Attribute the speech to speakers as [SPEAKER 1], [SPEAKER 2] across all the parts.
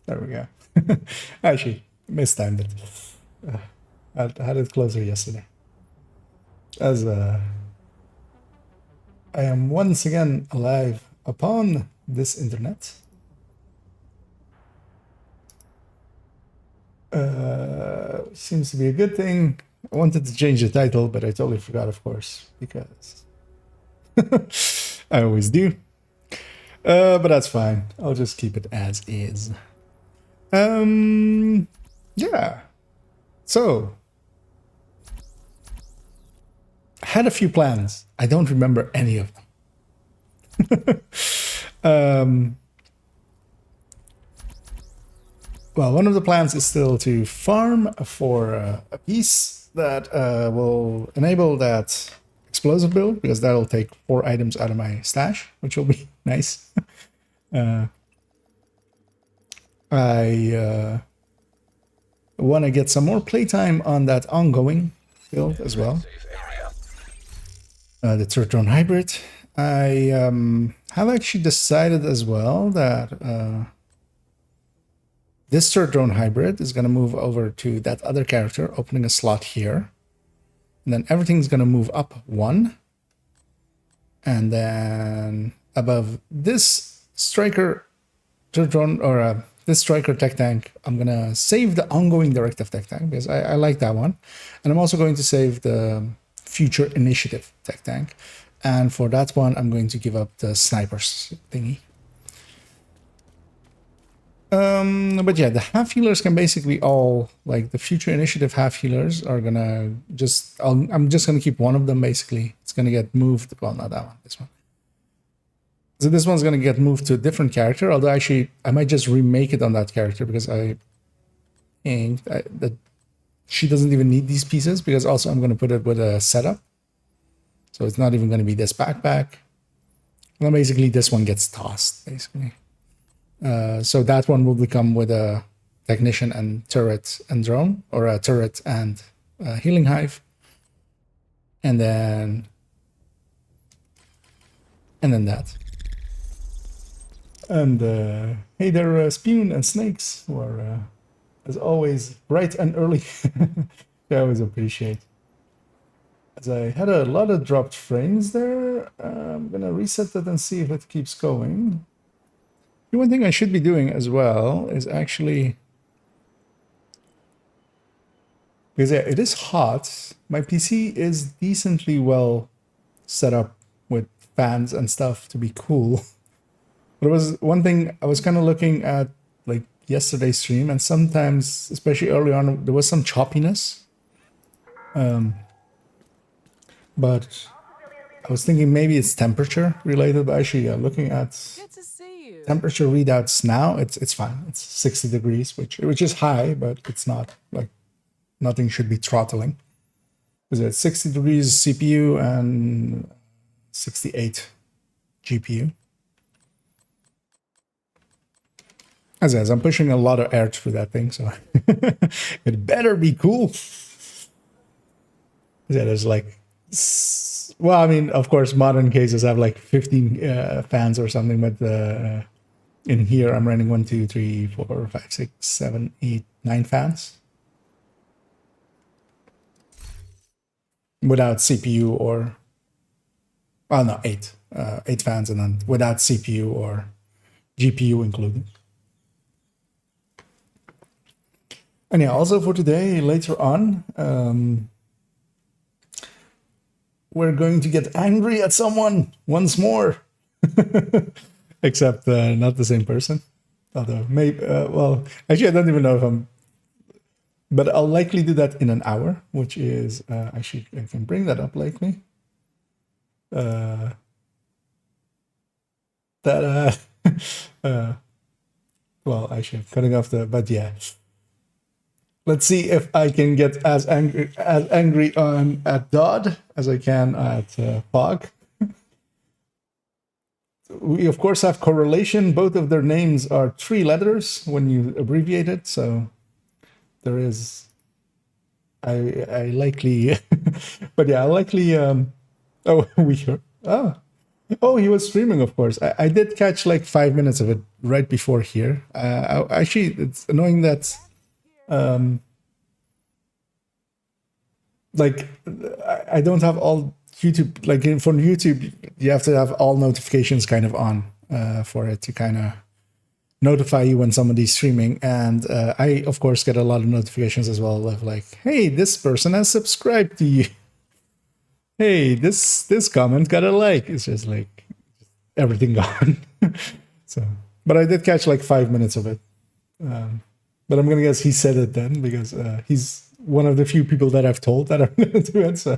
[SPEAKER 1] There we go. Actually, mistimed it. I had it closer yesterday. As I am once again alive upon this internet. Seems to be a good thing. I wanted to change the title, but I totally forgot, of course, because I always do. But that's fine. I'll just keep it as is. Yeah. So, I had a few plans. I don't remember any of them. Well, one of the plans is still to farm for a piece that will enable that explosive build, because that'll take 4 items out of my stash, which will be nice. I want to get some more playtime on that ongoing build as well. The third drone hybrid. I have actually decided as well that this third drone hybrid is going to move over to that other character, opening a slot here. And then everything's going to move up 1. And then above this striker third drone, or this striker tech tank, I'm going to save the ongoing directive tech tank, because I like that one. And I'm also going to save the future initiative tech tank. And for that one, I'm going to give up the snipers thingy. But yeah, the half healers can basically all, like the future initiative half healers are gonna just, I'm just gonna keep one of them basically. It's gonna get moved, well, not that one, this one. So this one's gonna get moved to a different character, although actually I might just remake it on that character, because I think that she doesn't even need these pieces, because also I'm gonna put it with a setup. So it's not even gonna be this backpack. And then basically this one gets tossed, basically. So that one will become with a technician and turret and drone, or a turret and healing hive, and then that. And hey there, Spoon and Snakes, who are as always bright and early. I always appreciate. As I had a lot of dropped frames there, I'm gonna reset that and see if it keeps going. The one thing I should be doing as well is actually, because yeah, it is hot. My PC is decently well set up with fans and stuff to be cool. But it was one thing I was kind of looking at, like yesterday's stream, and sometimes, especially early on, there was some choppiness. But I was thinking maybe it's temperature related, but actually, looking at temperature readouts now, it's fine. It's 60 degrees, which is high, but it's not like nothing should be throttling. Because it's 60 degrees CPU and 68 GPU. As I'm pushing a lot of air through that thing, so it better be cool. Yeah, there's like, well, I mean, of course, modern cases have like 15 fans or something, but in here I'm running 1, 2, 3, 4, 5, 6, 7, 8, 9 fans without CPU or, well, no, 8 fans, and then without CPU or GPU included. And yeah, also for today, later on, we're going to get angry at someone once more. Except not the same person. Although, maybe, well, actually, I don't even know if I'm... But I'll likely do that in an hour, which is... actually, I can bring that up likely. Well, actually, I'm cutting off the... But yeah. Let's see if I can get as angry on at Dodd as I can at Fog. We of course have correlation. Both of their names are 3 letters when you abbreviate it, so there is. I likely, but yeah, I likely. Oh, we heard. Oh, Oh, he was streaming, of course. I did catch like 5 minutes of it right before here. Actually, it's annoying that, like, I don't have all YouTube. Like for YouTube, you have to have all notifications kind of on for it to kind of notify you when somebody's streaming. And I, of course, get a lot of notifications as well of like, hey, this person has subscribed to you. Hey, this comment got a like. It's just like everything gone. So, but I did catch like 5 minutes of it. But I'm gonna guess he said it then because he's one of the few people that I've told that I'm gonna do it. So,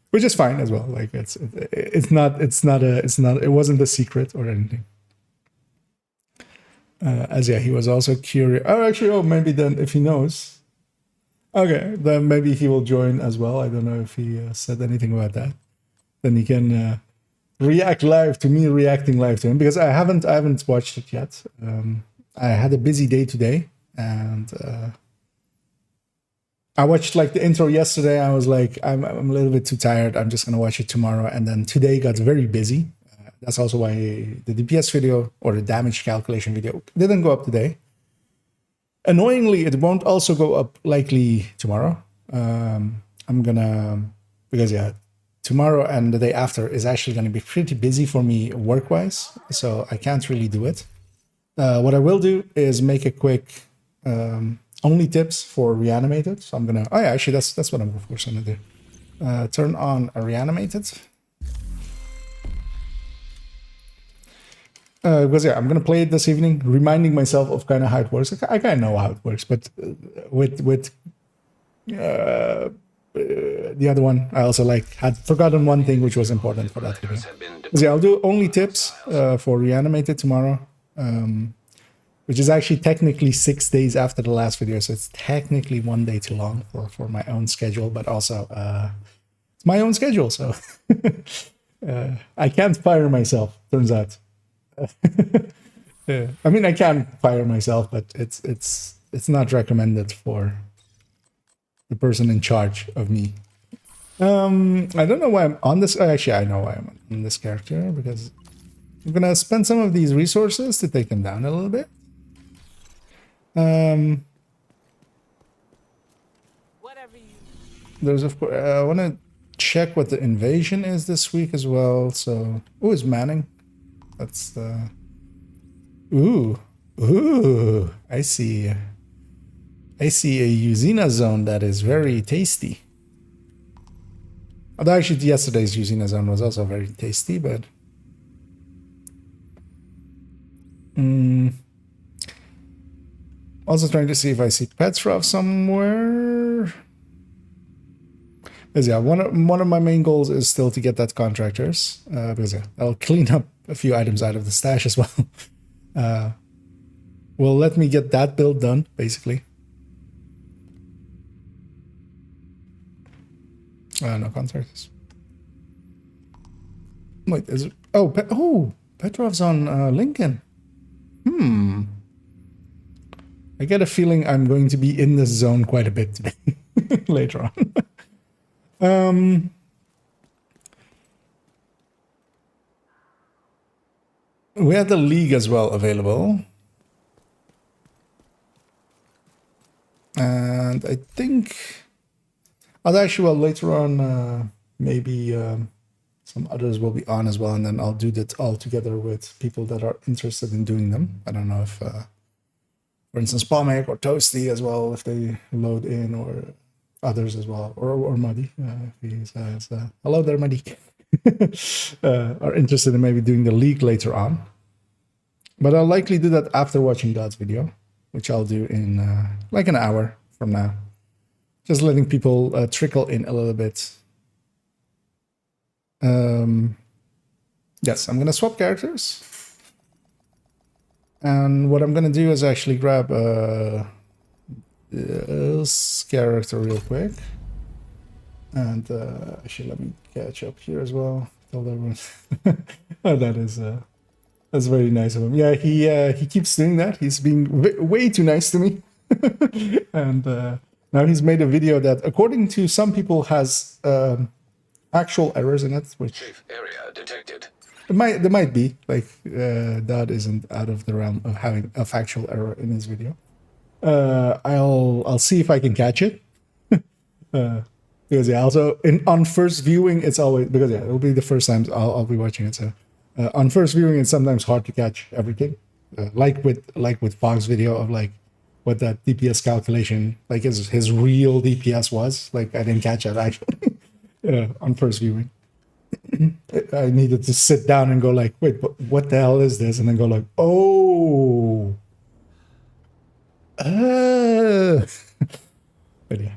[SPEAKER 1] which is fine as well. Like it wasn't a secret or anything. As yeah, he was also curious. Oh, actually, maybe then if he knows. Okay, then maybe he will join as well. I don't know if he said anything about that. Then he can react live to me reacting live to him because I haven't watched it yet. I had a busy day today, and I watched like the intro yesterday. I was like, I'm a little bit too tired. I'm just gonna watch it tomorrow. And then today got very busy. That's also why the DPS video or the damage calculation video didn't go up today. Annoyingly, it won't also go up likely tomorrow. I'm gonna, because yeah, tomorrow and the day after is actually gonna be pretty busy for me work-wise, so I can't really do it. What I will do is make a quick only tips for reanimated. So I'm gonna, oh yeah, actually that's what I'm of course gonna do. Turn on a reanimated. Because yeah, I'm gonna play it this evening, reminding myself of kind of how it works. I kind of know how it works, but with the other one, I also had forgotten one thing which was important for that video. So yeah, I'll do only tips for reanimated tomorrow, which is actually technically 6 days after the last video, so it's technically 1 day too long for my own schedule, but also it's my own schedule, so I can't fire myself. Turns out. Yeah. I mean, I can fire myself, but it's not recommended for the person in charge of me. I don't know why I'm on this. Actually, I know why I'm on this character because I'm gonna spend some of these resources to take them down a little bit. There's of course. I want to check what the invasion is this week as well. So, it's Manning. That's the... Ooh, I see a Usina zone that is very tasty. Although actually yesterday's Usina zone was also very tasty, but... Also trying to see if I see Petrov somewhere. Because yeah, one of my main goals is still to get that contractors. Because yeah, I'll clean up a few items out of the stash as well. Will let me get that build done, basically. No contractors. Wait, is it? Oh, Petrov's on Lincoln. I get a feeling I'm going to be in this zone quite a bit today, later on. We had the League as well available. And I think... actually, well, later on, maybe some others will be on as well, and then I'll do that all together with people that are interested in doing them. I don't know if, for instance, Palmek or Toasty as well, if they load in, or others as well, or Muddy, if he says, hello there, Muddy. Are interested in maybe doing the League later on. But I'll likely do that after watching God's video, which I'll do in like an hour from now. Just letting people trickle in a little bit. Yes, I'm going to swap characters. And what I'm going to do is actually grab this character real quick. And actually, let me catch up here as well. Tell everyone. Oh, that's very nice of him. Yeah, he keeps doing that. He's being way too nice to me. And now he's made a video that, according to some people, has actual errors in it, which
[SPEAKER 2] Safe area detected.
[SPEAKER 1] there might be, like, that isn't out of the realm of having a factual error in his video. I'll see if I can catch it. Because yeah, also on first viewing, it's always, because yeah, it'll be the first time I'll be watching it. So on first viewing, it's sometimes hard to catch everything. Like with Fog's video of like what that DPS calculation, like his real DPS was. Like I didn't catch that actually on first viewing. I needed to sit down and go like, wait, what the hell is this? And then go like, oh, but yeah.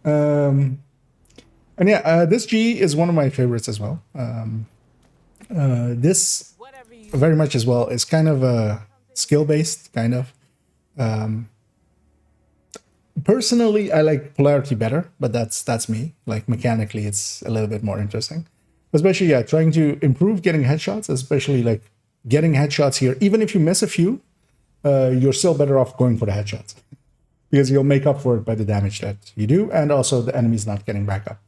[SPEAKER 1] And yeah, this G is one of my favorites as well. This very much as well is kind of a skill-based, kind of. Personally, I like polarity better, but that's me. Like mechanically, it's a little bit more interesting. Especially, yeah, trying to improve getting headshots, especially like getting headshots here. Even if you miss a few, you're still better off going for the headshots. Because you'll make up for it by the damage that you do, and also the enemy's not getting back up.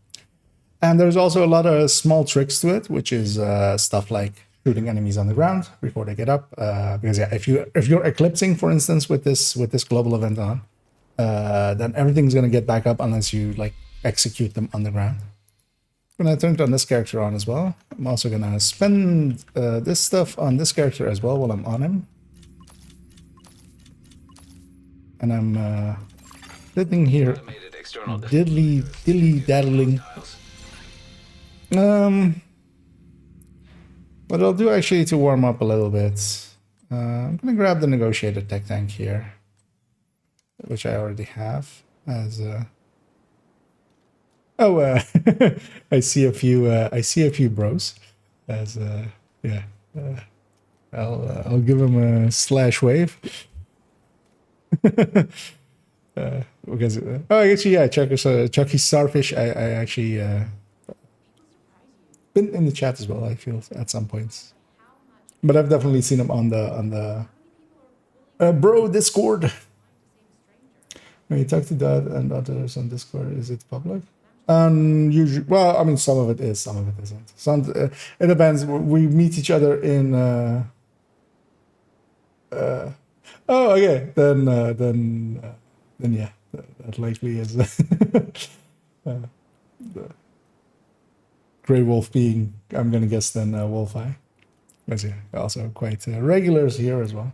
[SPEAKER 1] And there's also a lot of small tricks to it, which is stuff like shooting enemies on the ground before they get up. Because yeah, if you're eclipsing, for instance, with this global event on, then everything's gonna get back up unless you like execute them on the ground. I'm gonna turn on this character on as well. I'm also gonna spend this stuff on this character as well while I'm on him. And I'm sitting here dilly-daddling. What I'll do actually to warm up a little bit, I'm gonna grab the negotiated tech tank here, which I already have as I see a few bros as yeah. I'll give him a slash wave. Because actually, yeah, Chucky Starfish. I actually been in the chat as well. I feel at some points, but I've definitely seen him on the bro Discord. When you talk to that and others on Discord, is it public? Usually, well, I mean, some of it is, some of it isn't. It depends. We meet each other in. Oh, okay. Then yeah, that likely is the Grey Wolf being, I'm gonna guess, then Wolf-Eye. But yeah, also quite regulars here as well.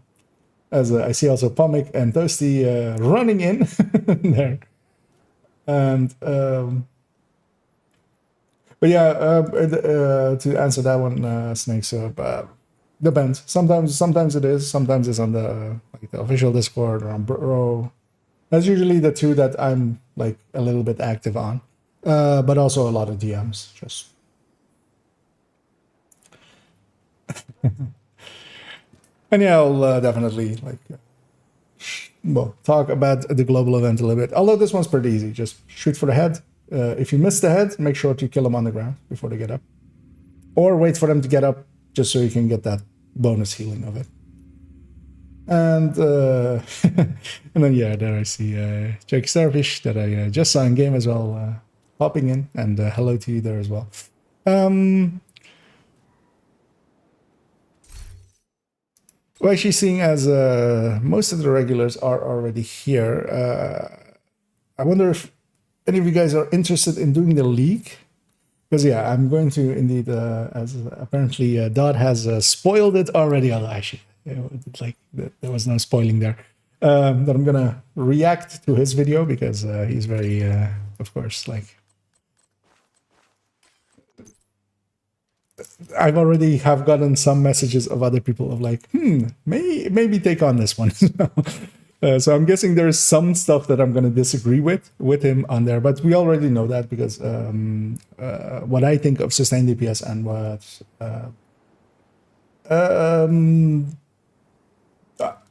[SPEAKER 1] As I see also Pomic and Toasty running in there, and but yeah, to answer that one, Snake. So depends. Sometimes it is. Sometimes it's on the like the official Discord or on Bro. That's usually the two that I'm like a little bit active on, but also a lot of DMs. Just and yeah, I'll definitely like talk about the global event a little bit. Although this one's pretty easy. Just shoot for the head. If you miss the head, make sure to kill them on the ground before they get up, or wait for them to get up just so you can get that bonus healing of it. And and then yeah, there I see Jake Starfish that I just saw in game as well, popping in, and hello to you there as well. Well, actually, seeing as most of the regulars are already here, I wonder if any of you guys are interested in doing the league. Because yeah, I'm going to indeed, as apparently Dodd has spoiled it already. Actually, like there was no spoiling there. That I'm gonna react to his video because he's very, of course, like I've already have gotten some messages of other people of like, maybe take on this one. So I'm guessing there's some stuff that I'm going to disagree with him on there, but we already know that because what I think of sustained DPS and what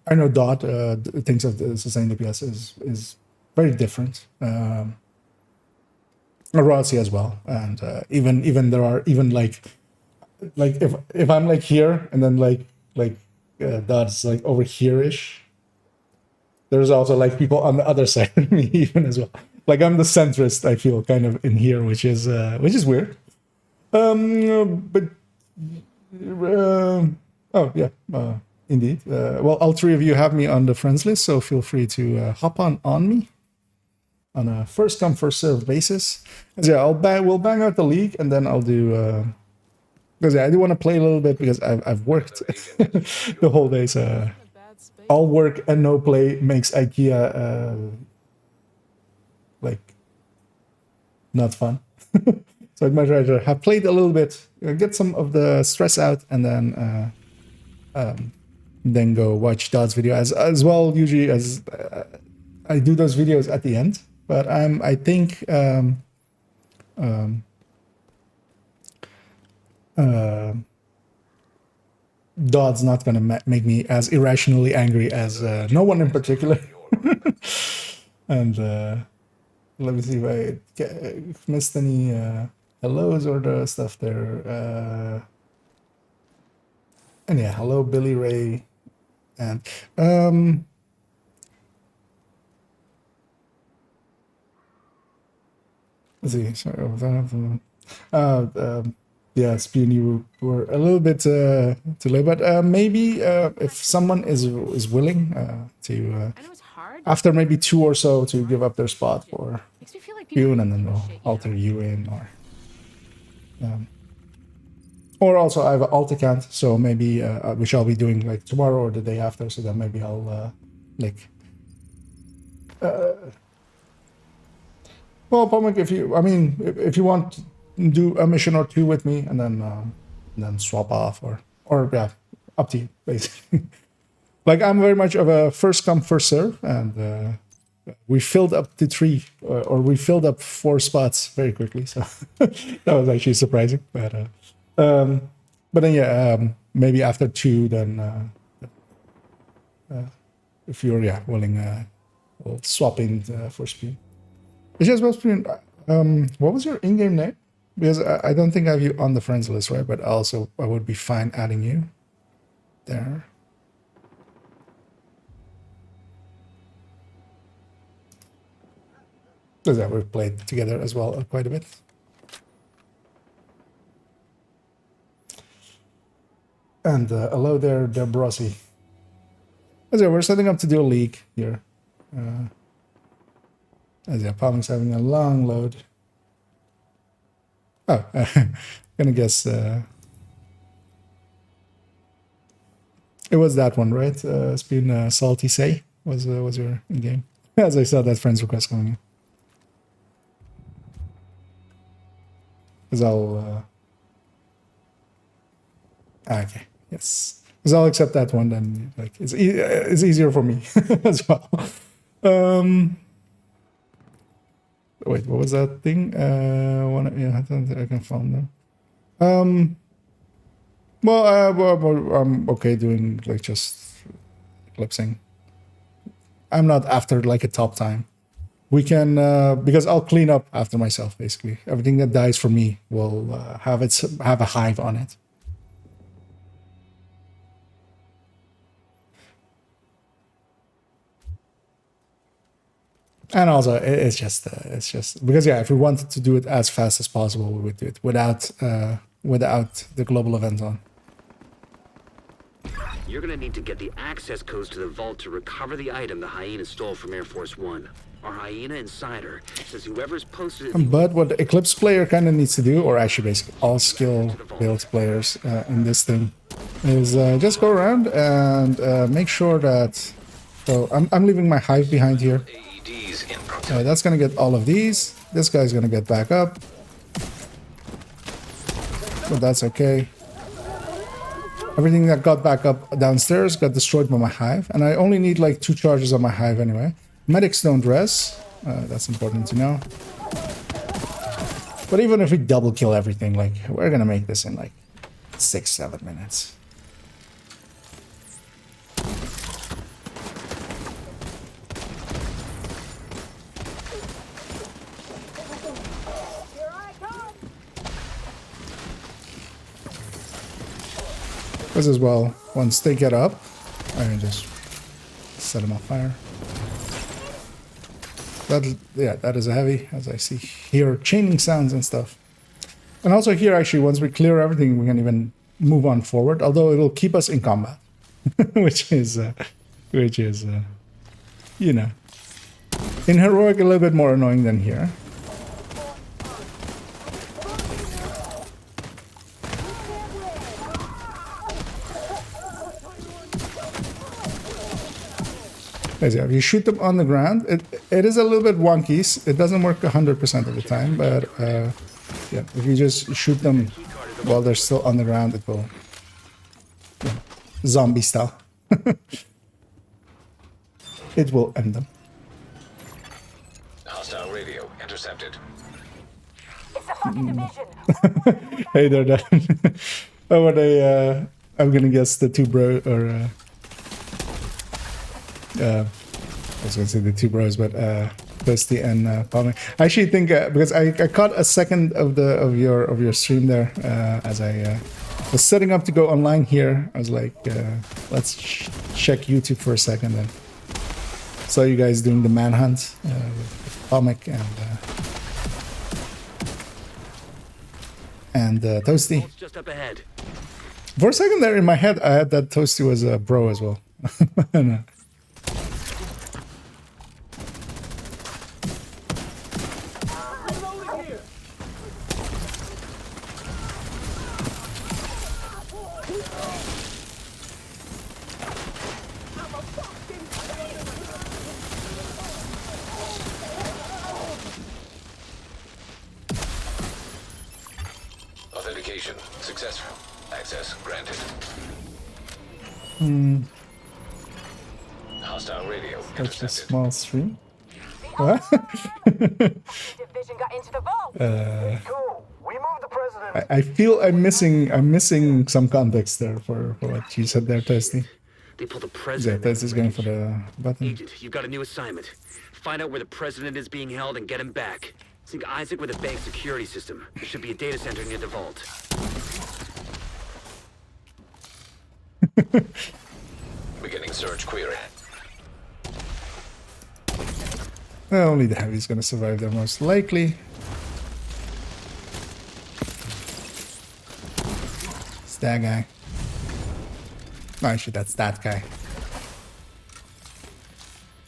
[SPEAKER 1] I know Dot thinks of the sustained DPS is very different. Rossi as well, and even there are even like if I'm like here and then like Dot's like over here-ish. There's also like people on the other side of me even as well. Like I'm the centrist, I feel kind of in here, which is weird. But oh yeah, indeed. Well, all three of you have me on the friends list, so feel free to hop on me on a first come first served basis. So yeah, we'll bang out the league, and then I'll do. Because I do want to play a little bit because I've worked the whole day. So all work and no play makes IKEA like not fun. So I'd much rather have played a little bit, get some of the stress out, and then go watch Dod's video as well. Usually, as I do those videos at the end, but I think Dod's not gonna make me as irrationally angry as no one in particular. And let me see if I missed any hellos or the stuff there. And yeah, hello Billy Ray, and let's see. Sorry, yeah, Spoon, you were a little bit too late, but maybe if someone is willing to after maybe 2 or so to give up their spot for Spoon, and then we'll alter you in, or also I have an alt account, so maybe which I'll be doing like tomorrow or the day after, so then maybe I'll like. Well, Pomic, if you want to do a mission or two with me, and then swap off, or yeah, up to you, basically. Like, I'm very much of a first come first serve, and we filled up to 3 or we filled up 4 spots very quickly, so that was actually surprising. But then yeah, maybe after 2, then if you're willing, we'll swap in for speed. It's just what was your in-game name? Because I don't think I have you on the friends list, right? But also I would be fine adding you there. Because yeah, we've played together as well quite a bit. And hello there, Debrossi. So we're setting up to do a league here. As yeah, Palm's having a long load. Oh, gonna guess it was that one, right? It's been Salty Say was your in game. As I saw that friend's request coming in. Because I'll okay, yes. Because I'll accept that one, then like it's easier for me as well. Wait, what was that thing? Yeah, I don't think I can find them. Well, I'm okay doing like just eclipsing. I'm not after like a top time. We can because I'll clean up after myself. Basically, everything that dies for me will have a hive on it. And also, it's just because yeah, if we wanted to do it as fast as possible, we would do it without the global event on.
[SPEAKER 2] You're gonna need to get the access codes to the vault to recover the item the hyena stole from Air Force One. Our hyena insider says whoever's posted it.
[SPEAKER 1] But what the Eclipse player kind of needs to do, or actually basically all skill build players in this thing, is just go around and make sure that. So I'm leaving my hive behind here. That's gonna get all of these. This guy's gonna get back up, but that's okay. Everything that got back up downstairs got destroyed by my hive, and I only need like 2 charges on my hive anyway. Medics don't res. That's important to know. But even if we double kill everything, like we're gonna make this in like 6-7 minutes. This as well, once they get up, I can just set them on fire. That is a heavy, as I see here, chaining sounds and stuff. And also here, actually, once we clear everything, we can even move on forward. Although it'll keep us in combat, which is, you know, in heroic a little bit more annoying than here. If you shoot them on the ground, it is a little bit wonky. It doesn't work 100% of the time, but yeah, if you just shoot them while they're still on the ground, it will, yeah, zombie style. It will end them.
[SPEAKER 3] Hostile radio intercepted.
[SPEAKER 4] It's a fucking division.
[SPEAKER 1] Hey there, Dan. Oh, are they? I'm gonna guess the two bro or. I was gonna say the two bros, but Toasty and Palmer. I actually think because I caught a second of your stream there as I was setting up to go online here. I was like, let's check YouTube for a second, and saw you guys doing the manhunt with Comic and Toasty.
[SPEAKER 2] Just up ahead.
[SPEAKER 1] For a second there in my head, I had that Toasty was a bro as well. No.
[SPEAKER 3] Authentication successful. Access granted. Hostile radio
[SPEAKER 1] Such a
[SPEAKER 3] intercepted.
[SPEAKER 1] small stream. What?
[SPEAKER 4] Division got into the vault.
[SPEAKER 5] Cool. We moved the president.
[SPEAKER 1] I feel I'm missing some context there for what you said there, Toasty.
[SPEAKER 2] They pulled the
[SPEAKER 1] Yeah,
[SPEAKER 2] president.
[SPEAKER 1] Toasty's going for the button.
[SPEAKER 2] Agent, you've got a new assignment. Find out where the president is being held and get him back. Sync Isaac with the bank security system. There should be a data center near the vault.
[SPEAKER 3] Beginning search query.
[SPEAKER 1] Well, only the heavy's gonna survive there most likely. It's that guy. No, actually, that's that guy.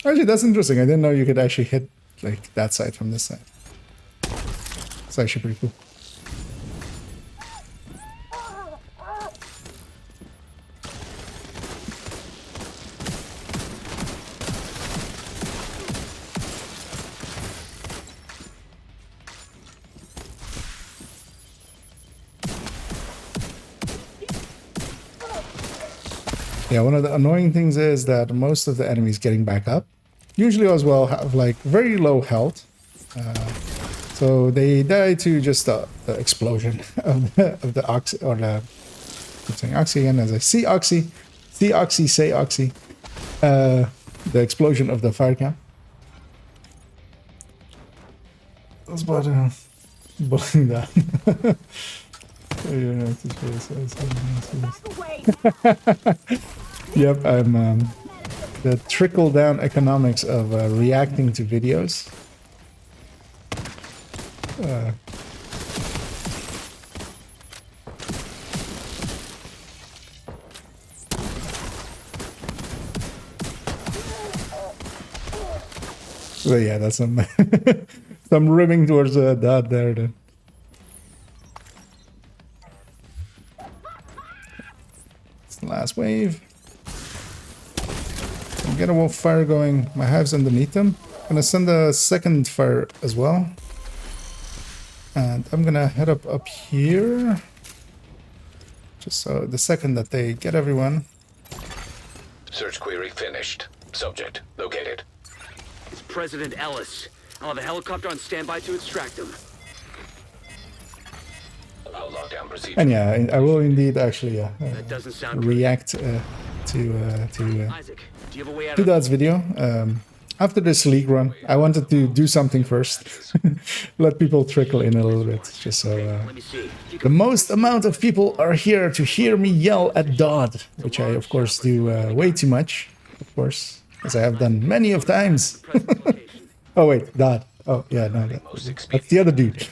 [SPEAKER 1] Actually, that's interesting. I didn't know you could actually hit like that side from this side. It's actually pretty cool. Yeah, one of the annoying things is that most of the enemies getting back up usually as well have like very low health. So they die to just the explosion of the oxy, or the, I'm saying oxy again as I see oxy, say oxy, the explosion of the fire camp. That's about bullying that. Yep, I'm the trickle down economics of reacting to videos. So yeah, that's some some ribbing towards that there. Then. It's the last wave. Get a wolf fire going. My hive's underneath them. I'm gonna send a second fire as well. And I'm gonna head up here. Just so the second that they get everyone.
[SPEAKER 3] Search query finished. Subject located.
[SPEAKER 2] It's President Ellis. I'll have a helicopter on standby to extract him.
[SPEAKER 3] I'll lock down procedure.
[SPEAKER 1] And yeah, I will indeed actually
[SPEAKER 2] That doesn't sound good.
[SPEAKER 1] react to
[SPEAKER 2] Isaac, do you have a way out of
[SPEAKER 1] Dad's video. After this league run, I wanted to do something first. Let people trickle in a little bit, just so
[SPEAKER 2] Let me see.
[SPEAKER 1] the most amount of people are here to hear me yell at Dodd, which I of course do way too much, of course, as I have done many of times.
[SPEAKER 2] President's location.
[SPEAKER 1] Oh wait, Dodd. Oh yeah, no, that's the other dude.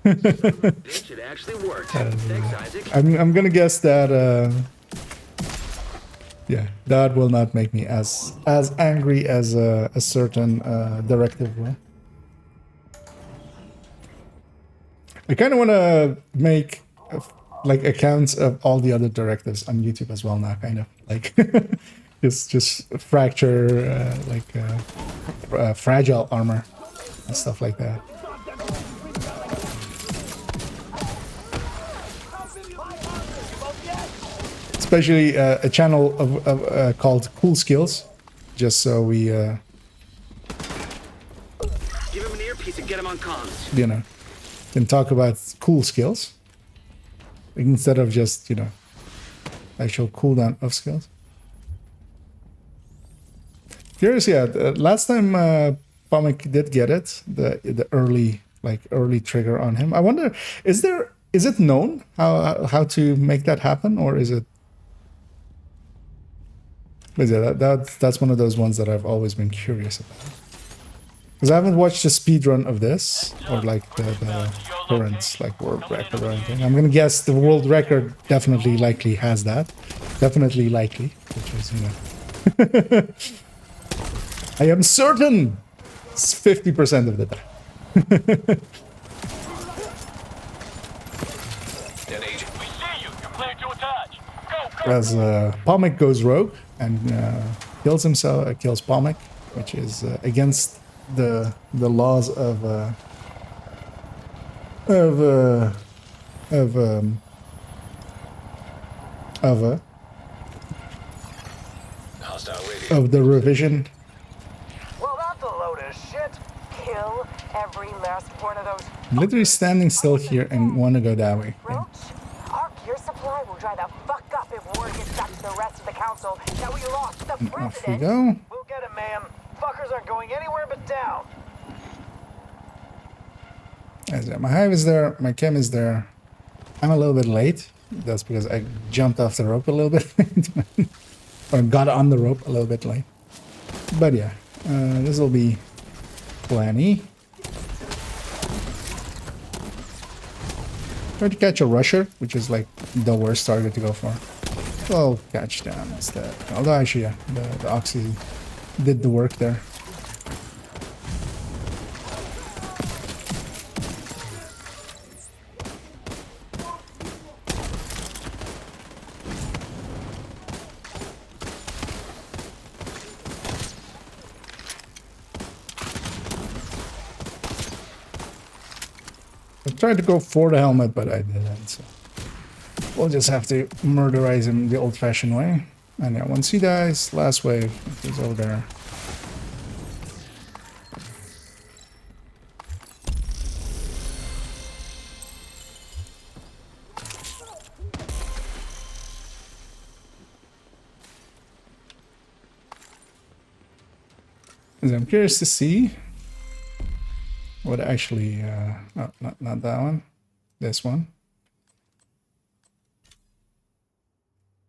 [SPEAKER 2] Bitch, it actually worked. Thanks, Isaac.
[SPEAKER 1] I'm gonna guess that yeah, that will not make me as angry as a certain directive will. I kind of want to make like accounts of all the other directives on YouTube as well now, kind of like just fracture fragile armor and stuff like that. Especially a channel of called Cool Skills, just so we
[SPEAKER 2] Give him an earpiece and get him on comms.
[SPEAKER 1] you know, can talk about cool skills instead of just, you know, actual cooldown of skills. Curious, yeah. Last time Pomic did get it, the early trigger on him. I wonder, is it known how to make that happen, or is it? But yeah, that's one of those ones that I've always been curious about. Because I haven't watched a speed run of this, or like the current like world record or anything. I'm gonna guess the world record definitely likely has that. Definitely likely, which is, you know. I am certain it's 50% of the time.
[SPEAKER 3] An agent.
[SPEAKER 5] We see you. You're clear to attach. Go, go.
[SPEAKER 1] As Pomic goes rogue and kills himself, kills Pomic, which is against the laws of
[SPEAKER 3] Hostile radio.
[SPEAKER 1] the revision.
[SPEAKER 5] Well, that's a load of shit.
[SPEAKER 4] Kill every last one of those.
[SPEAKER 1] Literally standing still here and want to go that way.
[SPEAKER 4] Roach, our gear supply will dry the fuck up if word gets back to the rest of the council that we lost the
[SPEAKER 1] Off we
[SPEAKER 4] president.
[SPEAKER 1] go.
[SPEAKER 5] We'll get it, ma'am. Fuckers aren't going anywhere but down.
[SPEAKER 1] As my hive is there, my chem is there. I'm a little bit late. That's because I jumped off the rope a little bit, or got on the rope a little bit late. But yeah, this will be plenty. Try to catch a rusher, which is like the worst target to go for. Well, catch down instead. Although actually, yeah, the Oxy did the work there. I tried to go for the helmet, but I didn't. So we'll just have to murderize him the old-fashioned way. And yeah, once he dies, last wave, he's over there. I'm curious to see what actually, no, not that one, this one.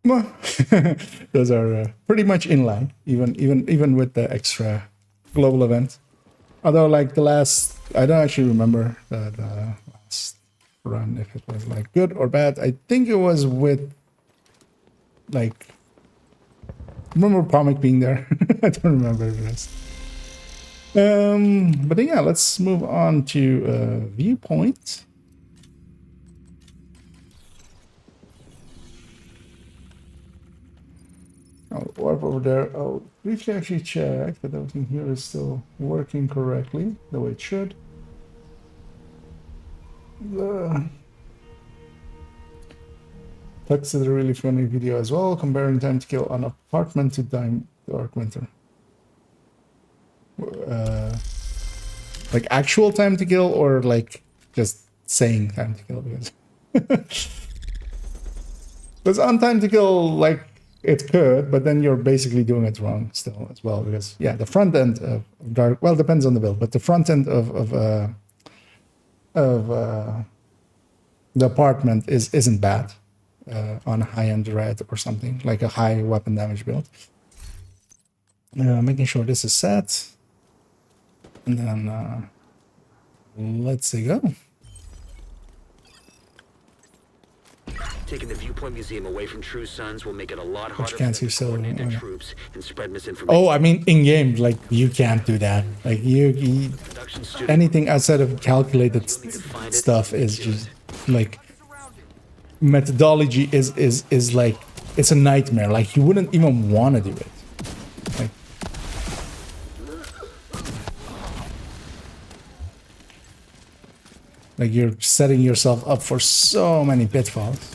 [SPEAKER 1] Well, those are pretty much in line, even with the extra global event. Although, like the last, I don't actually remember the last run if it was like good or bad. I think it was with like, remember Pomic being there. I don't remember the rest. But then, yeah, let's move on to viewpoint. I'll warp over there. I'll briefly actually check that everything here is still working correctly, the way it should. Tux did a really funny video as well, comparing time to kill on apartment to Dark Winter. Like actual time to kill, or like just saying time to kill? Because on time to kill, like it could, but then you're basically doing it wrong still as well. Because yeah, the front end of Dark, well, depends on the build, but the front end of the apartment isn't bad on a high end red or something like a high weapon damage build. Making sure this is set. And then let's see go.
[SPEAKER 2] Taking the Viewpoint Museum away from True Sons will make it a lot harder for
[SPEAKER 1] can't
[SPEAKER 2] them
[SPEAKER 1] see,
[SPEAKER 2] to
[SPEAKER 1] so,
[SPEAKER 2] coordinate their
[SPEAKER 1] okay.
[SPEAKER 2] troops and spread misinformation.
[SPEAKER 1] Oh, I mean, in game, like you can't do that. Like you
[SPEAKER 2] Production studio
[SPEAKER 1] anything outside of calculated
[SPEAKER 2] need to find it
[SPEAKER 1] stuff
[SPEAKER 2] and
[SPEAKER 1] is
[SPEAKER 2] do
[SPEAKER 1] just
[SPEAKER 2] it.
[SPEAKER 1] like methodology is like it's a nightmare. Like you wouldn't even want to do it. Like you're setting yourself up for so many pitfalls.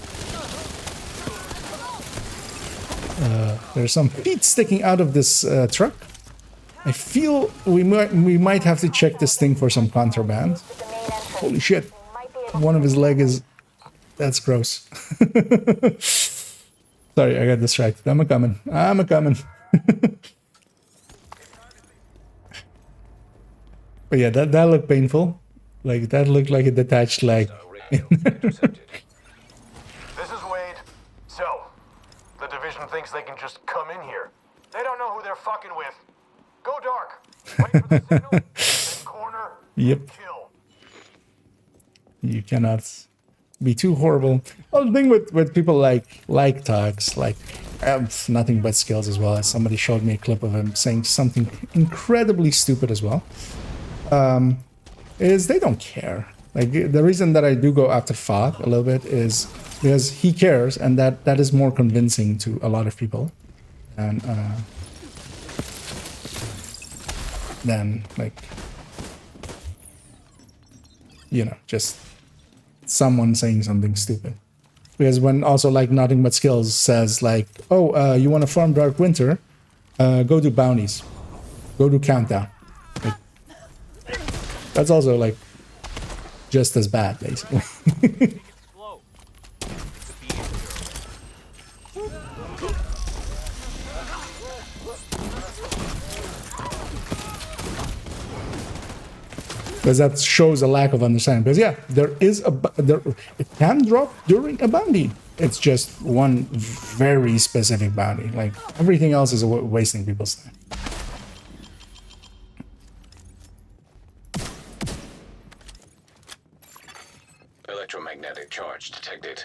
[SPEAKER 1] There's some feet sticking out of this truck. I feel we might have to check this thing for some contraband. Holy shit! One of his leg is. That's gross. Sorry, I got distracted. I'm a coming. But yeah, that looked painful. Like that looked like a detached leg.
[SPEAKER 3] Radio intercepted.
[SPEAKER 5] This is Wade. So, the division thinks they can just come in here. They don't know who they're fucking with. Go dark. Wait for the signal. Then corner.
[SPEAKER 1] Yep.
[SPEAKER 5] Kill.
[SPEAKER 1] You cannot be too horrible. Well, the thing with people like Tux, like have nothing but skills as well. As somebody showed me a clip of him saying something incredibly stupid as well. Is they don't care. Like the reason that I do go after Fog a little bit is because he cares, and that is more convincing to a lot of people, and than like just someone saying something stupid. Because when also like Nothing But Skills says like, oh, you want to farm Dark Winter, go do bounties, go do Countdown. Like, that's also like just as bad, basically. Because that shows a lack of understanding. Because yeah, it can drop during a bounty. It's just one very specific bounty. Like everything else is wasting people's time.
[SPEAKER 3] Electromagnetic charge detected.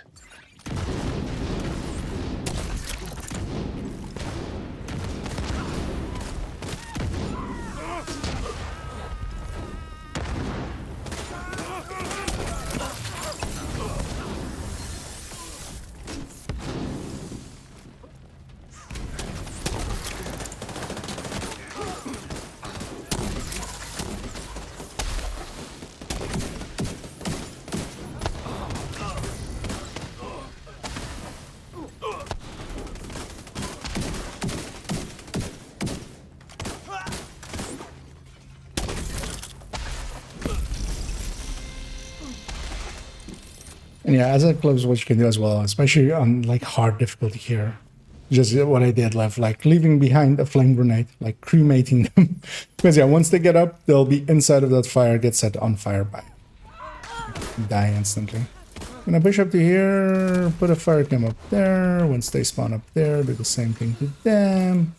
[SPEAKER 1] And yeah, as a club is what you can do as well, especially on like hard difficulty here. Just what I did, like leaving behind a flame grenade, like cremating them. Because yeah, once they get up, they'll be inside of that fire, get set on fire by it. Die instantly. I'm gonna push up to here, put a fire cam up there. Once they spawn up there, do the same thing to them.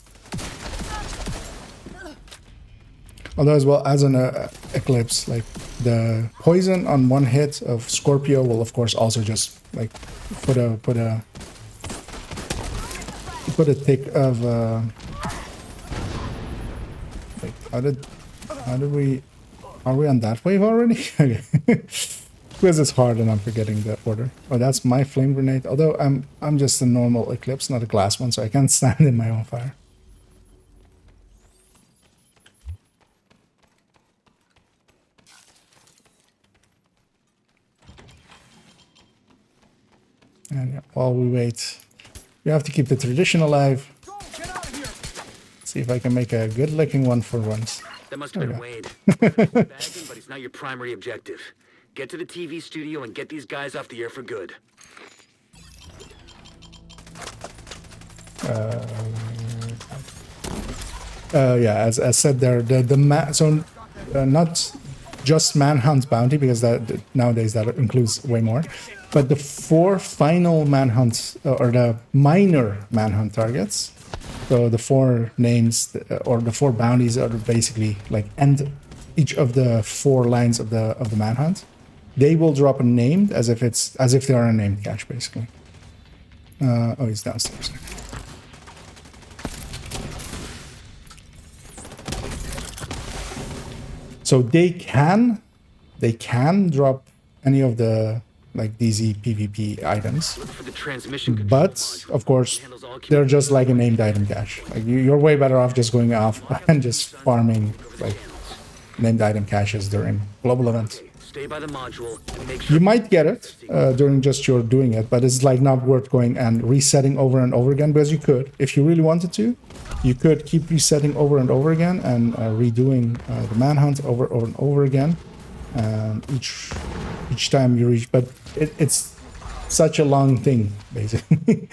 [SPEAKER 1] Although as well as an Eclipse, like the poison on one hit of Scorpio will of course also just like put a tick of like are we on that wave already? Okay. Because it's hard and I'm forgetting the order. Oh, that's my flame grenade. Although I'm just a normal Eclipse, not a glass one, so I can't stand in my own fire. And yeah, while we wait, we have to keep the tradition alive. See if I can make a good looking one for once.
[SPEAKER 2] That must have been Wade. Bagging, but it's not your primary objective. Get to the TV studio and get these guys off the air for good.
[SPEAKER 1] Yeah, as said there, not just Manhunt bounty, because that nowadays that includes way more, but the 4 final manhunt or the minor manhunt targets. So the 4 names or the 4 bounties are basically like end each of the 4 lines of the manhunt. They will drop a named as if they are a named cache basically. Oh, he's downstairs. So they can drop any of the like DZ PvP items,
[SPEAKER 2] Look for the transmission control
[SPEAKER 1] but
[SPEAKER 2] module.
[SPEAKER 1] of course
[SPEAKER 2] Handles all
[SPEAKER 1] they're just like a named item cache. Like you're way better off just going off and just farming like named item caches during global events.
[SPEAKER 2] Stay by the module and make sure
[SPEAKER 1] You might get it during just your doing it, but it's like not worth going and resetting over and over again, because you could, if you really wanted to, you could keep resetting over and over again and redoing the manhunt over and over again each time you reach. But it's such a long thing, basically.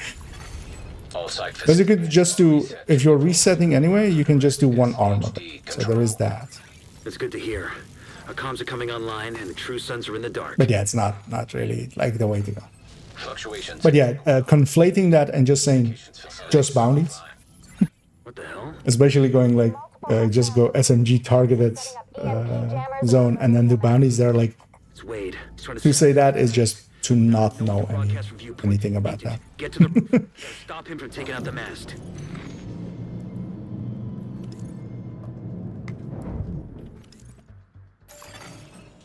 [SPEAKER 3] All site
[SPEAKER 1] Because you could
[SPEAKER 3] facilities
[SPEAKER 1] just do,
[SPEAKER 3] reset.
[SPEAKER 1] if you're resetting anyway, you can just do one arm of it. So there is that.
[SPEAKER 2] That's good to hear. Our comms are coming online, and the true sons are in the dark.
[SPEAKER 1] But yeah, it's not really like the way to go.
[SPEAKER 3] Fluctuations.
[SPEAKER 1] But yeah, conflating that and just saying just bounties,
[SPEAKER 2] What the hell?
[SPEAKER 1] especially going like just go SMG targeted zone and then do bounties there, like
[SPEAKER 2] It's Wade. He's trying
[SPEAKER 1] to say that is just to not know anything about that.
[SPEAKER 2] Get to the roof. Gotta stop him from taking out the mast.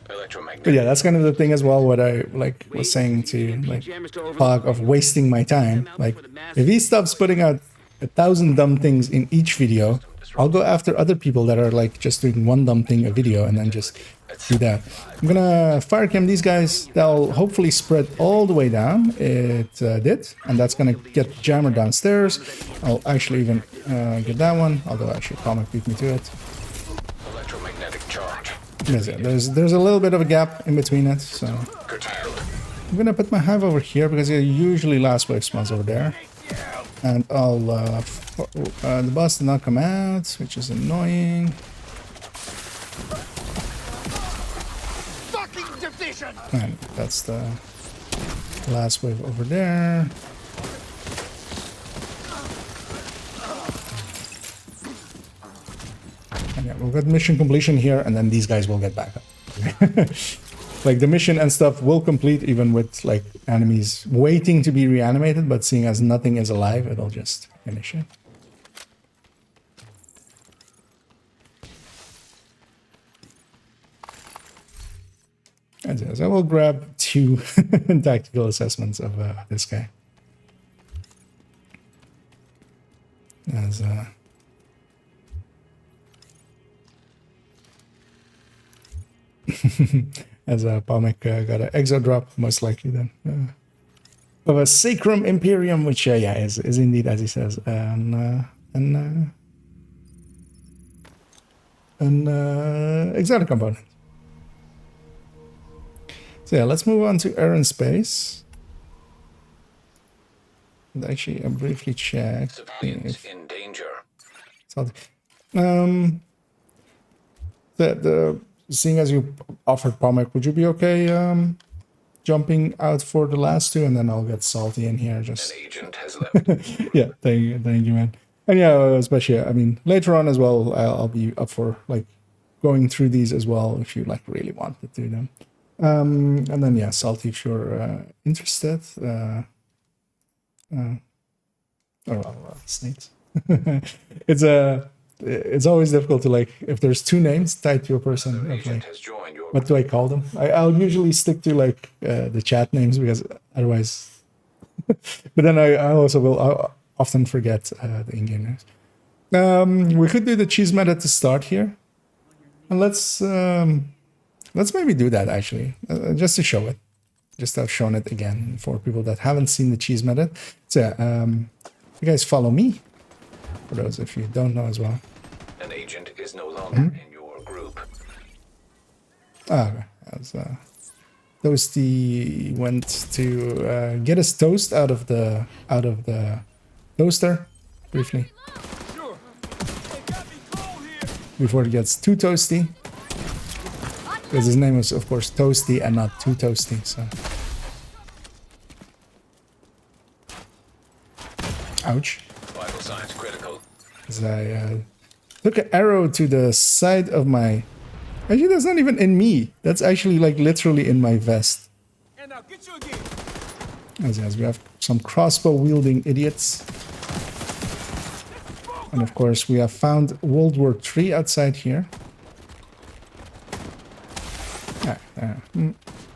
[SPEAKER 3] Electromagnetic.
[SPEAKER 1] But yeah, that's kind of the thing as well, what I like was saying to like Pog of wasting my time. Like if he stops putting out 1,000 dumb things in each video, I'll go after other people that are like just doing one dumb thing a video and then just do that. I'm gonna fire cam these guys. They'll hopefully spread all the way down. It did, and that's gonna get Jammer downstairs. I'll actually even get that one, although actually Comic beat me to it.
[SPEAKER 3] Electromagnetic charge.
[SPEAKER 1] There's a little bit of a gap in between it, so
[SPEAKER 3] Curtailed.
[SPEAKER 1] I'm gonna put my hive over here because it usually last wave spawns over there. And I'll the boss did not come out, which is annoying. And that's the last wave over there. And yeah, we'll get mission completion here, and then these guys will get back up. Like the mission and stuff will complete even with like enemies waiting to be reanimated, but seeing as nothing is alive, it'll just finish it. And yes, I will grab 2 tactical assessments of this guy. As as Palmek got an exo drop, most likely then. Of a Sacrum Imperium, which yeah, is indeed, as he says, an exotic component. So yeah, let's move on to aerospace. And actually, I briefly check.
[SPEAKER 3] Civilians in danger.
[SPEAKER 1] The seeing as you offered Palmek, would you be okay jumping out for the last 2, and then I'll get Salty in here just.
[SPEAKER 3] An agent has left.
[SPEAKER 1] Yeah, thank you, man. And yeah, especially, I mean, later on as well, I'll be up for like going through these as well if you like really want to do them. And then yeah, Salty, if you're interested. Snakes. It's always difficult to like if there's 2 names tied to a person. Of,
[SPEAKER 3] Agent
[SPEAKER 1] like,
[SPEAKER 3] has joined your
[SPEAKER 1] what do I call them? I'll usually stick to like the chat names because otherwise. But then I also will often forget the in-game names. We could do the cheese meta to start here, and let's maybe do that actually, just to show it, just to have shown it again for people that haven't seen the cheese meta. So you guys follow me. For those if you don't know as well.
[SPEAKER 3] An agent is no longer in your group.
[SPEAKER 1] Okay. As Toasty went to get his toast out of the toaster briefly. Before it gets too toasty. Because his name is of course Toasty and not too toasty, so. Ouch.
[SPEAKER 3] Vital signs critical.
[SPEAKER 1] As I took an arrow to the side of my... Actually, that's not even in me. That's actually like literally in my vest.
[SPEAKER 6] And now get you again.
[SPEAKER 1] As we have some crossbow wielding idiots. And of course, we have found World War III outside here.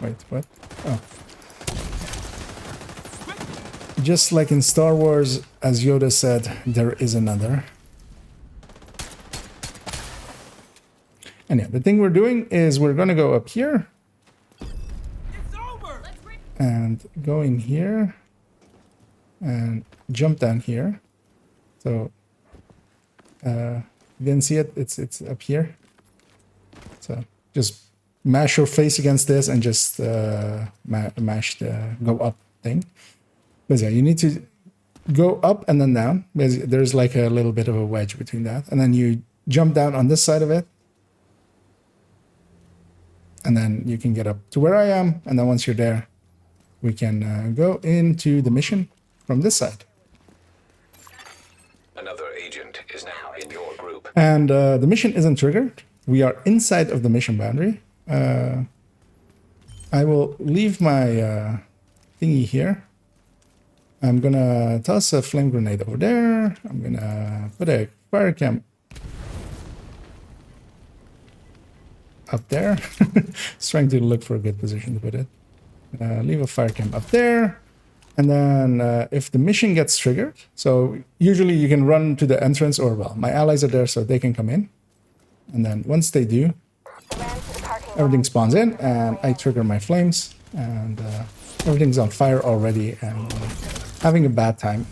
[SPEAKER 1] Wait, what? Oh. Just like in Star Wars, as Yoda said, there is another. And yeah, the thing we're doing is we're going to go up here. And go in here. And jump down here. So, you didn't see it? It's up here. So, just mash your face against this and just mash the go up thing. But yeah, you need to go up and then down. There's like a little bit of a wedge between that. And then you jump down on this side of it. And then you can get up to where I am. And then once you're there, we can go into the mission from this side.
[SPEAKER 3] Another agent is now in your group.
[SPEAKER 1] And the mission isn't triggered. We are inside of the mission boundary. I will leave my thingy here. I'm gonna toss a flame grenade over there. I'm gonna put a fire cam up there. Just trying to look for a good position to put it. Leave a fire cam up there. And then if the mission gets triggered, so usually you can run to the entrance, or well, my allies are there so they can come in. And then once they do, everything spawns in and I trigger my flames and everything's on fire already and having a bad time.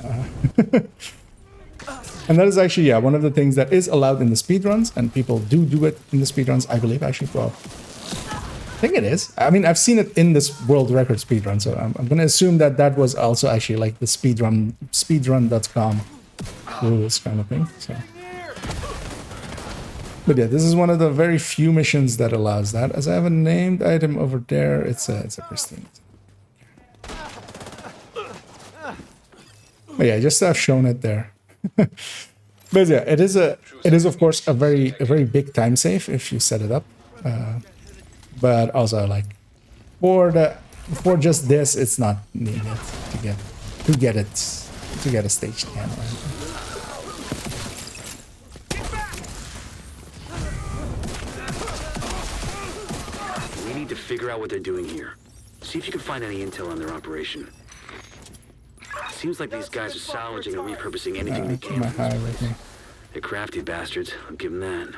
[SPEAKER 1] And that is actually, yeah, one of the things that is allowed in the speedruns, and people do it in the speedruns, I believe, actually. Well, I think it is. I mean, I've seen it in this world record speedrun, so I'm going to assume that that was also actually like the speedrun.com rules kind of thing. So. But yeah, this is one of the very few missions that allows that. As I have a named item over there, it's a pristine. But yeah, just to have shown it there. But yeah, it is of course a very big time save if you set it up. But also like for just this, it's not needed to get a stage 10 or anything.
[SPEAKER 2] We need to figure out what they're doing here. See if you can find any intel on their operation. Seems like these guys are salvaging and repurposing anything they can. They're crafty bastards. I'll give them that.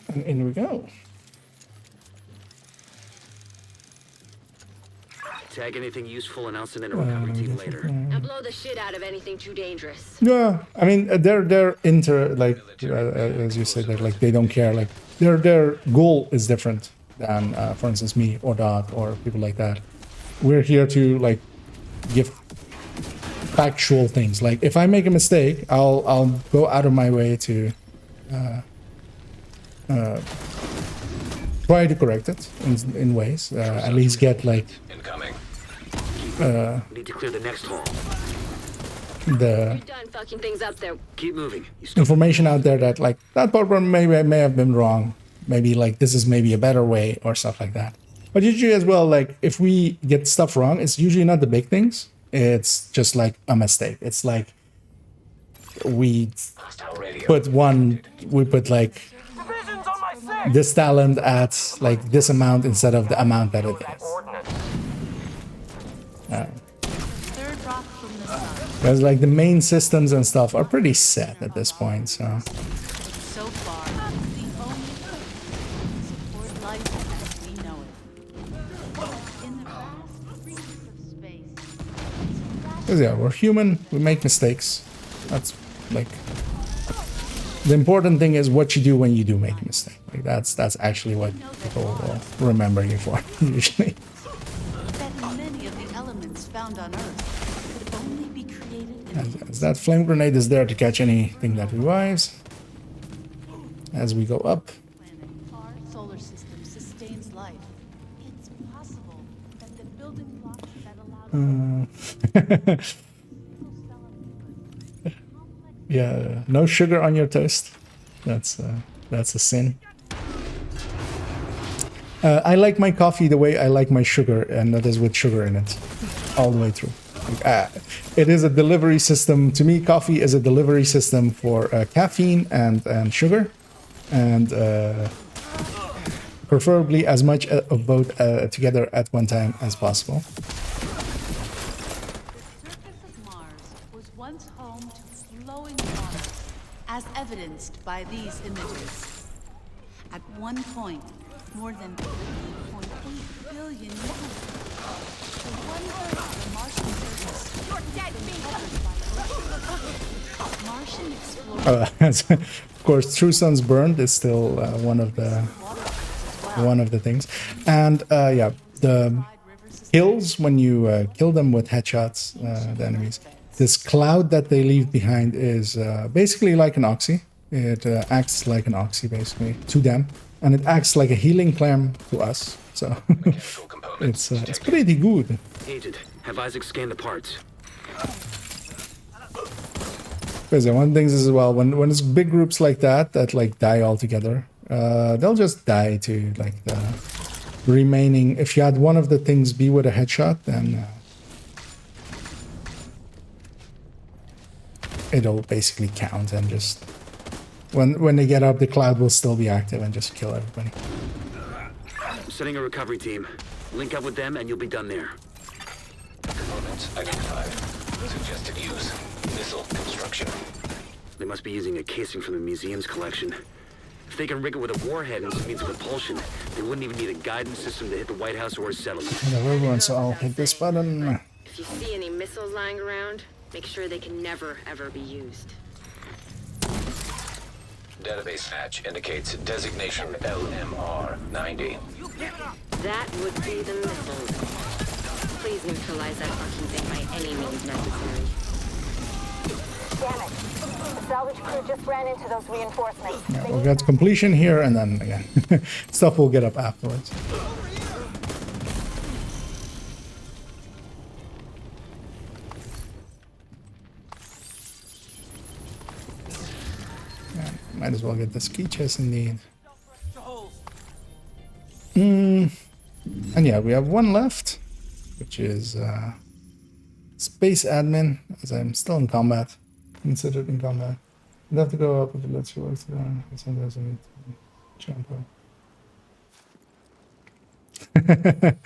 [SPEAKER 1] And in we go.
[SPEAKER 2] Tag anything useful and I'll send in a recovery team later.
[SPEAKER 6] Now blow the shit out of anything too dangerous.
[SPEAKER 1] Yeah, I mean they're as you said, they're like they don't care. Like their goal is different than for instance me or Dot or people like that. We're here to like give factual things. Like if I make a mistake, I'll go out of my way to try to correct it in ways. At least get like
[SPEAKER 3] Incoming.
[SPEAKER 2] Need to clear the next hall.
[SPEAKER 1] the
[SPEAKER 6] You're done fucking things up there.
[SPEAKER 2] Keep moving. You still
[SPEAKER 1] information out there that like that part may have been wrong. Maybe like this is maybe a better way or stuff like that. But usually as well, like if we get stuff wrong, it's usually not the big things. It's just like a mistake. It's like we put like
[SPEAKER 5] Division's on my 6!
[SPEAKER 1] this talent at like this amount instead of the amount that it is.
[SPEAKER 5] Ordnance.
[SPEAKER 6] Third rock from the sun.
[SPEAKER 1] Because like the main systems and stuff are pretty set at this point, so.
[SPEAKER 6] So far, it's the only way to support life as we know it. In the vast reaches of space.
[SPEAKER 1] Because yeah, we're human, we make mistakes. That's like the important thing is what you do when you do make a mistake. Like that's actually what people will remember you for usually.
[SPEAKER 6] That many of the elements found on Earth could only be created in
[SPEAKER 1] As that flame grenade is there to catch anything that revives. As we go up.
[SPEAKER 6] planet. Our solar system sustains life. It's possible that the building blocks that allow
[SPEAKER 1] Yeah, no sugar on your toast. That's a sin. I like my coffee the way I like my sugar, and that is with sugar in it. all the way through. Like, it is a delivery system. To me, coffee is a delivery system for caffeine and sugar, and preferably as much of both together at one time as possible.
[SPEAKER 6] The surface of Mars was once home to flowing water, as evidenced by these images. At one point, more than 3.8 billion years ago, the 1/3 of the Martian surface was covered by ocean. Martian explorers
[SPEAKER 1] Of course, True Sun's Burned is still one of the things, and yeah, the kills when you kill them with headshots, the enemies. This cloud that they leave behind is basically like an oxy. It acts like an oxy basically to them, and it acts like a healing clam to us. So it's pretty good.
[SPEAKER 2] Agent, have Isaac scan the parts.
[SPEAKER 1] Because one thing is as well, when it's big groups like that like die altogether, they'll just die to like the remaining. If you had one of the things be with a headshot, then it'll basically count, and just when they get up, the cloud will still be active and just kill everybody.
[SPEAKER 2] I'm sending a recovery team. Link up with them and you'll be done there.
[SPEAKER 3] Components identified. Suggested use. Missile construction.
[SPEAKER 2] They must be using a casing from the museum's collection. If they can rig it with a warhead and some means of propulsion, they wouldn't even need a guidance system to hit the White House or a settlement.
[SPEAKER 1] Whatever, everyone, so I'll hit this button.
[SPEAKER 7] If you see any missiles lying around, make sure they can never, ever be used.
[SPEAKER 3] Database match indicates designation LMR-90.
[SPEAKER 7] That would be the missiles. Please neutralize that fucking thing by any means necessary.
[SPEAKER 4] Damn it. The salvage crew just ran into those reinforcements.
[SPEAKER 1] Yeah, we'll get completion here, and then again, stuff will get up afterwards. Yeah, might as well get the ski chest indeed. And yeah, we have one left, which is Space Admin, as I'm still in combat. Considered in combat. You'd have to go up if it lets you work through. Sometimes I need to jump up.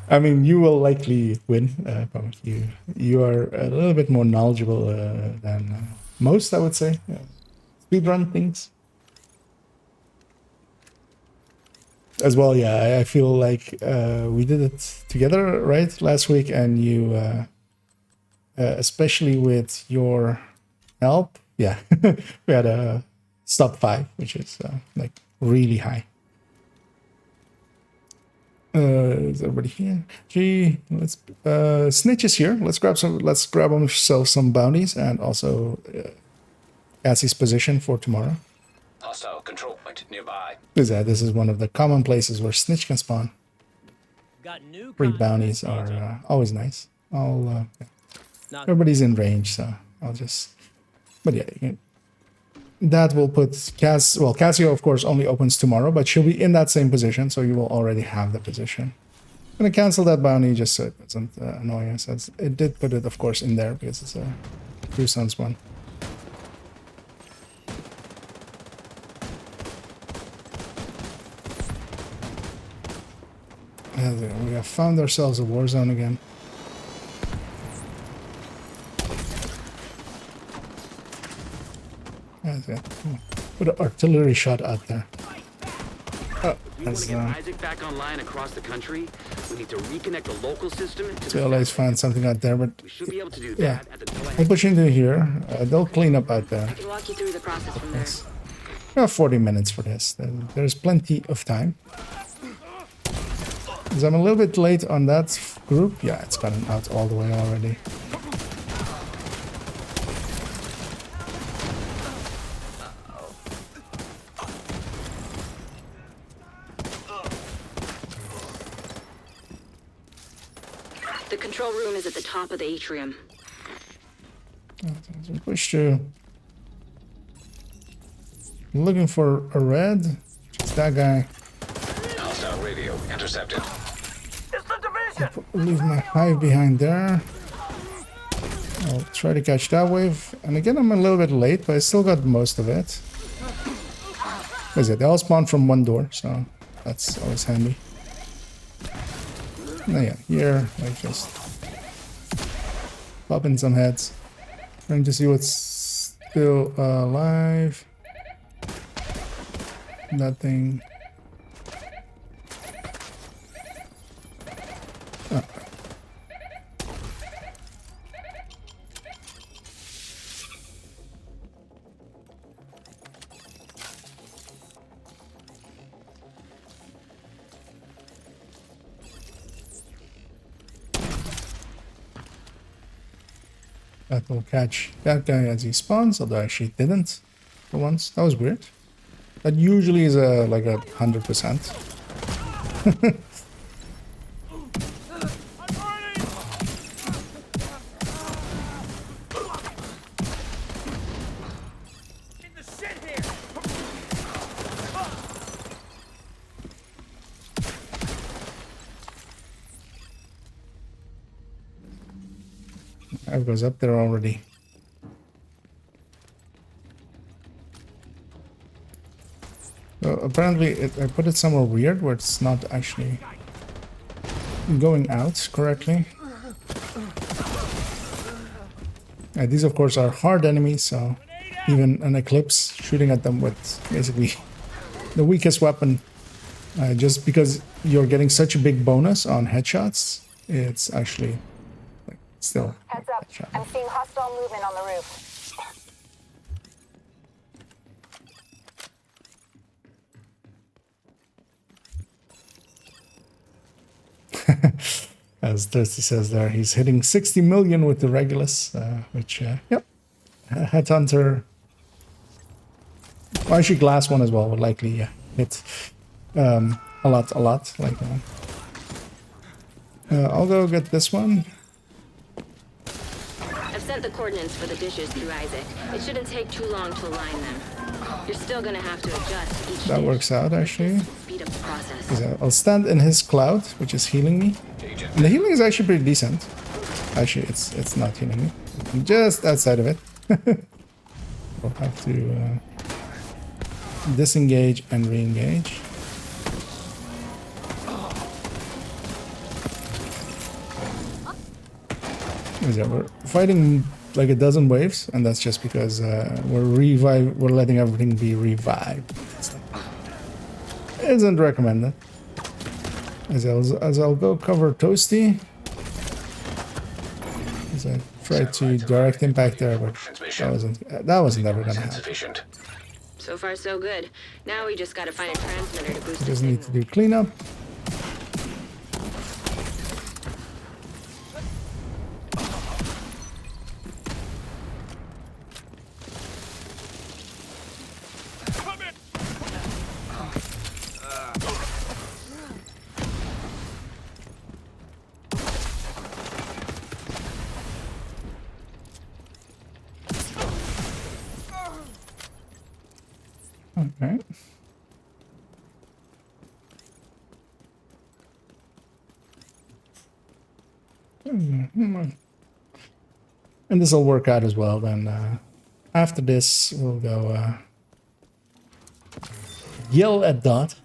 [SPEAKER 1] I mean, you will likely win. You are a little bit more knowledgeable than most, I would say. Speedrun things. As well, yeah, I feel like we did it together, right, last week, and you, especially with your help, yeah, we had a sub 5, which is like really high. Is everybody here? Gee, let's Snitch is here. Let's grab ourselves some bounties, and also Cassie's position for tomorrow.
[SPEAKER 3] Hostile control point nearby.
[SPEAKER 1] This is one of the common places where Snitch can spawn. Free bounties are always nice. Everybody's in range, so I'll just. But yeah, that will put Cass. Well, Cassie, of course, only opens tomorrow, but she'll be in that same position, so you will already have the position. I'm gonna cancel that bounty just so it doesn't annoy us. It did put it, of course, in there because it's a True Sons one. We have found ourselves a war zone again. Put an artillery shot out there. Oh,
[SPEAKER 2] We want to get Isaac back online across the country. We need to reconnect the local system to
[SPEAKER 1] so I always find something out there, but
[SPEAKER 2] we should be able to do
[SPEAKER 1] yeah,
[SPEAKER 2] that at the
[SPEAKER 1] I'll push into here. They'll clean up out there.
[SPEAKER 7] I can walk you through the process from there.
[SPEAKER 1] We have 40 minutes for this. There's plenty of time. Because I'm a little bit late on that group. Yeah, it's gotten out all the way already.
[SPEAKER 7] The control room is at the top of the atrium.
[SPEAKER 1] Push to. Looking for a red. It's that guy.
[SPEAKER 3] Hostile radio intercepted.
[SPEAKER 5] It's the division!
[SPEAKER 1] leave my hive behind there. I'll try to catch that wave. And again, I'm a little bit late, but I still got most of it. What is it? They all spawn from one door, so that's always handy. Now yeah, here, like just pop in some heads. Trying to see what's still alive. Nothing. Oh. That will catch that guy as he spawns, although I actually didn't for once. That was weird. That usually is like 100%. I was up there already. So apparently I put it somewhere weird where it's not actually going out correctly. These of course are hard enemies, so even an Eclipse shooting at them with basically the weakest weapon, just because you're getting such a big bonus on headshots, it's actually like still
[SPEAKER 4] Heads up. I'm seeing hostile movement on the roof.
[SPEAKER 1] As Thirsty says there, he's hitting 60 million with the Regulus, which, yep, Headhunter, well, actually Glass one as well would likely hit a lot, like that. I'll go get this one.
[SPEAKER 7] I've sent the coordinates for the dishes through Isaac. It shouldn't take too long to align them. You're still gonna have to adjust each
[SPEAKER 1] That
[SPEAKER 7] dish.
[SPEAKER 1] works out, actually.
[SPEAKER 7] Speed up the process.
[SPEAKER 1] 'Cause I'll stand in his cloud, which is healing me. And the healing is actually pretty decent. Actually, it's not healing me. I'm just outside of it. We'll have to disengage and re-engage. We're fighting like a dozen waves, and that's just because we're letting everything be revived. Isn't recommended. As I'll go cover Toasty. As I tried to direct impact there, but that wasn't ever gonna happen.
[SPEAKER 7] So far, so good. Now we just gotta find a transmitter to boost the
[SPEAKER 1] Just need to
[SPEAKER 7] signal.
[SPEAKER 1] do cleanup. Okay. And this will work out as well. Then after this, we'll go yell at Dot.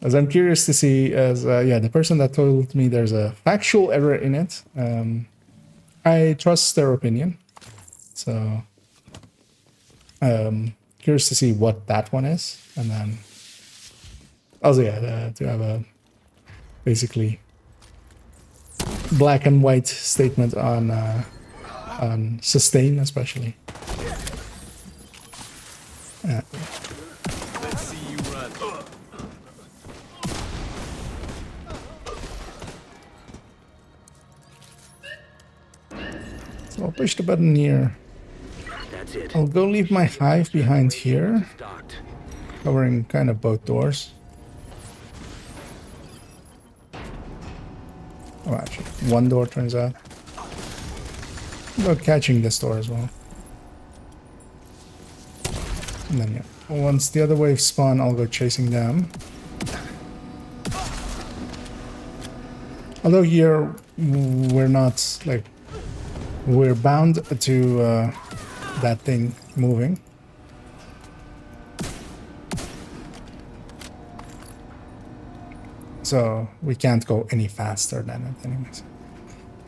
[SPEAKER 1] As I'm curious to see, as yeah, the person that told me there's a factual error in it. I trust their opinion. So, curious to see what that one is, and then also yeah, to have a basically black and white statement on sustain, especially.
[SPEAKER 8] Let's see you run.
[SPEAKER 1] So I'll push the button here.
[SPEAKER 2] That's it.
[SPEAKER 1] I'll go leave my hive behind here,
[SPEAKER 2] Stocked.
[SPEAKER 1] covering kind of both doors. Oh, actually, one door turns out. About catching this door as well. And then, yeah, once the other waves spawn, I'll go chasing them. Although here we're not like we're bound to that thing moving. So we can't go any faster than it anyways.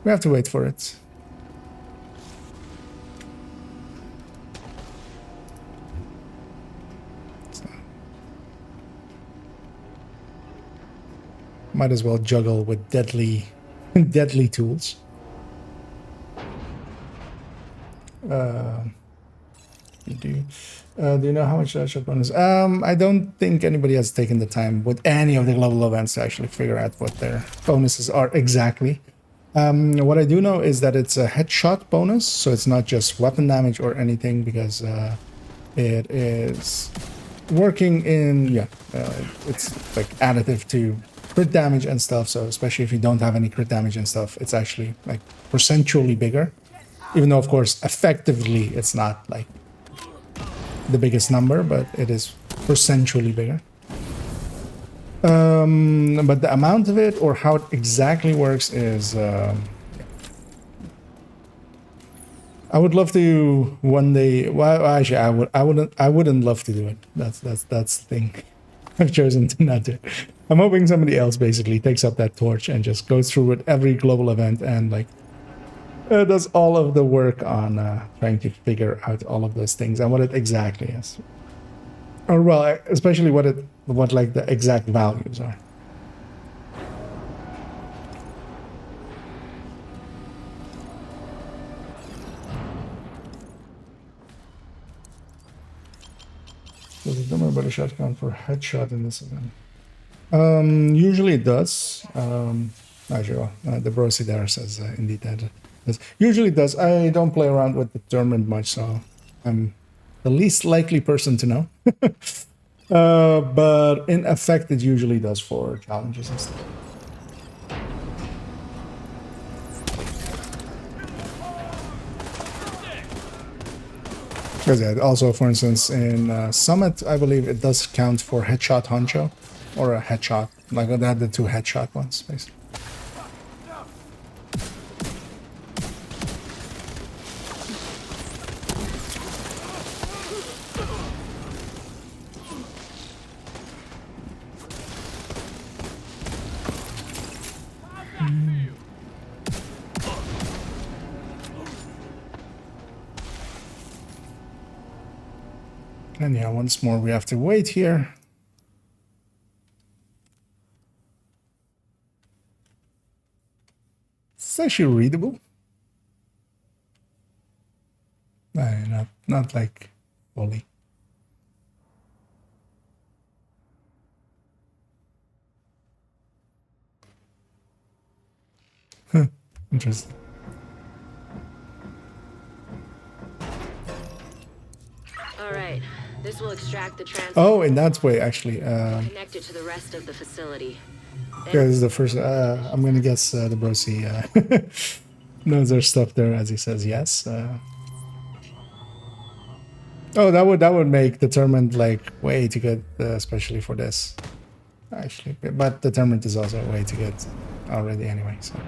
[SPEAKER 1] We have to wait for it. So, might as well juggle with deadly tools. Do you know how much that bonus? I don't think anybody has taken the time with any of the global events to actually figure out what their bonuses are exactly. What I do know is that it's a headshot bonus, so it's not just weapon damage or anything, because it is working in, it's like additive to crit damage and stuff, so especially if you don't have any crit damage and stuff, it's actually like percentually bigger. Even though, of course, effectively it's not like the biggest number, but it is percentually bigger. But the amount of it or how it exactly works is I would love to one day. Well, actually, I wouldn't love to do it. That's the thing. I've chosen to not do it. I'm hoping somebody else basically takes up that torch and just goes through with every global event and like does all of the work on trying to figure out all of those things and what it exactly is. Or well, especially what like the exact values are. Does it number body shot count for headshot in this event? Usually it does. Actually, the Brosi there says indeed that it does. Usually it does. I don't play around with determined much, so I'm the least likely person to know. But in effect, it usually does for challenges and stuff. Because yeah, also, for instance, in Summit, I believe it does count for headshot honcho, or a headshot. Like they had the two headshot ones, basically. And yeah, once more we have to wait here. It's actually readable. Not like fully. Interesting.
[SPEAKER 7] All right. This will extract the trans.
[SPEAKER 1] Oh, in that way, actually.
[SPEAKER 7] Connect it to the rest of the facility.
[SPEAKER 1] Yeah, this is the first. I'm gonna guess the Brosi knows there's stuff there, as he says yes. Oh, that would make determined like way too good, especially for this. Actually, but determined is also way too good already anyway. So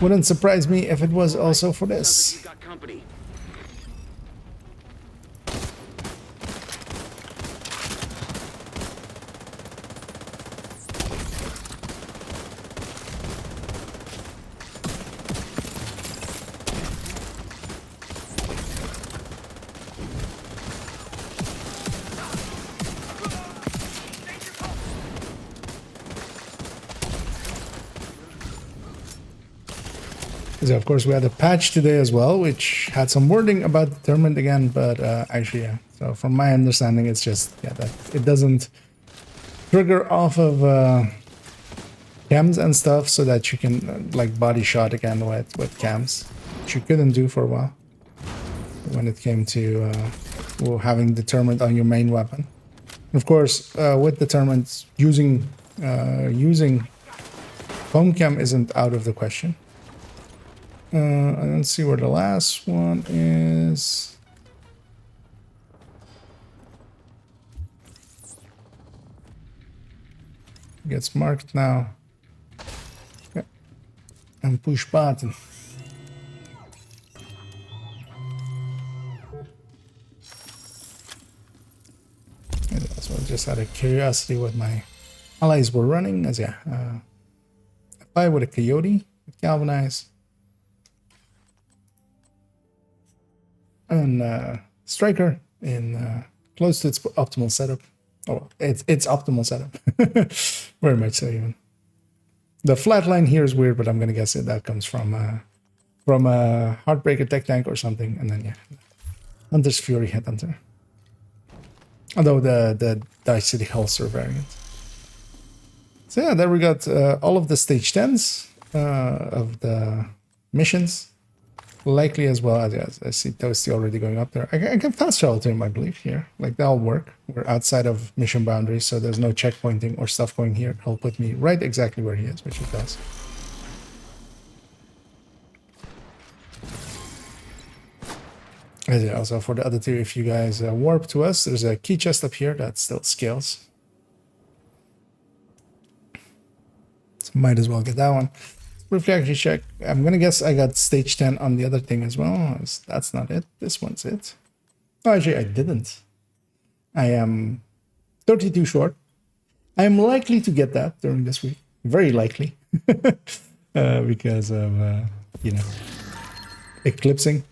[SPEAKER 1] wouldn't surprise me if it was also for this.
[SPEAKER 2] Got company.
[SPEAKER 1] So of course we had a patch today as well, which had some wording about determined again, but actually yeah. So from my understanding, it's just that it doesn't trigger off of cams and stuff, so that you can like body shot again with cams, which you couldn't do for a while when it came to having determined on your main weapon. Of course, with determined, using foam cam isn't out of the question. I don't see where the last one is. Gets marked now. Yeah, and push button. And also just out of curiosity what my allies were running, as yeah, I with a coyote, with galvanize, and striker in close to its optimal setup. Oh, it's optimal setup, very much so even. The flat line here is weird, but I'm gonna guess that comes from a Heartbreaker tech tank or something, and then yeah, Hunter's Fury Headhunter. Although the Dice City Holster variant. So yeah, there we got all of the stage 10s of the missions. Likely as well as I see Toasty already going up there. I can fast travel to him, I believe, here. Like, that'll work. We're outside of mission boundaries, so there's no checkpointing or stuff going here. He'll put me right exactly where he is, which it does. And also for the other two, if you guys warp to us, there's a key chest up here that still scales. So might as well get that one. Briefly actually check. I'm gonna guess I got stage 10 on the other thing as well. That's not it. This one's it. Oh, actually, I didn't. I am 32 short. I am likely to get that during this week. Very likely. Because of, you know, eclipsing.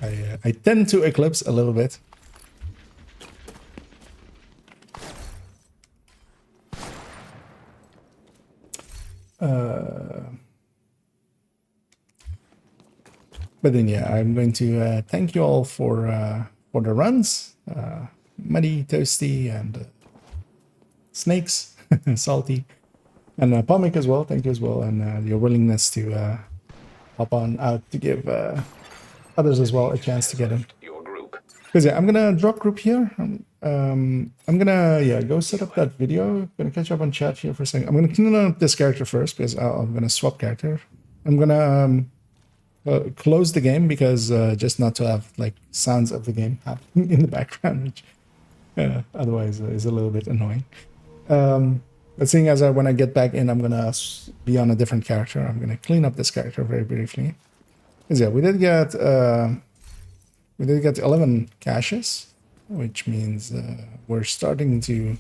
[SPEAKER 1] I tend to eclipse a little bit. But then yeah, I'm going to thank you all for the runs, Muddy, Toasty, and Snakes, Salty, and Pomic as well. Thank you as well, and your willingness to hop on out to give others as well a chance to get in.
[SPEAKER 3] Your group.
[SPEAKER 1] Because yeah, I'm gonna drop group here. I'm gonna go set up that video. Gonna catch up on chat here for a second. I'm gonna clean up this character first because I'm gonna swap character. I'm gonna close the game because just not to have like sounds of the game happening in the background, which otherwise is a little bit annoying. But seeing as when I get back in, I'm gonna be on a different character. I'm gonna clean up this character very briefly. Because yeah, we did get 11 caches, which means we're starting to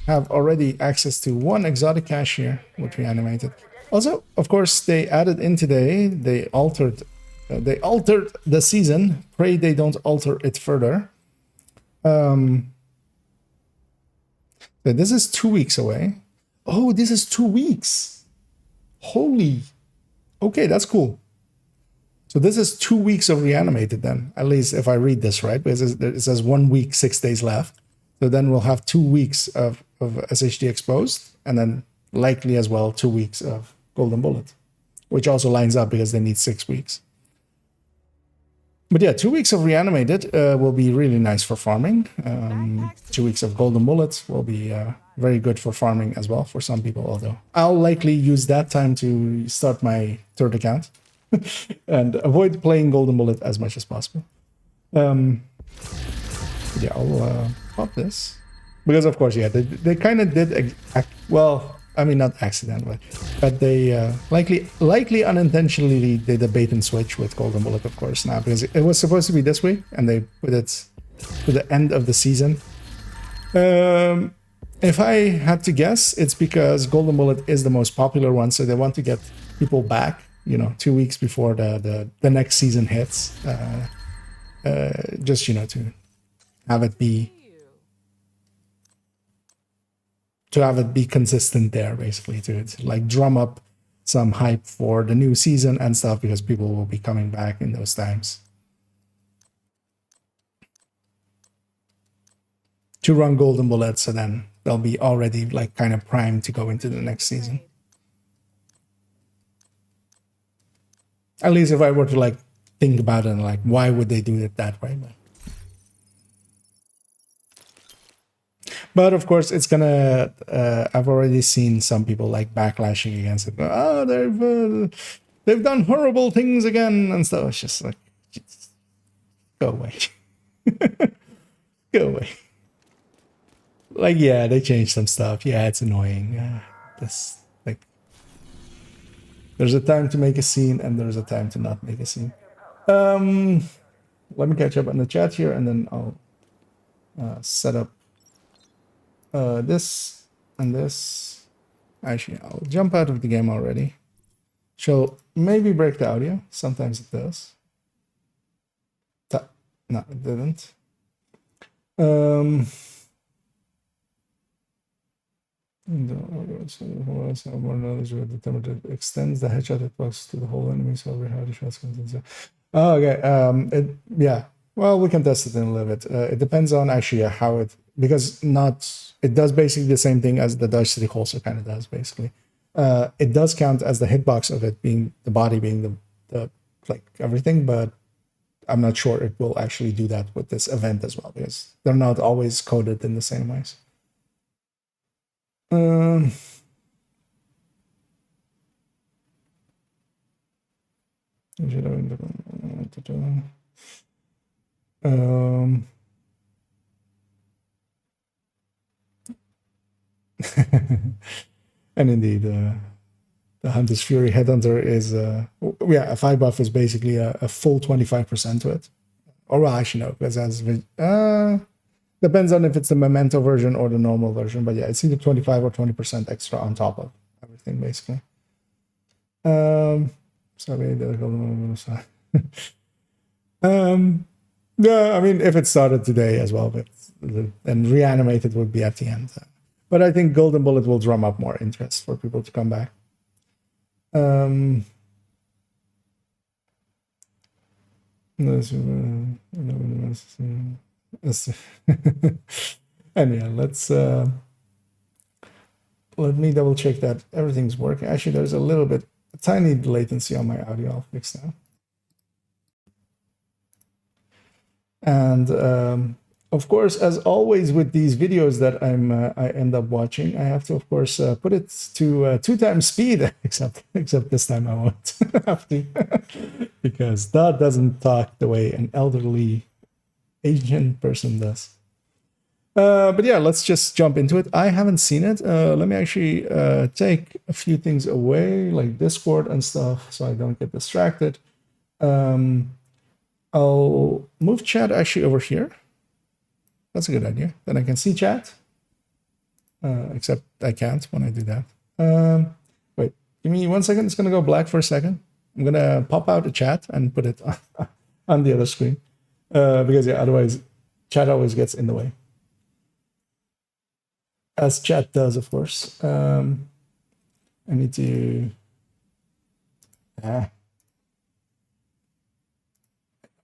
[SPEAKER 1] have already access to one exotic cache here, which we animated. Also, of course, they added in today. They altered the season. Pray they don't alter it further. So this is 2 weeks away. Oh, this is 2 weeks. Holy. Okay, that's cool. So this is 2 weeks of reanimated then, at least if I read this right, because it says 1 week, 6 days left. So then we'll have 2 weeks of SHD exposed, and then likely as well 2 weeks of Golden Bullet, which also lines up because they need 6 weeks. But yeah, 2 weeks of reanimated will be really nice for farming. 2 weeks of Golden Bullet will be very good for farming as well for some people, although I'll likely use that time to start my third account. And avoid playing Golden Bullet as much as possible. Yeah, I'll pop this. Because of course, yeah, they kind of did, well, I mean, not accidentally, but they likely unintentionally did a bait and switch with Golden Bullet, of course, now, because it was supposed to be this week, and they put it to the end of the season. If I had to guess, it's because Golden Bullet is the most popular one, so they want to get people back, you know, 2 weeks before the next season hits, just, you know, to have it be consistent there, basically, to like drum up some hype for the new season and stuff, because people will be coming back in those times to run Golden Bullet, so then they'll be already like kind of primed to go into the next season. At least if I were to like think about it, like why would they do it that way? But of course, it's gonna. I've already seen some people like backlashing against it. Oh, they've done horrible things again and stuff. It's just like, just go away, go away. Like, yeah, they changed some stuff. Yeah, it's annoying. This like There's a time to make a scene and there's a time to not make a scene. Let me catch up on the chat here, and then I'll set up this and this. Actually, I'll jump out of the game already. So maybe break the audio. Sometimes it does. No, it didn't. More knowledge with the temperature extends the headshot hitbox to the whole enemy, so how the shots comes in. Oh, okay. Yeah. Well, we can test it in a little bit. It depends on actually how it, because it does basically the same thing as the Dodge City holster kind of does basically. It does count as the hitbox of it being the body being the like everything, but I'm not sure it will actually do that with this event as well, because they're not always coded in the same ways. And indeed, the Hunter's Fury Headhunter is, a 5 buff is basically a full 25% to it. Or well, actually no, because that's, depends on if it's the Memento version or the normal version, but yeah, it's either 25 or 20% extra on top of everything, basically. Sorry, yeah, I mean, if it started today as well, but then reanimated would be at the end. But I think Golden Bullet will drum up more interest for people to come back. And yeah, let me double check that everything's working. Actually, there's a tiny latency on my audio. I'll fix that. And of course, as always with these videos that I end up watching, I have to, of course, put it to 2 times speed, except this time I won't have to, because Dot doesn't talk the way an elderly Asian person does. But yeah, let's just jump into it. I haven't seen it. Let me actually take a few things away, like Discord and stuff, so I don't get distracted. I'll move chat actually over here. That's a good idea. Then I can see chat. Except I can't when I do that. Wait, give me 1 second. It's going to go black for a second. I'm going to pop out the chat and put it on the other screen. Because yeah, otherwise chat always gets in the way. As chat does, of course. I need to... I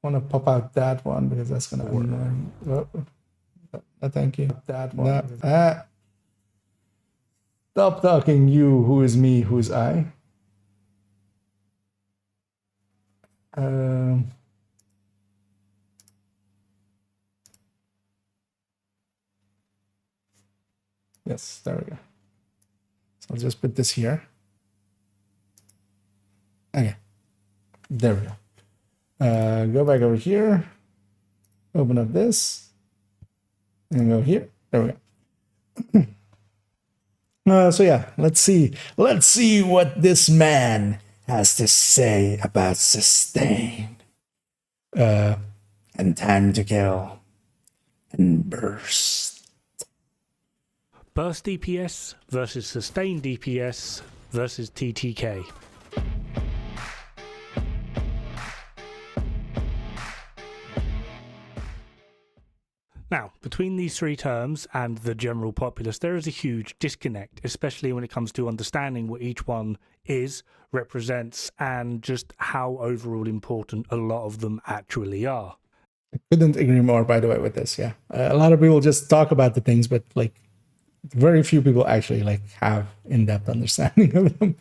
[SPEAKER 1] want to pop out that one because that's going to annoy. Thank you. That one. Stop talking, you. Who is me? Who is I? Yes, there we go. So I'll just put this here. Okay, there we go. Go back over here. Open up this. And go here. There we go. So yeah, let's see what this man has to say about Sustain, and Time to Kill, and Burst.
[SPEAKER 8] Burst DPS versus Sustain DPS versus TTK. Now, between these 3 terms and the general populace, there is a huge disconnect, especially when it comes to understanding what each one is, represents, and just how overall important a lot of them actually are.
[SPEAKER 1] I couldn't agree more, by the way, with this. Yeah, a lot of people just talk about the things, but like very few people actually like have in-depth understanding of them.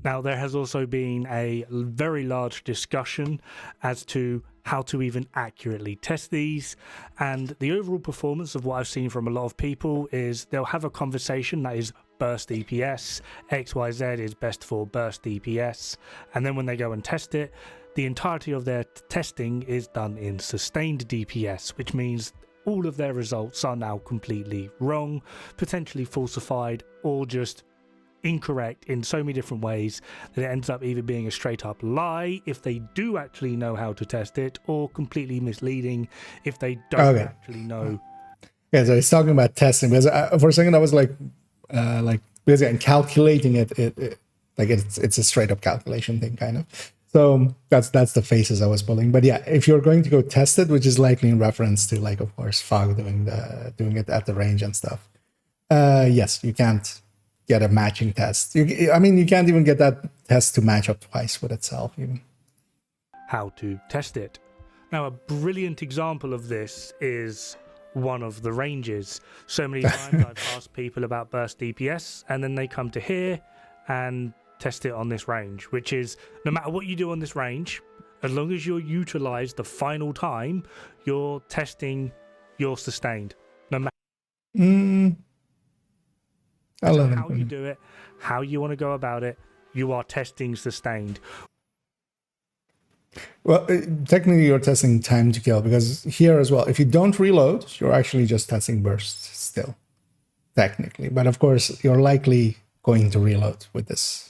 [SPEAKER 8] Now, there has also been a very large discussion as to how to even accurately test these, and the overall performance of what I've seen from a lot of people is they'll have a conversation that is burst DPS, XYZ is best for burst DPS, and then when they go and test it, the entirety of their testing is done in sustained DPS, which means all of their results are now completely wrong, potentially falsified, or just incorrect in so many different ways that it ends up either being a straight up lie if they do actually know how to test it, or completely misleading if they don't actually know.
[SPEAKER 1] Yeah, so he's talking about testing, because for a second I was like because I'm calculating it, like it's a straight up calculation thing, kind of. So that's the faces I was pulling. But yeah, if you're going to go test it, which is likely in reference to, like, of course, Fog doing it at the range and stuff. Yes, you can't get a matching test. I mean, you can't even get that test to match up twice with itself, even.
[SPEAKER 8] How to test it. Now, a brilliant example of this is one of the ranges. So many times I've asked people about burst DPS, and then they come to here and test it on this range, which is, no matter what you do on this range, as long as you're utilized the final time, you're testing your sustained. No matter how you do it, how you want to go about it, you are testing sustained.
[SPEAKER 1] Well, technically you're testing time to kill, because here as well, if you don't reload, you're actually just testing bursts still, technically. But of course, you're likely going to reload with this.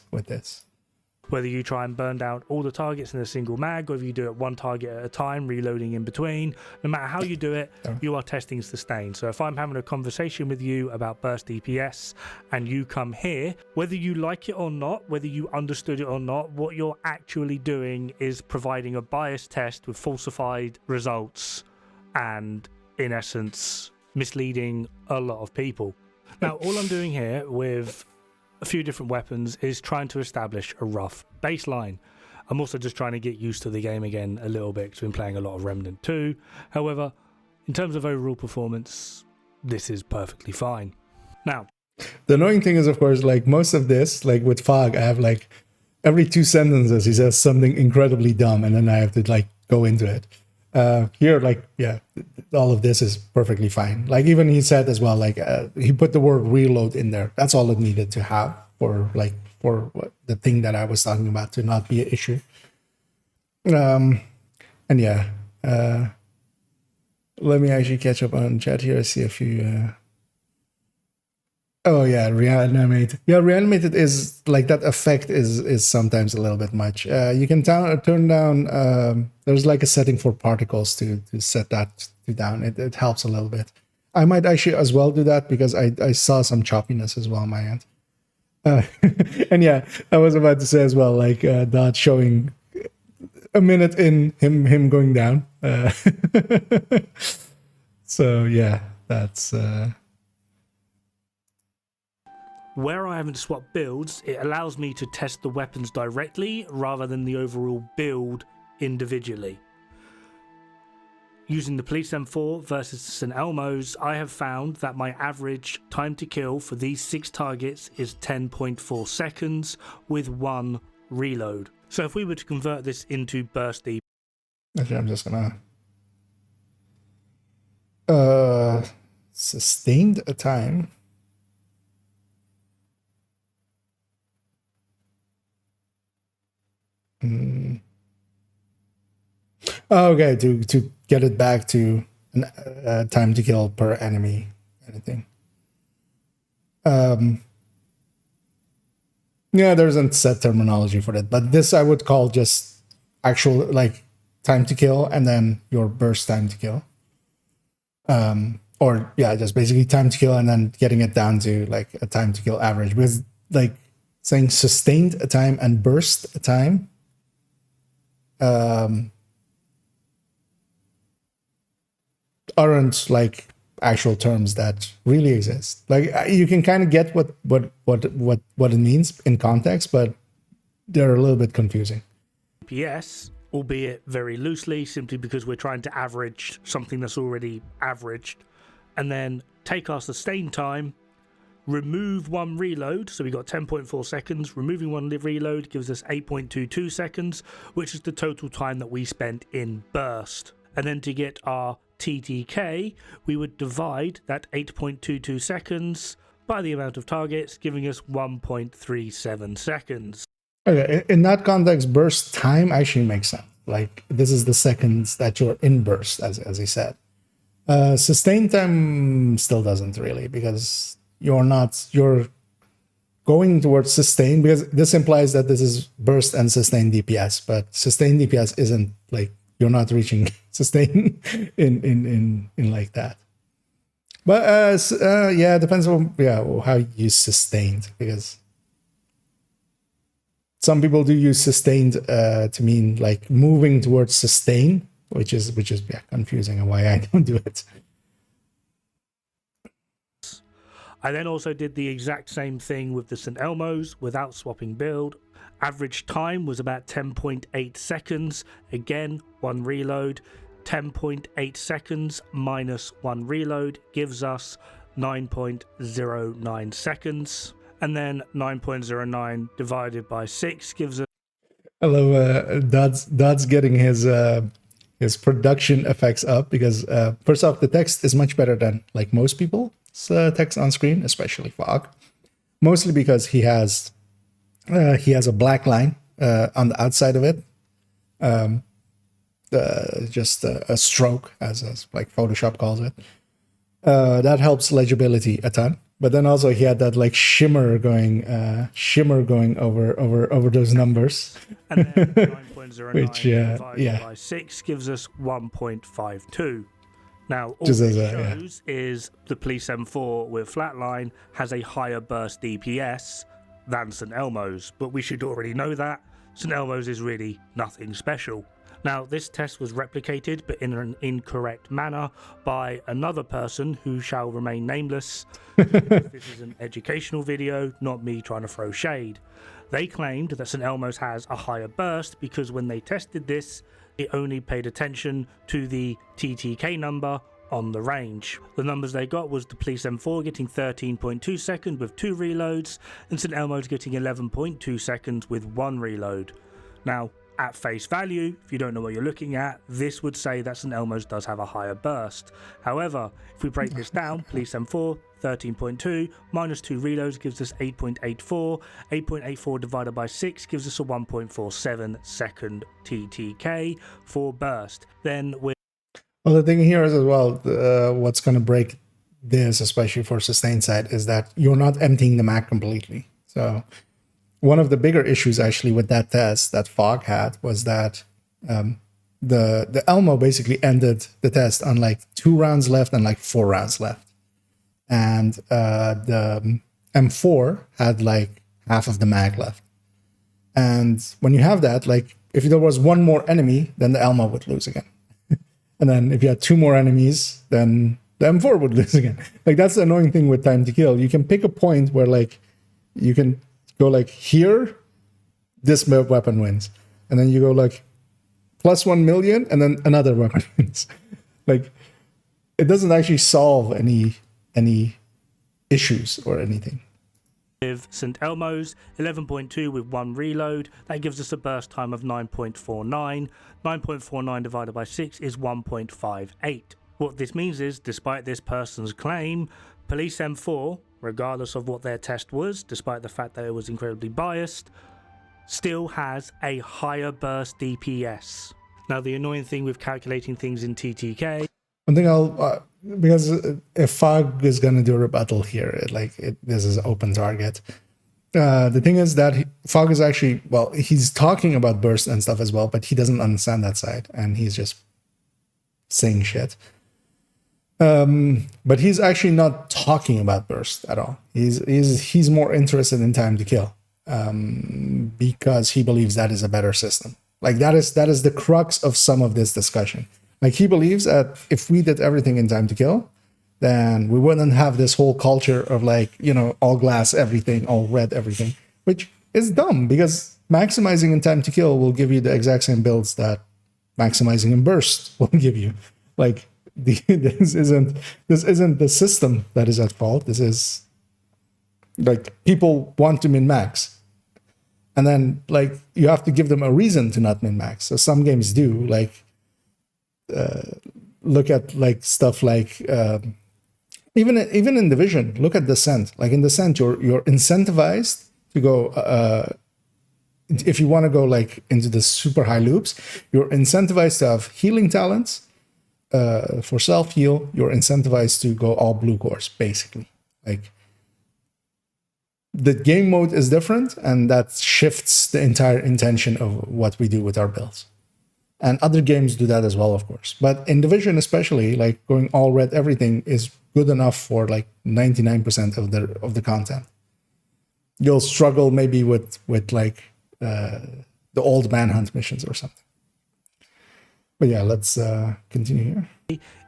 [SPEAKER 8] Whether you try and burn down all the targets in a single mag, or if you do it one target at a time, reloading in between, no matter how you do it, you are testing sustain. So if I'm having a conversation with you about burst DPS and you come here, whether you like it or not, whether you understood it or not, what you're actually doing is providing a bias test with falsified results and, in essence, misleading a lot of people. Now, all I'm doing here with a few different weapons is trying to establish a rough baseline. I'm also just trying to get used to the game again a little bit, because I've been playing a lot of Remnant 2. However, in terms of overall performance, this is perfectly fine. Now,
[SPEAKER 1] the annoying thing is, of course, like most of this, like with Fog, I have like every 2 sentences he says something incredibly dumb, and then I have to like go into it. Here, like, yeah, all of this is perfectly fine. Like, even he said as well, like, he put the word reload in there. That's all it needed to have for the thing that I was talking about to not be an issue. And yeah, let me actually catch up on chat here. See a few. Oh yeah, reanimated. Yeah, reanimated is like, that effect is sometimes a little bit much. You can turn down. There's like a setting for particles to set that to down. It helps a little bit. I might actually as well do that, because I saw some choppiness as well on my end. And yeah, I was about to say as well, like that showing a minute in him going down. So yeah, that's.
[SPEAKER 8] Where I haven't swapped builds, it allows me to test the weapons directly rather than the overall build individually. Using the Police M4 versus the St. Elmo's, I have found that my average time to kill for these 6 targets is 10.4 seconds with 1 reload. So if we were to convert this into burst DPS...
[SPEAKER 1] Okay, I'm just gonna... sustained a time... Okay, to get it back to time to kill per enemy, anything. Yeah, there isn't set terminology for that, but this I would call just actual, like, time to kill and then your burst time to kill. Or yeah, just basically time to kill and then getting it down to like a time to kill average, because like saying sustained a time and burst a time. Aren't like actual terms that really exist. Like, you can kind of get what it means in context, but they're a little bit confusing.
[SPEAKER 8] DPS, albeit very loosely, simply because we're trying to average something that's already averaged, and then take our sustain time, remove 1 reload, so we got 10.4 seconds. Removing 1 reload gives us 8.22 seconds, which is the total time that we spent in burst. And then to get our TTK, we would divide that 8.22 seconds by the amount of targets, giving us 1.37 seconds.
[SPEAKER 1] Okay, in that context, burst time actually makes sense. Like, this is the seconds that you're in burst, as he said. Sustain time still doesn't really, because you're going towards sustain, because this implies that this is burst and sustain DPS, but sustain DPS isn't like, you're not reaching sustain in like that. But yeah, it depends on how you use sustained, because some people do use sustained to mean like moving towards sustain, which is confusing, and why I don't do it.
[SPEAKER 8] I then also did the exact same thing with the St. Elmo's without swapping build. Average time was about 10.8 seconds. Again, one reload. 10.8 seconds minus one reload gives us 9.09 seconds. And then 9.09 divided by 6 gives us...
[SPEAKER 1] I love Dod's getting his production effects up, because first off, the text is much better than like most people's text on screen, especially Fog. Mostly because he has a black line on the outside of it, just a stroke, as like Photoshop calls it. That helps legibility a ton. But then also he had that like shimmer going over those numbers.
[SPEAKER 8] And then 9.09
[SPEAKER 1] which
[SPEAKER 8] divided by 6 gives us 1.52. Now, all
[SPEAKER 1] Just
[SPEAKER 8] this
[SPEAKER 1] as
[SPEAKER 8] shows is the Police M4 with Flatline has a higher burst DPS than St. Elmo's, but we should already know that. St. Elmo's is really nothing special. Now, this test was replicated, but in an incorrect manner, by another person who shall remain nameless. This is an educational video, not me trying to throw shade. They claimed that St. Elmo's has a higher burst because when they tested this, it only paid attention to the TTK number on the range. The numbers they got was the Police M4 getting 13.2 seconds with 2 reloads, and St. Elmo's getting 11.2 seconds with 1 reload. Now, at face value, if you don't know what you're looking at, this would say that St. Elmo's does have a higher burst. However, if we break this down, Police M4, 13.2, minus 2 reloads gives us 8.84. 8.84 divided by 6 gives us a 1.47 second TTK for burst. Then we're...
[SPEAKER 1] Well, the thing here is as well, what's going to break this, especially for sustain side, is that you're not emptying the mag completely. So one of the bigger issues actually with that test that Fog had was that the Elmo basically ended the test on like 2 rounds left and like 4 rounds left. And the M4 had like half of the mag left. And when you have that, like if there was one more enemy, then the Elmo would lose again. And then if you had 2 more enemies, then the M4 would lose again. Like that's the annoying thing with time to kill. You can pick a point where like you can go like here, this weapon wins. And then you go like plus 1 million and then another weapon wins. Like it doesn't actually solve any issues or anything.
[SPEAKER 8] With St. Elmo's, 11.2 with 1 reload, that gives us a burst time of 9.49. 9.49 divided by 6 is 1.58. What this means is, despite this person's claim, Police M4, regardless of what their test was, despite the fact that it was incredibly biased, still has a higher burst DPS. Now, the annoying thing with calculating things in TTK...
[SPEAKER 1] One thing because if Fog is going to do a rebuttal here, this is an open target. The thing is that Fog is actually, well, he's talking about burst and stuff as well, but he doesn't understand that side, and he's just saying shit. But he's actually not talking about burst at all. He's more interested in time to kill, because he believes that is a better system. Like that is the crux of some of this discussion. Like he believes that if we did everything in time to kill, then we wouldn't have this whole culture of like, all glass everything, all red everything, which is dumb because maximizing in time to kill will give you the exact same builds that maximizing in burst will give you. Like this isn't the system that is at fault. This is like people want to min max. And then like you have to give them a reason to not min max. So some games do, like look at like stuff like even in Division, look at Descent. Like in Descent, you're incentivized to go if you want to go like into the super high loops, you're incentivized to have healing talents. For self heal, you're incentivized to go all blue cores, basically. Like the game mode is different, and that shifts the entire intention of what we do with our builds. And other games do that as well, of course. But in Division especially, like going all red everything is good enough for like 99% of the content. You'll struggle maybe with like the old manhunt missions or something. But yeah, let's continue here.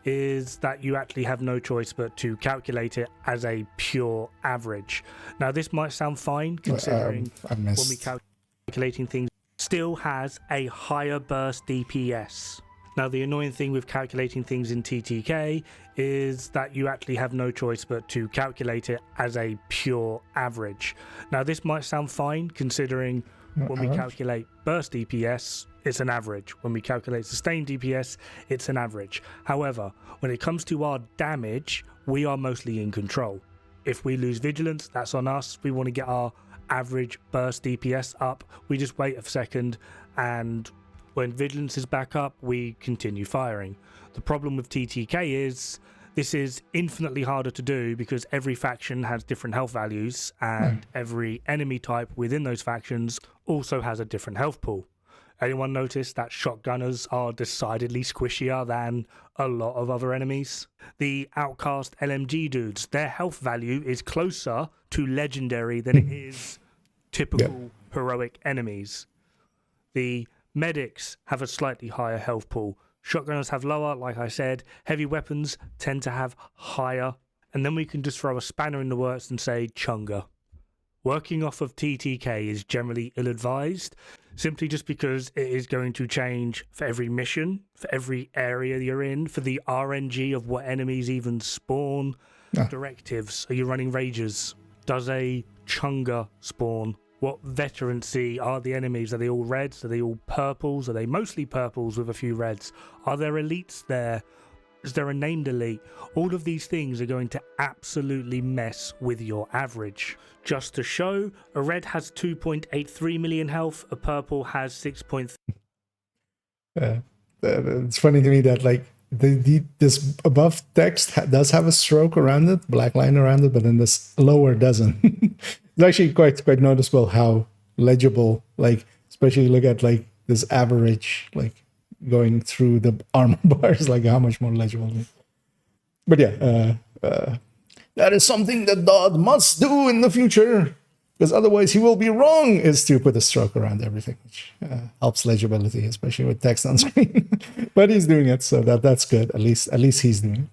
[SPEAKER 8] Is that you actually have no choice but to calculate it as a pure average. Now, this might sound fine considering when we calculating things, still has a higher burst DPS. Now, the annoying thing with calculating things in TTK is that you actually have no choice but to calculate it as a pure average. Now, this might sound fine considering when we calculate burst DPS, it's an average. When we calculate sustained DPS, it's an average. However, when it comes to our damage, we are mostly in control. If we lose vigilance, that's on us. We want to get our average burst DPS up. We just wait a second, and when vigilance is back up, we continue firing. The problem with TTK is this is infinitely harder to do because every faction has different health values, and every enemy type within those factions also has a different health pool. Anyone notice that shotgunners are decidedly squishier than a lot of other enemies? The outcast LMG dudes, their health value is closer to legendary than it is typical heroic enemies. The medics have a slightly higher health pool. Shotgunners have lower, like I said. Heavy weapons tend to have higher. And then we can just throw a spanner in the works and say Chunga. Working off of TTK is generally ill-advised, simply just because it is going to change for every mission, for every area you're in, for the RNG of what enemies even spawn. Directives. Are you running rages? Does a Chunga spawn? What veterancy are the enemies? Are they all reds? Are they all purples? Are they mostly purples with a few reds? Are there elites there? Is there a named elite? All of these things are going to absolutely mess with your average. Just to show, a red has 2.83 million health, a purple has 6.3.
[SPEAKER 1] It's funny to me that like this above text does have a stroke around it, black line around it, but then this lower doesn't. It's actually quite noticeable how legible, like especially look at like this average, like going through the armor bars, like how much more legible it is. But yeah, that is something that Dodd must do in the future, because otherwise he will be wrong, is to put a stroke around everything, which helps legibility, especially with text on screen. But he's doing it, so that's good. At least he's doing it.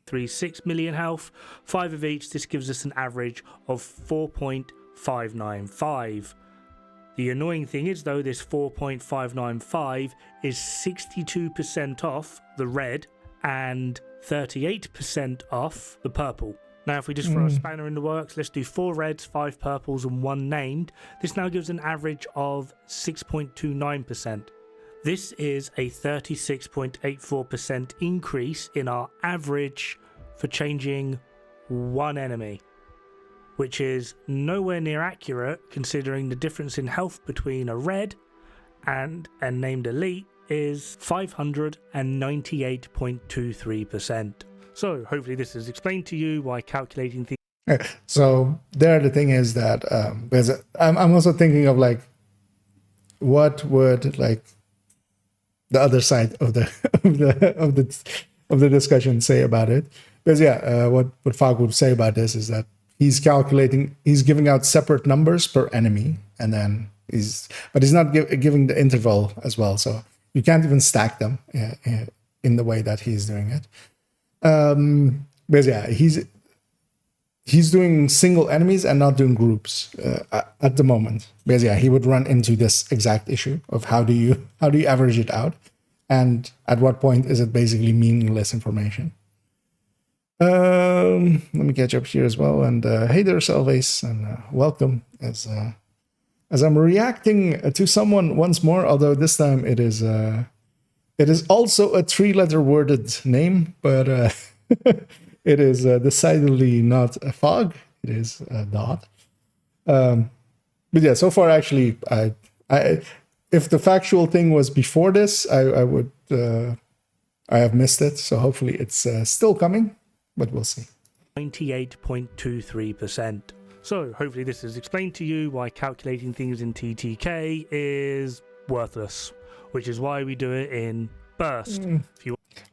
[SPEAKER 8] 3.6 million health, 5 of each. This gives us an average of 4.595. The annoying thing is, though, this 4.595 is 62% off the red and 38% off the purple. Now, if we just throw a spanner in the works, let's do 4 reds, 5 purples, and 1 named. This now gives an average of 6.29%. This is a 36.84% increase in our average for changing one enemy, which is nowhere near accurate considering the difference in health between a red and a named elite is 598.23%. So hopefully this has explained to you why calculating things.
[SPEAKER 1] So there, the thing is that because I'm also thinking of like what would like the other side of the discussion say about it. Because what Fog would say about this is that he's giving out separate numbers per enemy, and then he's not giving the interval as well. So you can't even stack them in the way that he's doing it. Because he's doing single enemies and not doing groups at the moment. Because he would run into this exact issue of how do you average it out, and at what point is it basically meaningless information. Let me catch up here as well, and hey there, Salvace, and welcome as I'm reacting to someone once more, although this time it is also a 3-letter worded name, but it is decidedly not a Fog. It is a Dot. But yeah, so far actually, I if the factual thing was before this, I would I have missed it. So hopefully it's still coming, but we'll see.
[SPEAKER 8] 98.23%. So hopefully this has explained to you why calculating things in TTK is worthless, which is why we do it in burst.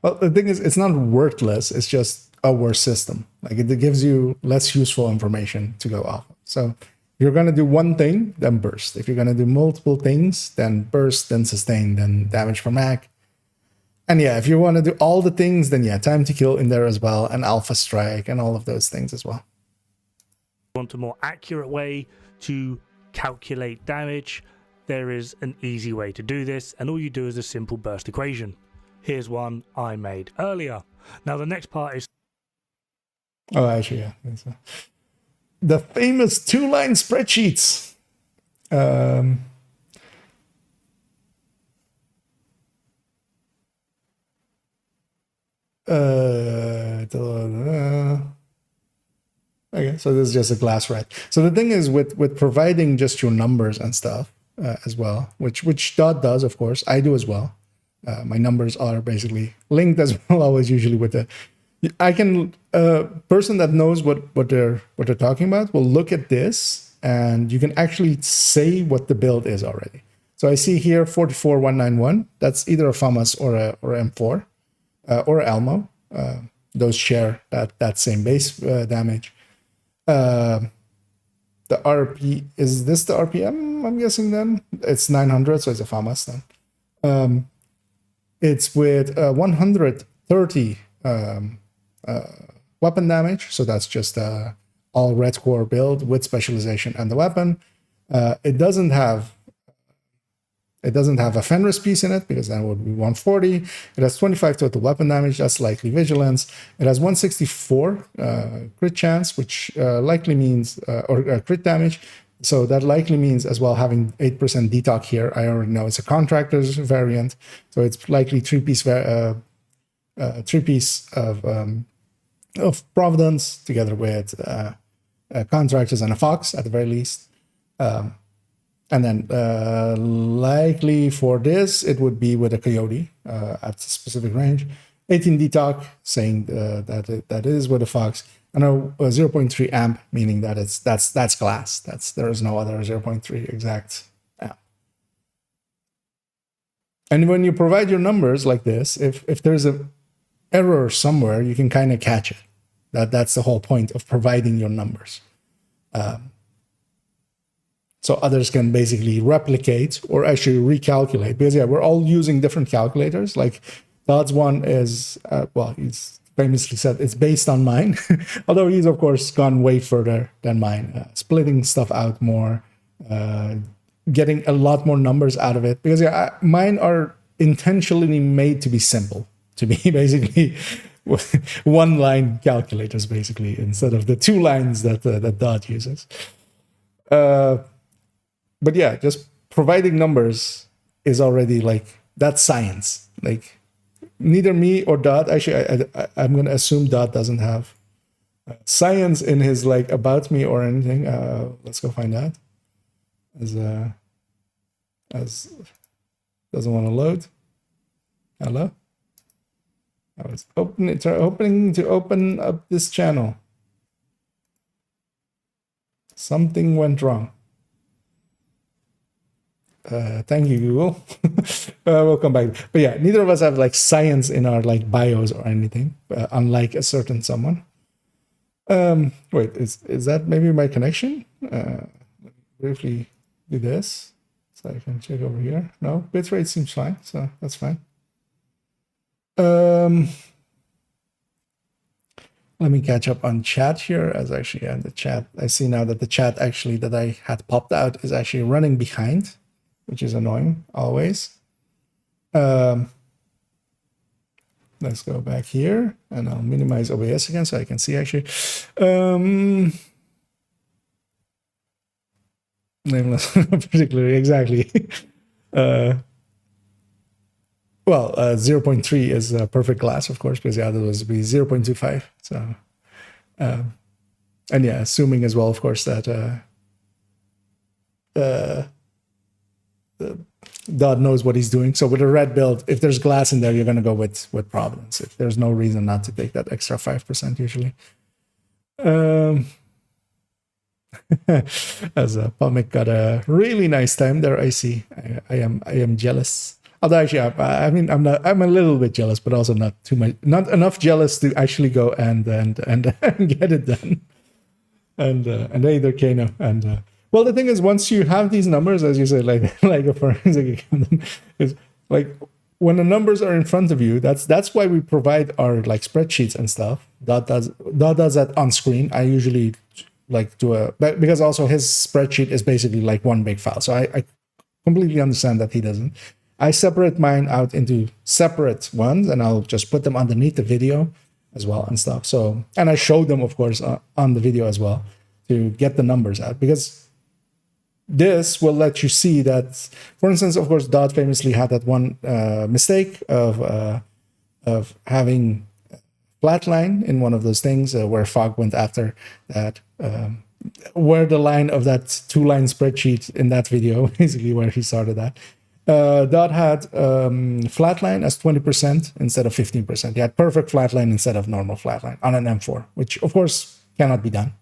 [SPEAKER 1] Well, the thing is, it's not worthless. It's just a worse system. Like it gives you less useful information to go off of. So if you're going to do one thing, then burst. If you're going to do multiple things, then burst, then sustain, then damage per mag. And yeah, if you want to do all the things, then yeah, time to kill in there as well, and alpha strike, and all of those things as well.
[SPEAKER 8] Want a more accurate way to calculate damage, there is an easy way to do this, and all you do is a simple burst equation. Here's one I made earlier. Now the next part is...
[SPEAKER 1] Oh, actually, yeah. The famous two-line spreadsheets. Okay, so this is just a glass rat. So the thing is with providing just your numbers and stuff as well, which Dot does, of course, I do as well. My numbers are basically linked as well, always usually with the... I can person that knows what they're talking about will look at this, and you can actually say what the build is already. So I see here 44191. That's either a FAMAS or a M4 or a Elmo. Those share that same base damage. The RP, is this the RPM? I'm guessing then it's 900, so it's a FAMAS then. It's with 130 weapon damage, so that's just all red core build with specialization and the weapon. It doesn't have a Fenris piece in it because that would be 140. It has 25 total weapon damage. That's likely vigilance. It has 164 crit chance, which likely means or crit damage. So that likely means as well having 8% detox here. I already know it's a contractor's variant, so it's likely three piece of Providence together with contractors and a Fox at the very least. And then likely for this, it would be with a Coyote at a specific range. 18 detox, saying that is with a Fox. And a 0.3 amp, meaning that that's glass. There is no other 0.3 exact amp. And when you provide your numbers like this, if there's a error somewhere, you can kind of catch it. That's the whole point of providing your numbers. So others can basically replicate or actually recalculate. Because yeah, we're all using different calculators. Like Todd's one is, he's famously said it's based on mine. Although he's of course gone way further than mine, splitting stuff out more, getting a lot more numbers out of it. Because yeah, mine are intentionally made to be simple, to be basically one line calculators basically, instead of the two lines that Dot uses. But yeah, just providing numbers is already like, that's science. Like neither me or Dot, actually, I'm going to assume Dot doesn't have science in his like about me or anything. Let's go find out. As doesn't want to load. Hello? I was hoping to open up this channel. Something went wrong. Thank you, Google. We'll come back. But yeah, neither of us have like science in our like bios or anything, unlike a certain someone. Wait, is that maybe my connection? Let me briefly do this so I can check over here. No, bitrate seems fine, so that's fine. Let me catch up on chat here, as actually the chat, I see now that the chat actually that I had popped out is actually running behind, which is annoying always. Let's go back here and I'll minimize OBS again so I can see actually. Nameless, particularly, exactly. 0.3 is a perfect glass, of course, because the other was be 0.25. So, and yeah, assuming as well, of course, that Dodd knows what he's doing. So with a red build, if there's glass in there, you're going to go with Providence. If there's no reason not to take that extra 5% usually. As Palmic got a really nice time there. I see. I am jealous. Although actually, I mean, I'm a little bit jealous, but also not too much, not enough jealous to actually go and get it done. And either Kano and well, the thing is, once you have these numbers, as you say, like a forensic accountant, is like when the numbers are in front of you. That's why we provide our like spreadsheets and stuff. Dot does that on screen. I usually like do because also his spreadsheet is basically like one big file. So I completely understand that he doesn't. I separate mine out into separate ones, and I'll just put them underneath the video as well and stuff. So, and I show them, of course, on the video as well to get the numbers out, because this will let you see that, for instance, of course, Dodd famously had that one mistake of having flatline in one of those things where Fog went after that, where the line of that 2-line spreadsheet in that video, basically where he started that. Dodd had flatline as 20% instead of 15%. He had perfect flatline instead of normal flatline on an M4, which of course cannot be done.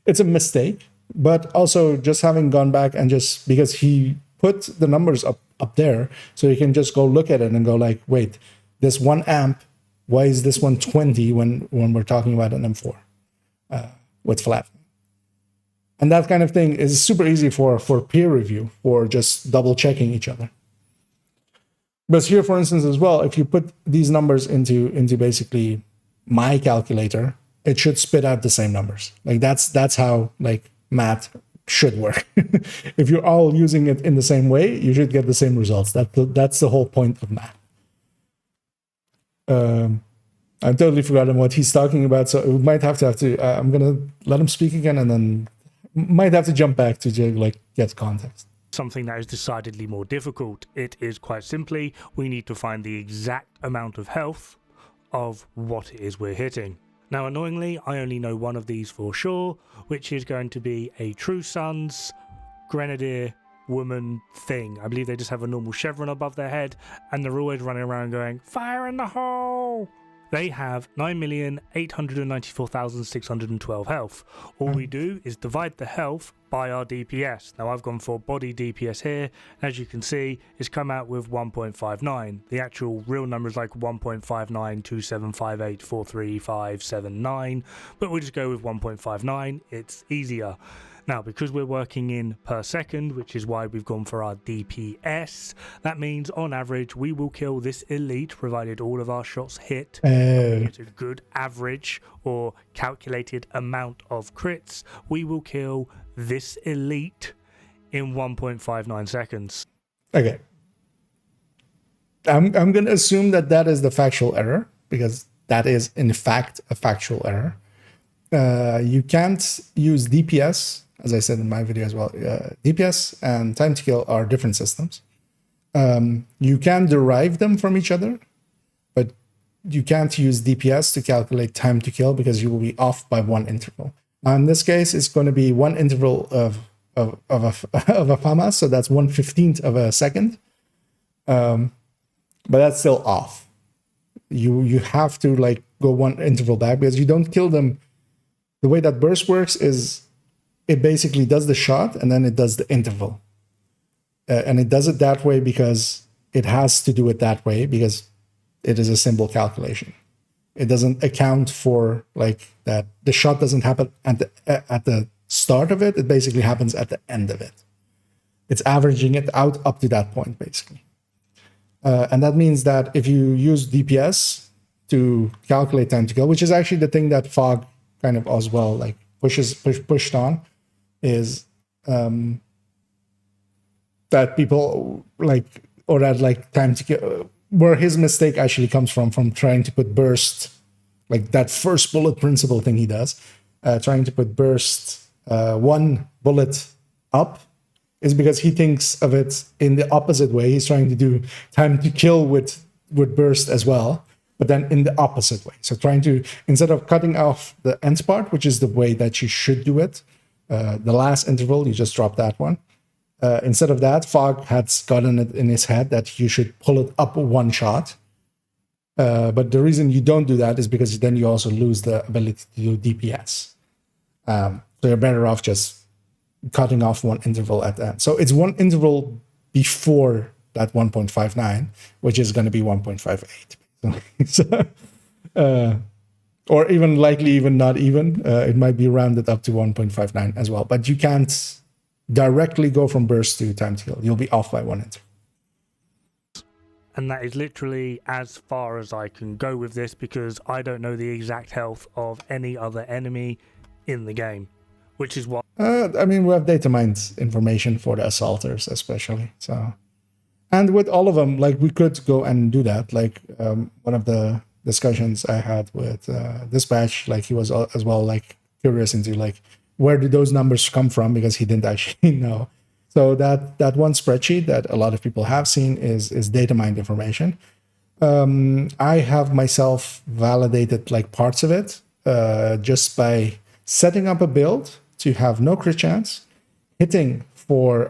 [SPEAKER 1] It's a mistake, but also just having gone back and just because he put the numbers up there, so you can just go look at it and go like, wait, this 1 amp, why is this one 20 when we're talking about an M4 with flatline? And that kind of thing is super easy for peer review, for just double checking each other. But here, for instance, as well, if you put these numbers into basically my calculator, it should spit out the same numbers. Like that's how like math should work. If you're all using it in the same way, you should get the same results. That's the whole point of math. I've totally forgotten what he's talking about, so we might have to. I'm gonna let him speak again, and then might have to jump back to like get context.
[SPEAKER 8] Something that is decidedly more difficult. It is quite simply, we need to find the exact amount of health of what it is we're hitting. Now, annoyingly, I only know one of these for sure, which is going to be a True Sons Grenadier woman thing. I believe they just have a normal chevron above their head, and they're always running around going, "Fire in the hole!" They have 9,894,612 health. All we do is divide the health by our DPS. Now I've gone for body DPS here. As you can see, it's come out with 1.59. The actual real number is like 1.592758435579, but we'll just go with 1.59. It's easier. Now, because we're working in per second, which is why we've gone for our DPS, that means on average we will kill this elite, provided all of our shots hit. It's a good average or calculated amount of crits. We will kill this elite in 1.59 seconds.
[SPEAKER 1] Okay. I'm going to assume that is the factual error, because that is in fact a factual error. You can't use DPS, as I said in my video as well. DPS and time to kill are different systems. You can derive them from each other, but you can't use DPS to calculate time to kill because you will be off by one interval. Now, in this case, it's going to be one interval of a FAMAS, so that's 1/15 of a second. But that's still off. You have to like go one interval back, because you don't kill them. The way that burst works is it basically does the shot and then it does the interval. And it does it that way because it has to do it that way, because it is a simple calculation. It doesn't account for like that. The shot doesn't happen at the start of it. It basically happens at the end of it. It's averaging it out up to that point, basically. And that means that if you use DPS to calculate time to kill, which is actually the thing that Fog kind of as well like pushed on, is that people like, or that like time to kill, where his mistake actually comes from trying to put burst, like that first bullet principle thing he does, trying to put burst one bullet up, is because he thinks of it in the opposite way. He's trying to do time to kill with burst as well, but then in the opposite way. So trying to, instead of cutting off the end part, which is the way that you should do it, the last interval, you just drop that one. Instead of that, Fog had gotten it in his head that you should pull it up one shot. But the reason you don't do that is because then you also lose the ability to do DPS. So you're better off just cutting off one interval at the end. So it's one interval before that 1.59, which is going to be 1.58. So, or even likely even not even. It might be rounded up to 1.59 as well. But you can't directly go from burst to time to kill. You'll be off by one interval.
[SPEAKER 8] And that is literally as far as I can go with this, because I don't know the exact health of any other enemy in the game, which is why...
[SPEAKER 1] I mean, we have data mined information for the assaulters especially. So, and with all of them, like, we could go and do that. Like, one of the discussions I had with Dispatch, like, he was as well, like, curious into, like, where do those numbers come from, because he didn't actually know. So that one spreadsheet that a lot of people have seen is data mined information. I have myself validated like parts of it just by setting up a build to have no crit chance, hitting for,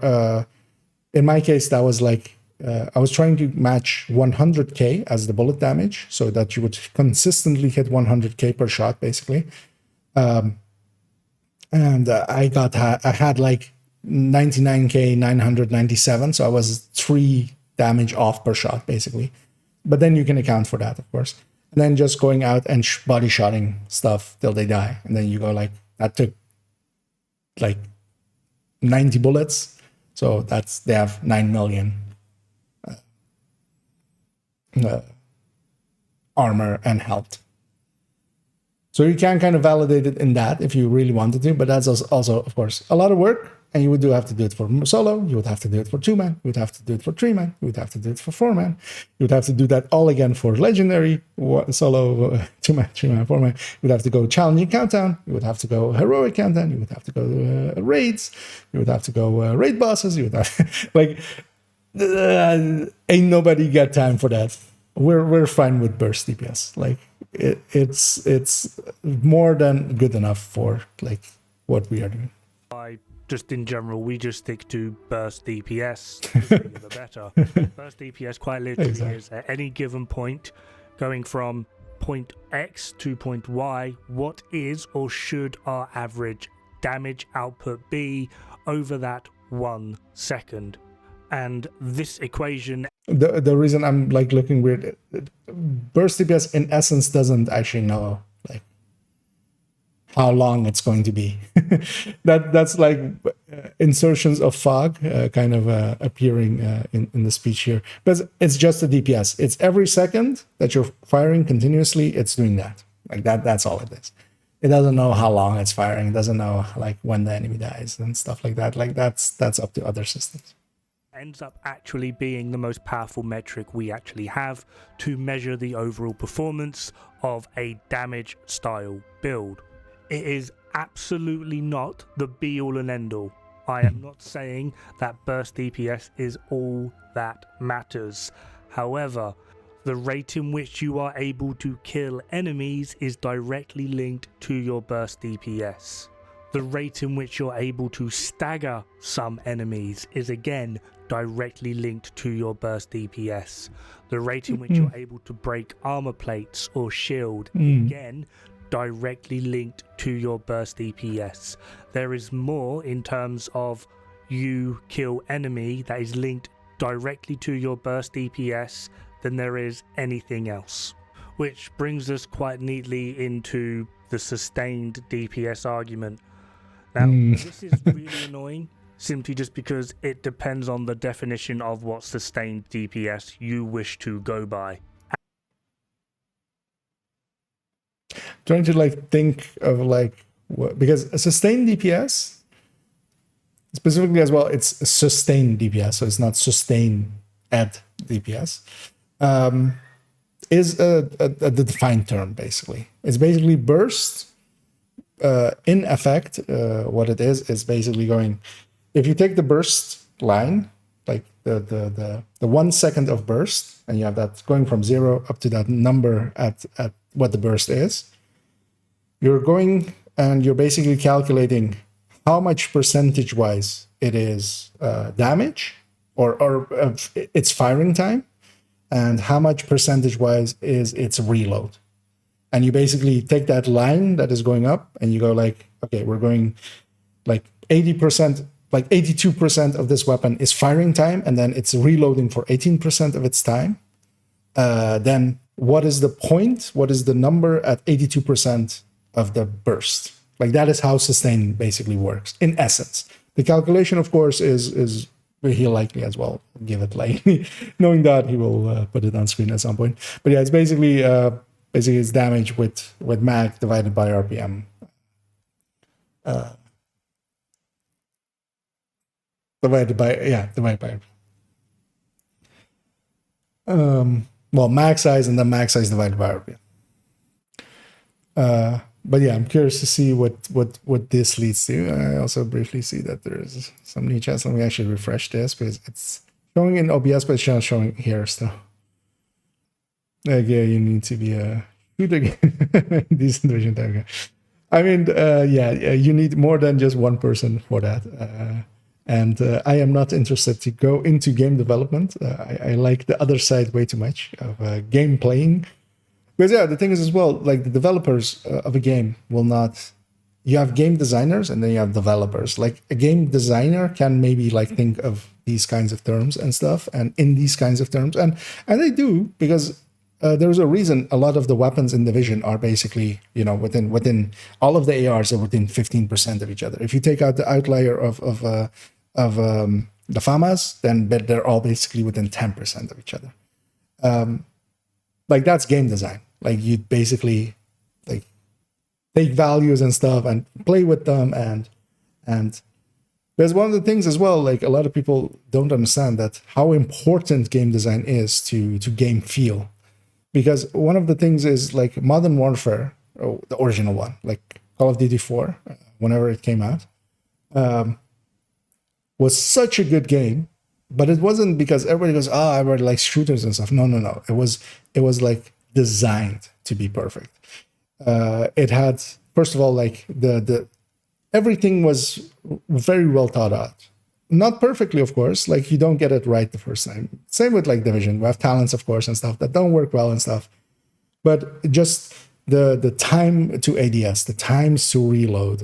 [SPEAKER 1] in my case, that was like, I was trying to match 100k as the bullet damage so that you would consistently hit 100k per shot, basically. And I had like 99k 997, so I was 3 damage off per shot basically. But then you can account for that, of course, and then just going out and body shotting stuff till they die, and then you go like, that took like 90 bullets, so that's, they have 9 million armor and health. So you can kind of validate it in that if you really wanted to, but that's also of course a lot of work. And you would have to do it for solo, you would have to do it for 2-man, you would have to do it for 3-man, you would have to do it for 4-man, you would have to do that all again for legendary, solo, 2-man, 3-man, 4-man, you would have to go challenging countdown, you would have to go heroic countdown, you would have to go raids, you would have to go raid bosses, you would have, like, ain't nobody got time for that. We're fine with burst DPS. Like, it's more than good enough for, like, what we are doing.
[SPEAKER 8] Just in general, we just stick to burst DPS, the sooner the better. Burst DPS quite literally is at any given point, going from point X to point Y, what is or should our average damage output be over that 1 second? And this equation...
[SPEAKER 1] The reason I'm like looking weird, burst DPS in essence doesn't actually know like how long it's going to be. That's like insertions of fog kind of appearing in the speech here. But it's just a DPS. It's every second that you're firing continuously, it's doing that. Like that's all it is. It doesn't know how long it's firing. It doesn't know like when the enemy dies and stuff like that. Like that's up to other systems.
[SPEAKER 8] Ends up actually being the most powerful metric we actually have to measure the overall performance of a damage style build. It is absolutely not the be all and end all. I am not saying that burst DPS is all that matters. However, the rate in which you are able to kill enemies is directly linked to your burst DPS. The rate in which you're able to stagger some enemies is again directly linked to your burst DPS. The rate in which you're able to break armor plates or shield, again, directly linked to your burst DPS. There is more in terms of you kill enemy that is linked directly to your burst DPS than there is anything else. Which brings us quite neatly into the sustained DPS argument. Now, this is really annoying, simply just because it depends on the definition of what sustained DPS you wish to go by.
[SPEAKER 1] Trying to like think of like what, because a sustained DPS specifically as well, it's a sustained DPS, so it's not sustained at DPS, is a defined term basically. It's basically burst. In effect, what it is basically going, if you take the burst line, like the 1 second of burst, and you have that going from 0 up to that number at what the burst is, you're going and you're basically calculating how much percentage wise it is damage or its firing time, and how much percentage wise is its reload. And you basically take that line that is going up and you go like, okay, we're going like 80%, like 82% of this weapon is firing time, and then it's reloading for 18% of its time, then what is the point? What is the number at 82% of the burst? Like that is how sustain basically works in essence. The calculation, of course, is he'll likely as well give it like knowing that he will put it on screen at some point. But yeah, it's basically it's damage with mag divided by RPM. Divided by well, mag size and then mag size divided by RPM. But yeah, I'm curious to see what this leads to. I also briefly see that there's some new chats. Let me actually refresh this because it's showing in OBS, but it's not showing here still. Like, yeah, you need to be a shooter decent vision time. I mean, you need more than just one person for that. And I am not interested to go into game development. I like the other side way too much of game playing. Because yeah, the thing is as well, like the developers of a game will not. You have game designers and then you have developers. Like a game designer can maybe like think of these kinds of terms and stuff, and in these kinds of terms, and they do because there's a reason a lot of the weapons in Division are basically within all of the ARs are within 15% of each other. If you take out the outlier of the FAMAs, then they're all basically within 10% of each other. Like that's game design. Like you basically like take values and stuff and play with them and there's one of the things as well, like a lot of people don't understand that how important game design is to game feel. Because one of the things is like Modern Warfare, the original one, like Call of Duty 4, whenever it came out, was such a good game. But it wasn't because everybody goes, everybody likes shooters and stuff. No. It was like designed to be perfect. It had, first of all, like the everything was very well thought out. Not perfectly, of course. Like you don't get it right the first time. Same with like Division. We have talents, of course, and stuff that don't work well and stuff. But just the time to ADS, the times to reload,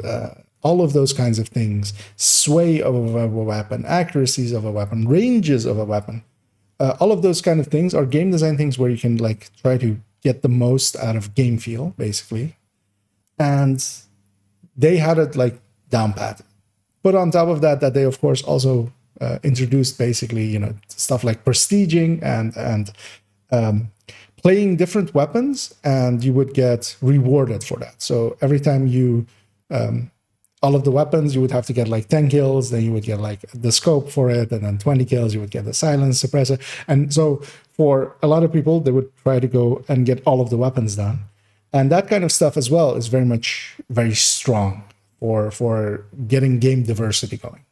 [SPEAKER 1] all of those kinds of things, sway of a weapon, accuracies of a weapon, ranges of a weapon, all of those kind of things are game design things where you can like try to get the most out of game feel, basically. And they had it like down pat. But on top of that they of course also introduced basically stuff like prestiging and playing different weapons, and you would get rewarded for that. So every time you all of the weapons, you would have to get like 10 kills, then you would get like the scope for it, and then 20 kills, you would get the silence suppressor. And so for a lot of people, they would try to go and get all of the weapons done. And that kind of stuff as well is very strong for getting game diversity going.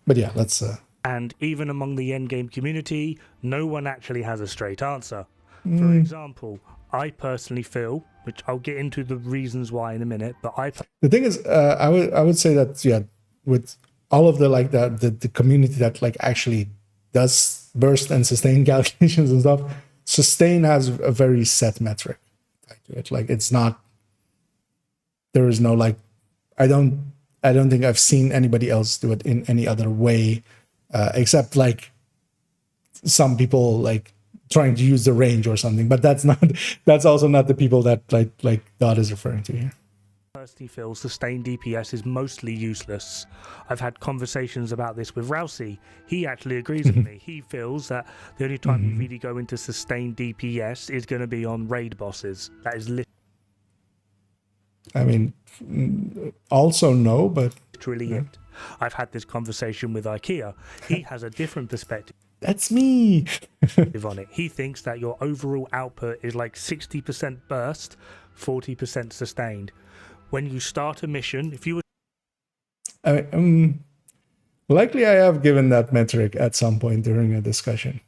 [SPEAKER 1] But yeah, let's...
[SPEAKER 8] And even among the endgame community, no one actually has a straight answer. For example, I personally feel, which I'll get into the reasons why in a minute, but the
[SPEAKER 1] thing is, I would say that with all of the community that like actually does burst and sustain calculations and stuff, sustain has a very set metric to it. Like it's not. There is no like. I don't think I've seen anybody else do it in any other way, except like some people like trying to use the range or something, but that's also not the people that like Dot is referring to here.
[SPEAKER 8] Personally feel sustained DPS is mostly useless. I've had conversations about this with Rousey. He actually agrees with me. He feels that the only time you really go into sustained DPS is going to be on raid bosses. That is
[SPEAKER 1] I mean, also no, but
[SPEAKER 8] literally it. I've had this conversation with IKEA. He has a different perspective.
[SPEAKER 1] That's me.
[SPEAKER 8] On it. He thinks that your overall output is like 60% burst, 40% sustained. When you start a mission, if you were...
[SPEAKER 1] likely I have given that metric at some point during a discussion.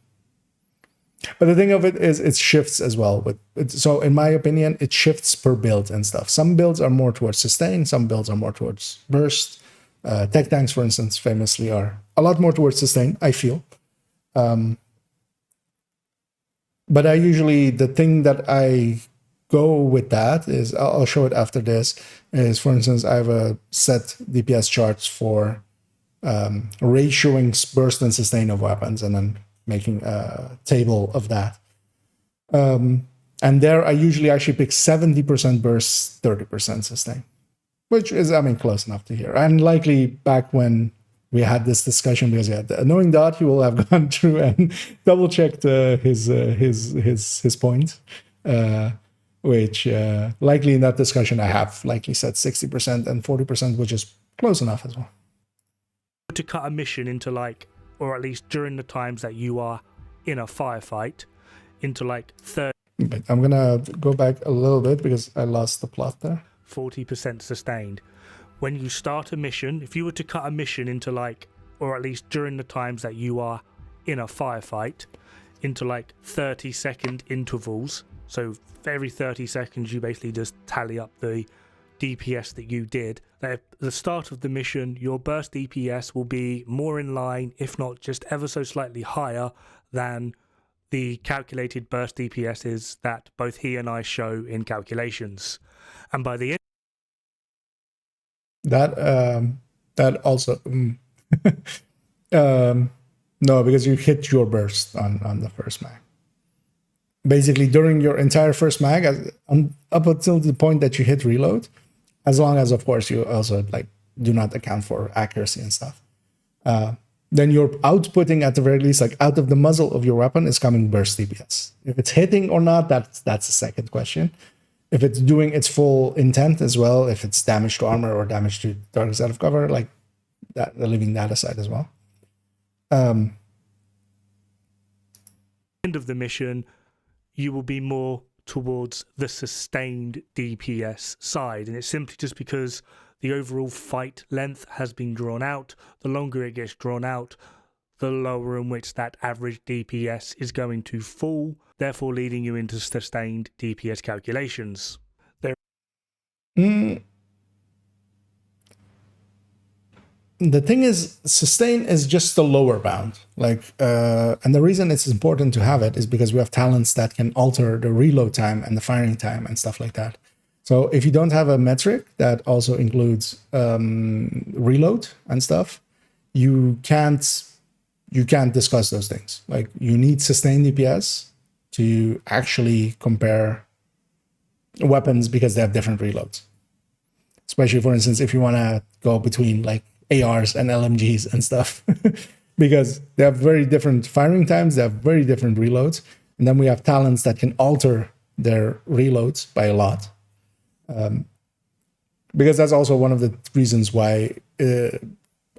[SPEAKER 1] But the thing of it is it shifts as well. So in my opinion, it shifts per build and stuff. Some builds are more towards sustain, some builds are more towards burst. Tech tanks, for instance, famously are a lot more towards sustain, I feel. But I usually, the thing that I go with that is, I'll show it after this, is, for instance, I have a set DPS charts for ratioing burst and sustain of weapons, and then making a table of that. And there I usually actually pick 70% burst, 30% sustain, which is, I mean, close enough to here. And likely back when we had this discussion, because knowing that, he will have gone through and double checked his point, which likely in that discussion I have likely said 60% and 40%, which is close enough as well.
[SPEAKER 8] To cut a mission into like, or at least during the times that you are in a firefight, into like 30.
[SPEAKER 1] But I'm gonna go back a little bit because I lost the plot there.
[SPEAKER 8] 40% sustained. When you start a mission, if you were to cut a mission into like, or at least during the times that you are in a firefight, into like 30-second intervals, so for every 30 seconds you basically just tally up the DPS that you did. At the start of the mission, your burst DPS will be more in line, if not just ever so slightly higher than the calculated burst DPSs that both he and I show in calculations. And by the end,
[SPEAKER 1] that also no, because you hit your burst on the first mag. Basically, during your entire first mag, up until the point that you hit reload, as long as, of course, you also like do not account for accuracy and stuff, then you're outputting at the very least, like out of the muzzle of your weapon is coming burst DPS. If it's hitting or not, that's the second question. If it's doing its full intent as well, if it's damage to armor or damage to targets out of cover, like that, leaving that aside as well.
[SPEAKER 8] End of the mission, you will be more towards the sustained DPS side, and it's simply just because the overall fight length has been drawn out. The longer it gets drawn out, the lower in which that average DPS is going to fall, therefore leading you into sustained DPS calculations.
[SPEAKER 1] The thing is, sustain is just the lower bound. Like, and the reason it's important to have it is because we have talents that can alter the reload time and the firing time and stuff like that. So if you don't have a metric that also includes reload and stuff, you can't discuss those things. Like, you need sustained DPS to actually compare weapons because they have different reloads. Especially, for instance, if you want to go between like ARs and LMGs and stuff, because they have very different firing times, they have very different reloads, and then we have talents that can alter their reloads by a lot. Because that's also one of the reasons why a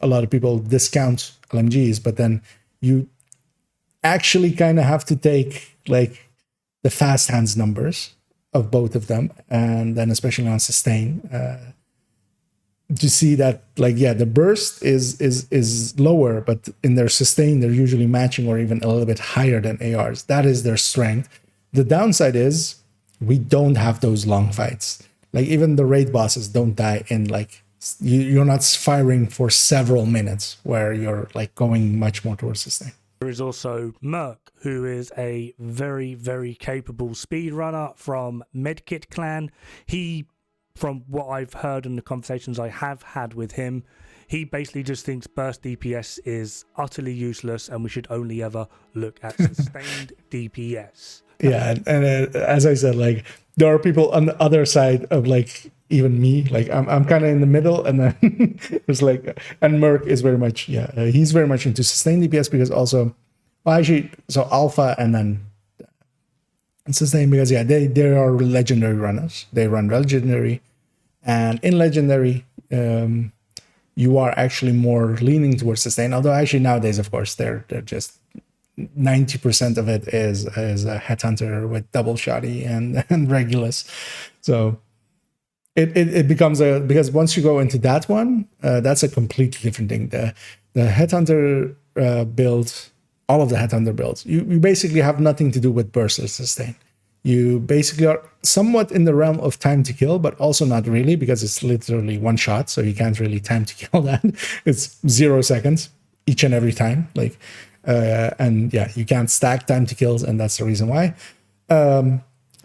[SPEAKER 1] lot of people discount LMGs, but then you actually kind of have to take like the fast hands numbers of both of them, and then especially on sustain, to see that, like, yeah, the burst is lower, but in their sustain they're usually matching or even a little bit higher than ARs. That is their strength. The downside is we don't have those long fights. Like, even the raid bosses don't die in like, you're not firing for several minutes, where you're like going much more towards sustain.
[SPEAKER 8] There is also Merc, who is a very, very capable speedrunner from Medkit Clan. He, from what I've heard in the conversations I have had with him, he basically just thinks burst DPS is utterly useless and we should only ever look at sustained DPS.
[SPEAKER 1] Yeah, and as I said, like, there are people on the other side of like even me. Like, I'm kind of in the middle, and then it's like, and Merc is very much, he's very much into sustained DPS because also, well, actually, so Alpha and then sustain, because they are legendary runners. They run legendary, and in legendary, you are actually more leaning towards sustain. Although actually nowadays, of course, they're just 90% of it is a headhunter with double shoddy and Regulus. So it becomes because once you go into that one, that's a completely different thing. The headhunter build, all of the headhunter builds, you basically have nothing to do with burst or sustain. You basically are somewhat in the realm of time to kill, but also not really, because it's literally one shot, so you can't really time to kill that. It's 0 seconds each and every time. Like, and yeah, you can't stack time to kills, and that's the reason why.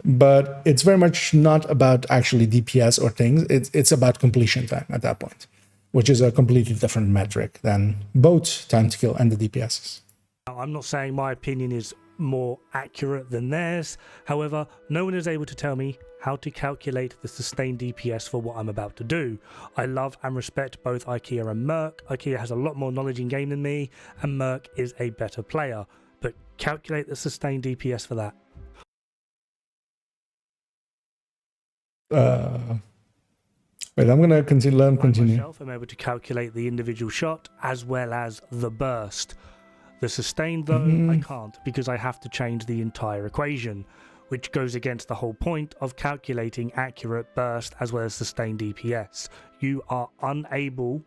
[SPEAKER 1] but it's very much not about actually DPS or things. It's about completion time at that point, which is a completely different metric than both time to kill and the DPSs.
[SPEAKER 8] Now, I'm not saying my opinion is more accurate than theirs. However, no one is able to tell me how to calculate the sustained DPS for what I'm about to do. I love and respect both IKEA and Merc. IKEA has a lot more knowledge in game than me, and Merc is a better player. But calculate the sustained DPS for that.
[SPEAKER 1] Wait, I'm gonna continue.
[SPEAKER 8] Myself, I'm able to calculate the individual shot as well as the burst. The sustained, though, I can't, because I have to change the entire equation, which goes against the whole point of calculating accurate burst as well as sustained DPS. You are unable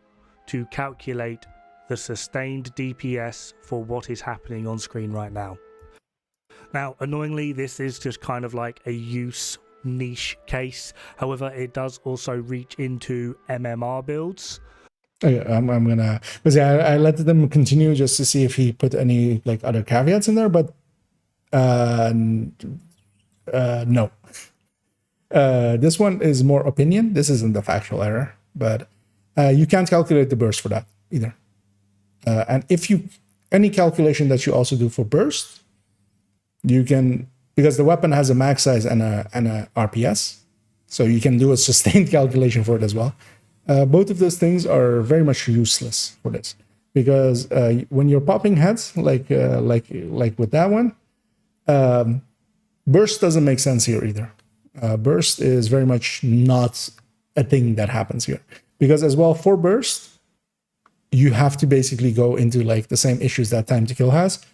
[SPEAKER 8] to calculate the sustained DPS for what is happening on screen right now. Now, annoyingly, this is just kind of like a use niche case. However, it does also reach into MMR builds.
[SPEAKER 1] Oh, yeah, I'm gonna, because yeah, I let them continue just to see if he put any like other caveats in there, but no. This one is more opinion. This isn't the factual error, but you can't calculate the burst for that either. And if you any calculation that you also do for burst, you can, because the weapon has a max size and a RPS, so you can do a sustained calculation for it as well. Both of those things are very much useless for this, because when you're popping heads, like with that one, burst doesn't make sense here either. Burst is very much not a thing that happens here, because as well for burst, you have to basically go into like the same issues that time to kill has.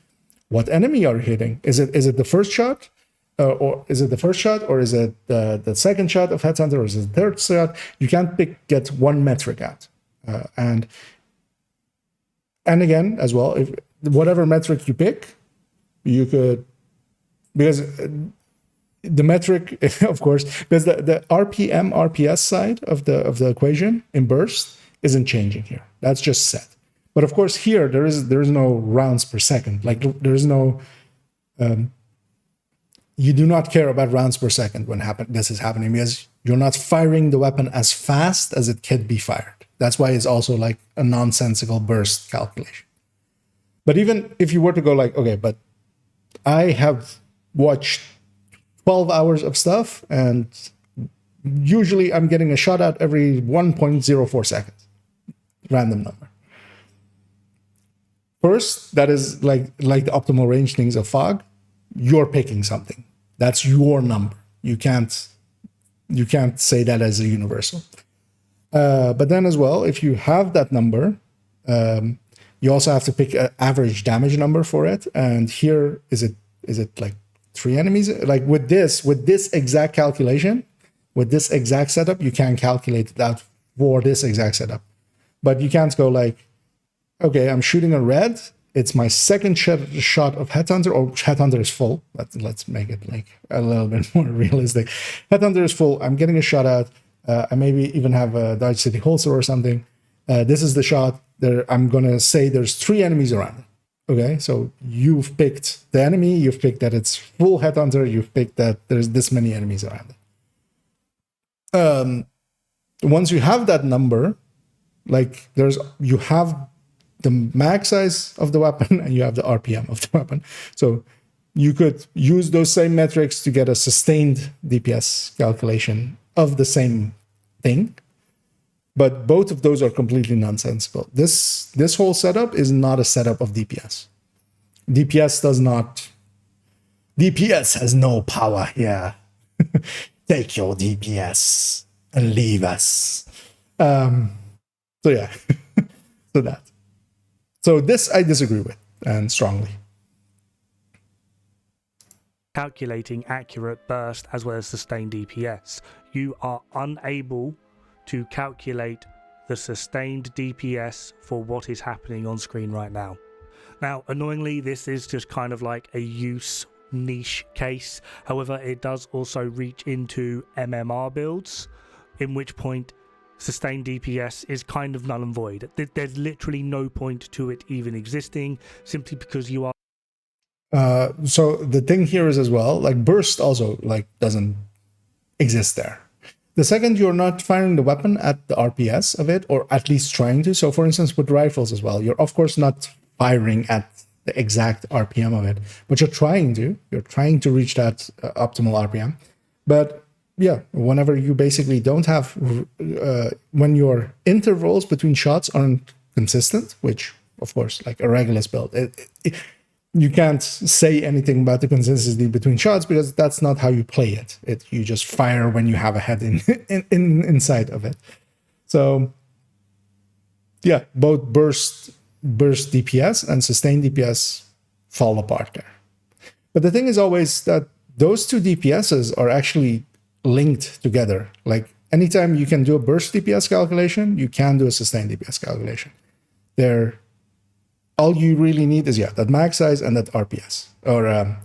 [SPEAKER 1] What enemy are you hitting? Is it the first shot? Or is it the first shot, or is it the second shot of Headhunter, or is it the third shot? You can't get one metric out. And again, as well, if whatever metric you pick, you could, because the metric, of course, because the RPM, RPS side of the equation in burst isn't changing here. That's just set. But of course, here there is no rounds per second. Like there is no. You do not care about rounds per second when this is happening, because you're not firing the weapon as fast as it could be fired. That's why it's also like a nonsensical burst calculation. But even if you were to go like, okay, but I have watched 12 hours of stuff, and usually I'm getting a shot out every 1.04 seconds. Random number. First, that is like the optimal range things of fog. You're picking something. That's your number. You can't say that as a universal. But then as well, if you have that number, you also have to pick an average damage number for it. And here, is it like 3 enemies? Like with this exact calculation, with this exact setup, you can calculate it out for this exact setup. But you can't go like, okay, I'm shooting a red. It's my second shot of Headhunter, or Headhunter is full. Let's make it like a little bit more realistic. Headhunter is full. I'm getting a shot out. I maybe even have a Dodge City holster or something. This is the shot. I'm going to say there's 3 enemies around it. Okay, so you've picked the enemy. You've picked that it's full Headhunter. You've picked that there's this many enemies around it. Once you have that number, like you have the max size of the weapon and you have the RPM of the weapon. So you could use those same metrics to get a sustained DPS calculation of the same thing. But both of those are completely nonsensical. This whole setup is not a setup of DPS. DPS has no power here. Take your DPS and leave us. So yeah, so that. So this I disagree with, and strongly.
[SPEAKER 8] Calculating accurate burst as well as sustained DPS. You are unable to calculate the sustained DPS for what is happening on screen right now. Now, annoyingly, this is just kind of like a use niche case. However, it does also reach into MMR builds, in which point sustained DPS is kind of null and void. There's literally no point to it even existing, simply because you are...
[SPEAKER 1] So the thing here is as well, like burst also like doesn't exist there. The second you're not firing the weapon at the RPS of it, or at least trying to. So for instance, with rifles as well, you're of course not firing at the exact RPM of it, but you're trying to. You're trying to reach that optimal RPM. But yeah, whenever you basically don't have, when your intervals between shots aren't consistent, which of course, like a Regulus build, you can't say anything about the consistency between shots because that's not how you play it. You just fire when you have a head inside of it. So yeah, both burst DPS and sustained DPS fall apart there. But the thing is always that those two DPSs are actually linked together. Like anytime you can do a burst DPS calculation, you can do a sustained DPS calculation. All you really need is that max size and that RPS, or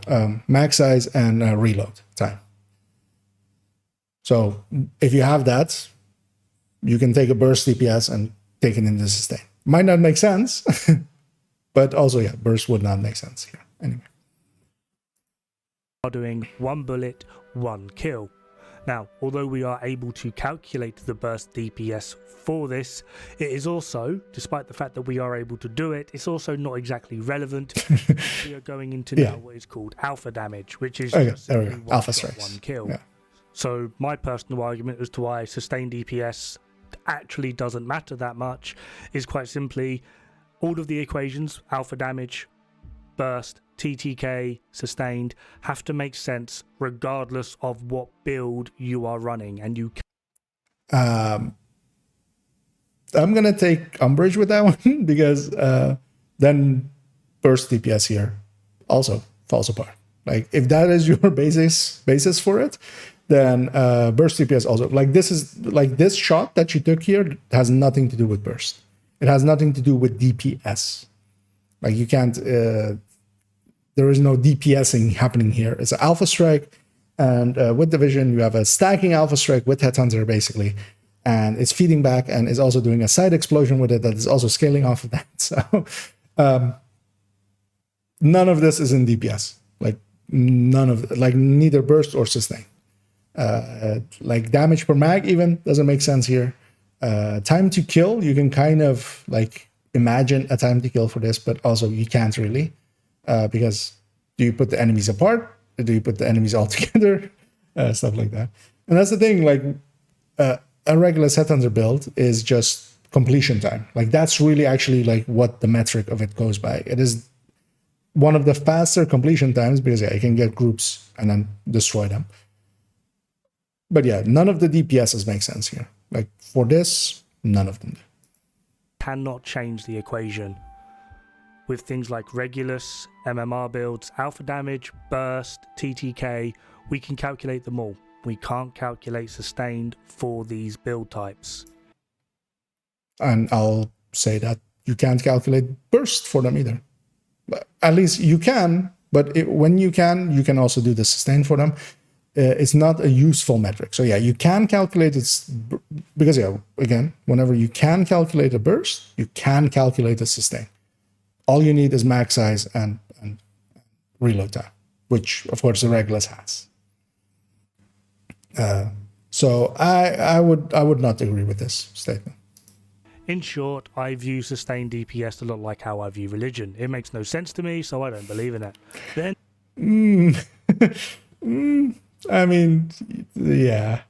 [SPEAKER 1] max size and reload time. So if you have that, you can take a burst DPS and take it into sustain. Might not make sense, but also burst would not make sense here anyway.
[SPEAKER 8] Are doing 1 bullet, 1 kill. Now, although we are able to calculate the burst DPS for this, it is also, despite the fact that we are able to do it, it's also not exactly relevant. We are going into now what is called alpha damage, which is just
[SPEAKER 1] alpha strikes.
[SPEAKER 8] 1 kill.
[SPEAKER 1] Yeah.
[SPEAKER 8] So my personal argument as to why sustained DPS actually doesn't matter that much is quite simply all of the equations, alpha damage, burst, TTK, sustained, have to make sense regardless of what build you are running. And you
[SPEAKER 1] I'm going to take umbrage with that one because then burst DPS here also falls apart. Like if that is your basis for it, then burst DPS also, like this shot that you took here has nothing to do with burst. It has nothing to do with DPS. Like you can't, there is no DPSing happening here. It's an alpha strike, and with division you have a stacking alpha strike with headhunter basically, and it's feeding back and is also doing a side explosion with it that is also scaling off of that. So none of this is in DPS. Like neither burst or sustain. Like damage per mag even doesn't make sense here. Time to kill, you can kind of like imagine a time to kill for this, but also you can't really. Because do you put the enemies apart? Or do you put the enemies all together? Stuff like that. And that's the thing, like a regular headhunter build is just completion time. Like that's really actually like what the metric of it goes by. It is one of the faster completion times because you can get groups and then destroy them. But none of the DPSs make sense here. Like for this, none of them do.
[SPEAKER 8] Cannot change the equation. With things like Regulus, MMR builds, alpha damage, burst, TTK, we can calculate them all. We can't calculate sustained for these build types.
[SPEAKER 1] And I'll say that you can't calculate burst for them either. But at least you can, but when you can also do the sustain for them. It's not a useful metric. So you can calculate it because again, whenever you can calculate a burst, you can calculate a sustain. All you need is max size and reload time, which of course the Regulus has. So I would not agree with this statement.
[SPEAKER 8] In short, I view sustained DPS a lot like how I view religion. It makes no sense to me, so I don't believe in it. Then,
[SPEAKER 1] I mean, yeah.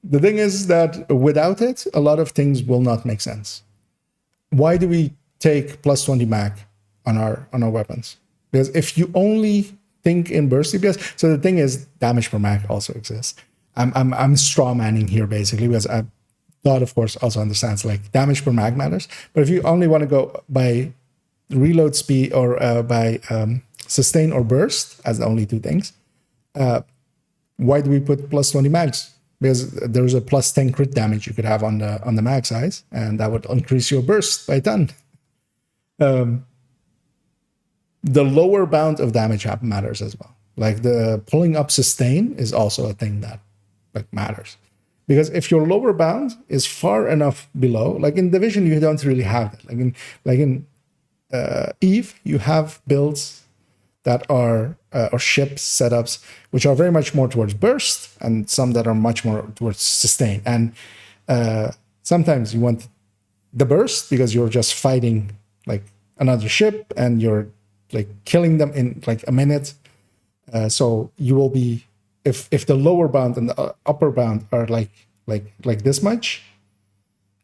[SPEAKER 1] The thing is that without it, a lot of things will not make sense. Why do we take plus 20 mag on our weapons? Because if you only think in burst DPS, so the thing is damage per mag also exists. I'm straw manning here basically because God of course also understands like damage per mag matters. But if you only want to go by reload speed or by sustain or burst as the only two things, why do we put plus 20 mags? Because there's a plus 10 crit damage you could have on the mag size, and that would increase your burst by 10. The lower bound of damage matters as well. Like the pulling up sustain is also a thing that like matters. Because if your lower bound is far enough below, like in division, you don't really have that. Like in Eve, you have builds that are or ship setups which are very much more towards burst, and some that are much more towards sustain. And sometimes you want the burst because you're just fighting like another ship and you're like killing them in like a minute. So you will be, if the lower bound and the upper bound are like this much,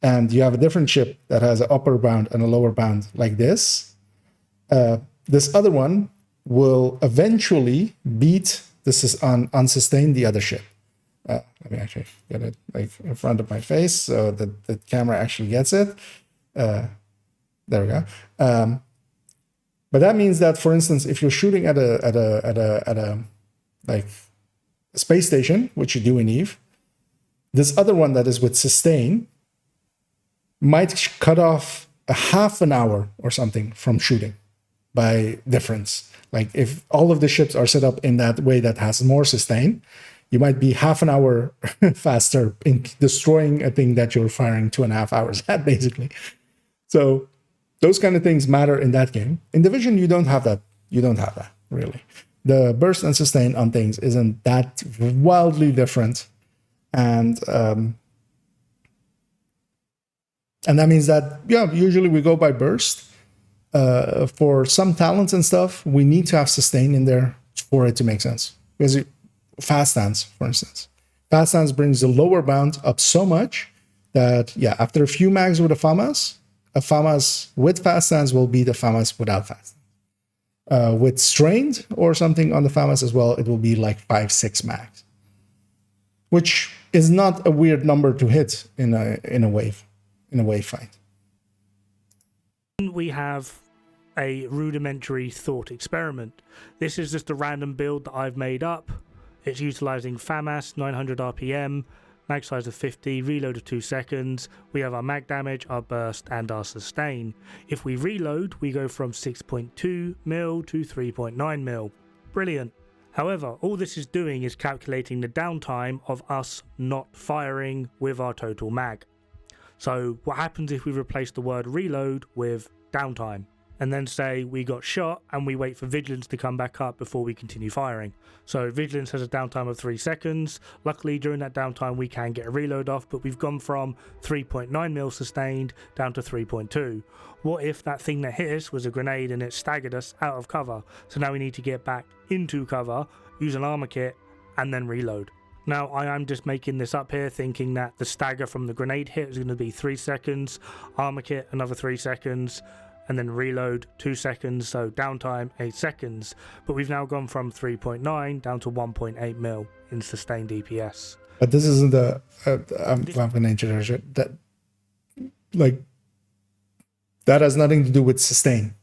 [SPEAKER 1] and you have a different ship that has an upper bound and a lower bound like this, this other one will eventually beat this unsustain the other ship. Let me actually get it like in front of my face so that the camera actually gets it. There we go. But that means that, for instance, if you're shooting at a like a space station, which you do in Eve, this other one that is with sustain might cut off a half an hour or something from shooting by difference. Like if all of the ships are set up in that way that has more sustain, you might be half an hour faster in destroying a thing that you're firing 2.5 hours at, basically. So those kind of things matter in that game. In Division, you don't have that. You don't have that, really. The burst and sustain on things isn't that wildly different. And that means that, yeah, usually we go by burst. For some talents and stuff, we need to have sustain in there for it to make sense. Because fast stance, for instance. Fast stance brings the lower bound up so much that, yeah, after a few mags with a FAMAS with fast stance will be the FAMAS without fast stance. With strained or something on the FAMAS as well, it will be like 5-6 mags. Which is not a weird number to hit in a wave fight.
[SPEAKER 8] We have a rudimentary thought experiment. This is just a random build that I've made up. It's utilizing FAMAS, 900 RPM, mag size of 50, reload of 2 seconds. We have our mag damage, our burst, and our sustain. If we reload, we go from 6.2 mil to 3.9 mil. Brilliant. However, all this is doing is calculating the downtime of us not firing with our total mag. So what happens if we replace the word reload with downtime, and then say we got shot and we wait for vigilance to come back up before we continue firing? So vigilance has a downtime of 3 seconds. Luckily during that downtime we can get a reload off, but we've gone from 3.9 mil sustained down to 3.2. What if that thing that hit us was a grenade and it staggered us out of cover? So now we need to get back into cover, use an armor kit, and then reload. Now, I am just making this up here, thinking that the stagger from the grenade hit is going to be 3 seconds, armor kit another 3 seconds, and then reload 2 seconds, so downtime 8 seconds. But we've now gone from 3.9 down to 1.8 mil in sustained DPS.
[SPEAKER 1] But this isn't the I'm going to introduce it. That has nothing to do with sustain.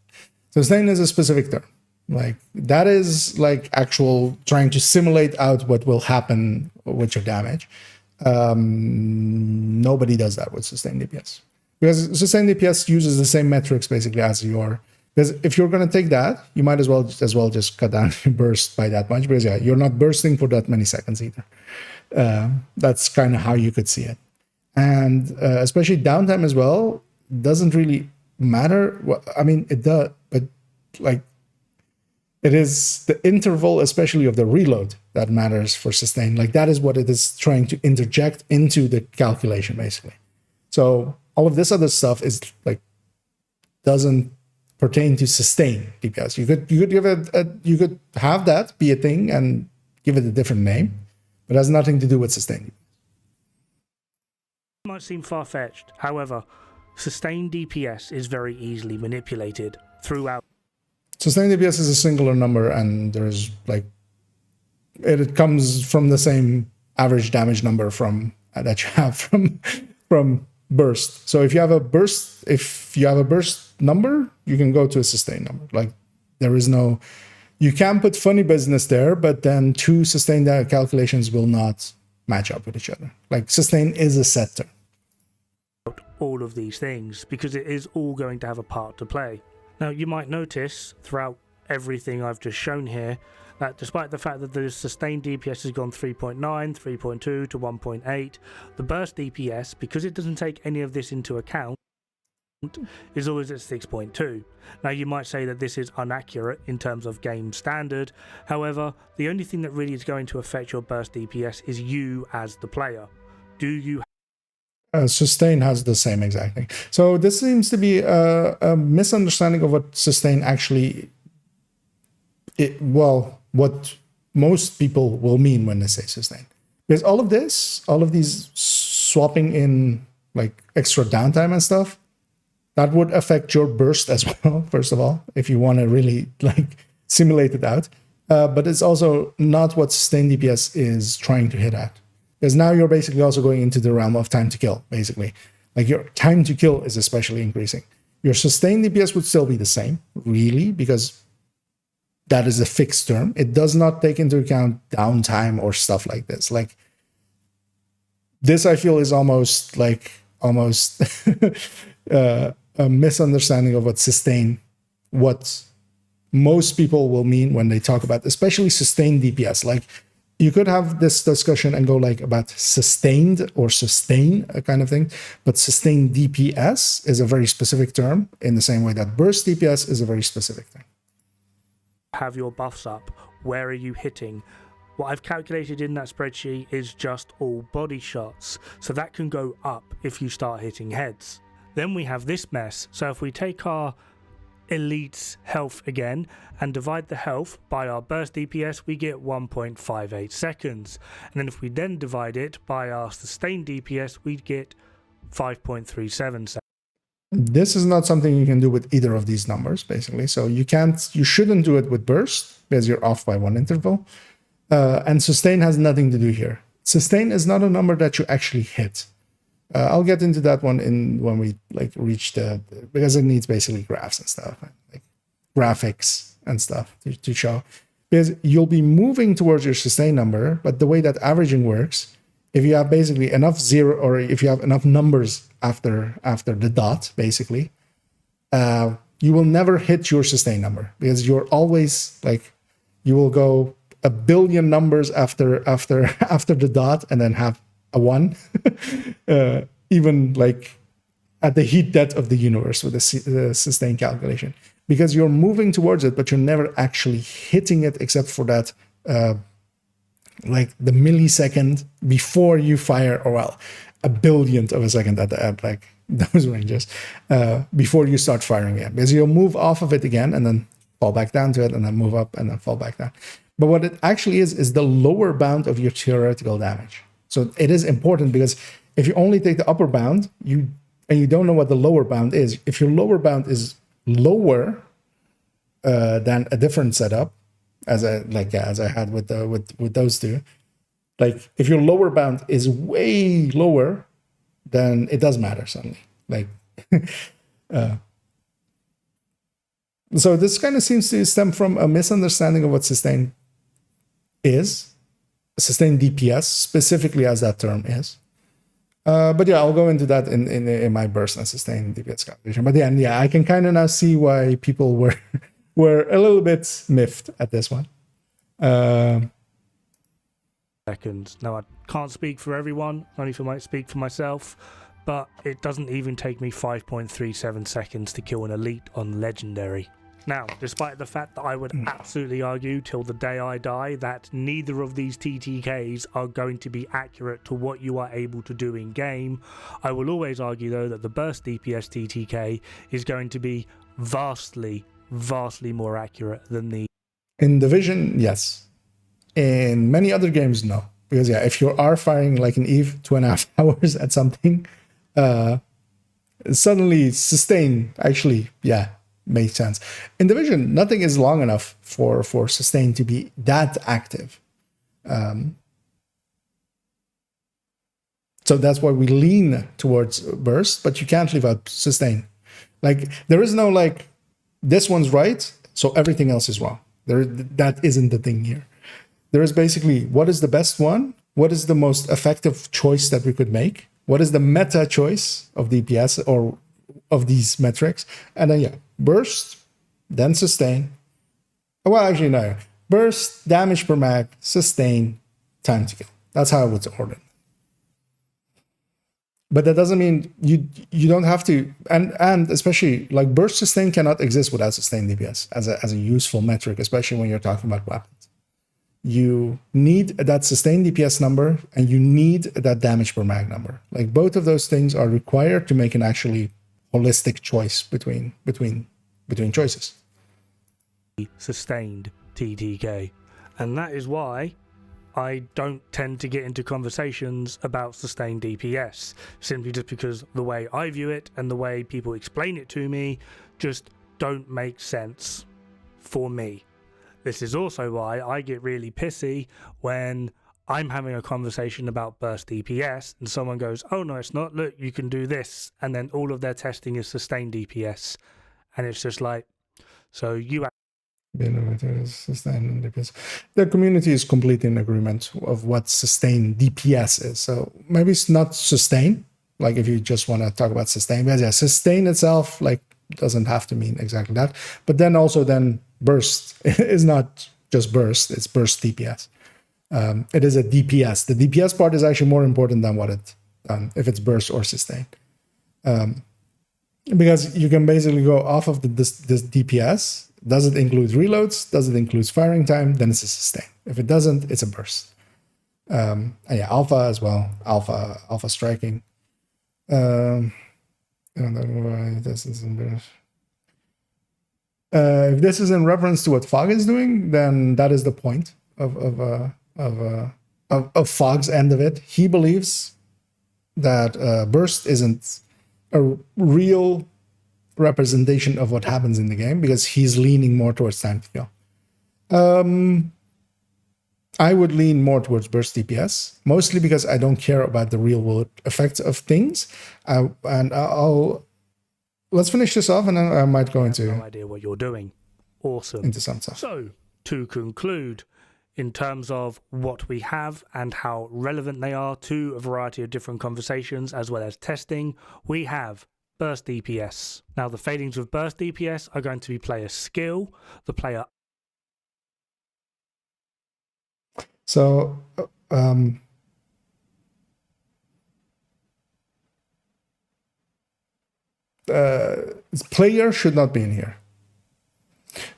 [SPEAKER 1] Sustain is a specific term. Like that is like actual trying to simulate out what will happen with your damage. Nobody does that with sustained DPS, because sustained DPS uses the same metrics basically as your. Because if you're going to take that, you might as well just cut down your burst by that much, because yeah, you're not bursting for that many seconds either. That's kind of how you could see it, and especially downtime as well doesn't really matter. Well, I mean it does, but like. It is the interval, especially of the reload, that matters for sustain. Like that is what it is trying to interject into the calculation, basically. So all of this other stuff is like doesn't pertain to sustain DPS. You could give it you could have that be a thing and give it a different name, but it has nothing to do with sustain.
[SPEAKER 8] It might seem far-fetched. However, sustained DPS is very easily manipulated throughout.
[SPEAKER 1] Sustained DPS is a singular number, and there's like it comes from the same average damage number from that you have from burst. So if you have a burst number, you can go to a sustained number. Like there is no, you can put funny business there, but then two sustained calculations will not match up with each other. Like sustain is a set term.
[SPEAKER 8] All of these things, because it is all going to have a part to play. Now, you might notice throughout everything I've just shown here that despite the fact that the sustained DPS has gone 3.9, 3.2 to 1.8, the burst DPS, because it doesn't take any of this into account, is always at 6.2. Now you might say that this is inaccurate in terms of game standard. However, the only thing that really is going to affect your burst DPS is you as the player. Do you
[SPEAKER 1] sustain has the same exact thing. So this seems to be a misunderstanding of what sustain actually, what most people will mean when they say sustain. Because all of these swapping in like extra downtime and stuff, that would affect your burst as well, first of all, if you want to really like simulate it out. But it's also not what sustain DPS is trying to hit at. Because now you're basically also going into the realm of time to kill, basically. Like your time to kill is especially increasing. Your sustain DPS would still be the same, really, because that is a fixed term. It does not take into account downtime or stuff like this. Like this, I feel, is almost a misunderstanding of what most people will mean when they talk about, especially sustained DPS. Like you could have this discussion and go like about sustained or sustain, a kind of thing, but sustained DPS is a very specific term in the same way that burst DPS is a very specific thing.
[SPEAKER 8] have your buffs up? Where are you hitting? What I've calculated in that spreadsheet is just all body shots, so that can go up if you start hitting heads. Then we have this mess, so if we take our elite's health again and divide the health by our burst DPS, we get 1.58 seconds. And then if we then divide it by our sustained DPS, we get 5.37 seconds.
[SPEAKER 1] This is not something you can do with either of these numbers, basically. So you shouldn't do it with burst because you're off by one interval. And sustain has nothing to do here. Sustain is not a number that you actually hit. I'll get into that one when we reach because it needs basically graphs and stuff, like graphics and stuff to show. Because you'll be moving towards your sustain number, but the way that averaging works, if you have basically enough zero, or if you have enough numbers after the dot, basically, you will never hit your sustain number because you're always you will go a billion numbers after the dot and then have a 1, even at the heat death of the universe with the sustain calculation, because you're moving towards it, but you're never actually hitting it except for that, the millisecond before you fire, or a billionth of a second at those ranges, before you start firing it, because you'll move off of it again and then fall back down to it and then move up and then fall back down. But what it actually is the lower bound of your theoretical damage. So it is important, because if you only take the upper bound, you don't know what the lower bound is. If your lower bound is lower than a different setup, as I had with those two, if your lower bound is way lower, then it does matter suddenly. So this kind of seems to stem from a misunderstanding of what sustain is. Sustained DPS, specifically as that term is. But yeah, I'll go into that in my burst and sustained DPS calculation. But yeah, I can kind of now see why people were a little bit miffed at this one.
[SPEAKER 8] Seconds. Now, I can't speak for everyone, only speak for myself, but it doesn't even take me 5.37 seconds to kill an elite on legendary. Now, despite the fact that I would absolutely argue till the day I die that neither of these TTKs are going to be accurate to what you are able to do in game, I will always argue though that the burst DPS TTK is going to be vastly more accurate than the...
[SPEAKER 1] In Division, yes. In many other games, no. Because yeah, if you are firing like an Eve 2.5 hours at something, suddenly sustain actually, yeah, makes sense. In Division, nothing is long enough for sustain to be that active. So that's why we lean towards burst, but you can't leave out sustain. There is no this one's right, so everything else is wrong. That isn't the thing here. There is basically, what is the best one? What is the most effective choice that we could make? What is the meta choice of DPS or of these metrics? And then yeah, burst, then sustain. Well, actually no. Burst, damage per mag, sustain, time to kill. That's how I would order it. But that doesn't mean you don't have to, and especially like burst sustain cannot exist without sustained DPS as a useful metric, especially when you're talking about weapons. You need that sustained DPS number and you need that damage per mag number. Like both of those things are required to make an actually holistic choice between choices.
[SPEAKER 8] Sustained TTK, and that is why I don't tend to get into conversations about sustained DPS, simply just because the way I view it and the way people explain it to me just don't make sense for me. This is also why I get really pissy when I'm having a conversation about burst DPS and someone goes, oh no it's not, look you can do this, and then all of their testing is sustained DPS, and it's just like, so you
[SPEAKER 1] sustained DPS. The community is completely in agreement of what sustained DPS is. So maybe it's not sustain, like if you just want to talk about sustain, but yeah, sustain itself like doesn't have to mean exactly that. But then also then burst is not just burst, it's burst DPS. It is a DPS. The DPS part is actually more important than what it if it's burst or sustain. Because you can basically go off of this DPS. Does it include reloads? Does it include firing time? Then it's a sustain. If it doesn't, it's a burst. And yeah, alpha as well. Alpha striking. I don't know why this is in if this is in reference to what Fog is doing, then that is the point of Fog's end of it. He believes that burst isn't a real representation of what happens in the game because he's leaning more towards time to kill. I would lean more towards burst DPS, mostly because I don't care about the real world effects of things. Let's finish this off, and then I might go into.
[SPEAKER 8] No idea what you're doing. Awesome.
[SPEAKER 1] Into some stuff.
[SPEAKER 8] So to conclude, in terms of what we have and how relevant they are to a variety of different conversations as well as testing, we have burst DPS. Now, the failings of burst DPS are going to be player skill, the player.
[SPEAKER 1] So, player should not be in here.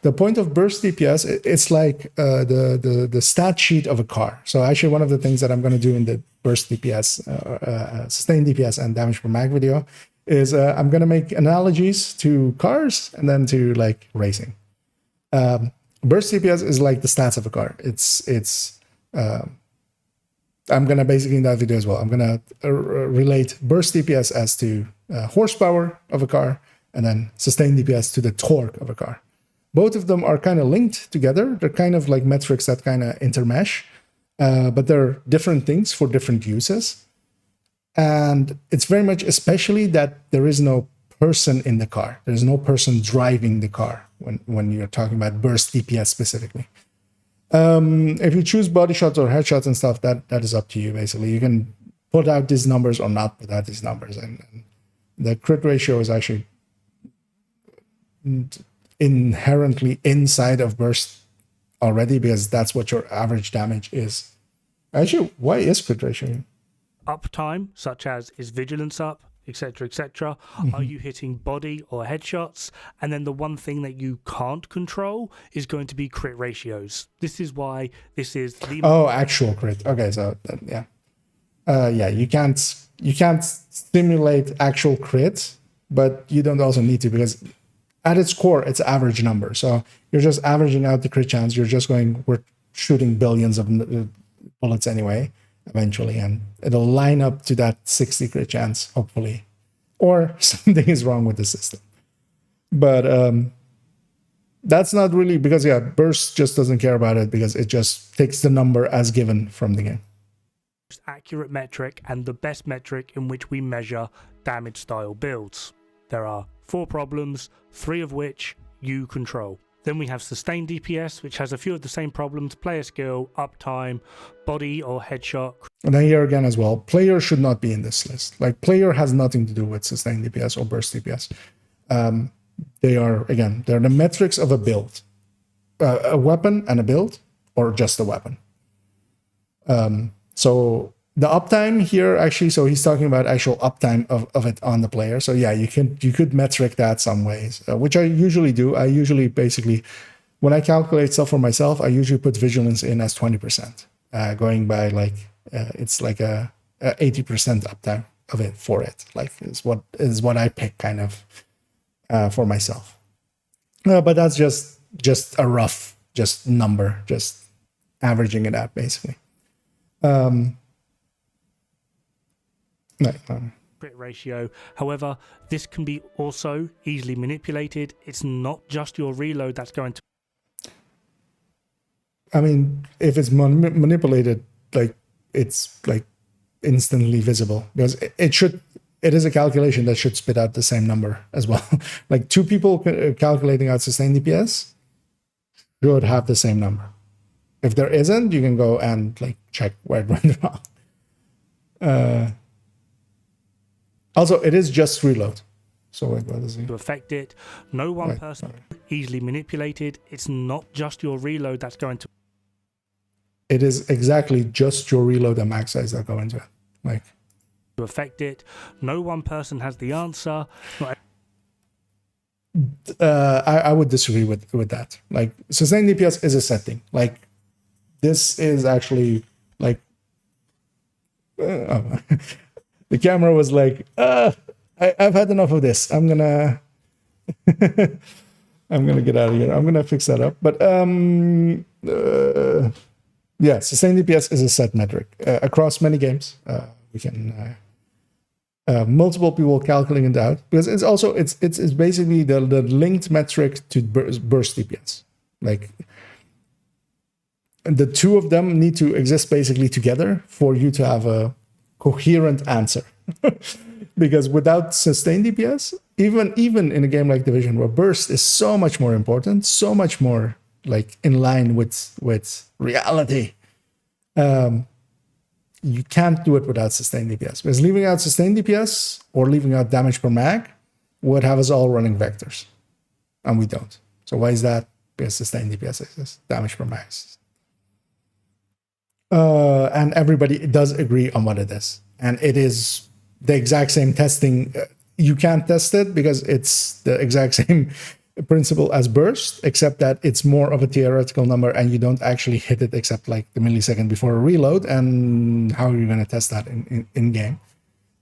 [SPEAKER 1] The point of burst DPS, it's like the stat sheet of a car. So actually, one of the things that I'm going to do in the burst DPS, sustained DPS and damage per mag video is I'm going to make analogies to cars and then to like racing. Burst DPS is like the stats of a car. I'm going to basically in that video as well, I'm going to relate burst DPS as to horsepower of a car and then sustained DPS to the torque of a car. Both of them are kind of linked together. They're kind of like metrics that kind of intermesh, but they're different things for different uses. And it's very much especially that there is no person in the car. There's no person driving the car when you're talking about burst DPS specifically. If you choose body shots or headshots and stuff, that is up to you, basically. You can put out these numbers or not put out these numbers. And the crit ratio is actually inherently inside of burst already because that's what your average damage is. Actually, why is crit ratio?
[SPEAKER 8] Uptime, such as is vigilance up, etc., etc. Are you hitting body or headshots? And then the one thing that you can't control is going to be crit ratios. This is why this is the
[SPEAKER 1] actual crit. Okay, so yeah, you can't simulate actual crit, but you don't also need to because at its core it's average number. So you're just averaging out the crit chance. You're just we're shooting billions of bullets anyway. Eventually, and it'll line up to that 60 crit chance, hopefully, or something is wrong with the system. But that's not really because burst just doesn't care about it because it just takes the number as given from the game.
[SPEAKER 8] Accurate metric and the best metric in which we measure damage style builds. There are 4 problems, 3 of which you control. Then we have sustained DPS, which has a few of the same problems: player skill, uptime, body or headshot.
[SPEAKER 1] And then here again as well, player should not be in this list. Like player has nothing to do with sustained DPS or burst DPS. They're the metrics of a build, a weapon and a build, or just a weapon. So The uptime here actually, so he's talking about actual uptime of it on the player. So yeah, you could metric that some ways, which I usually do. I usually basically, when I calculate stuff for myself, I usually put vigilance in as 20%, going by like it's like a 80% uptime of it for it. Like is what I pick kind of for myself. But that's just a rough number, just averaging it out basically.
[SPEAKER 8] Crit ratio. However, this can be also easily manipulated. It's not just your reload that's going to.
[SPEAKER 1] I mean, if it's manipulated, like it's like instantly visible because it is a calculation that should spit out the same number as well. Like two people calculating out sustained DPS should have the same number. If there isn't, you can go and like check where it went wrong. Also, it is just reload. So wait, what is it?
[SPEAKER 8] To affect it. No one person easily manipulated. It's not just your reload that's going to.
[SPEAKER 1] It is exactly just your reload and max size that go into it. Like
[SPEAKER 8] to affect it. No one person has the answer.
[SPEAKER 1] I would disagree with that. Like sustained DPS is a setting. Like this is actually like the camera was like, I've had enough of this. I'm gonna get out of here. I'm gonna fix that up. But yeah, sustained DPS is a set metric across many games. We can multiple people calculating it out because it's also it's basically the linked metric to burst DPS. Like the two of them need to exist basically together for you to have a coherent answer. Because without sustained DPS, even in a game like Division where burst is so much more important, so much more like in line with reality, you can't do it without sustained DPS. Because leaving out sustained DPS or leaving out damage per mag would have us all running vectors, and we don't. So why is that? Because sustained DPS exists, damage per mag. And everybody does agree on what it is. And it is the exact same testing. You can't test it because it's the exact same principle as burst, except that it's more of a theoretical number and you don't actually hit it except like the millisecond before a reload. And how are you going to test that in game?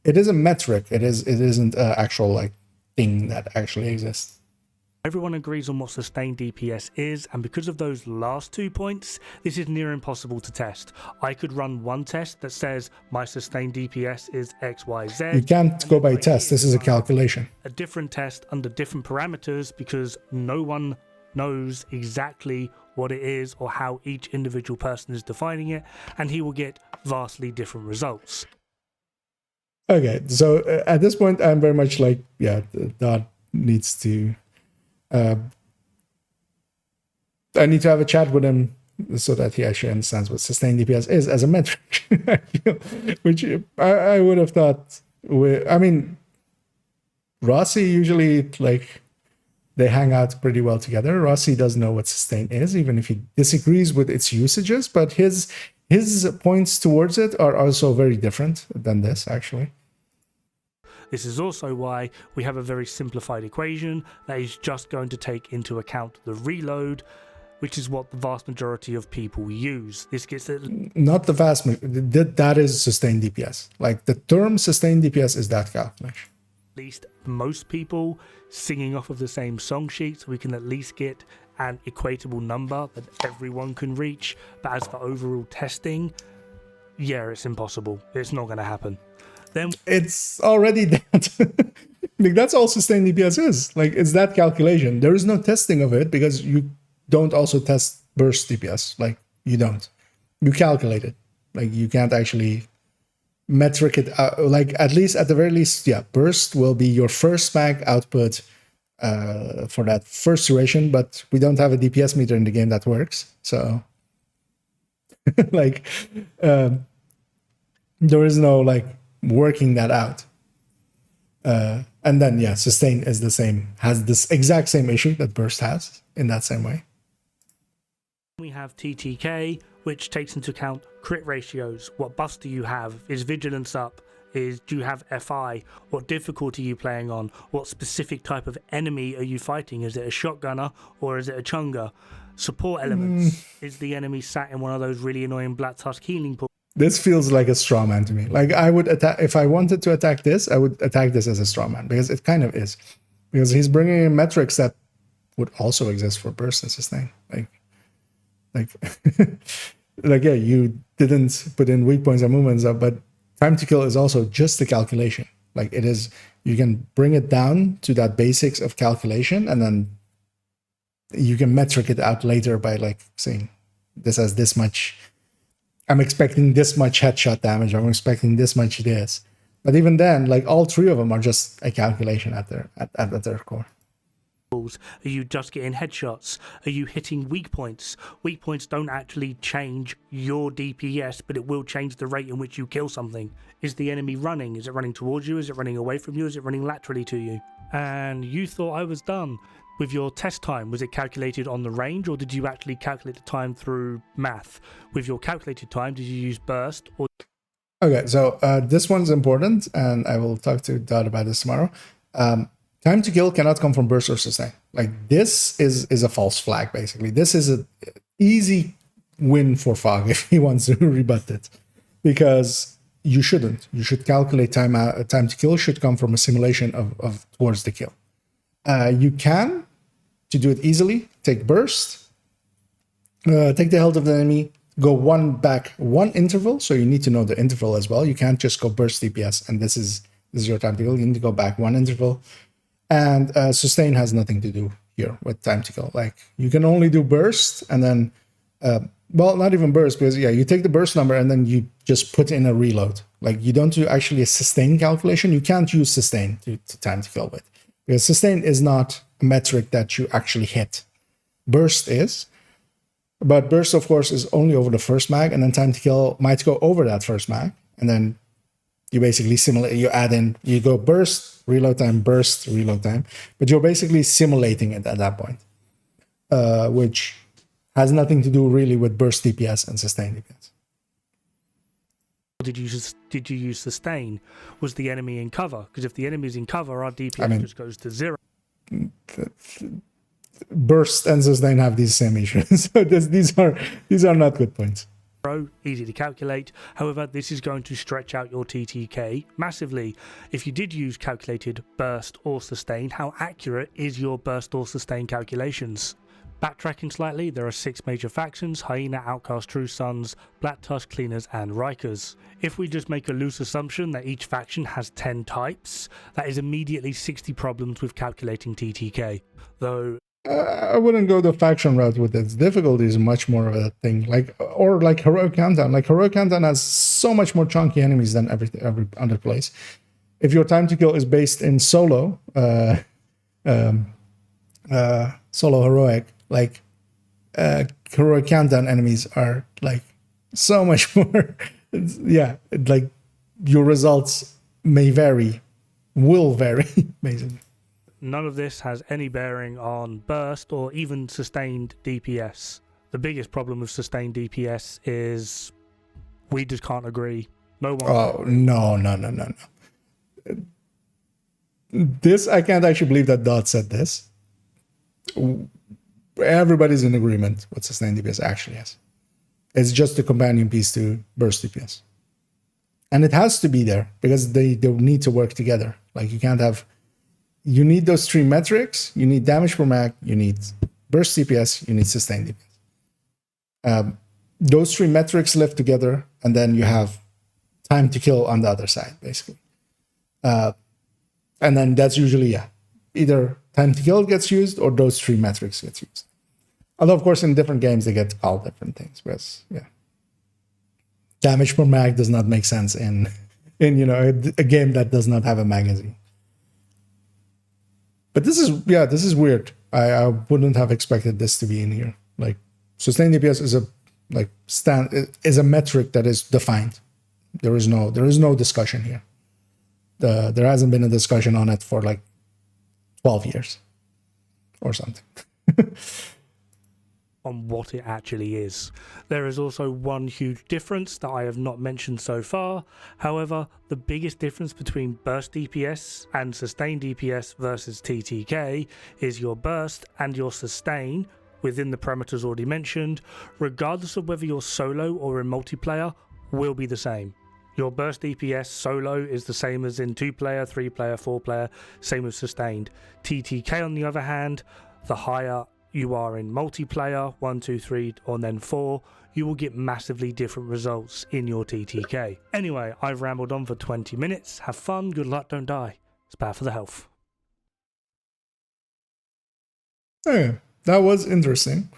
[SPEAKER 1] It is a metric. It isn't an actual like thing that actually exists.
[SPEAKER 8] Everyone agrees on what sustained DPS is, and because of those last 2 points, this is near impossible to test. I could run one test that says my sustained DPS is XYZ.
[SPEAKER 1] You can't go by test. This is a calculation.
[SPEAKER 8] A different test under different parameters because no one knows exactly what it is or how each individual person is defining it, and he will get vastly different results.
[SPEAKER 1] Okay, so at this point, I'm very much like, yeah, that needs to... I need to have a chat with him so that he actually understands what sustained DPS is as a metric, which I would have thought. I mean, Rossi usually like they hang out pretty well together. Rossi does know what sustain is, even if he disagrees with its usages. But his points towards it are also very different than this, actually.
[SPEAKER 8] This is also why we have a very simplified equation that is just going to take into account the reload, which is what the vast majority of people use. This gets it.
[SPEAKER 1] Not the vast majority. That is sustained DPS. Like the term sustained DPS is that calculation.
[SPEAKER 8] At least most people singing off of the same song sheet, so we can at least get an equatable number that everyone can reach. But as for overall testing, yeah, it's impossible. It's not going to happen. Then
[SPEAKER 1] it's already that. Like that's all sustained DPS is. Like it's that calculation. There is no testing of it because you don't also test burst DPS. Like you don't. You calculate it. Like you can't actually metric it out. Like at least at the very least, yeah, burst will be your first mag output for that first duration, but we don't have a DPS meter in the game that works. So like there is no like working that out. And then yeah, sustain is the same, has this exact same issue that burst has in that same way.
[SPEAKER 8] we have TTK, which takes into account crit ratios. What buffs do you have? Is vigilance up? Do you have FI? What difficulty are you playing on? What specific type of enemy are you fighting? Is it a shotgunner or is it a chunga? Support elements. Is the enemy sat in one of those really annoying Black Tusk healing pools?
[SPEAKER 1] This feels like a straw man to me. Like I would attack, if I wanted to attack this, I would attack this as a straw man, because it kind of is. Because he's bringing in metrics that would also exist for burst and sustain. Like, yeah, you didn't put in weak points and movements up, but time to kill is also just a calculation. Like it is, you can bring it down to that basics of calculation, and then you can metric it out later by like saying, this has this much, I'm expecting this much headshot damage, I'm expecting this much this. But even then, like all three of them are just a calculation at their core.
[SPEAKER 8] Are you just getting headshots? Are you hitting weak points? Weak points don't actually change your DPS, but it will change the rate in which you kill something. Is the enemy running? Is it running towards you? Is it running away from you? Is it running laterally to you? And you thought I was done. With your test time, was it calculated on the range, or did you actually calculate the time through math? With your calculated time, did you use burst? Or
[SPEAKER 1] okay, so this one's important, and I will talk to Dot about this tomorrow. Time to kill cannot come from burst or sustain. Like this is a false flag, basically. This is an easy win for Fog if he wants to rebut it, because you shouldn't. You should calculate time to kill should come from a simulation of towards the kill. You can, to do it easily, take burst, take the health of the enemy, go one interval. So you need to know the interval as well. You can't just go burst DPS and this is your time to kill. You need to go back one interval. And sustain has nothing to do here with time to kill. Like you can only do burst and then, well, not even burst, because yeah, you take the burst number and then you just put in a reload. Like you don't do actually a sustain calculation. You can't use sustain to time to kill with, because sustain is not a metric that you actually hit. Burst is, but burst of course is only over the first mag, and then time to kill might go over that first mag, and then you basically simulate, you add in, you go burst, reload time, burst, reload time, but you're basically simulating it at that point, which has nothing to do really with burst DPS and sustain DPS.
[SPEAKER 8] did you use sustain? Was the enemy in cover? Because if the enemy is in cover, our DPS just goes to 0.
[SPEAKER 1] Burst and sustain have these same issues. So these are not good points.
[SPEAKER 8] Easy to calculate. However, this is going to stretch out your TTK massively. If you did use calculated burst or sustain, how accurate is your burst or sustain calculations? Backtracking slightly, there are 6 major factions: Hyena, Outcast, True Sons, Black Tusk, Cleaners, and Rikers. If we just make a loose assumption that each faction has 10 types, that is immediately 60 problems with calculating TTK. Though
[SPEAKER 1] I wouldn't go the faction route with this. Difficulty is much more of a thing. Like Heroic Countdown. Like Heroic Countdown has so much more chunky enemies than every other place. If your time to kill is based in solo, solo heroic, like Heroic Countdown enemies are like so much more. Yeah, like your results may vary, will vary, basically.
[SPEAKER 8] None of this has any bearing on burst or even sustained DPS. The biggest problem with sustained DPS is we just can't agree. No one.
[SPEAKER 1] Oh, no. This, I can't actually believe that Dot said this. Everybody's in agreement what sustained DPS actually is. It's just a companion piece to burst DPS. And it has to be there because they need to work together. Like you can't have... You need those 3 metrics. You need damage per mag. You need burst DPS. You need sustained DPS. Those 3 metrics live together, and then you have time to kill on the other side, basically. And then that's usually, either time to kill gets used or those 3 metrics gets used. Although, of course, in different games, they get called different things. Because, damage per mag does not make sense in a game that does not have a magazine. But this is weird. I wouldn't have expected this to be in here. Like sustained DPS is a metric that is defined. There is no discussion here. There hasn't been a discussion on it for like 12 years or something.
[SPEAKER 8] on what it actually is. There is also one huge difference that I have not mentioned so far. However, the biggest difference between burst DPS and sustained DPS versus TTK is your burst and your sustain within the parameters already mentioned, regardless of whether you're solo or in multiplayer, will be the same. Your burst DPS solo is the same as in 2-player, 3-player, 4-player, same with sustained. TTK on the other hand, the higher you are in multiplayer, 1, 2, 3, or then 4, you will get massively different results in your TTK. Anyway, I've rambled on for 20 minutes. Have fun, good luck, don't die. It's bad for the health.
[SPEAKER 1] Okay, that was interesting.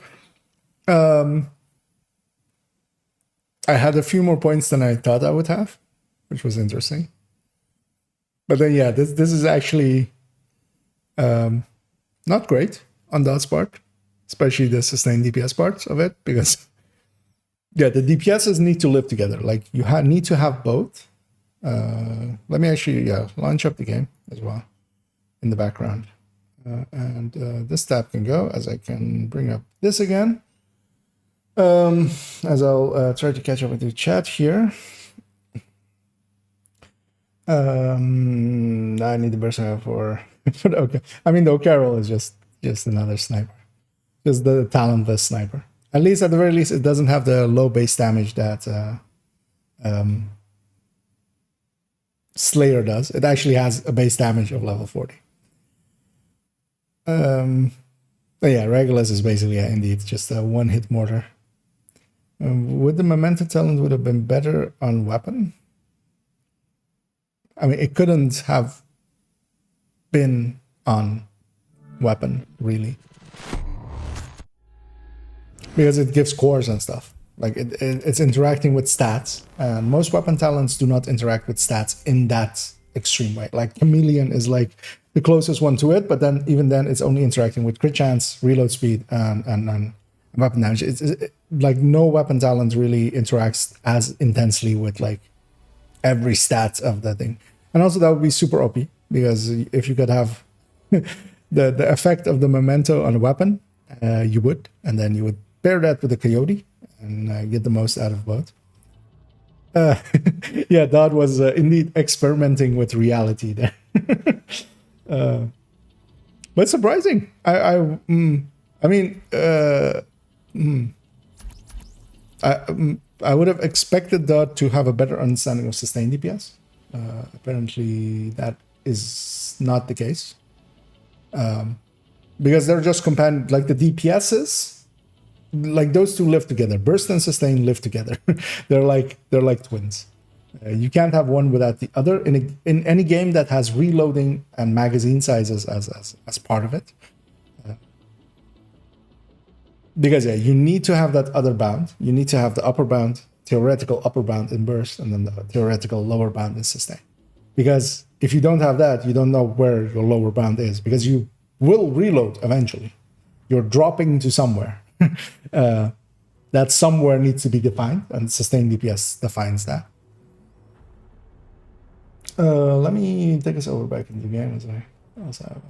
[SPEAKER 1] I had a few more points than I thought I would have, which was interesting. But then, yeah, this is actually not great on Dot's part, especially the sustained DPS parts of it, because yeah, the DPSs need to live together. Like you need to have both. Let me actually launch up the game as well in the background, and this tab can go as I can bring up this again. As I'll try to catch up with the chat here. I need the burst for okay. I mean, the O'Carroll is just another sniper, just the talentless sniper. At least, at the very least, it doesn't have the low base damage that Slayer does. It actually has a base damage of level 40. But yeah, Regulus is basically indeed just a one-hit mortar. Would the Memento talent would have been better on weapon? I mean, it couldn't have been on weapon, really. Because it gives cores and stuff. Like, it's interacting with stats. And most weapon talents do not interact with stats in that extreme way. Like, Chameleon is like the closest one to it, but then even then it's only interacting with crit chance, reload speed, and weapon damage. It's like no weapon talent really interacts as intensely with like every stat of the thing. And also that would be super OP, because if you could have the effect of the Memento on a weapon, you would, and then you would pair that with a Coyote and get the most out of both. Yeah, that was indeed experimenting with reality there. But surprising. I would have expected that to have a better understanding of sustained DPS. Apparently, that is not the case. Because they're just companion, like the DPSs, like those two live together. Burst and sustain live together. they're like twins. You can't have one without the other in any game that has reloading and magazine sizes as part of it. Because yeah, you need to have that other bound. You need to have the upper bound, theoretical upper bound in burst, and then the theoretical lower bound in sustain. Because if you don't have that, you don't know where your lower bound is, because you will reload eventually. You're dropping to somewhere. That somewhere needs to be defined, and sustained DPS defines that. Let me take us over back into the game, as I also have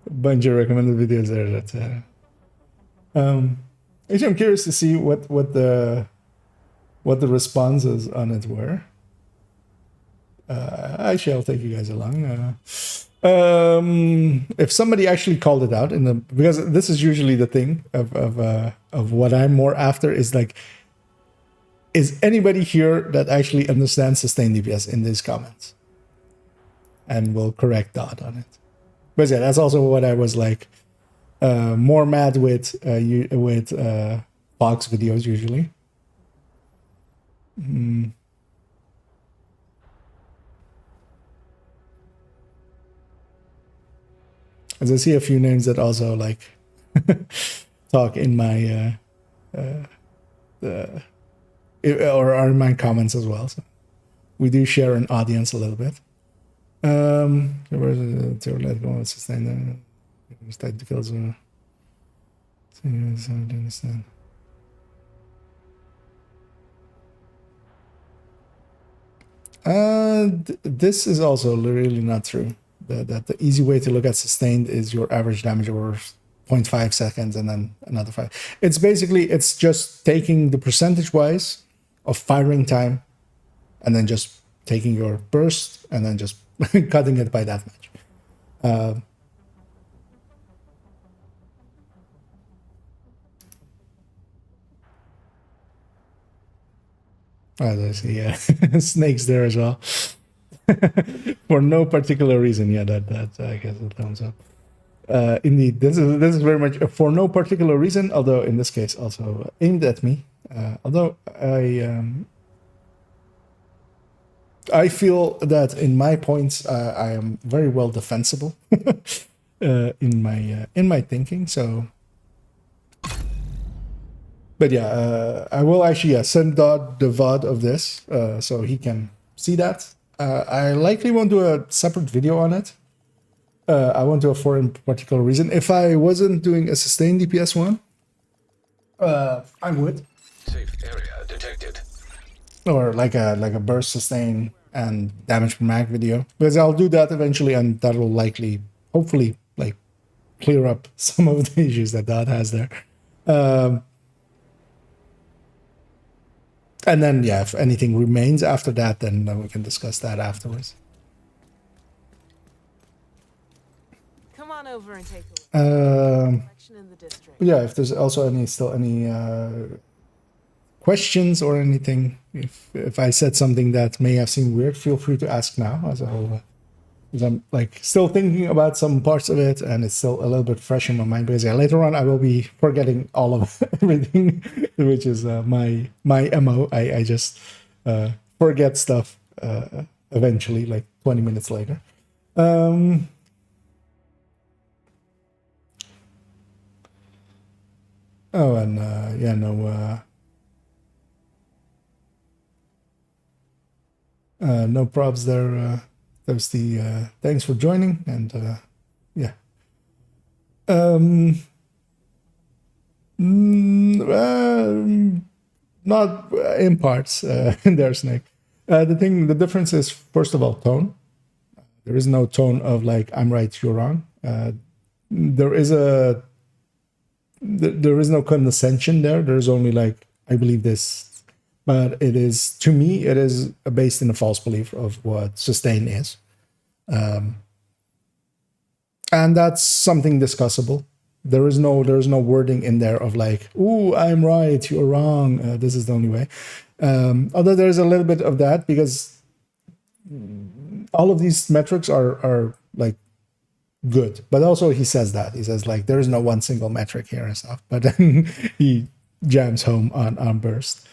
[SPEAKER 1] a bunch of recommended videos there that actually I'm curious to see what the responses on it were. Actually, I'll take you guys along. If somebody actually called it out because this is usually the thing of what I'm more after is like, is anybody here that actually understands sustained DPS in these comments? And we'll correct Dot on it. But yeah, that's also what I was like more mad with Fox videos usually. As I see a few names that also like talk in my or are in my comments as well. So we do share an audience a little bit. Where's the theoretical sustain state kills? Understand. This is also really not true. That the easy way to look at sustained is your average damage over 0.5 seconds and then another 5. It's basically, it's just taking the percentage wise of firing time and then just taking your burst and then just cutting it by that much. As I see, yeah, snakes there as well. For no particular reason, yeah, that I guess it thumbs up. Indeed, this is very much for no particular reason, although in this case also aimed at me. Although I feel that in my points I am very well defensible in my thinking. So, but yeah, I will actually send Dodd the VOD of this so he can see that. I likely won't do a separate video on it. I won't do it for a particular reason. If I wasn't doing a sustained DPS one, I would.
[SPEAKER 3] Safe area detected.
[SPEAKER 1] Or like a burst sustain and damage per mag video, because I'll do that eventually, and that will likely, hopefully, like clear up some of the issues that has there. And then, yeah, if anything remains after that, then we can discuss that afterwards.
[SPEAKER 9] Come on over and take a
[SPEAKER 1] Um,
[SPEAKER 9] look. In the district.
[SPEAKER 1] But yeah, if there's also still any questions or anything, if I said something that may have seemed weird, feel free to ask now, as I'm like still thinking about some parts of it, and it's still a little bit fresh in my mind, because yeah, later on I will be forgetting all of everything, which is my MO. I just forget stuff eventually, like 20 minutes later. Oh, and yeah, no, no props there. There's the thanks for joining, and yeah. Not in parts there, Snake. The difference is, first of all, tone. There is no tone of like, I'm right, you're wrong. There is no condescension there. There's only like, I believe this, but it is, to me, it is based in a false belief of what sustain is. And that's something discussable. There's no wording in there of like, ooh, I'm right, you're wrong. This is the only way. Although there's a little bit of that, because all of these metrics are like good, but also he says like there is no one single metric here and stuff, but then he jams home on burst.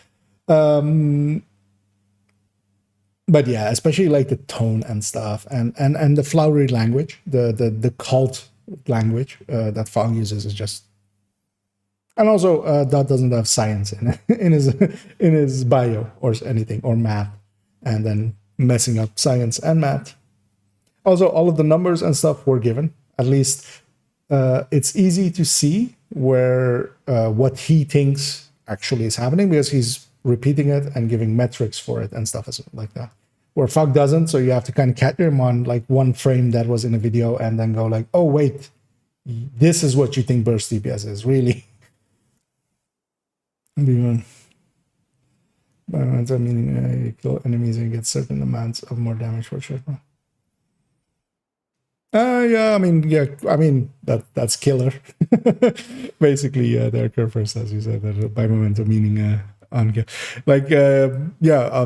[SPEAKER 1] But yeah, especially like the tone and stuff, and the flowery language, the cult language that Fong uses is just, and also Dot doesn't have science in his bio or anything, or math, and then messing up science and math. Also, all of the numbers and stuff were given. At least it's easy to see where what he thinks actually is happening, because he's repeating it and giving metrics for it and stuff like that. Where Fog doesn't, so you have to kind of catch him on like one frame that was in a video and then go like, oh wait, this is what you think burst DPS is, really. Meaning you kill enemies and get certain amounts of more damage for sure. Yeah, I mean that's killer. Basically, their curves, as you said, that by momentum meaning unkill. Like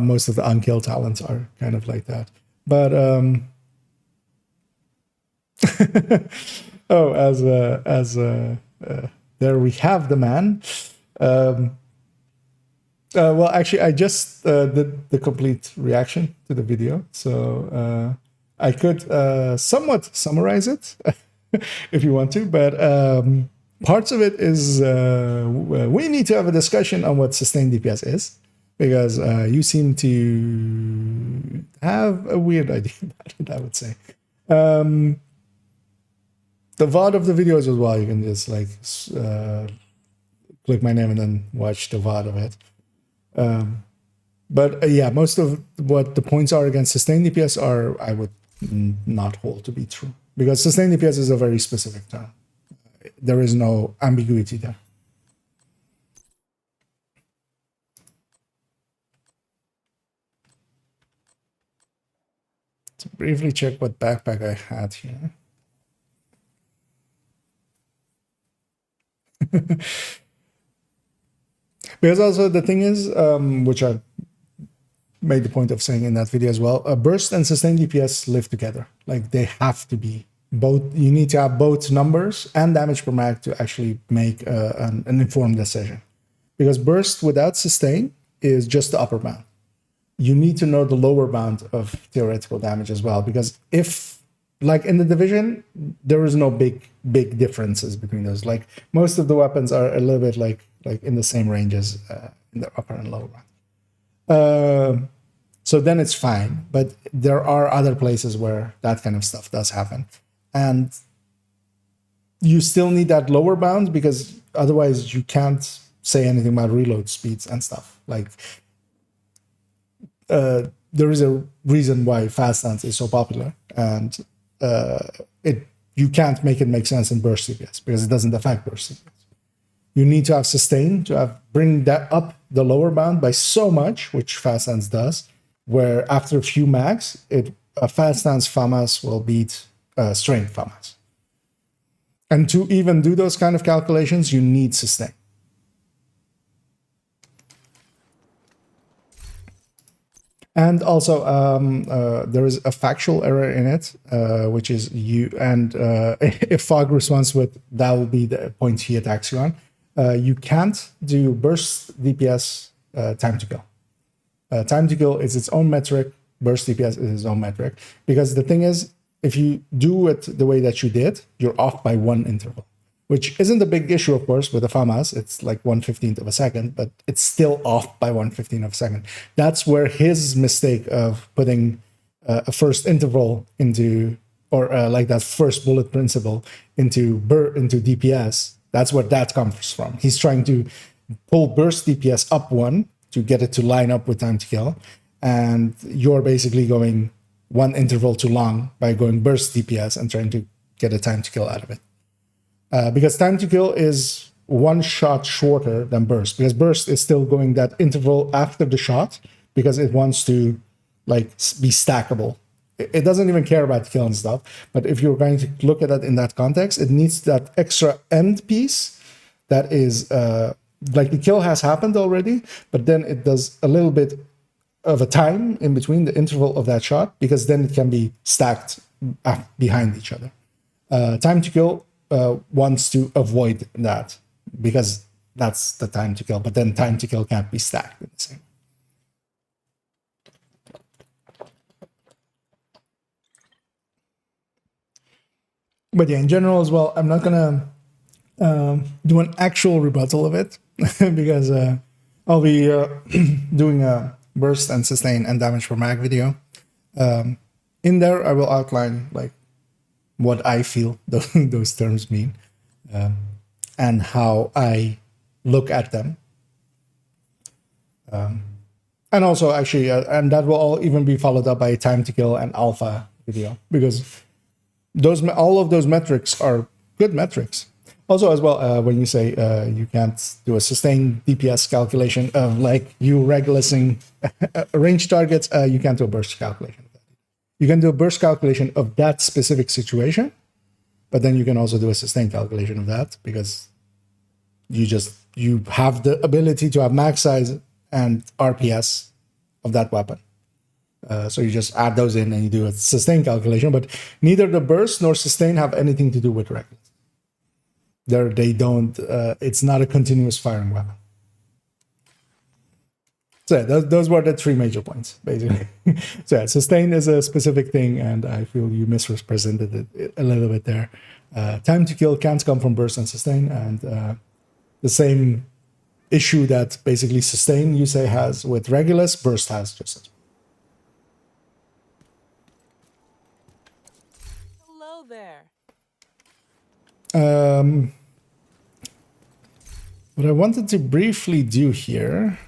[SPEAKER 1] most of the unkill talents are kind of like that. But oh, as there we have the man. Well, actually, I just did the complete reaction to the video, so I could somewhat summarize it if you want to, but parts of it is we need to have a discussion on what sustained DPS is, because you seem to have a weird idea about it, I would say. The VOD of the videos as well, you can just like click my name and then watch the VOD of it. But yeah, most of what the points are against sustained DPS are, I would not hold to be true, because sustained DPS is a very specific term. there is no ambiguity there. To briefly check what backpack I had here. Because also the thing is, which I made the point of saying in that video as well, burst and sustained DPS live together. Like they have to be both. You need to have both numbers and damage per mag to actually make an informed decision. Because burst without sustain is just the upper bound. You need to know the lower bound of theoretical damage as well. Because if, like in the division, there is no big differences between those. Like most of the weapons are a little bit like in the same ranges in the upper and lower bound. So then it's fine. But there are other places where that kind of stuff does happen. And you still need that lower bound because otherwise you can't say anything about reload speeds and stuff. Like there is a reason why fast stance is so popular, and you can't make it make sense in burst DPS because it doesn't affect burst DPS. You need to have sustain to bring that up the lower bound by so much, which fast stance does, where after a few mags, a fast stance FAMAS will beat strength FAMAS. And to even do those kind of calculations, you need sustain. And also, there is a factual error in it, which is if Fog responds with, that will be the point he attacks you on. You can't do burst DPS time to kill. Time to kill is its own metric. Burst DPS is its own metric. Because the thing is, if you do it the way that you did, you're off by one interval. Which isn't a big issue, of course, with the FAMAS. It's like 1/15 of a second, but it's still off by 1/15 of a second. That's where his mistake of putting a first interval into, or like that first bullet principle into DPS, that's where that comes from. He's trying to pull burst DPS up one to get it to line up with time to kill. And you're basically going one interval too long by going burst DPS and trying to get a time to kill out of it. Because time to kill is one shot shorter than burst, because burst is still going that interval after the shot because it wants to like be stackable. It doesn't even care about kill and stuff. But if you're going to look at that in that context, it needs that extra end piece that is like the kill has happened already, but then it does a little bit of a time in between the interval of that shot, because then it can be stacked behind each other. Time to kill wants to avoid that because that's the time to kill, but then time to kill can't be stacked in the same. But yeah, in general as well, I'm not gonna do an actual rebuttal of it because I'll be doing a burst and sustain and damage per mag video. In there, I will outline like what I feel those terms mean, and how I look at them. And also, actually, and that will all even be followed up by a time to kill and alpha video, because all of those metrics are good metrics. Also, as well, when you say you can't do a sustained DPS calculation of like you regulusing range targets, you can't do a burst calculation. You can do a burst calculation of that specific situation, but then you can also do a sustained calculation of that because you have the ability to have max size and RPS of that weapon. So you just add those in and you do a sustained calculation, but neither the burst nor sustain have anything to do with regulus. They don't, it's not a continuous firing weapon. So yeah, those were the three major points, basically. So yeah, sustain is a specific thing, and I feel you misrepresented it a little bit there. Time to kill can't come from burst and sustain, and the same issue that basically sustain, you say, has with regulus, burst has just as
[SPEAKER 9] Hello there.
[SPEAKER 1] What I wanted to briefly do here,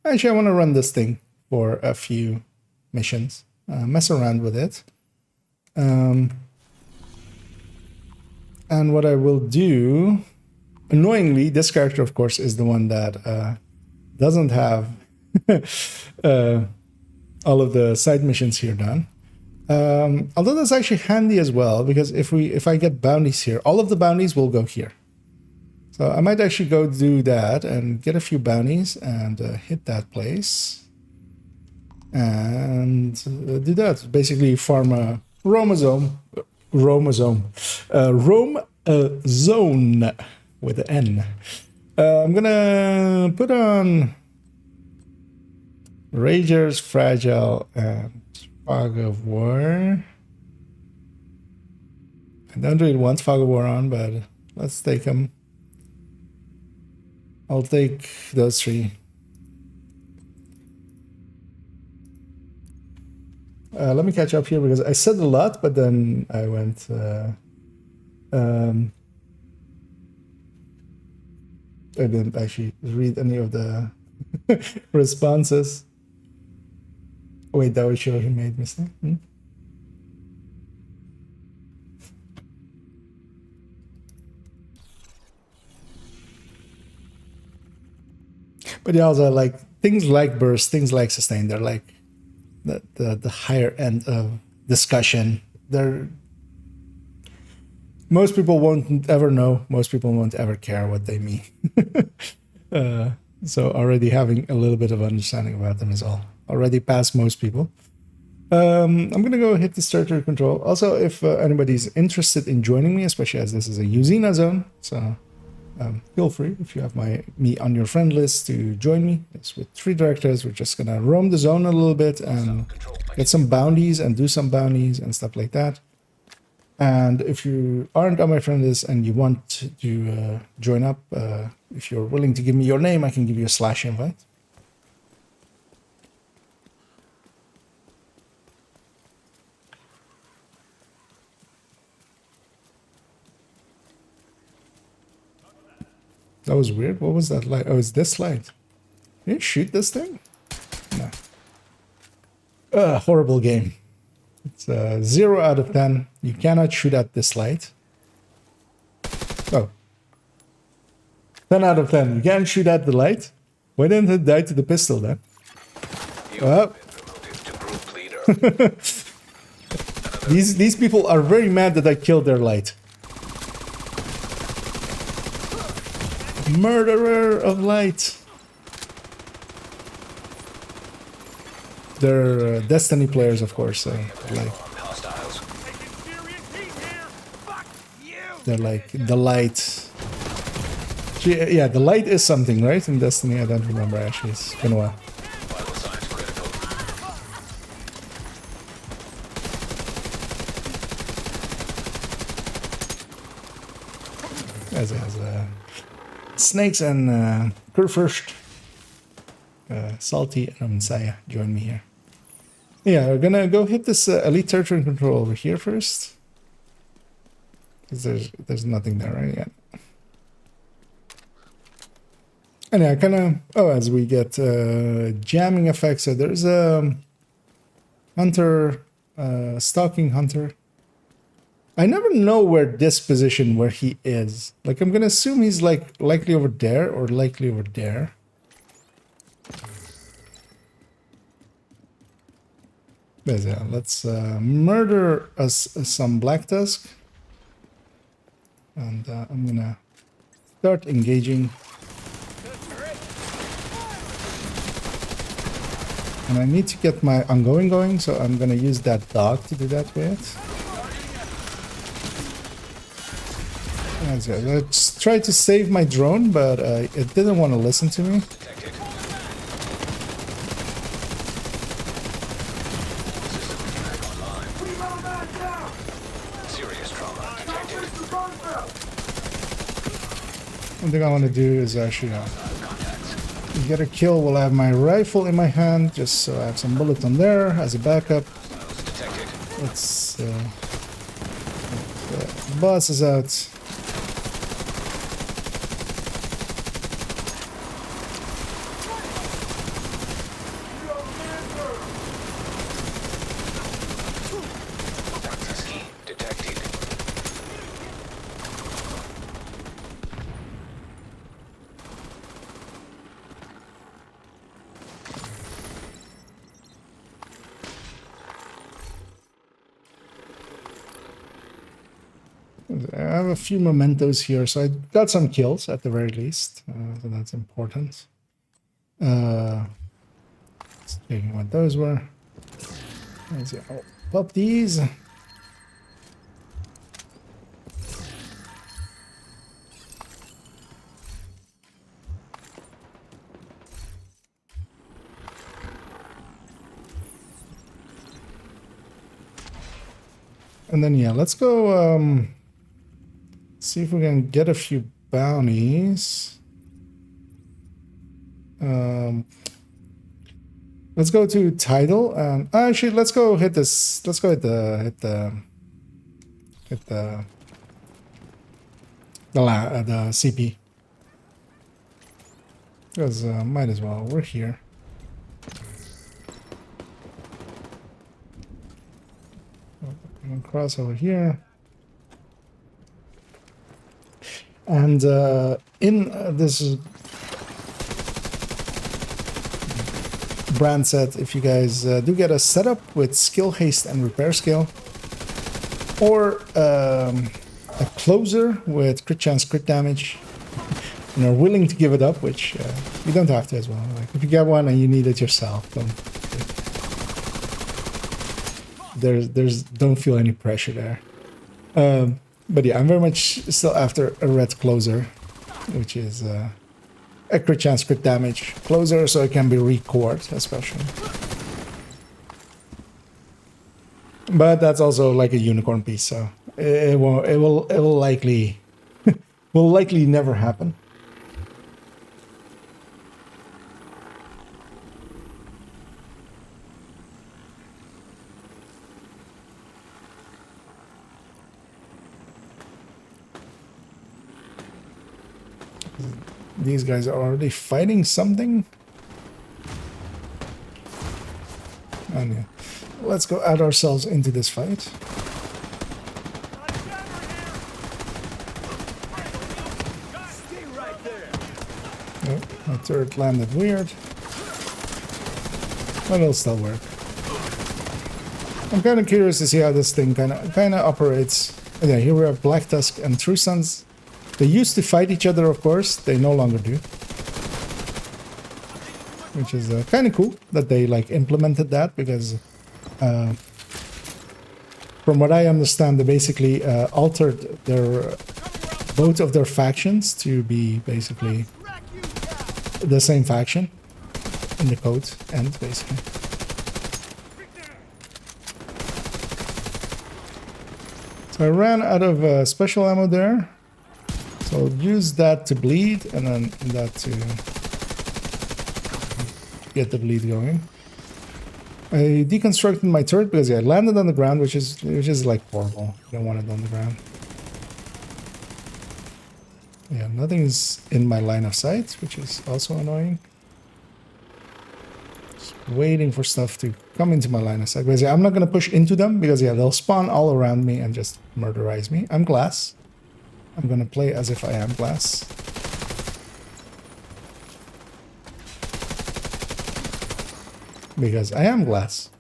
[SPEAKER 1] actually, I want to run this thing for a few missions, mess around with it. And what I will do, annoyingly, this character, of course, is the one that doesn't have all of the side missions here done. Although that's actually handy as well, because if I get bounties here, all of the bounties will go here. So I might actually go do that and get a few bounties and hit that place. And do that. Basically farm a roam zone with an N. I'm gonna put on Ragers, Fragile, and Fog of War. I don't really want Fog of War on, but let's take them. I'll take those three. Let me catch up here because I said a lot, but then I went. I didn't actually read any of the responses. Wait, that would show he made mistake. But yeah, also like things like burst, things like sustain, they're like the higher end of discussion. They're most people won't ever know, most people won't ever care what they mean. So already having a little bit of understanding about them is all already past most people. I'm gonna go hit the territory control. Also, if anybody's interested in joining me, especially as this is a Usina zone, so feel free, if you have me on your friend list, to join me. It's with 3 directors. We're just gonna roam the zone a little bit and get some bounties and do some bounties and stuff like that. And if you aren't on my friend list and you want to join up, if you're willing to give me your name, I can give you a / invite. That was weird. What was that light? Oh, it's this light. Can you shoot this thing? No. Horrible game. It's 0 out of 10. You cannot shoot at this light. Oh. 10 out of 10. You can't shoot at the light? Why didn't it die to the pistol then? Oh. These people are very mad that I killed their light. Murderer of light. They're Destiny players, of course. So like, they're like the light. Yeah, the light is something, right? In Destiny, I don't remember actually. It's been a while. As Snakes and Kurfürst, Salty and Messiah join me here. Yeah, we're gonna go hit this elite territory control over here first, because there's nothing there right yet. And yeah, kind of. Oh, as we get jamming effects, so there's a hunter, stalking hunter. I never know where this position where he is. Like, I'm gonna assume he's like likely over there or likely over there. But yeah, let's murder us some Black Tusk. And I'm gonna start engaging. And I need to get my ongoing going, so I'm gonna use that dog to do that with. Let's try to save my drone, but it didn't want to listen to me. One thing I want to do is actually get a kill while I have my rifle in my hand, just so I have some bullets on there as a backup. Let's the boss is out. I have a few mementos here, so I got some kills at the very least, so that's important. Just checking what those were. Let's see. I'll pop these. And then, yeah, let's go see if we can get a few bounties. Let's go to title and actually let's go hit this. Let's go hit the CP. Because might as well. We're here. Cross over here, and in this brand set, if you guys do get a setup with skill haste and repair skill, or a closer with crit chance, crit damage, and are willing to give it up, which you don't have to as well. Like if you get one and you need it yourself, don't feel any pressure there. But yeah, I'm very much still after a red closer, which is a crit chance, crit damage closer, so it can be recored especially. But that's also like a unicorn piece, so it will likely will likely never happen. These guys are already fighting something. And yeah, let's go add ourselves into this fight. Oh, my turret landed weird. But it'll still work. I'm kind of curious to see how this thing kind of operates. Yeah, here we have Black Tusk and True Sons. They used to fight each other, of course. They no longer do. Which is kind of cool that they like implemented that, because from what I understand, they basically altered their both of their factions to be basically the same faction in the code end, basically. So I ran out of special ammo there. So I'll use that to bleed, and then that to get the bleed going. I deconstructed my turret because it landed on the ground, which is like horrible. You don't want it on the ground. Yeah, nothing's in my line of sight, which is also annoying. Just waiting for stuff to come into my line of sight. Because yeah, I'm not gonna push into them because yeah, they'll spawn all around me and just murderize me. I'm glass. I'm gonna play as if I am glass. Because I am glass.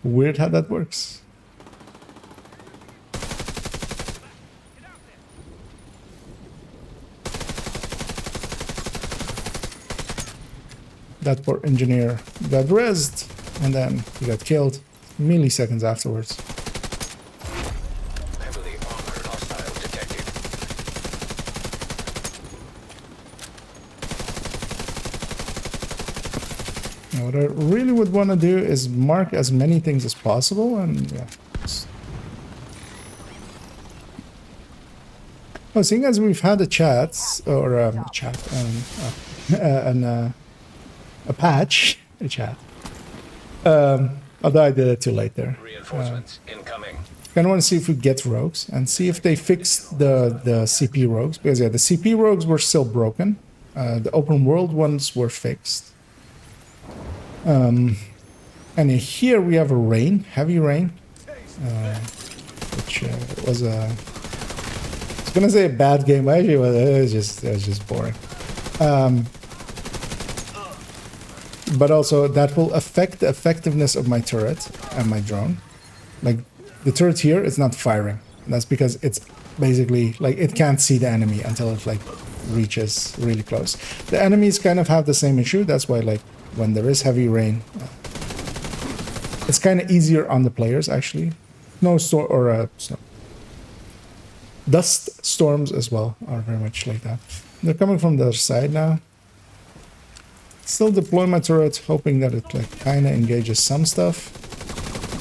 [SPEAKER 1] Weird how that works. That poor engineer got rezzed, and then he got killed milliseconds afterwards. What I really would want to do is mark as many things as possible, and yeah. Oh, seeing as we've had a chat, or a patch, although I did it too late there.
[SPEAKER 3] Reinforcements incoming.
[SPEAKER 1] Kind of want to see if we get rogues and see if they fixed the CP rogues, because yeah, the CP rogues were still broken. The open world ones were fixed. And here we have a rain, heavy rain, which was a, I was gonna say a bad game, actually it was just boring. But also that will affect the effectiveness of my turret and my drone. Like the turret here is not firing, And that's because it's basically like it can't see the enemy until it like reaches really close. The enemies kind of have the same issue. That's why like when there is heavy rain, it's kind of easier on the players actually. Snowstorm or snow. Dust storms as well are very much like that. They're coming from the other side now. Still deploy my turret, hoping that it like kind of engages some stuff.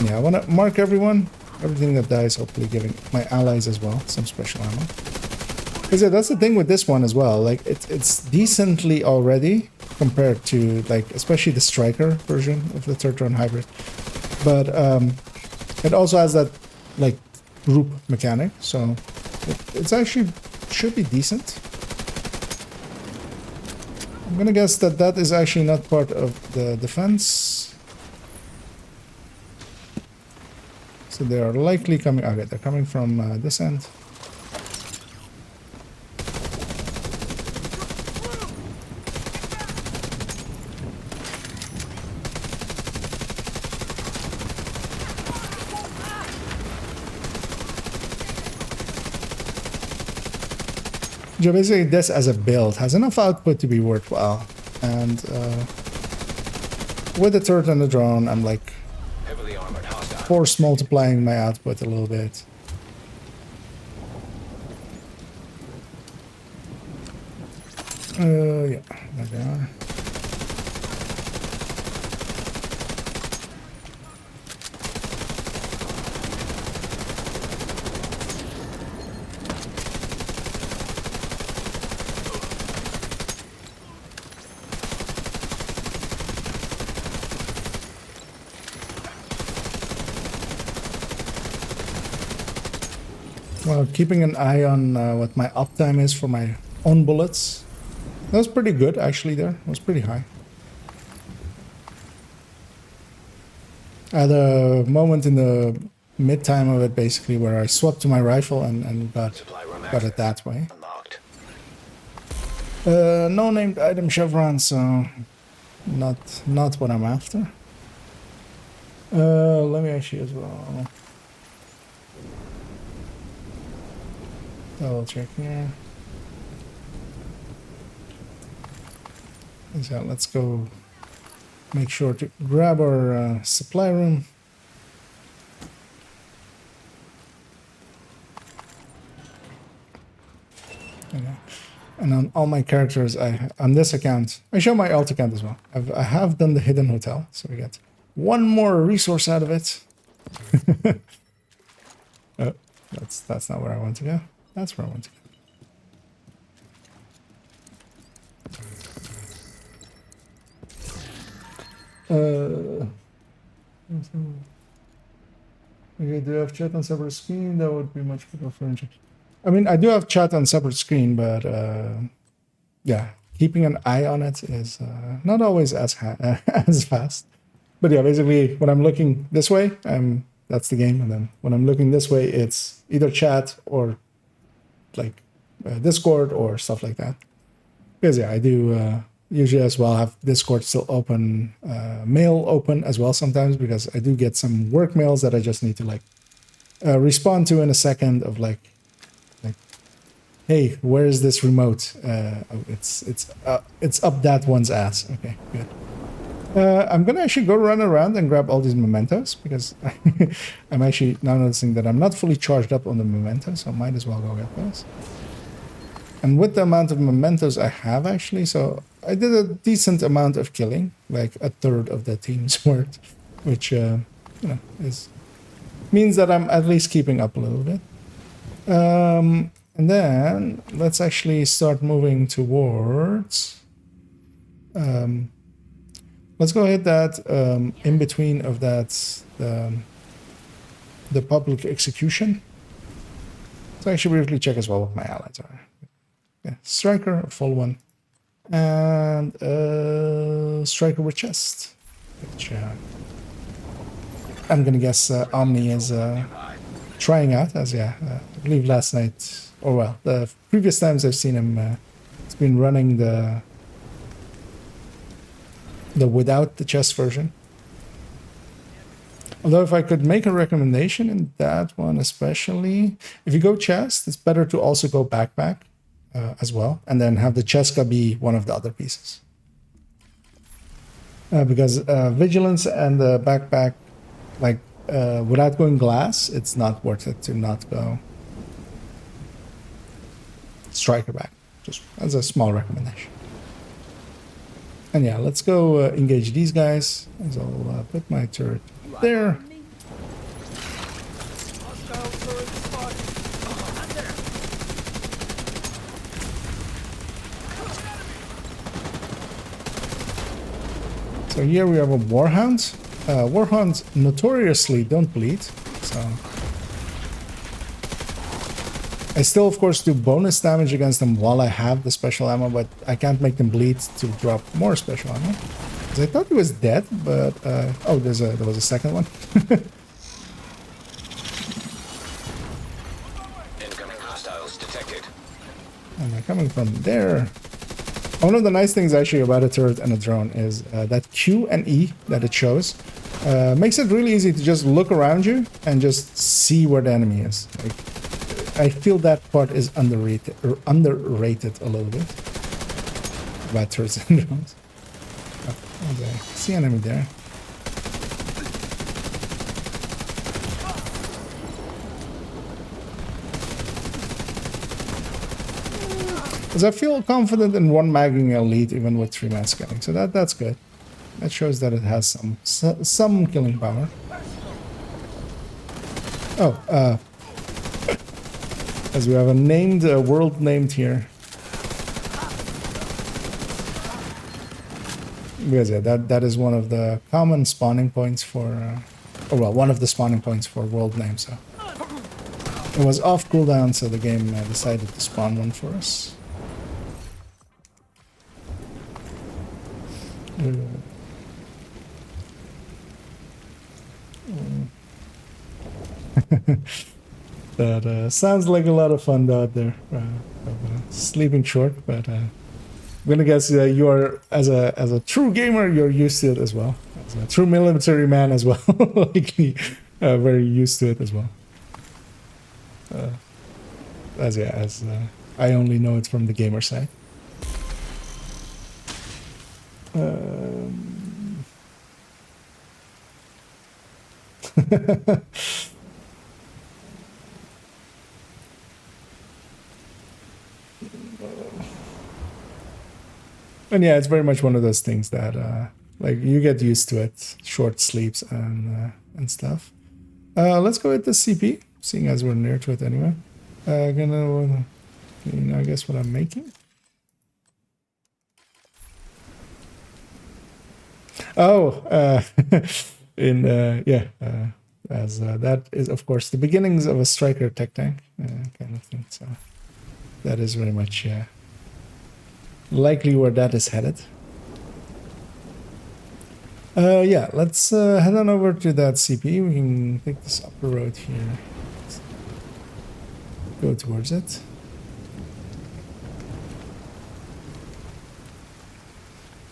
[SPEAKER 1] Yeah, I want to mark everything that dies, hopefully giving my allies as well some special ammo. Because yeah, that's the thing with this one as well. Like it's decently already compared to like especially the striker version of the third run hybrid. But it also has that like group mechanic, so it's actually should be decent. I'm gonna guess that that is actually not part of the defense. So they are likely coming. Okay, they're coming from this end. So basically this as a build has enough output to be worthwhile, and with the turret and the drone I'm like
[SPEAKER 3] Heavily armored hostile.
[SPEAKER 1] force multiplying my output a little bit. Yeah, there they are. Well, keeping an eye on what my uptime is for my own bullets. That was pretty good, actually, there. It was pretty high. I had a moment in the mid-time of it, basically, where I swapped to my rifle and got it that way.
[SPEAKER 3] Unlocked.
[SPEAKER 1] No named item chevron, so not what I'm after. Let me actually as well. Double check here. So let's go make sure to grab our supply room. Okay. And on all my characters, on this account, I show my alt account as well. I have done the hidden hotel, so we get one more resource out of it. Oh, that's not where I want to go. That's where I want to go. Okay, do you have chat on separate screen? That would be much better for engine. I mean, I do have chat on separate screen, but yeah, keeping an eye on it is not always as as fast. But yeah, basically, when I'm looking this way, that's the game, and then when I'm looking this way, it's either chat or like Discord or stuff like that. Because yeah, I do usually as well have Discord still open, mail open as well sometimes, because I do get some work mails that I just need to like respond to in a second of like, hey, where is this remote? Oh, it's up that one's ass. Okay, good. I'm gonna actually go run around and grab all these mementos, because I'm actually now noticing that I'm not fully charged up on the mementos, so I might as well go get those. And with the amount of mementos I have actually, so I did a decent amount of killing, like a third of the team's worth, which you know means that I'm at least keeping up a little bit. And then let's actually start moving towards. Let's go hit that in between of that the public execution. So I should briefly check as well what my allies are. Yeah, striker, a full one, and striker with chest, which I'm gonna guess Omni is trying out, as yeah, I believe last night, or well, the previous times I've seen him, it's been running the without the chest version. Although if I could make a recommendation in that one especially, if you go chest, it's better to also go backpack as well, and then have the Cheska be one of the other pieces. Because vigilance and the backpack, like without going glass, it's not worth it to not go striker back. Just as a small recommendation. And yeah, let's go engage these guys. As I'll put my turret there. So here we have a Warhound. Warhounds notoriously don't bleed, so I still, of course, do bonus damage against them while I have the special ammo, but I can't make them bleed to drop more special ammo. I thought he was dead, but oh, there was a second one.
[SPEAKER 3] Incoming hostiles detected.
[SPEAKER 1] And they're coming from there. One of the nice things actually about a turret and a drone is that Q and E that it shows makes it really easy to just look around you and just see where the enemy is. Like, I feel that part is underrated a little bit about turrets and drones. Oh, okay. See enemy there. Because I feel confident in one magging a lead even with 3-man scanning, so that's good. That shows that it has some killing power. Oh, as we have a named world named here. Because yeah, that is one of the common spawning points for, or well, one of the spawning points for world names. So it was off cooldown, so the game decided to spawn one for us. That sounds like a lot of fun out there. Sleeping short, but I'm gonna guess you are, as a true gamer, you're used to it as well. As a true military man as well, likely very used to it as well. As I only know it from the gamer side. And yeah, it's very much one of those things that like you get used to it, short sleeps and stuff. Let's go with the CP, seeing as we're near to it anyway. Gonna, I guess what I'm making. Oh, as that is of course the beginnings of a striker tech tank kind of thing. So that is very much likely where that is headed. Yeah, let's head on over to that CP. We can take this upper road here. Go towards it.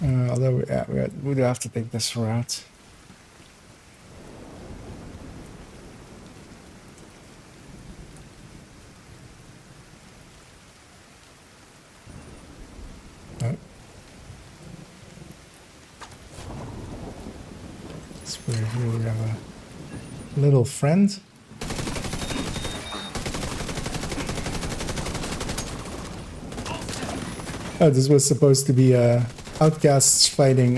[SPEAKER 1] Although we do have to take this route. So here we have a little friend. Oh, this was supposed to be outcasts fighting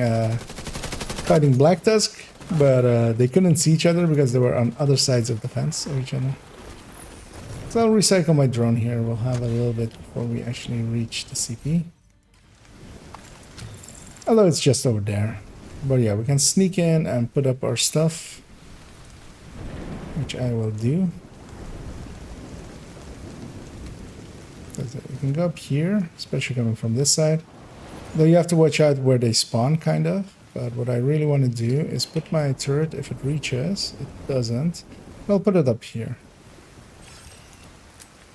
[SPEAKER 1] Black Tusk, but they couldn't see each other because they were on other sides of the fence of each other. So I'll recycle my drone here. We'll have a little bit before we actually reach the CP. Although it's just over there. But yeah, we can sneak in and put up our stuff, which I will do. You can go up here, especially coming from this side. Though you have to watch out where they spawn, kind of. But what I really want to do is put my turret, if it reaches, it doesn't. I'll put it up here.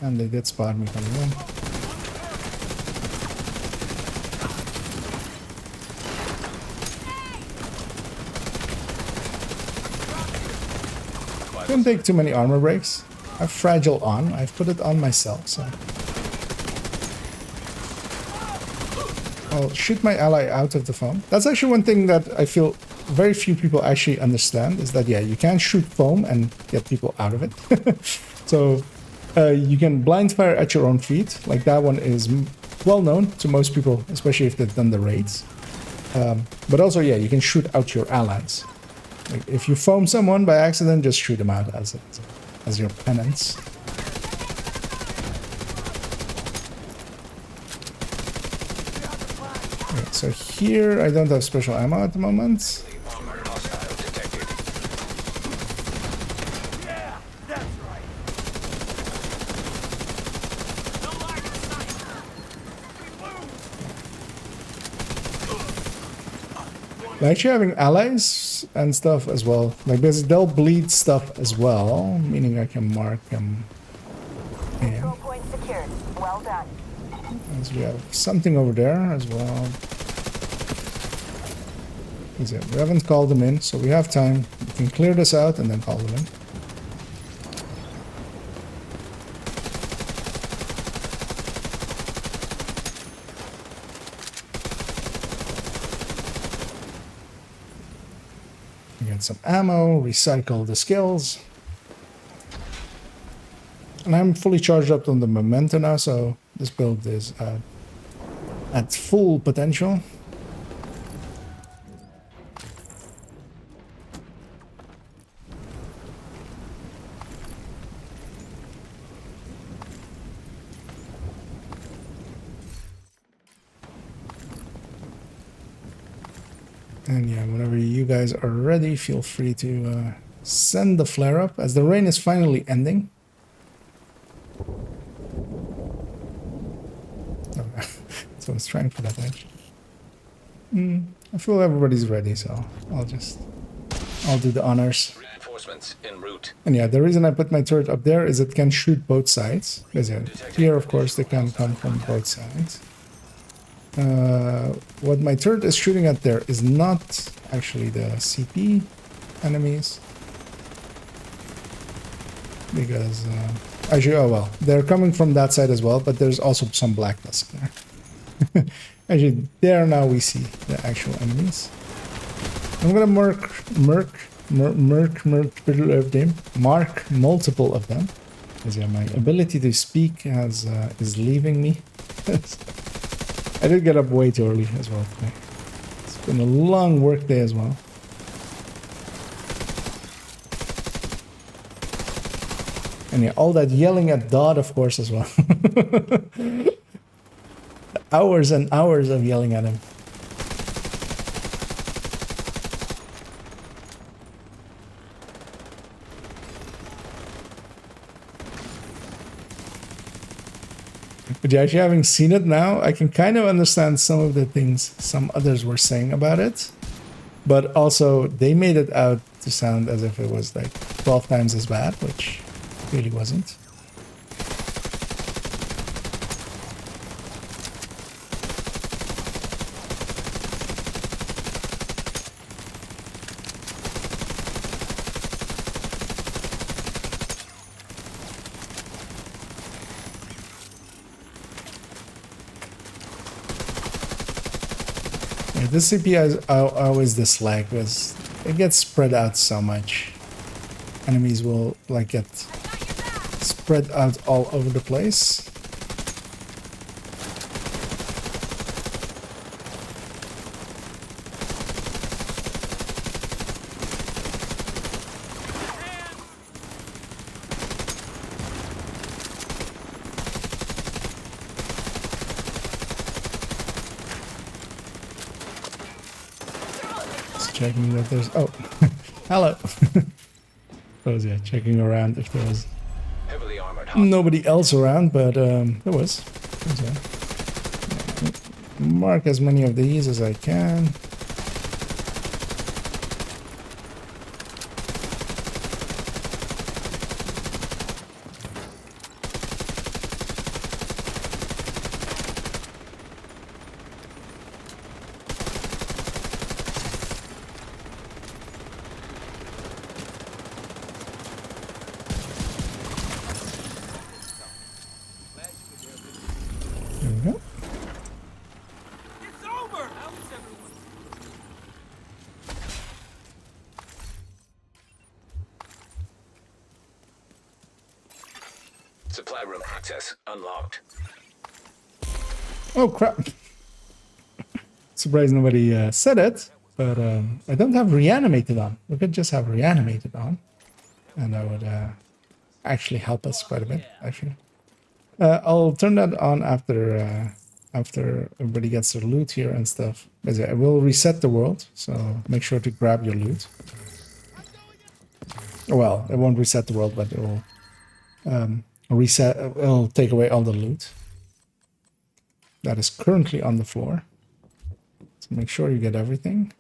[SPEAKER 1] And they did spot me coming in. Don't take too many armor breaks. I have fragile on. I've put it on myself, so I'll shoot my ally out of the foam. That's actually one thing that I feel very few people actually understand, is that, yeah, you can shoot foam and get people out of it. So you can blind fire at your own feet. Like, that one is well known to most people, especially if they've done the raids. But also, yeah, you can shoot out your allies. Like, if you foam someone by accident, just shoot them out as your penance. Okay, so here I don't have special ammo at the moment.
[SPEAKER 3] Armored hostile detected.
[SPEAKER 1] Actually having allies and stuff as well. Like, basically they'll bleed stuff as well, meaning I can mark them.
[SPEAKER 4] Control point secured. Well done.
[SPEAKER 1] As we have something over there as well. We haven't called them in, so we have time. We can clear this out and then call them in. Get some ammo, recycle the skills. And I'm fully charged up on the memento now, so this build is at full potential. And yeah, whenever you guys are ready, feel free to send the flare up, as the rain is finally ending. So I was trying for that edge. I feel everybody's ready, so I'll do the honors.
[SPEAKER 3] Reinforcements en route.
[SPEAKER 1] And yeah, the reason I put my turret up there is it can shoot both sides. Because yeah, here, of course, they can come from both sides. What my turret is shooting at there is not actually the CP enemies. Because, actually, oh well, they're coming from that side as well, but there's also some black dust there. Actually, there now we see the actual enemies. I'm gonna mark multiple of them. Because yeah, my ability to speak is leaving me. I did get up way too early as well today. It's been a long work day as well. And yeah, all that yelling at Dodd, of course, as well. Hours and hours of yelling at him. But yeah, actually having seen it now, I can kind of understand some of the things some others were saying about it. But also, they made it out to sound as if it was like 12 times as bad, which really wasn't. This CP I always dislike because it gets spread out so much. Enemies will like get spread out all over the place. Checking that there's hello. I was checking around if there was
[SPEAKER 3] Heavily armored
[SPEAKER 1] nobody else around, but there was. Mark as many of these as I can.
[SPEAKER 3] Supply room access unlocked.
[SPEAKER 1] Oh crap! Surprised nobody said it, but I don't have reanimated on. We could just have reanimated on, and that would actually help us quite a bit, I feel. I'll turn that on after after everybody gets their loot here and stuff. I will reset the world, so make sure to grab your loot. Well, it won't reset the world, but it will reset. It'll take away all the loot that is currently on the floor. So make sure you get everything.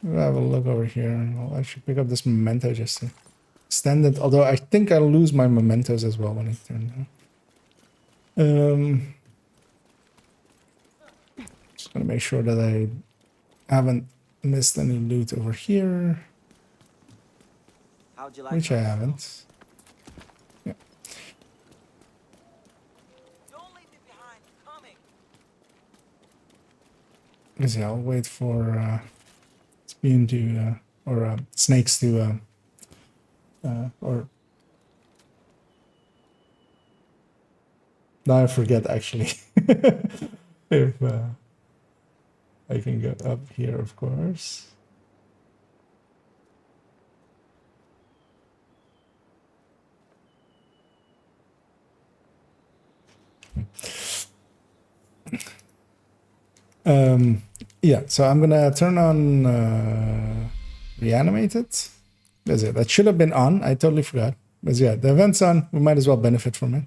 [SPEAKER 1] We'll have a look over here, and I'll actually pick up this memento just to extend it. Although I think I'll lose my mementos as well when I turn them. Just gonna make sure that I haven't missed any loot over here, which I haven't. Yeah.
[SPEAKER 9] Don't leave me behind. Coming.
[SPEAKER 1] Because I'll wait for Spoon to or Snakes to or now I forget actually if I can go up here, of course. Yeah, so I'm gonna turn on reanimated. That's it. That should have been on. I totally forgot. But yeah, the event's on. We might as well benefit from it.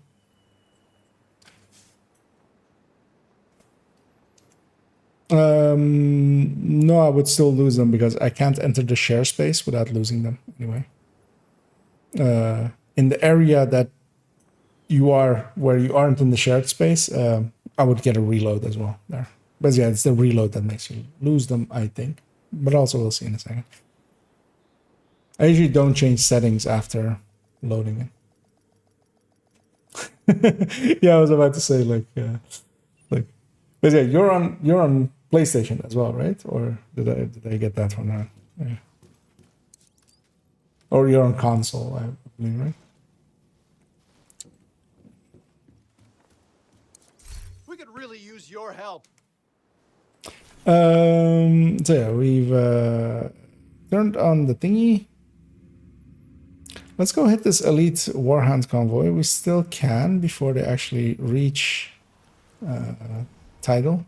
[SPEAKER 1] No, I would still lose them because I can't enter the share space without losing them anyway. In the area that you are, where you aren't in the shared space, I would get a reload as well there. But yeah, it's the reload that makes you lose them, I think. But also we'll see in a second. I usually don't change settings after loading it. Yeah, I was about to say like, but yeah, you're on PlayStation as well, right? Or did I get that one wrong? Yeah. Or you're on console, I believe, right?
[SPEAKER 5] We could really use your help.
[SPEAKER 1] So yeah, we've turned on the thingy. Let's go hit this elite warhound convoy. We still can before they actually reach Tidal.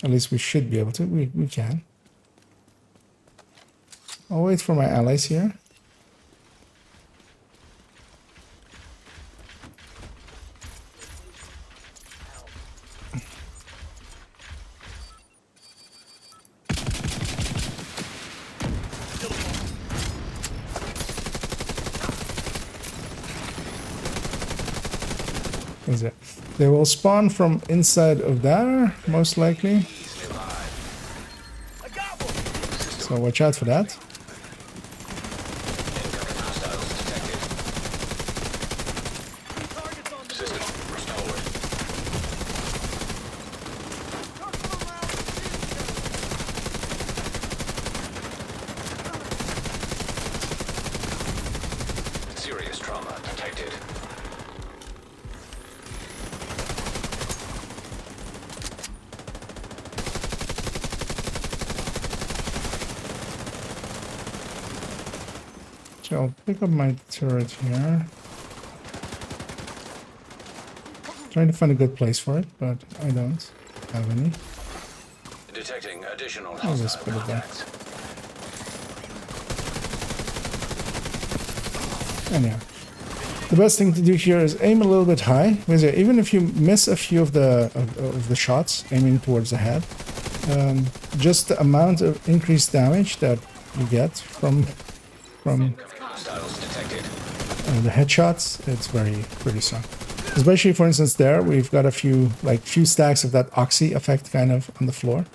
[SPEAKER 1] At least we should be able to. We can. I'll wait for my allies here. Is it? They will spawn from inside of there, most likely. So watch out for that.
[SPEAKER 3] Serious trauma detected.
[SPEAKER 1] So I'll pick up my turret here. Trying to find a good place for it, but I don't have any.
[SPEAKER 3] Detecting additional
[SPEAKER 1] I'll just
[SPEAKER 3] hostile
[SPEAKER 1] put it there.
[SPEAKER 3] contacts.
[SPEAKER 1] Anyhow, the best thing to do here is aim a little bit high. Because yeah, even if you miss a few of the shots, aiming towards the head, just the amount of increased damage that you get from
[SPEAKER 3] Hostiles detected.
[SPEAKER 1] the headshots, it's pretty strong. Especially, for instance, there we've got a few stacks of that oxy effect kind of on the floor,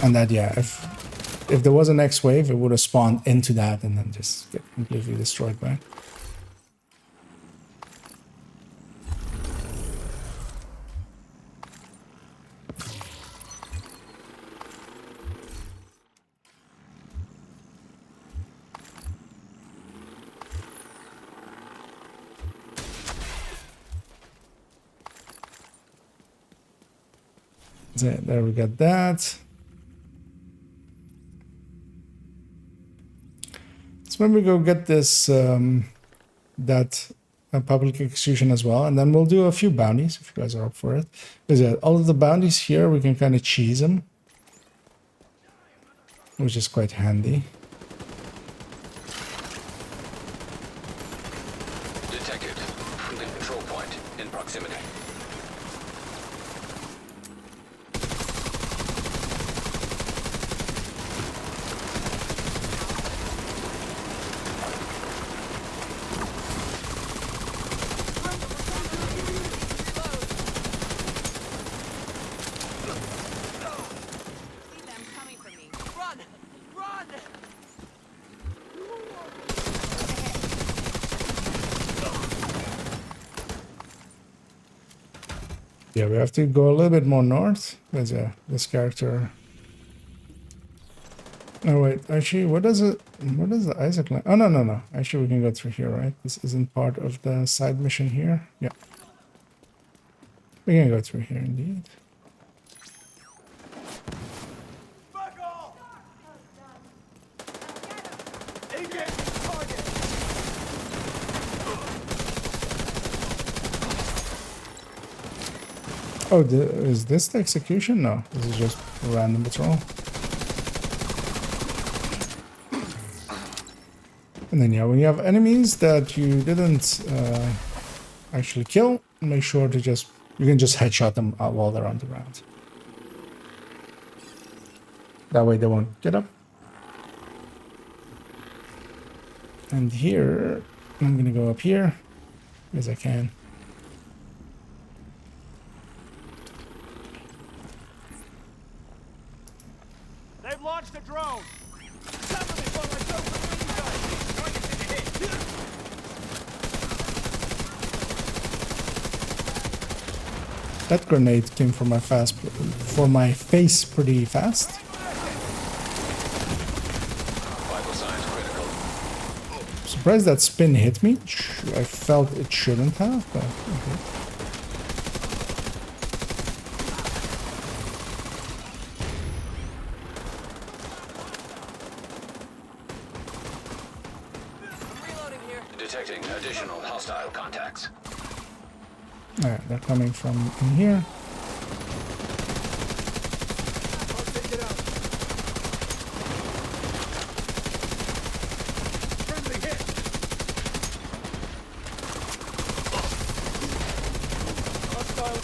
[SPEAKER 1] and that yeah, if there was a next wave, it would have spawned into that and then just get completely destroyed by it. There we got that. So maybe go get this that public execution as well, and then we'll do a few bounties if you guys are up for it. Because yeah, all of the bounties here we can kind of cheese them, which is quite handy.
[SPEAKER 3] Detected. The control point in proximity.
[SPEAKER 9] See them coming for me. Run! Run!
[SPEAKER 1] Yeah, we have to go a little bit more north. Because yeah, this character. Oh wait, actually, what does it? What does the Isaac line? Oh no. Actually, we can go through here, right? This isn't part of the side mission here. Yeah, we can go through here indeed.
[SPEAKER 5] Fuck off! Engage target!
[SPEAKER 1] Oh, is this the execution? No, this is just a random patrol. And then yeah, when you have enemies that you didn't actually kill, make sure to you can just headshot them while they're on the ground. That way they won't get up. And here, I'm gonna go up here as I can.
[SPEAKER 5] They've launched a drone! Cover me while I go for you guys! Target's in the hit!
[SPEAKER 1] That grenade came from my face pretty fast.
[SPEAKER 3] Vital signs critical.
[SPEAKER 1] Surprised that spin hit me. I felt it shouldn't have, but okay.
[SPEAKER 9] I'm reloading here.
[SPEAKER 3] Detecting additional hostile contacts.
[SPEAKER 1] Alright, they're coming from in here.
[SPEAKER 5] I'll take it out. Friendly hit! Hostile.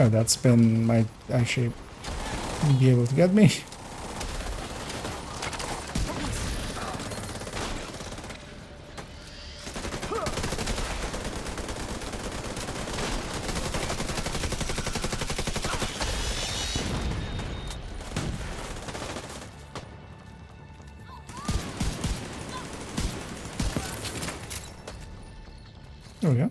[SPEAKER 1] Oh, that spin might actually be able to get me. There we go.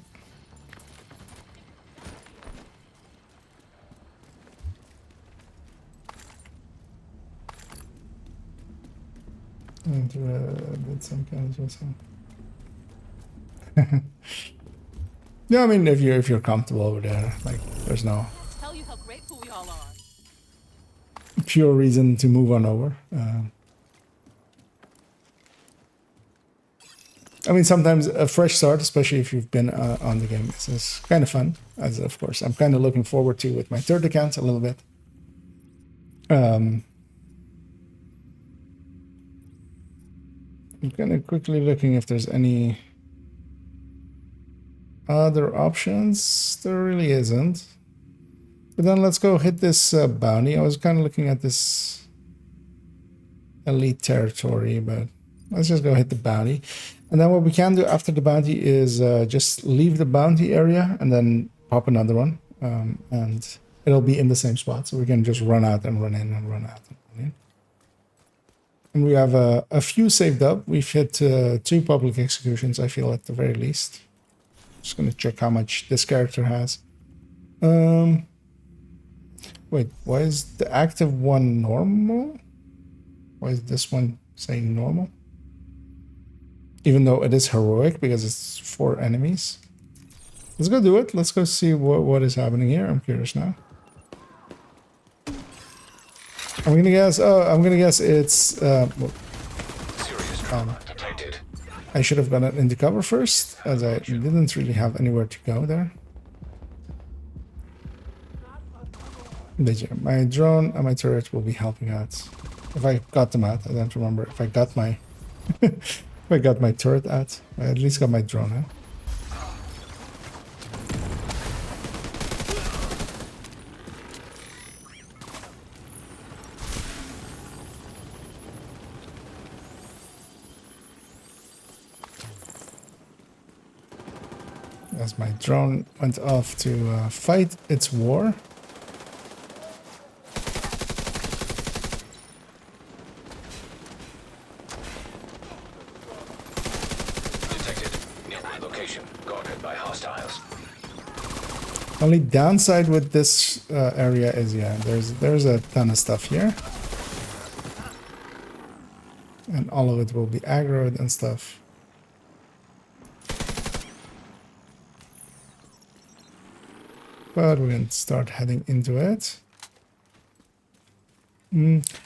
[SPEAKER 1] And did some kind of also. Yeah, I mean, if you're comfortable over there, like, there's no
[SPEAKER 9] Tell you how grateful we all are.
[SPEAKER 1] pure reason to move on over. I mean, sometimes a fresh start, especially if you've been on the game, is kind of fun. As of course, I'm kind of looking forward to with my third account a little bit. I'm kind of quickly looking if there's any other options. There really isn't. But then let's go hit this bounty. I was kind of looking at this elite territory, but let's just go hit the bounty. And then what we can do after the bounty is just leave the bounty area and then pop another one. And it'll be in the same spot. So we can just run out and run in and run out and run in. And we have a few saved up. We've hit 2 public executions, I feel, at the very least. Just going to check how much this character has. Wait, why is the active one normal? Why is this one saying normal? Even though it is heroic because it's 4 enemies. Let's go do it. Let's go see what is happening here. I'm curious now. I'm gonna guess. Oh, I'm gonna guess it's.
[SPEAKER 3] Serious trauma detected.
[SPEAKER 1] I should have gotten into cover first, as I didn't really have anywhere to go there. But yeah, my drone and my turret will be helping out. If I got them out, I don't remember if I got my if I got my turret out. I at least got my drone out. As my drone went off to fight its war. Only downside with this area is, yeah, there's a ton of stuff here. And all of it will be aggroed and stuff. But we're going to start heading into it.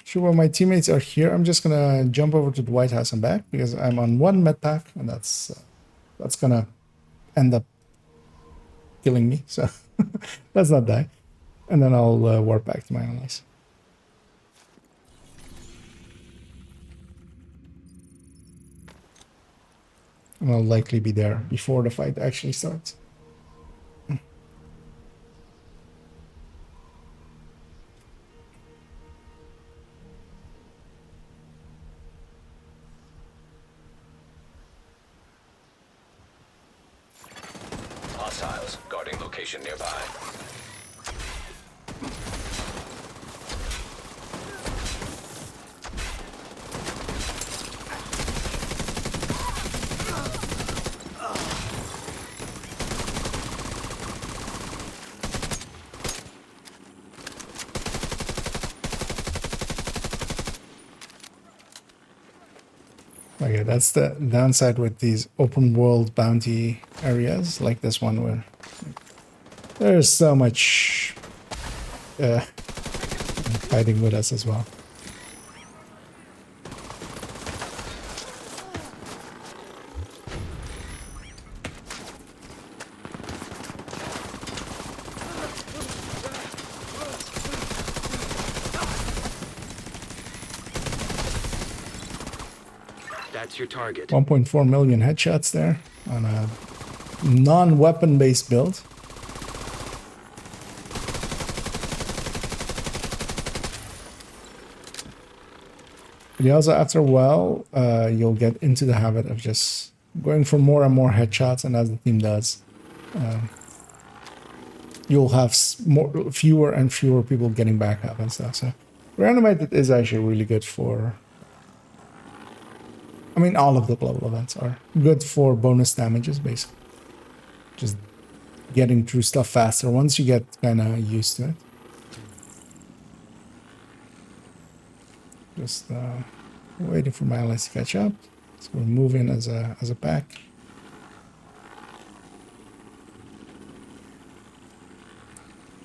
[SPEAKER 1] Sure, while my teammates are here, I'm just going to jump over to the White House and back because I'm on 1 med pack, and that's going to end up killing me, so let's not die. And then I'll warp back to my allies. And I'll likely be there before the fight actually starts.
[SPEAKER 3] Hostiles guarding location nearby.
[SPEAKER 1] Okay, that's the downside with these open world bounty areas like this one, where there's so much fighting with us as well.
[SPEAKER 2] That's your target.
[SPEAKER 1] 1.4 million headshots there on a non-weapon based build. But also after a while, you'll get into the habit of just going for more and more headshots, and as the team does, you'll have fewer and fewer people getting back up and stuff. So randomited is actually really good for, I mean, all of the global events are good for bonus damages, basically. Just getting through stuff faster once you get kind of used to it. Just waiting for my allies to catch up. So we'll move in as a pack.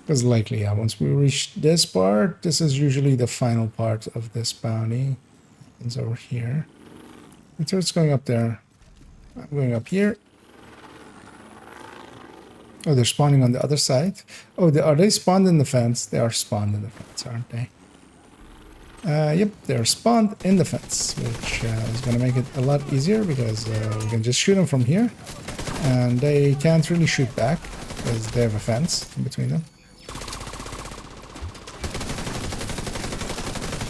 [SPEAKER 1] Because likely, yeah, once we reach this part, this is usually the final part of this bounty. It's over here. The turret's going up there. I'm going up here. Oh, they're spawning on the other side. Oh, are they spawned in the fence? They are spawned in the fence, aren't they? Yep, they're spawned in the fence, which is going to make it a lot easier because we can just shoot them from here. And they can't really shoot back because they have a fence in between them.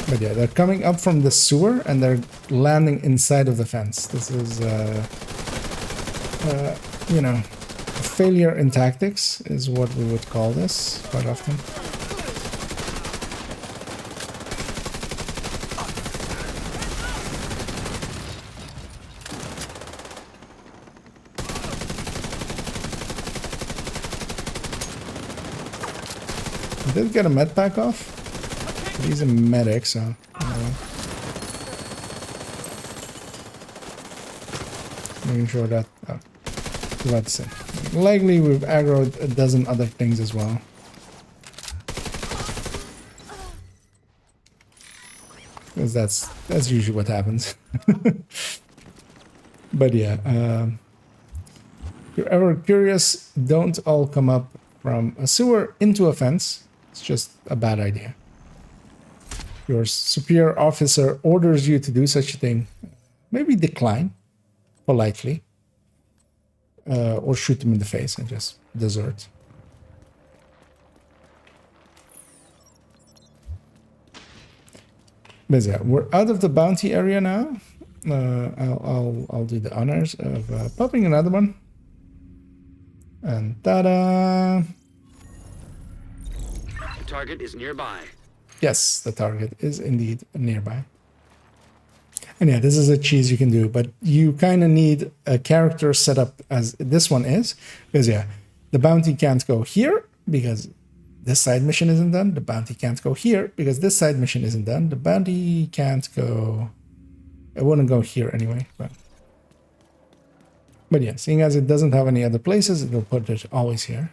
[SPEAKER 1] But yeah, they're coming up from the sewer and they're landing inside of the fence. This is, you know, failure in tactics is what we would call this quite often. I did get a med pack off. He's a medic, so. Making sure that. Oh, I was about to say. Likely we've aggroed a dozen other things as well. Because that's usually what happens. But yeah, if you're ever curious, don't all come up from a sewer into a fence. It's just a bad idea. Your superior officer orders you to do such a thing, maybe decline politely, or shoot them in the face and just desert. But yeah, we're out of the bounty area now. I'll do the honors of popping another one. And ta-da!
[SPEAKER 2] The target is nearby.
[SPEAKER 1] Yes, the target is indeed nearby. And yeah, this is a cheese you can do, but you kind of need a character set up as this one is. Because yeah, the bounty can't go here because this side mission isn't done. The bounty can't go here because this side mission isn't done. The bounty can't go... It wouldn't go here anyway, but yeah, seeing as it doesn't have any other places, it'll put it always here.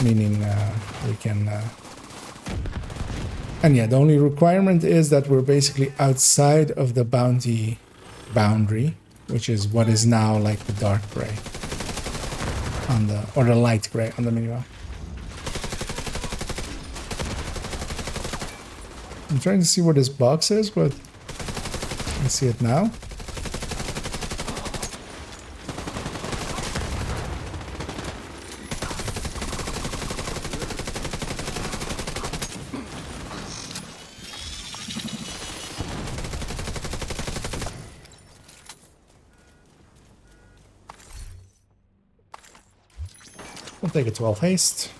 [SPEAKER 1] Meaning we can... And yeah, the only requirement is that we're basically outside of the bounty boundary, which is what is now like the dark gray on the, or the light gray on the minimap. I'm trying to see where this box is, but I see it now. We'll take a 12 haste.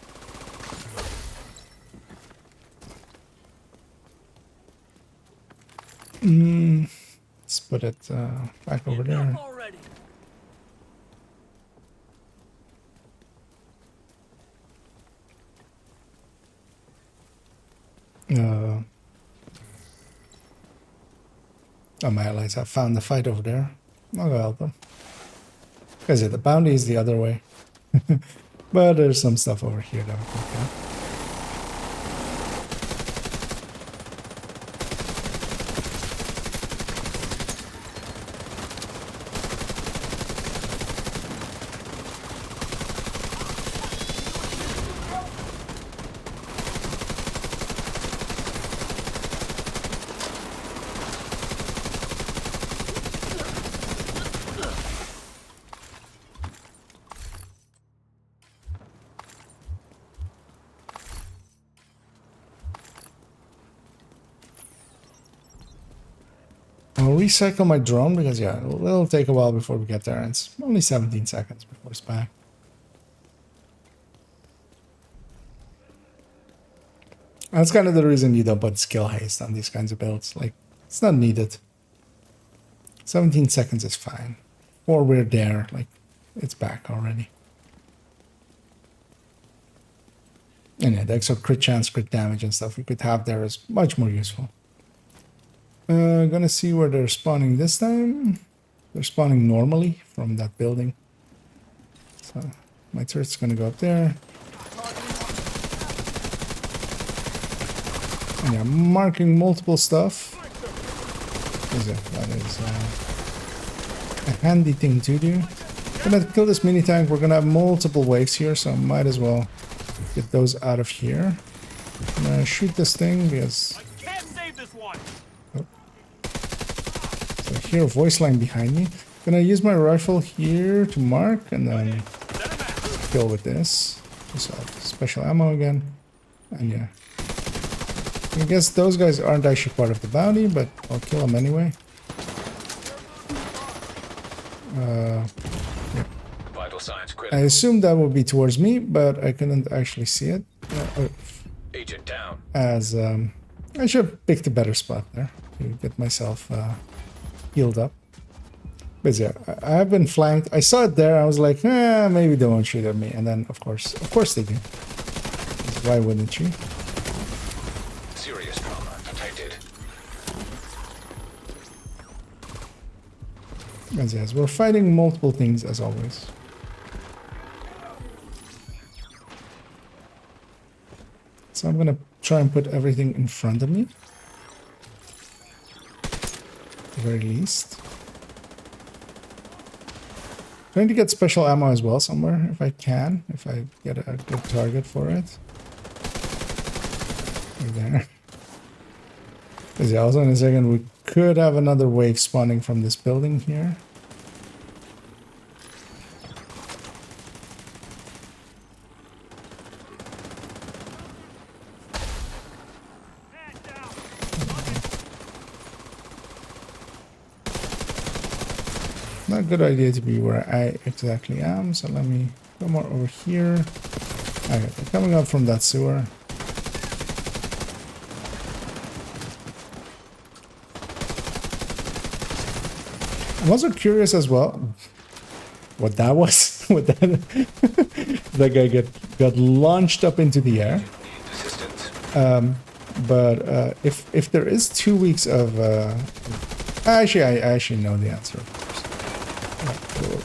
[SPEAKER 1] Let's put it back over there. Oh, my allies have found the fight over there. I'll go help them. Because yeah, the bounty is the other way. But there's some stuff over here that we can get. I'll recycle my drone because yeah, it'll take a while before we get there, and it's only 17 seconds before it's back. That's kind of the reason you don't put skill haste on these kinds of builds. Like, it's not needed. 17 seconds is fine. Or we're there, like, it's back already. And yeah, the extra crit chance, crit damage and stuff we could have there is much more useful. Gonna see where they're spawning this time. They're spawning normally from that building. So my turret's gonna go up there. And yeah, marking multiple stuff. That is a handy thing to do. Gonna kill this mini tank. We're gonna have multiple waves here, so I might as well get those out of here. I'm gonna shoot this thing because... So here, voice line behind me. Gonna use my rifle here to mark and then kill with this. So special ammo again. And yeah. I guess those guys aren't actually part of the bounty, but I'll kill them anyway. Yeah.
[SPEAKER 3] Vital signs
[SPEAKER 1] I
[SPEAKER 3] critical.
[SPEAKER 1] assumed that would be towards me, but I couldn't actually see it.
[SPEAKER 3] Agent down.
[SPEAKER 1] As I should have picked a better spot there to get myself healed up. But yeah, I've been flanked. I saw it there. I was like, maybe they won't shoot at me. And then, of course they do. Why wouldn't you?
[SPEAKER 3] Serious trauma detected.
[SPEAKER 1] As yes, we're fighting multiple things as always. So I'm gonna try and put everything in front of me. At the very least. Trying to get special ammo as well somewhere if I can. If I get a good target for it. Right there. Because yeah, also in a second we could have another wave spawning from this building here. Not a good idea to be where I exactly am, so let me go more over here. Okay, they're coming up from that sewer. I'm also curious as well what that was. What that guy got launched up into the air. But if there is 2 weeks of actually I actually know the answer. Cool.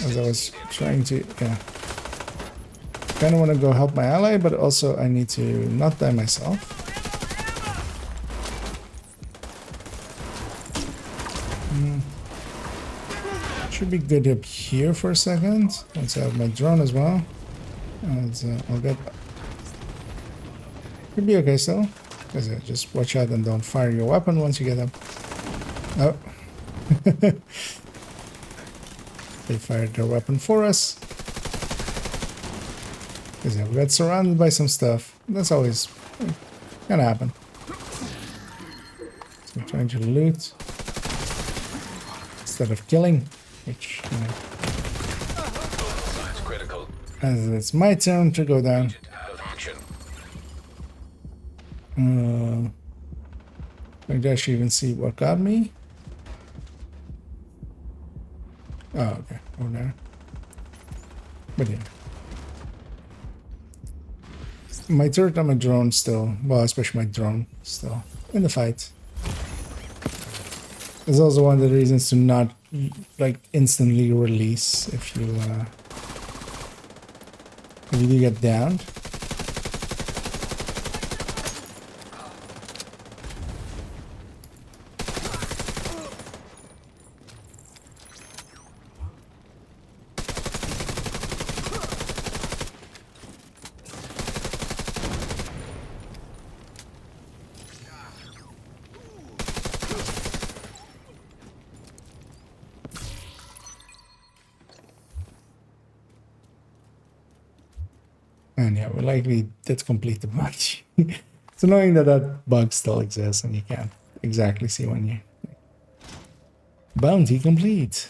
[SPEAKER 1] As I was trying to, yeah. Kind of want to go help my ally, but also I need to not die myself. Should be good up here for a second. Once I have my drone as well. And I'll get... Could be okay still. Just watch out and don't fire your weapon once you get up. Oh. They fired their weapon for us. Because yeah, we got surrounded by some stuff. That's always gonna happen. So I'm trying to loot instead of killing, which, you know,
[SPEAKER 3] Critical.
[SPEAKER 1] as it's my turn to go down. I can actually even see what got me. Oh, okay, over there. But yeah. My turret and my drone still, well, especially my drone still in the fight. There's also one of the reasons to not like instantly release if you do get downed. And yeah, we likely did complete the bunch. It's annoying that that bug still exists and you can't exactly see when you... Bounty complete.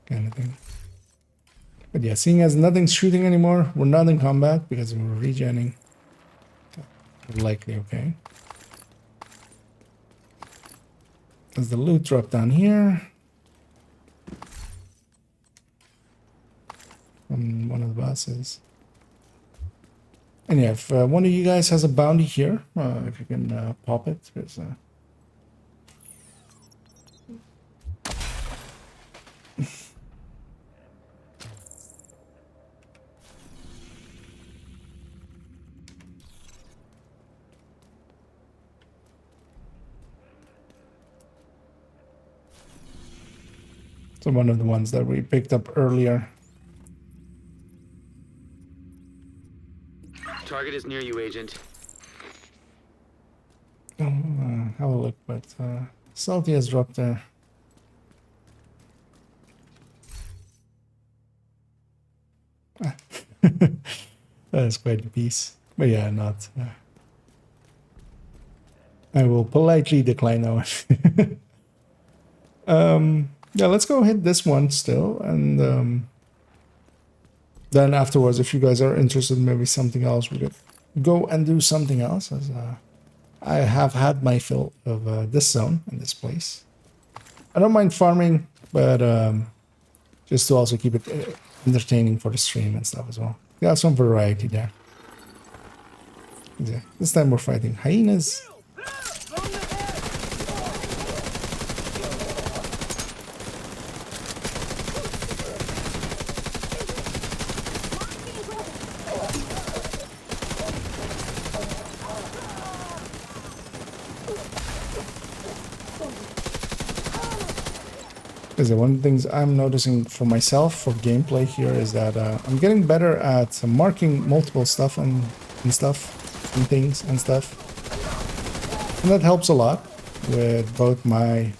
[SPEAKER 1] Kind of thing. But yeah, seeing as nothing's shooting anymore, we're not in combat because we're regenning. Likely okay. There's the loot drop down here. From one of the bosses. And yeah, if one of you guys has a bounty here, if you can pop it, because so one of the ones that we picked up earlier.
[SPEAKER 2] Target is near you, Agent.
[SPEAKER 1] Have a look, but Salty has dropped there. That is quite a piece. But yeah, not. I will politely decline that one. Yeah, let's go hit this one still, and then afterwards, if you guys are interested in maybe something else, we could go and do something else. As I have had my fill of this zone and this place. I don't mind farming, but just to also keep it entertaining for the stream and stuff as well. Got some variety there. Yeah. This time we're fighting hyenas. Because one of the things I'm noticing for myself for gameplay here is that I'm getting better at marking multiple stuff and stuff and things and stuff, and that helps a lot with both my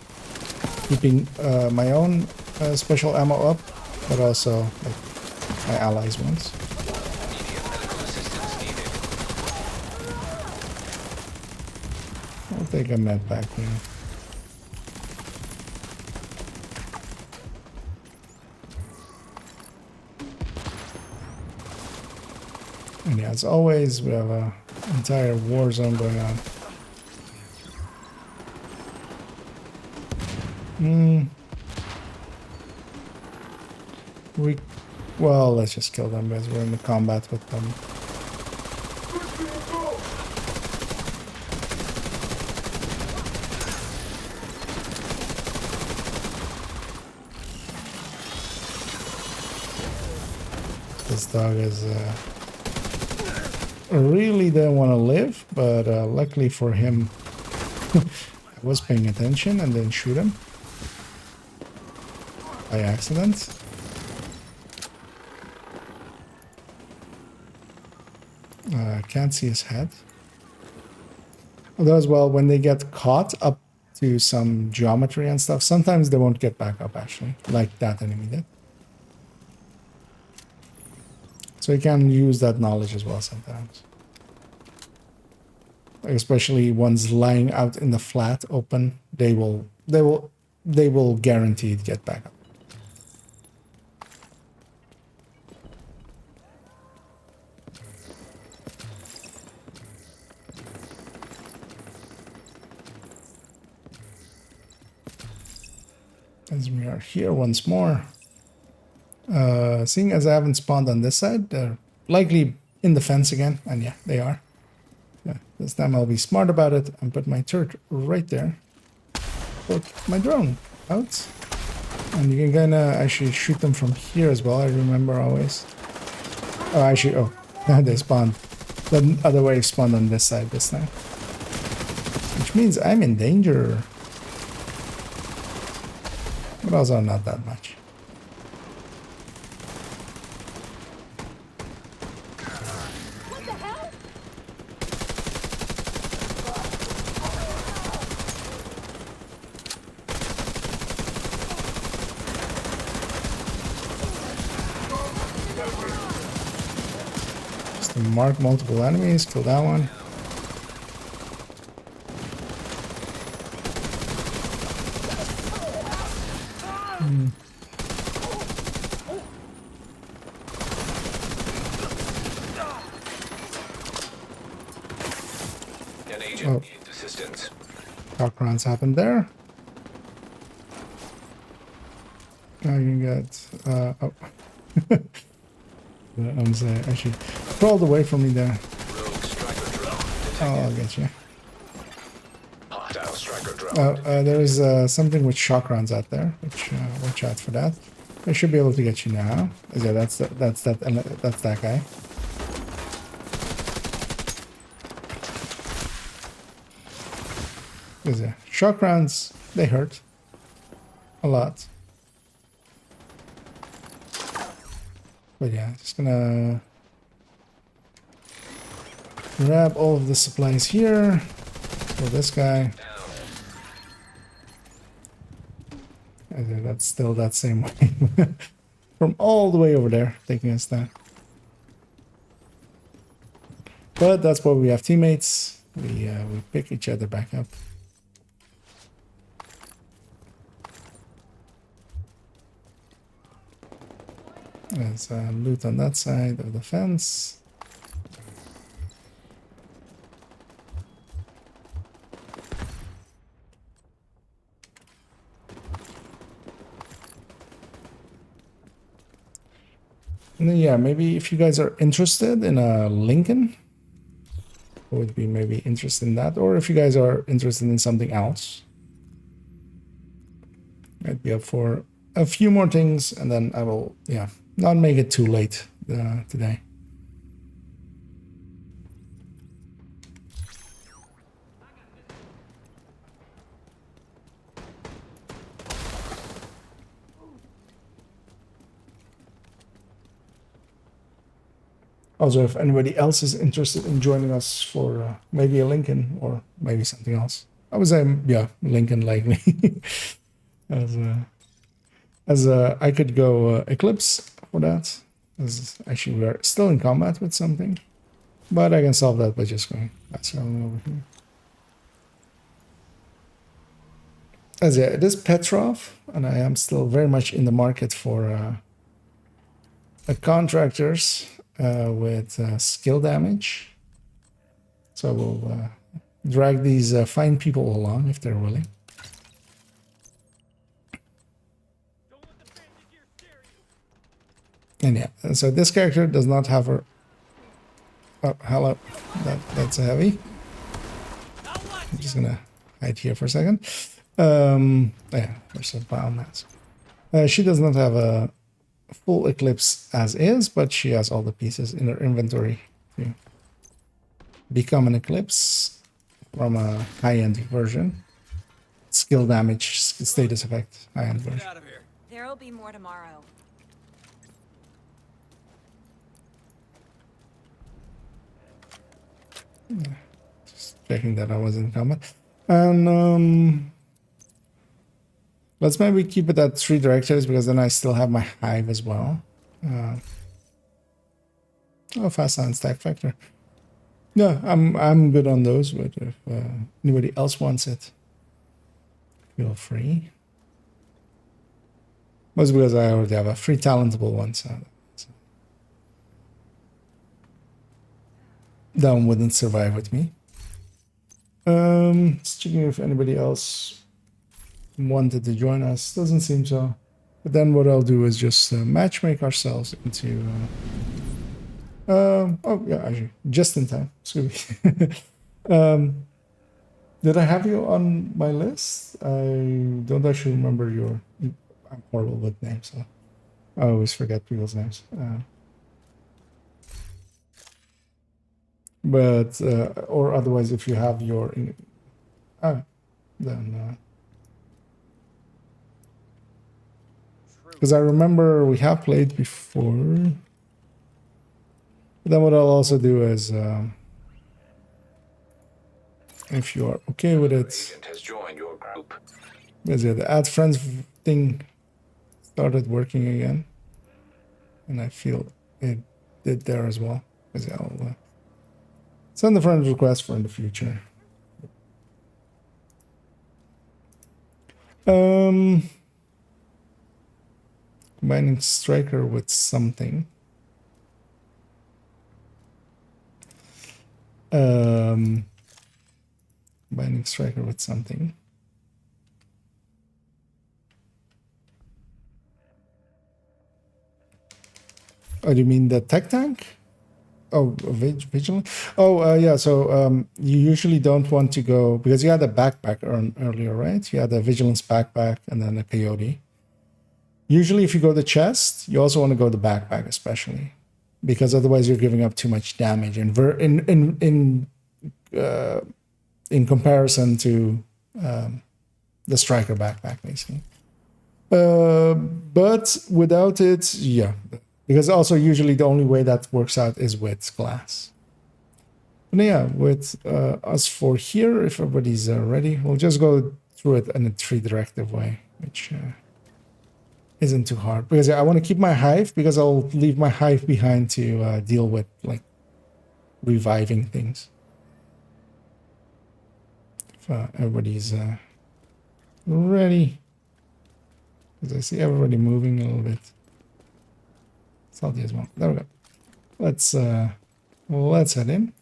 [SPEAKER 1] keeping my own special ammo up, but also like my allies' ones.
[SPEAKER 3] Immediate medical assistance needed.
[SPEAKER 1] I'll take a med back here. And yeah, as always, we have an entire war zone going on. Well, let's just kill them as we're in the combat with them. This dog is really didn't want to live, but luckily for him, I was paying attention and didn't shoot him by accident. Can't see his head. Although as well, when they get caught up to some geometry and stuff, sometimes they won't get back up actually, like that enemy did. So you can use that knowledge as well sometimes. Especially ones lying out in the flat open, they will guaranteed get back up. As we are here once more. Seeing as I haven't spawned on this side, they're likely in the fence again, and yeah, they are. Yeah, this time I'll be smart about it and put my turret right there. Put my drone out. And you can kind of actually shoot them from here as well, I remember always. Oh, actually, oh, they spawned. The other way spawned on this side this time. Which means I'm in danger. But also not that much. Just to mark multiple enemies, kill that one.
[SPEAKER 3] An agent needs assistance.
[SPEAKER 1] Shock rounds happened there. Now you can get oh. I'm saying actually crawled away from me there.
[SPEAKER 3] Rogue striker drone
[SPEAKER 1] Oh, I'll
[SPEAKER 3] detected.
[SPEAKER 1] get you.
[SPEAKER 3] Hostile striker drone.
[SPEAKER 1] There is something with shock rounds out there, which watch out for that. I should be able to get you now. Yeah, that's that guy. Yeah, shock rounds, they hurt a lot. But yeah, just gonna grab all of the supplies here for this guy. And that's still that same way. From all the way over there, taking us down. But that's why we have teammates. We pick each other back up. There's loot on that side of the fence. And then, yeah, maybe if you guys are interested in a Lincoln, I would be maybe interested in that. Or if you guys are interested in something else, I'd be up for a few more things, and then I will, yeah, not make it too late today. Also, if anybody else is interested in joining us for maybe a Lincoln or maybe something else, I would say, yeah, Lincoln likely. as I could go Eclipse for that. As actually, we are still in combat with something, but I can solve that by just going fast traveling over here. As yeah, it is Petrov, and I am still very much in the market for contractors with skill damage. So we'll drag these fine people along if they're willing. And yeah, so this character does not have her. Oh, hello. That's a heavy. I'm just gonna hide here for a second. Yeah, there's a biomass. She does not have a full Eclipse as is, but she has all the pieces in her inventory to become an Eclipse from a high-end version. Skill damage, status effect, high-end version.
[SPEAKER 10] There'll be more tomorrow.
[SPEAKER 1] Just checking that I was in combat. And let's maybe keep it at 3 directors, because then I still have my hive as well. Oh, fast and stack factor. Yeah, I'm good on those, but if anybody else wants it, feel free. Mostly because I already have a free talentable one, so that one wouldn't survive with me. Just checking if anybody else wanted to join us. Doesn't seem so. But then what I'll do is just matchmake ourselves into oh yeah, actually just in time. Scooby. Did I have you on my list? I don't actually remember your. I'm horrible with names, so I always forget people's names. But or otherwise, if you have your then because I remember we have played before. But then what I'll also do is if you are okay with it,
[SPEAKER 3] has joined your group.
[SPEAKER 1] because yeah, the add friends thing started working again, and I feel it did there as well. Because yeah, I'll send the friend request for in the future. Combining striker with something. Combining striker with something. Oh, do you mean the tech tank? Oh, vigilant. Oh, yeah. So you usually don't want to go because you had a backpack earlier, right? You had a vigilance backpack and then a peyote. Usually, if you go the chest, you also want to go the backpack, especially because otherwise you're giving up too much damage. And in comparison to the striker backpack, basically. But without it, yeah. Because also usually the only way that works out is with glass. But yeah, with us for here, if everybody's ready, we'll just go through it in a 3-directive way, which isn't too hard. Because I want to keep my hive, because I'll leave my hive behind to deal with like reviving things. If everybody's ready. Because I see everybody moving a little bit. Salty as well. There we go. Let's head in.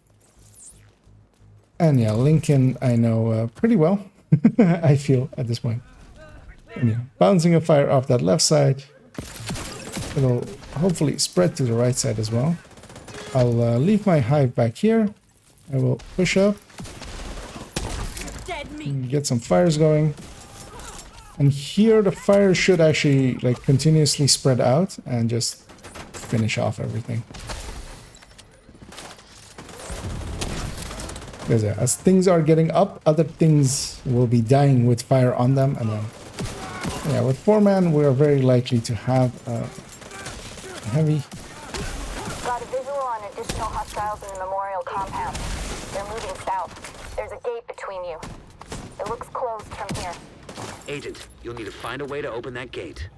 [SPEAKER 1] And yeah, Lincoln I know pretty well. I feel at this point. And yeah, bouncing a fire off that left side. It'll hopefully spread to the right side as well. I'll leave my hive back here. I will push up. Get some fires going. And here the fire should actually like continuously spread out and just finish off everything. Because as things are getting up, other things will be dying with fire on them, and then yeah, with 4-man we are very likely to have heavy.
[SPEAKER 4] Got a visual on additional hostiles in the memorial compound. They're moving south. There's a gate between you. It looks closed from here.
[SPEAKER 2] Agent, you'll need to find a way to open that gate.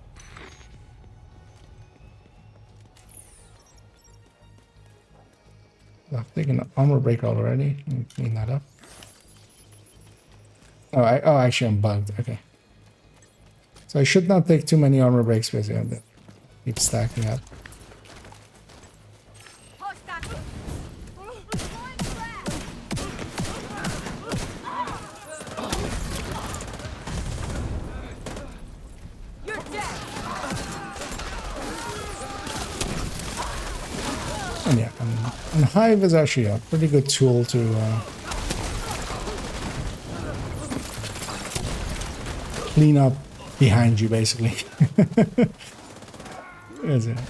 [SPEAKER 1] I've taken an armor break already. Let me clean that up. Oh, actually I'm bugged. Okay. So I should not take too many armor breaks because I have to keep stacking up. And yeah, and Hive is actually a pretty good tool to clean up behind you, basically.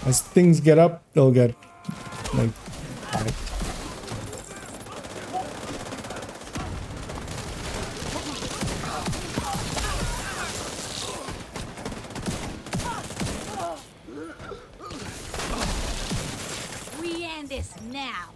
[SPEAKER 1] As things get up, they'll get like hived.
[SPEAKER 6] We end this now.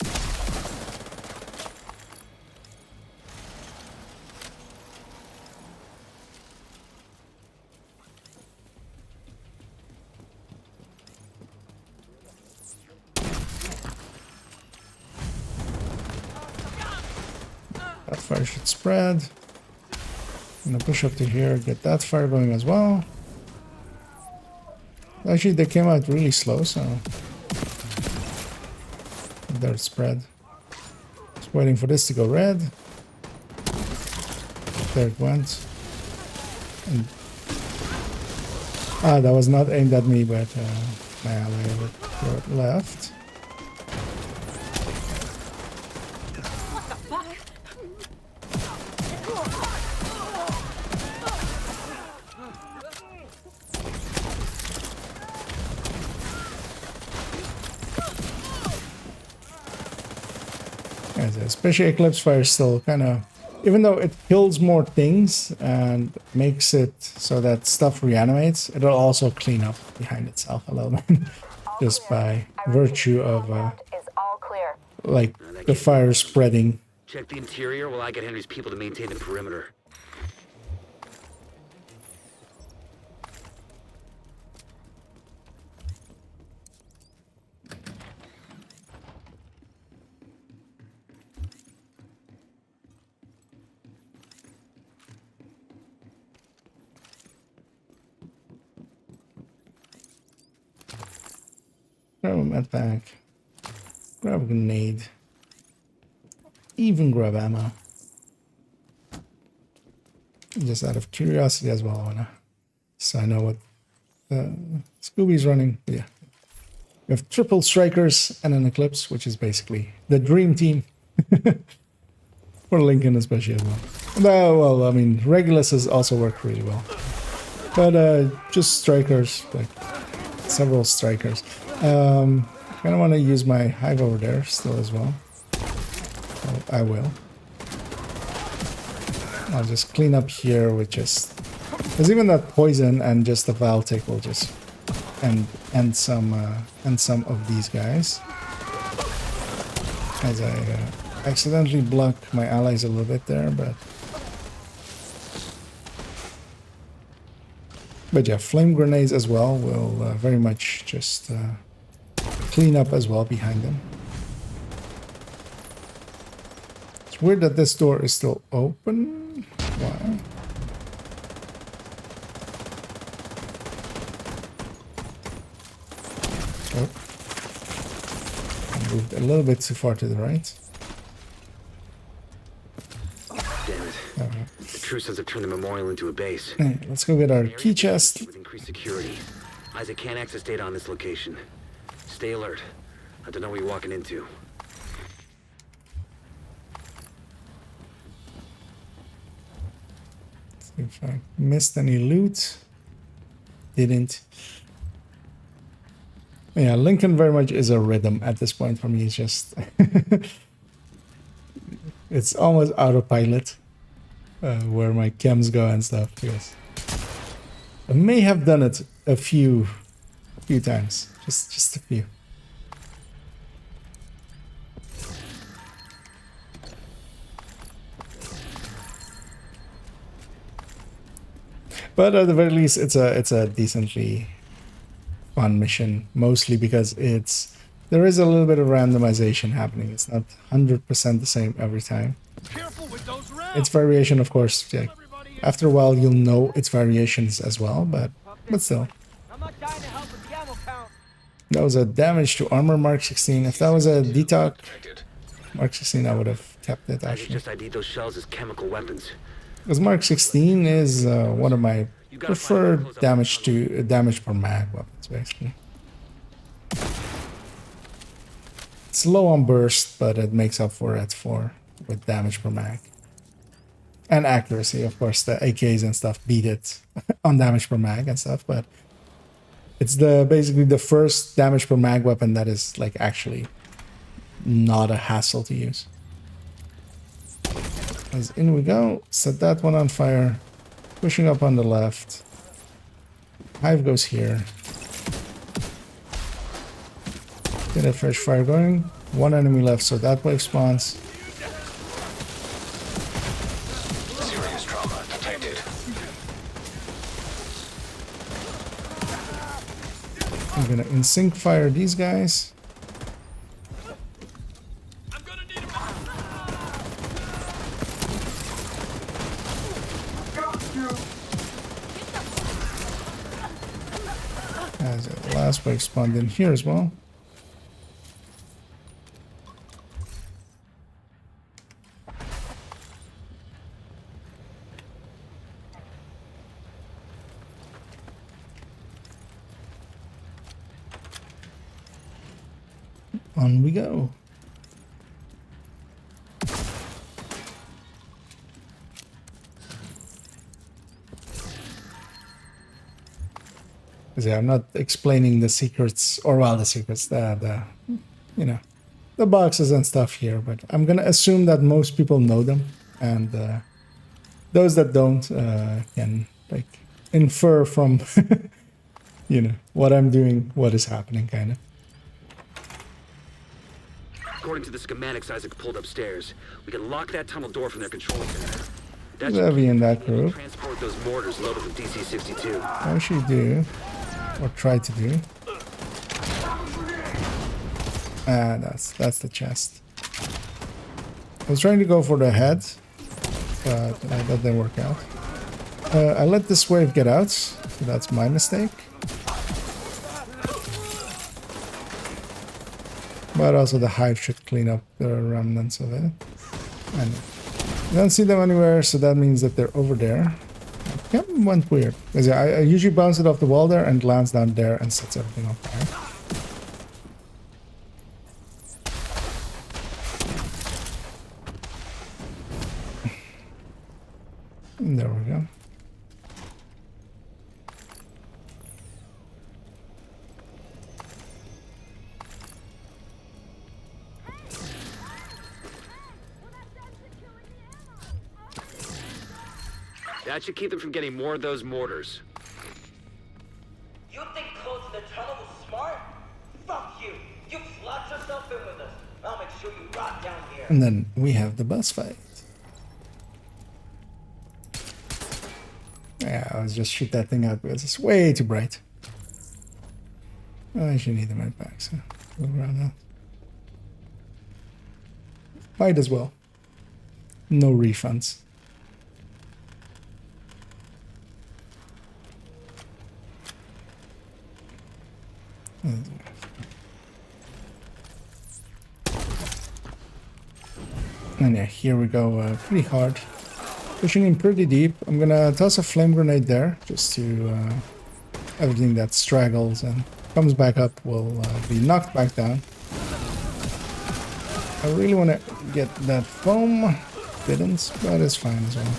[SPEAKER 1] That fire should spread. I'm gonna push up to here, get that fire going as well. Actually, they came out really slow, so they're spread. Just waiting for this to go red. There it went. And, that was not aimed at me, but my ally over left. Especially Eclipse Fire is still kind of, even though it kills more things and makes it so that stuff reanimates, it'll also clean up behind itself a little bit. Just by virtue of like the fire spreading.
[SPEAKER 2] Check the interior while I get Henry's people to maintain the perimeter.
[SPEAKER 1] Grab a med pack. Grab a grenade. Even grab ammo. Just out of curiosity as well, so I know what Scooby's running. Yeah. We have triple strikers and an Eclipse, which is basically the dream team. For Lincoln especially as well. Well, I mean, Reguluses also work really well. But just strikers, like several strikers. I kind of want to use my hive over there still as well. So I will. I'll just clean up here with just... Because even that poison and just the Valtic will just end some of these guys. As I accidentally block my allies a little bit there, but yeah, flame grenades as well will very much just clean up as well behind them. It's weird that this door is still open. Why? Oh. I moved a little bit too far to the right.
[SPEAKER 2] Damn it. The true sons have turned the memorial into a base.
[SPEAKER 1] Hey, let's go get our key chest.
[SPEAKER 2] With increased security. Isaac can't access data on this location. Stay alert. I don't know what you're walking into.
[SPEAKER 1] See if I missed any loot. Didn't. Yeah, Lincoln very much is a rhythm at this point for me. It's just it's almost autopilot where my chems go and stuff. Yes, I may have done it a few times, just a few. But at the very least, it's a decently fun mission, mostly because there is a little bit of randomization happening. It's not 100% the same every time. It's variation, of course. Yeah. After a while, you'll know its variations as well, but still. That was a damage to armor Mark 16. If that was a detox Mark 16, I would have kept it
[SPEAKER 2] I
[SPEAKER 1] actually.
[SPEAKER 2] just ID'd those shells as chemical weapons.
[SPEAKER 1] Because Mark 16 is one of my preferred damage per mag weapons, basically. It's low on burst, but it makes up for it with damage per mag. And accuracy, of course. The AKs and stuff beat it on damage per mag and stuff, but it's basically the first damage per mag weapon that is like actually not a hassle to use. As in we go, set that one on fire, pushing up on the left. Hive goes here. Get a fresh fire going. One enemy left, so that wave spawns.
[SPEAKER 3] Serious trauma detected.
[SPEAKER 1] I'm gonna in sync fire these guys. As the last wave spawned in here as well. On we go. Yeah, I'm not explaining the secrets, or well, the secrets, the you know, the boxes and stuff here, but I'm gonna assume that most people know them, and those that don't can like infer from you know what I'm doing, what is happening, kind of.
[SPEAKER 2] According to the schematics Isaac pulled upstairs, we can lock that tunnel door from their control center.
[SPEAKER 1] There's heavy in that group.
[SPEAKER 2] Transport those mortars loaded with DC-62.
[SPEAKER 1] I should do, or try to do. Ah, that's the chest. I was trying to go for the head, but that didn't work out. I let this wave get out, so that's my mistake. But also the hive should clean up the remnants of it. And I don't see them anywhere, so that means that they're over there. It went weird. Because I usually bounce it off the wall there and lands down there and sets everything on fire. And there we go.
[SPEAKER 2] That should keep them from getting more of those mortars.
[SPEAKER 11] You think closing the tunnel was smart? Fuck you! You slot yourself in with us. I'll make sure you rot down here.
[SPEAKER 1] And then we have the boss fight. Yeah, I was just shoot that thing out because it's way too bright. I should need the med pack, so go around that. Might as well. No refunds. And yeah, here we go, pretty hard. Pushing in pretty deep. I'm gonna toss a flame grenade there, just to everything that straggles and comes back up will be knocked back down. I really want to get that foam. Didn't, but it's fine as well.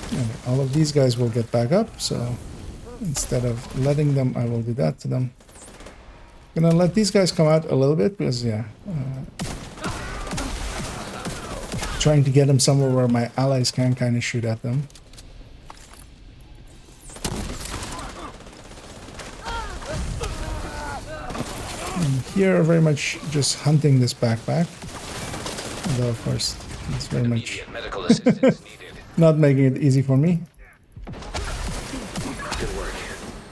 [SPEAKER 1] Okay, all of these guys will get back up, so instead of letting them, I will do that to them. Gonna let these guys come out a little bit because, yeah, trying to get them somewhere where my allies can kind of shoot at them. And here, very much just hunting this backpack. Although, of course, it's very much
[SPEAKER 3] Medical assistance needed.
[SPEAKER 1] not making it easy for me.
[SPEAKER 2] Good work.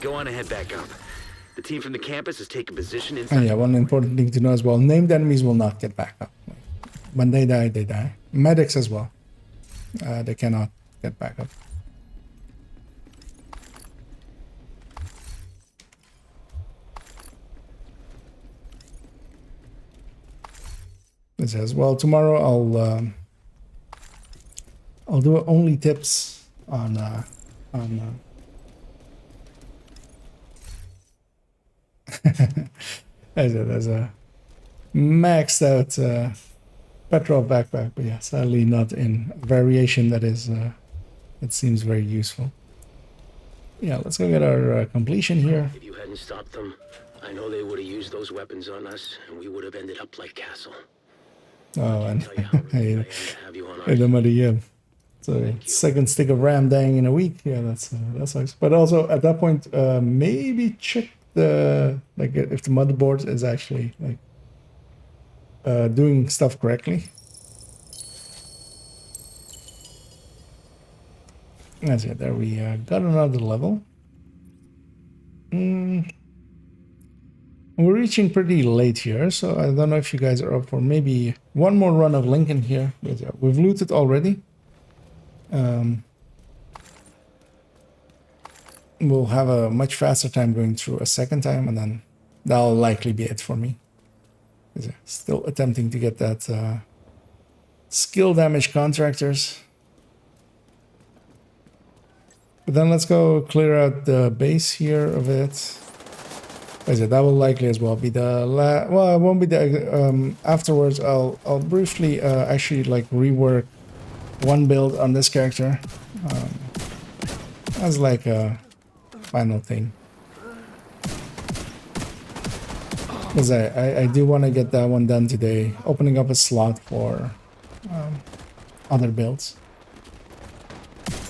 [SPEAKER 2] Go on and head back up. The team from the campus has taken position inside.
[SPEAKER 1] And yeah, one important thing to know as well, named enemies will not get back up. When they die, they die. Medics as well. They cannot get back up. This as well. Tomorrow I'll do only tips on as a maxed out petrol backpack, but yeah, sadly not in a variation that is that seems very useful. Yeah, let's go get our completion here.
[SPEAKER 2] If you hadn't stopped them, I know they would have used those weapons on us, and we would have ended up like Castle.
[SPEAKER 1] Oh, and
[SPEAKER 2] Tell you how relieved I am to have you on our
[SPEAKER 1] hey, yeah. So second stick of RAM dying in a week. Yeah, that sucks. But also at that point, maybe check the if the motherboard is actually like doing stuff correctly. That's it. There we got another level. We're reaching pretty late here, so I don't know if you guys are up for maybe one more run of Lincoln here. But yeah, we've looted already. We'll have a much faster time going through a second time, and then that'll likely be it for me. Yeah, still attempting to get that skill damage contractors. But then let's go clear out the base here of it. That will likely as well be the well, it won't be the afterwards. I'll briefly actually like rework one build on this character as like a final thing, because I do want to get that one done today, opening up a slot for other builds,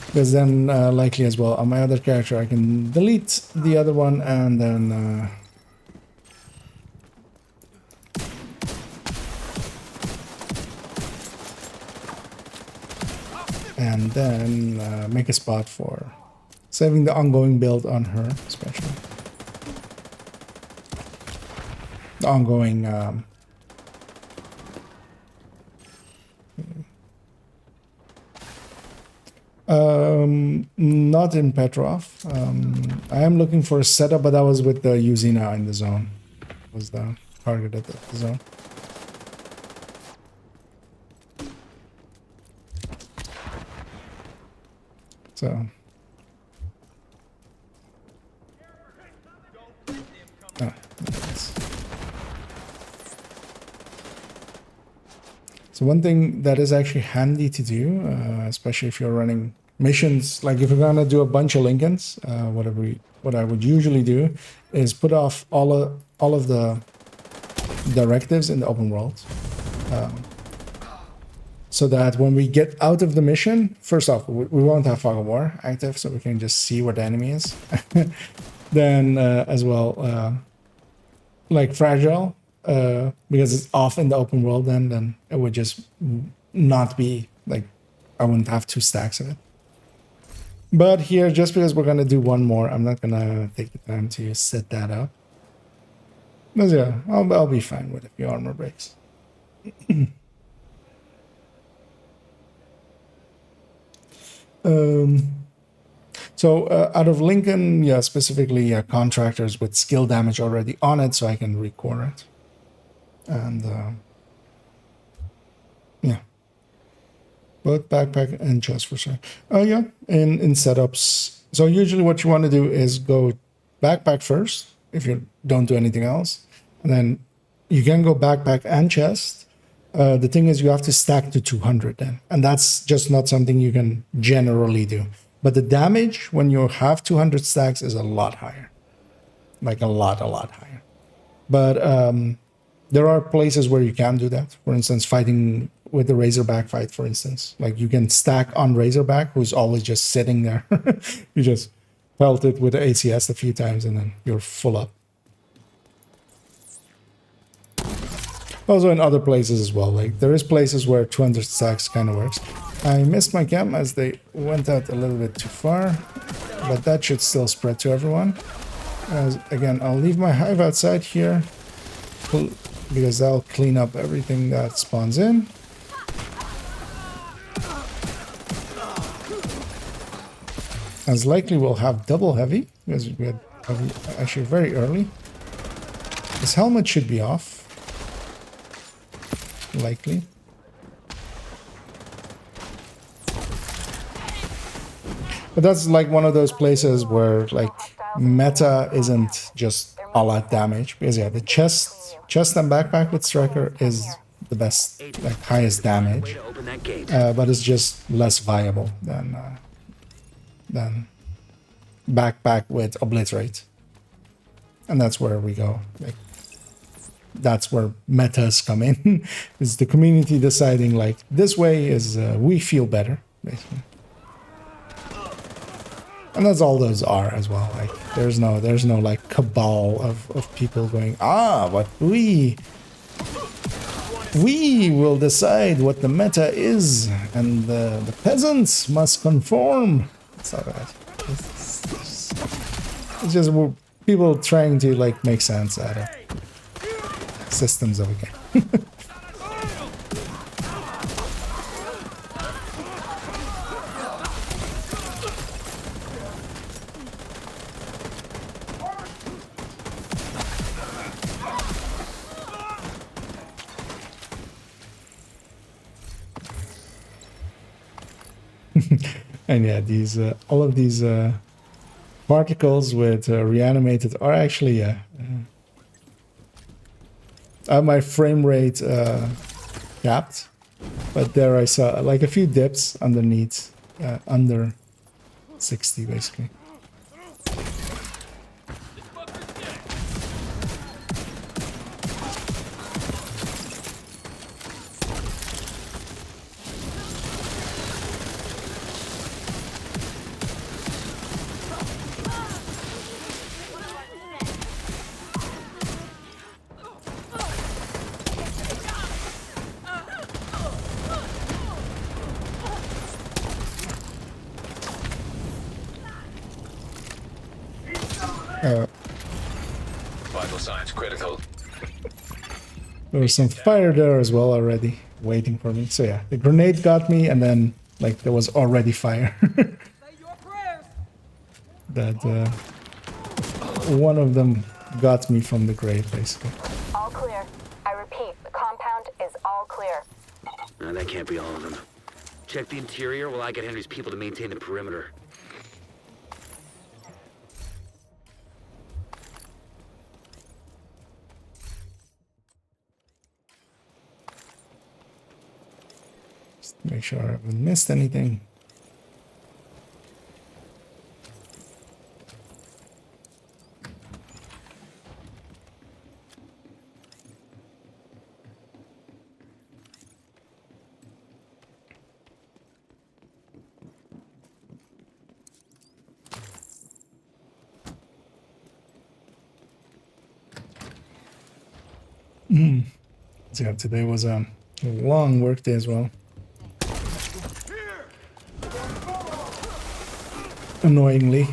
[SPEAKER 1] because then likely as well on my other character I can delete the other one and then make a spot for saving the ongoing build on her, especially the ongoing not in Petrov. I am looking for a setup, but that was with the Usina in the zone. Was the target at the zone. So so one thing that is actually handy to do, especially if you're running missions, like if you're gonna do a bunch of Lincolns, what I would usually do is put off all of the directives in the open world. So that when we get out of the mission, first off, we won't have Fog of War active, so we can just see where the enemy is. Then as well, like Fragile, because it's off in the open world, then it would just not be like, I wouldn't have 2 stacks of it. But here, just because we're gonna do one more, I'm not gonna take the time to set that up. But yeah, I'll be fine with a few armor breaks. So out of Lincoln, yeah, specifically contractors with skill damage already on it, so I can record it. And yeah, both backpack and chest for sure. Oh yeah, in setups So usually what you want to do is go backpack first if you don't do anything else. And then you can go backpack and chest. The thing is you have to stack to 200 then. And that's just not something you can generally do. But the damage when you have 200 stacks is a lot higher. Like a lot higher. But there are places where you can do that. For instance, fighting with the Razorback fight, for instance. Like you can stack on Razorback, who's always just sitting there. You just pelt it with the ACS a few times and then you're full up. Also in other places as well. Like there is places where 200 stacks kind of works. I missed my cam as they went out a little bit too far. But that should still spread to everyone. As, again, I'll leave my hive outside here. Because that'll clean up everything that spawns in. As likely we'll have double heavy, because we had heavy actually very early. His helmet should be off. Likely. But that's like one of those places where like meta isn't just all out damage. Because yeah, the chest and backpack with Striker is the best, like highest damage. But it's just less viable than backpack with Obliterate. And that's where we go. Like, that's where metas come in. Is the community deciding like this way is we feel better, basically. And that's all those are as well. Like there's no like cabal of people going, but we will decide what the meta is and the peasants must conform. It's not that. It's just people trying to like make sense out of systems of a game. And yeah, these all of these particles with reanimated are actually my frame rate capped, but there I saw like a few dips underneath, under 60 basically.
[SPEAKER 3] Vital signs critical.
[SPEAKER 1] There was some fire there as well already, waiting for me. So yeah, the grenade got me, and then like there was already fire. That one of them got me from the grave, basically.
[SPEAKER 4] All clear. I repeat, the compound is all clear.
[SPEAKER 2] No, that can't be all of them. Check the interior while I get Henry's people to maintain the perimeter.
[SPEAKER 1] Make sure I haven't missed anything. So yeah, today was a long work day as well. Annoyingly,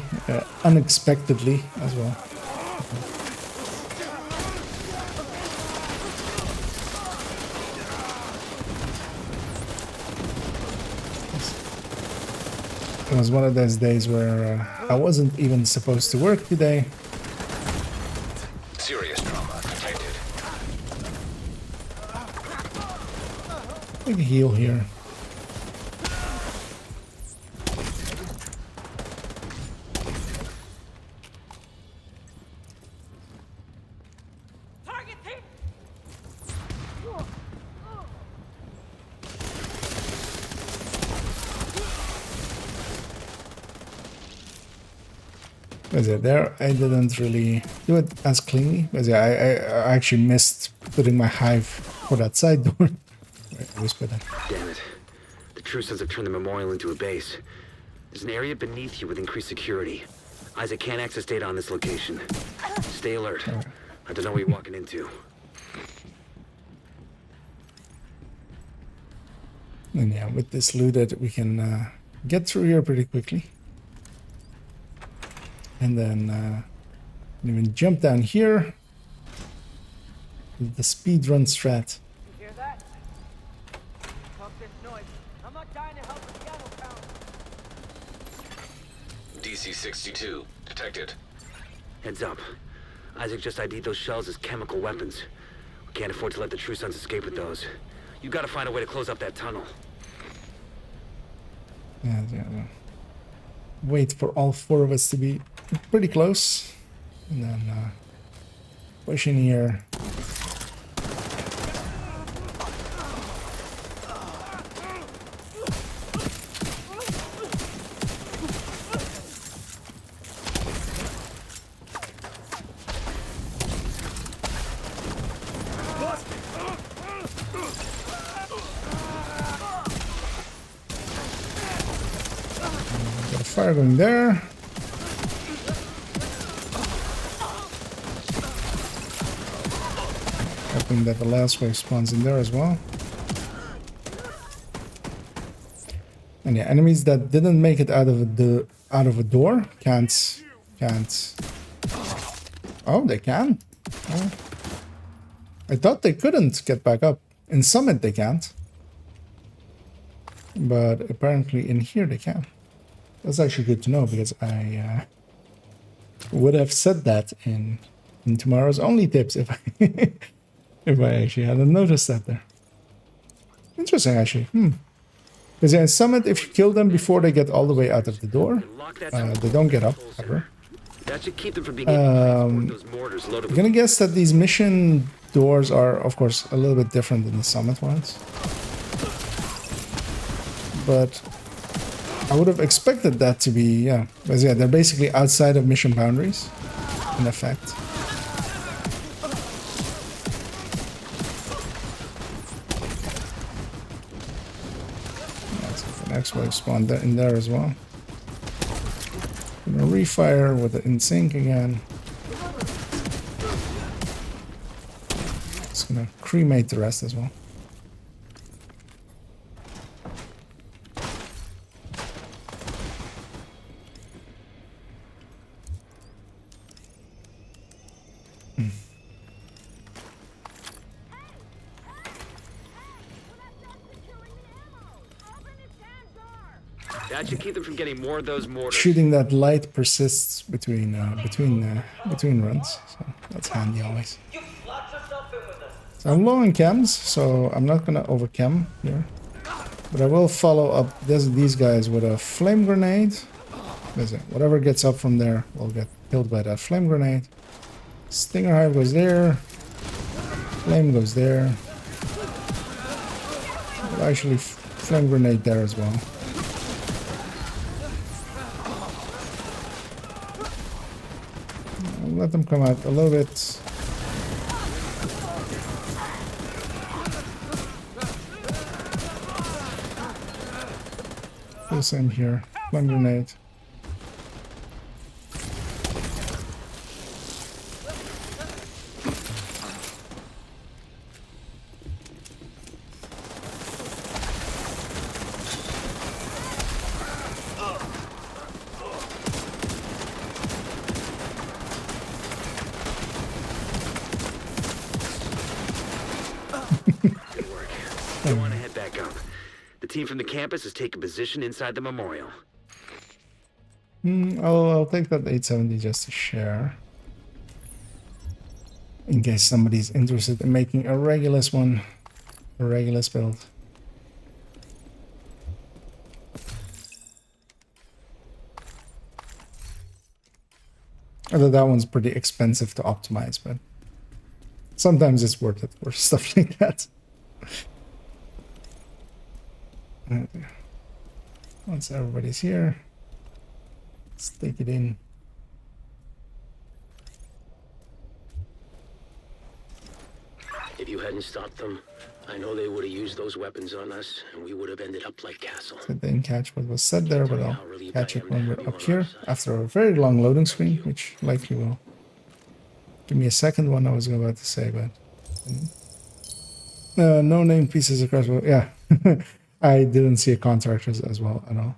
[SPEAKER 1] unexpectedly as well. It was one of those days where I wasn't even supposed to work today.
[SPEAKER 3] Serious trauma detected.
[SPEAKER 1] Big heal here. Was it there? I didn't really do it as cleanly. Was it? I actually missed putting my hive for that side door. I always put that.
[SPEAKER 2] Damn it. The True Sons have turned the memorial into a base. There's an area beneath you with increased security. Isaac can't access data on this location. Stay alert. I don't know what you're walking into.
[SPEAKER 1] And yeah, with this looted, we can get through here pretty quickly. And then even jump down here with the speedrun strat.
[SPEAKER 11] You hear that? Pump this noise. I'm not dying to help the piano pound.
[SPEAKER 3] DC-62 detected.
[SPEAKER 2] Heads up. Isaac just ID'd those shells as chemical weapons. We can't afford to let the True Sons escape with those. You gotta find a way to close up that tunnel.
[SPEAKER 1] Yeah. Wait for all four of us to be pretty close. And then push in here. Fire going there. Hoping that the last wave spawns in there as well. And yeah, enemies that didn't make it out of a door can't. Oh, they can. Oh. I thought they couldn't get back up. In Summit they can't. But apparently in here they can. That's actually good to know, because I would have said that in tomorrow's only tips if I if I actually hadn't noticed that there. Interesting, actually. Because in Summit, if you kill them before they get all the way out of the door, they don't get up ever.
[SPEAKER 2] That should keep them from being able to transport those mortars loaded
[SPEAKER 1] I'm gonna guess that these mission doors are, of course, a little bit different than the Summit ones. But I would have expected that to be, yeah. Because yeah, they're basically outside of mission boundaries, in effect. The next wave spawned in there as well. Gonna refire with the in sync again. It's gonna cremate the rest as well.
[SPEAKER 2] That should keep them from getting more of those mortars.
[SPEAKER 1] Shooting that light persists between runs, so that's handy always. So I'm low on chems, so I'm not gonna over chem here, but I will follow up these guys with a flame grenade. Whatever gets up from there will get killed by that flame grenade. Stinger hive goes there. Flame goes there. Well, actually, flame grenade there as well. Let them come out a little bit. Do the same here. Flame grenade.
[SPEAKER 2] Team from the campus has taken position inside the memorial.
[SPEAKER 1] I'll take that 870 just to share. In case somebody's interested in making a Regulus one. A Regulus build. Although that one's pretty expensive to optimize, but sometimes it's worth it for stuff like that. Once everybody's here, let's take it in.
[SPEAKER 2] hadn't stopped them, I know they would have used those weapons on us, and we would have ended up like Castle.
[SPEAKER 1] So I didn't catch what was said there, but I'll
[SPEAKER 2] Relieved
[SPEAKER 1] catch
[SPEAKER 2] I
[SPEAKER 1] it
[SPEAKER 2] am
[SPEAKER 1] when
[SPEAKER 2] to
[SPEAKER 1] we're
[SPEAKER 2] have you
[SPEAKER 1] up
[SPEAKER 2] on our
[SPEAKER 1] here
[SPEAKER 2] side.
[SPEAKER 1] after a very long loading screen, which likely will give me a second one I was about to say, but no name pieces across. Yeah, I didn't see a contract as well at all.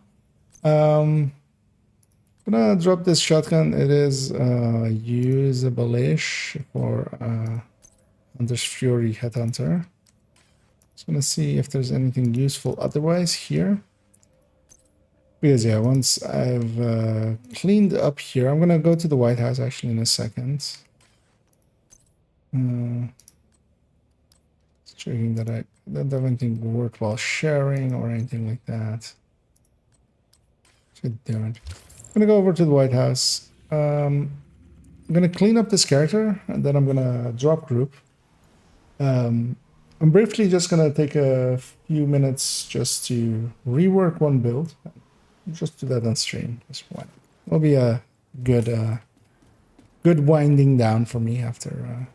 [SPEAKER 1] Gonna drop this shotgun. It is usable-ish for Hunter's Fury Headhunter. Just gonna see if there's anything useful otherwise here. Because yeah, once I've cleaned up here, I'm gonna go to the White House actually in a second. Just checking that I don't have anything worthwhile sharing or anything like that. Should do it. I'm gonna go over to the White House. I'm gonna clean up this character and then I'm gonna drop group. I'm briefly just gonna take a few minutes just to rework one build. Just do that on stream. Just one. It'll be a good good winding down for me after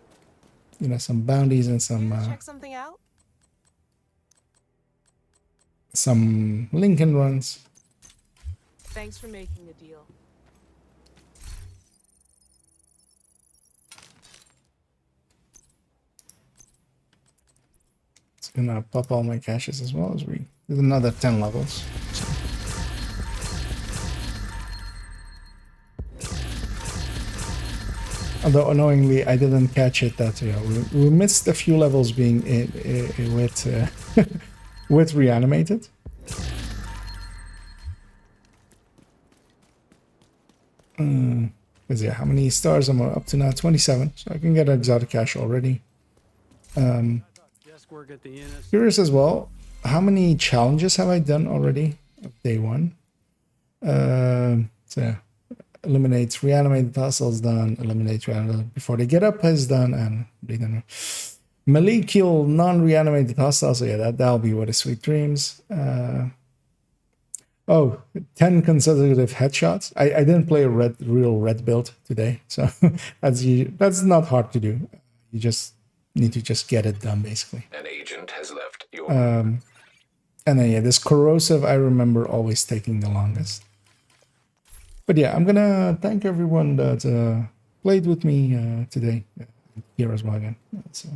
[SPEAKER 1] you know, some bounties and some
[SPEAKER 9] Check something out?
[SPEAKER 1] some Lincoln runs.
[SPEAKER 9] Thanks for making the deal.
[SPEAKER 1] It's gonna pop all my caches as well as we do another 10 levels. Although annoyingly, I didn't catch it that we missed a few levels being with with reanimated. Because yeah, how many stars am I up to now? 27, so I can get an exotic cache already. Curious as well, how many challenges have I done already of day one? So yeah. Eliminate reanimated hostiles done, eliminate reanimated before they get up is done, and melee kill non-reanimated hostiles. So yeah, that'll be what is Sweet Dreams. 10 consecutive headshots. I didn't play a real red build today, so that's not hard to do. You just need to just get it done basically.
[SPEAKER 3] An agent has left your.
[SPEAKER 1] And then yeah, this corrosive I remember always taking the longest. But yeah, I'm gonna thank everyone that played with me today here as well again. So,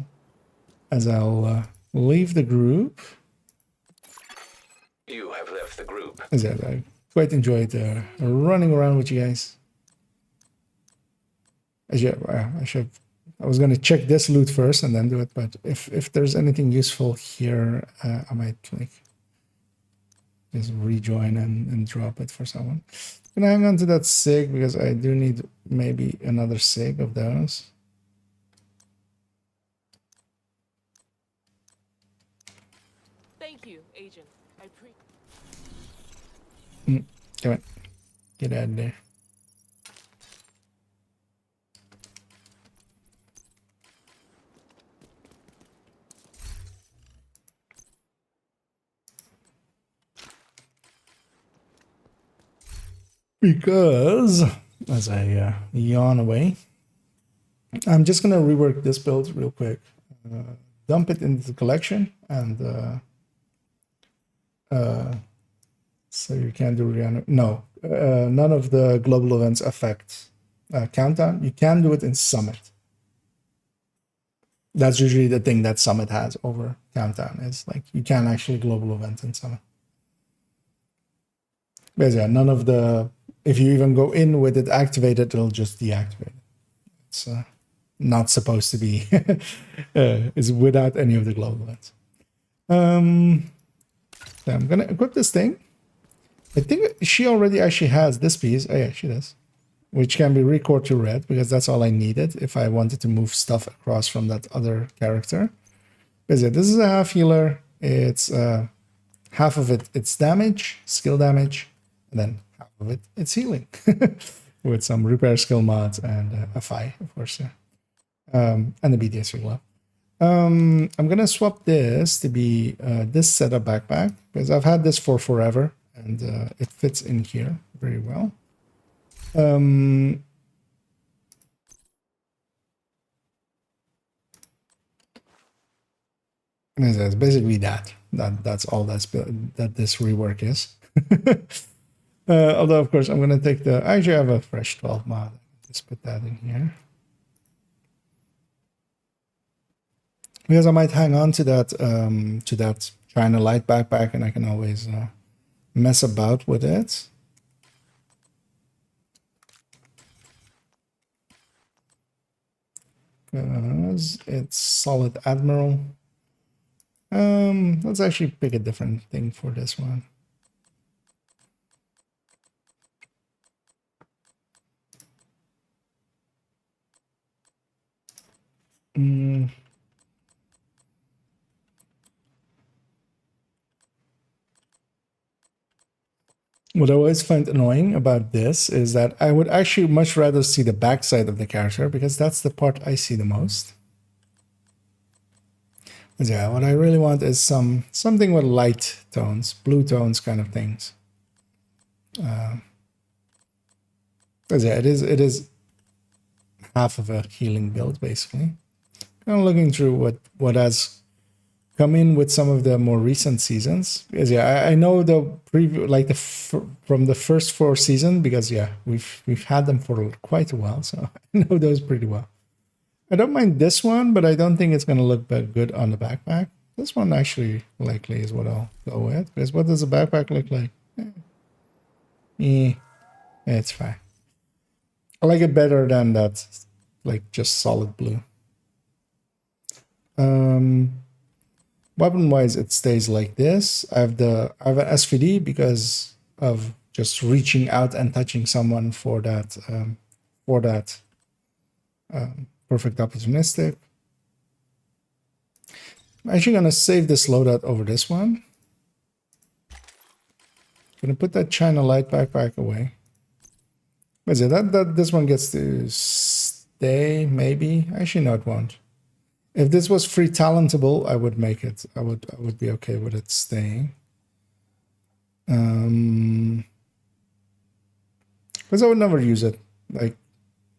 [SPEAKER 1] as I'll leave the group.
[SPEAKER 3] You have left the group.
[SPEAKER 1] As I quite enjoyed running around with you guys. I was gonna check this loot first and then do it, but if there's anything useful here, I might like just rejoin and drop it for someone. I'm gonna hang on to that SIG because I do need maybe another SIG of those.
[SPEAKER 9] Thank you, Agent. I
[SPEAKER 1] Come on, get out of there. Because, as I yawn away, I'm just going to rework this build real quick. Dump it into the collection, and so you can't do none of the global events affect countdown. You can do it in Summit. That's usually the thing that Summit has over countdown, is like you can actually global event in Summit. But yeah, none of the, if you even go in with it activated, it'll just deactivate it. It's not supposed to be. It's without any of the global events. So I'm gonna equip this thing. I think she already actually has this piece. Oh yeah, she does. Which can be record to red, because that's all I needed if I wanted to move stuff across from that other character. Because yeah, this is a half healer. It's half of it, it's damage, skill damage, and then half of it, it's healing. With some repair skill mods and a FI, of course, yeah. And the BDS glove. I'm gonna swap this to be this setup backpack, because I've had this for forever, and it fits in here very well. And it's basically that's all that this rework is. Although of course I'm gonna take the. I actually have a fresh 12 mod. Let's put that in here because I might hang on to that China Light backpack, and I can always mess about with it. Because it's solid Admiral. Let's actually pick a different thing for this one. What I always find annoying about this is that I would actually much rather see the backside of the character because that's the part I see the most. But yeah, what I really want is something with light tones, blue tones kind of things. Because yeah, it is half of a healing build basically. Kind of looking through what has come in with some of the more recent seasons, because yeah, I know the preview, like from the first 4 seasons, because yeah, we've had them for quite a while, so I know those pretty well. I don't mind this one, but I don't think it's going to look good on the backpack. This one actually likely is what I'll go with, because what does the backpack look like? It's fine. I like it better than that, like just solid blue. Weapon wise, it stays like this. I have an SVD because of just reaching out and touching someone for that perfect opportunistic. I'm actually gonna save this loadout over this one. Gonna put that China Light backpack away. Is it that this one gets to stay? Maybe. Actually, no, it won't. If this was free talentable, I would make it. I would be okay with it staying. Because I would never use it. Like,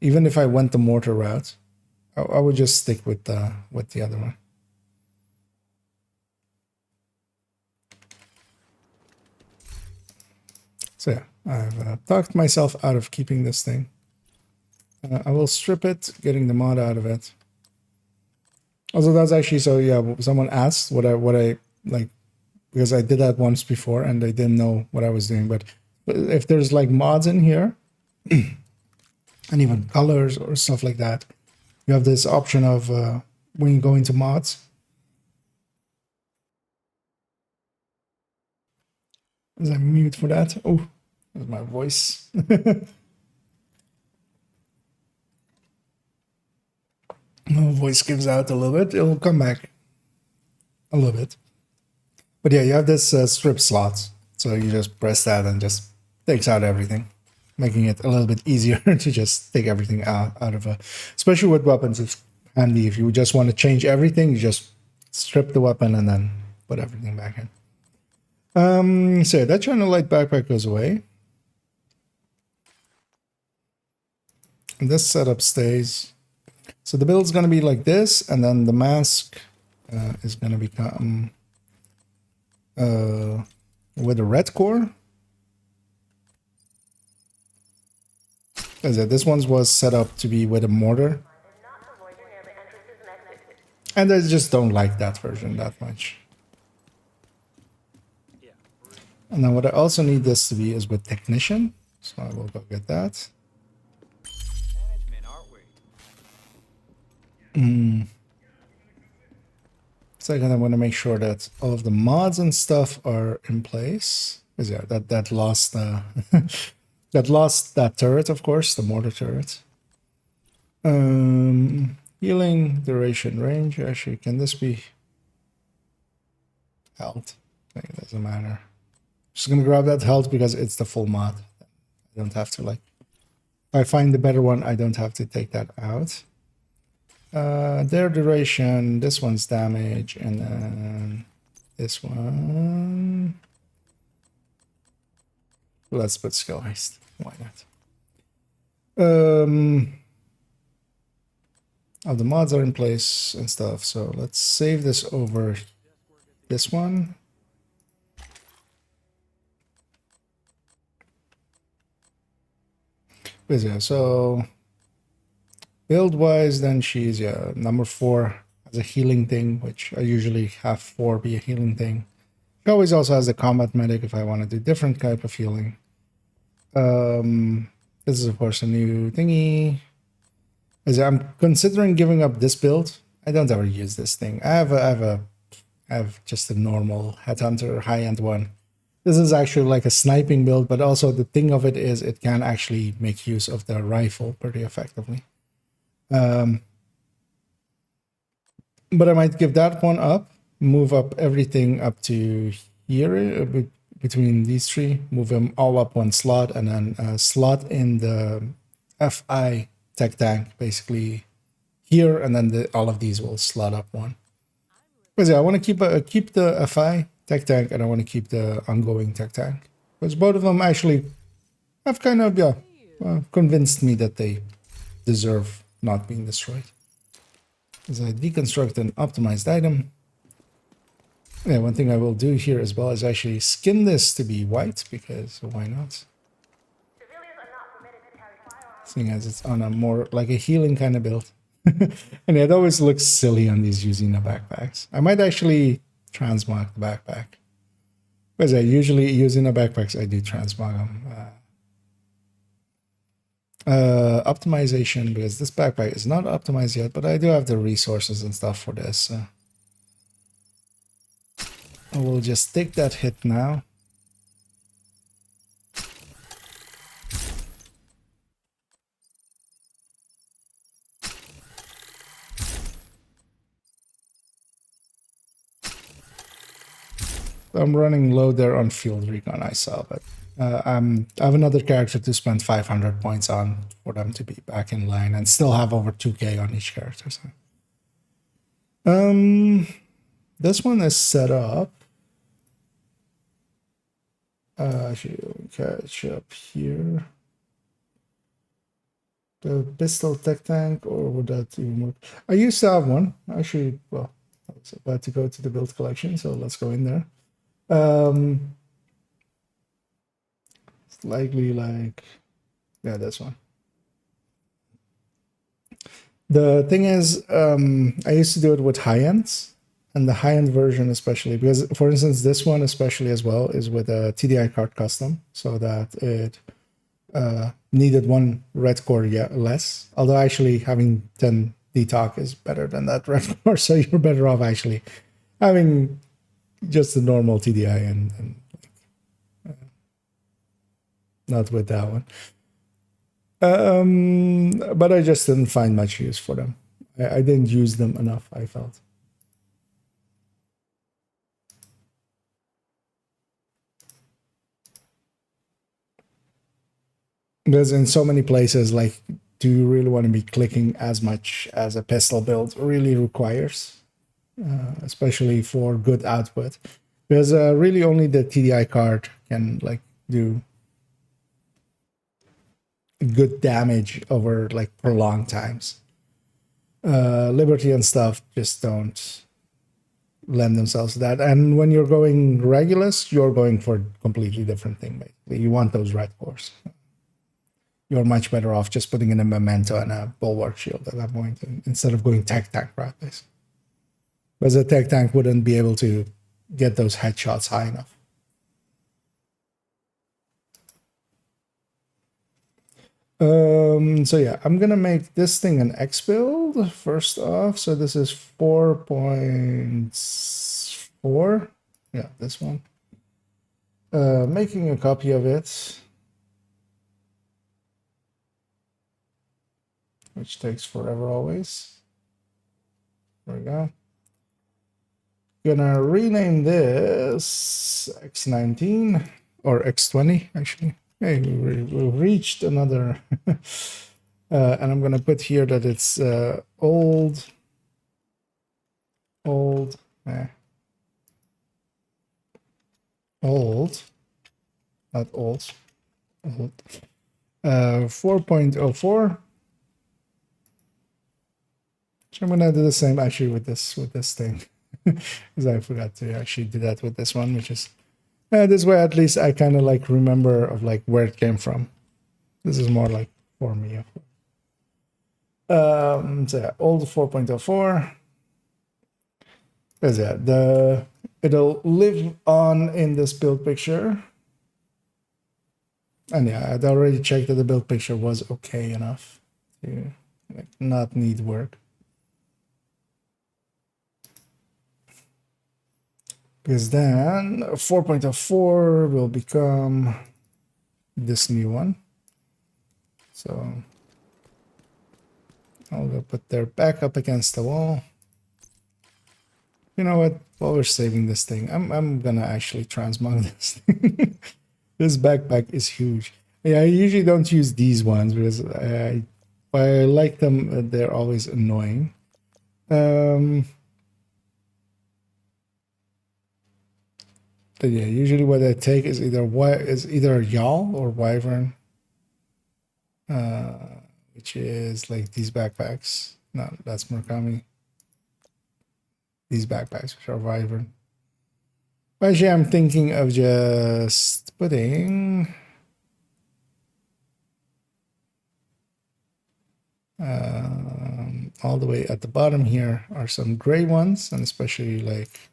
[SPEAKER 1] even if I went the mortar route, I would just stick with the other one. So yeah, I've talked myself out of keeping this thing. I will strip it, getting the mod out of it. Also, that's actually, so yeah, someone asked what I like, because I did that once before and they didn't know what I was doing. But if there's like mods in here and even colors or stuff like that, you have this option of when you go into mods. As I mute for that. Oh, there's my voice. My voice gives out a little bit. It'll come back a little bit. But yeah, you have this strip slot. So you just press that and just takes out everything, making it a little bit easier to just take everything out of a... Especially with weapons, it's handy. If you just want to change everything, you just strip the weapon and then put everything back in. So that China Light backpack goes away. And this setup stays. So the build is going to be like this, and then the mask is going to become with a red core. This one was set up to be with a mortar. And I just don't like that version that much. And then what I also need this to be is with Technician. So I will go get that. Second, I want to make sure that all of the mods and stuff are in place. Because yeah, that lost that lost that turret, of course, the mortar turret. Healing, duration, range. Actually, can this be health? I think it doesn't matter. Just gonna grab that health because it's the full mod. I don't have to, like, if I find the better one, I don't have to take that out. Their duration, this one's damage, and then this one. Let's put skill haste. Why not? All the mods are in place and stuff, so let's save this over this one. But yeah, so build wise, then she's number 4 as a healing thing, which I usually have 4 be a healing thing. She always also has the combat medic if I want to do different type of healing. This is of course a new thingy. As I'm considering giving up this build. I don't ever use this thing. I have just a normal headhunter high-end one. This is actually like a sniping build, but also the thing of it is it can actually make use of the rifle pretty effectively. But I might give that one up, move up everything up to here between these 3, move them all up 1 slot, and then slot in the FI tech tank basically here, and then all of these will slot up 1. Because yeah, I want to keep the FI tech tank, and I want to keep the ongoing tech tank. Because both of them actually have kind of convinced me that they deserve not being destroyed. As I deconstruct an optimized item. Yeah, one thing I will do here as well is actually skin this to be white, because why not? Seeing as it's on a more like a healing kind of build. And it always looks silly on these Usina backpacks. I might actually transmog the backpack. Because I usually Usina backpacks, I do transmog them. Optimization, because this backpack is not optimized yet, but I do have the resources and stuff for this. So I will just take that hit now. I'm running low there on field recon, I saw, but I have another character to spend 500 points on for them to be back in line and still have over 2k on each character. So. This one is set up. Actually, catch up here. The pistol tech tank, or would that even work? I used to have one. Actually, well, I was about to go to the build collection, so let's go in there. It's likely like, yeah, this one. The thing is, I used to do it with high ends, and the high end version, especially because, for instance, this one especially as well is with a TDI card custom, so that it needed 1 red core less. Although actually having 10 DTOC is better than that red core, so you're better off actually having just the normal TDI and not with that one. But I just didn't find much use for them. I didn't use them enough, I felt. Because in so many places, like, do you really want to be clicking as much as a pistol build really requires? Especially for good output, because really only the TDI card can like do good damage over like prolonged times. Liberty and stuff just don't lend themselves to that. And when you're going Regulus, you're going for a completely different thing. Basically, you want those red cores. You're much better off just putting in a memento and a bulwark shield at that point, instead of going tech tank route, basically. Because a tech tank wouldn't be able to get those headshots high enough. So yeah, I'm gonna make this thing an X build first off. So this is 4.4. Yeah, this one. Making a copy of it, which takes forever always. There we go. Gonna rename this X19 or X20 actually. Hey, we've reached another and I'm gonna put here that it's old, not old, old, 4.04. So I'm gonna do the same actually with this thing. because I forgot to actually do that with this one, which is this way at least I kind of like remember of like where it came from. This is more like for me. So yeah, old 4.04. Because yeah, it'll live on in this build picture. And yeah, I'd already checked that the build picture was okay enough to like not need work. Because then 4.04 will become this new one. So I'll go put their back up against the wall. You know what? While we're saving this thing, I'm gonna actually transmog this thing. This backpack is huge. Yeah, I usually don't use these ones because I like them. They're always annoying. But yeah, usually what I take is either yawl or wyvern, which is like these backpacks. No, that's Murakami. These backpacks, which are wyvern. But actually, I'm thinking of just putting all the way at the bottom here are some gray ones, and especially like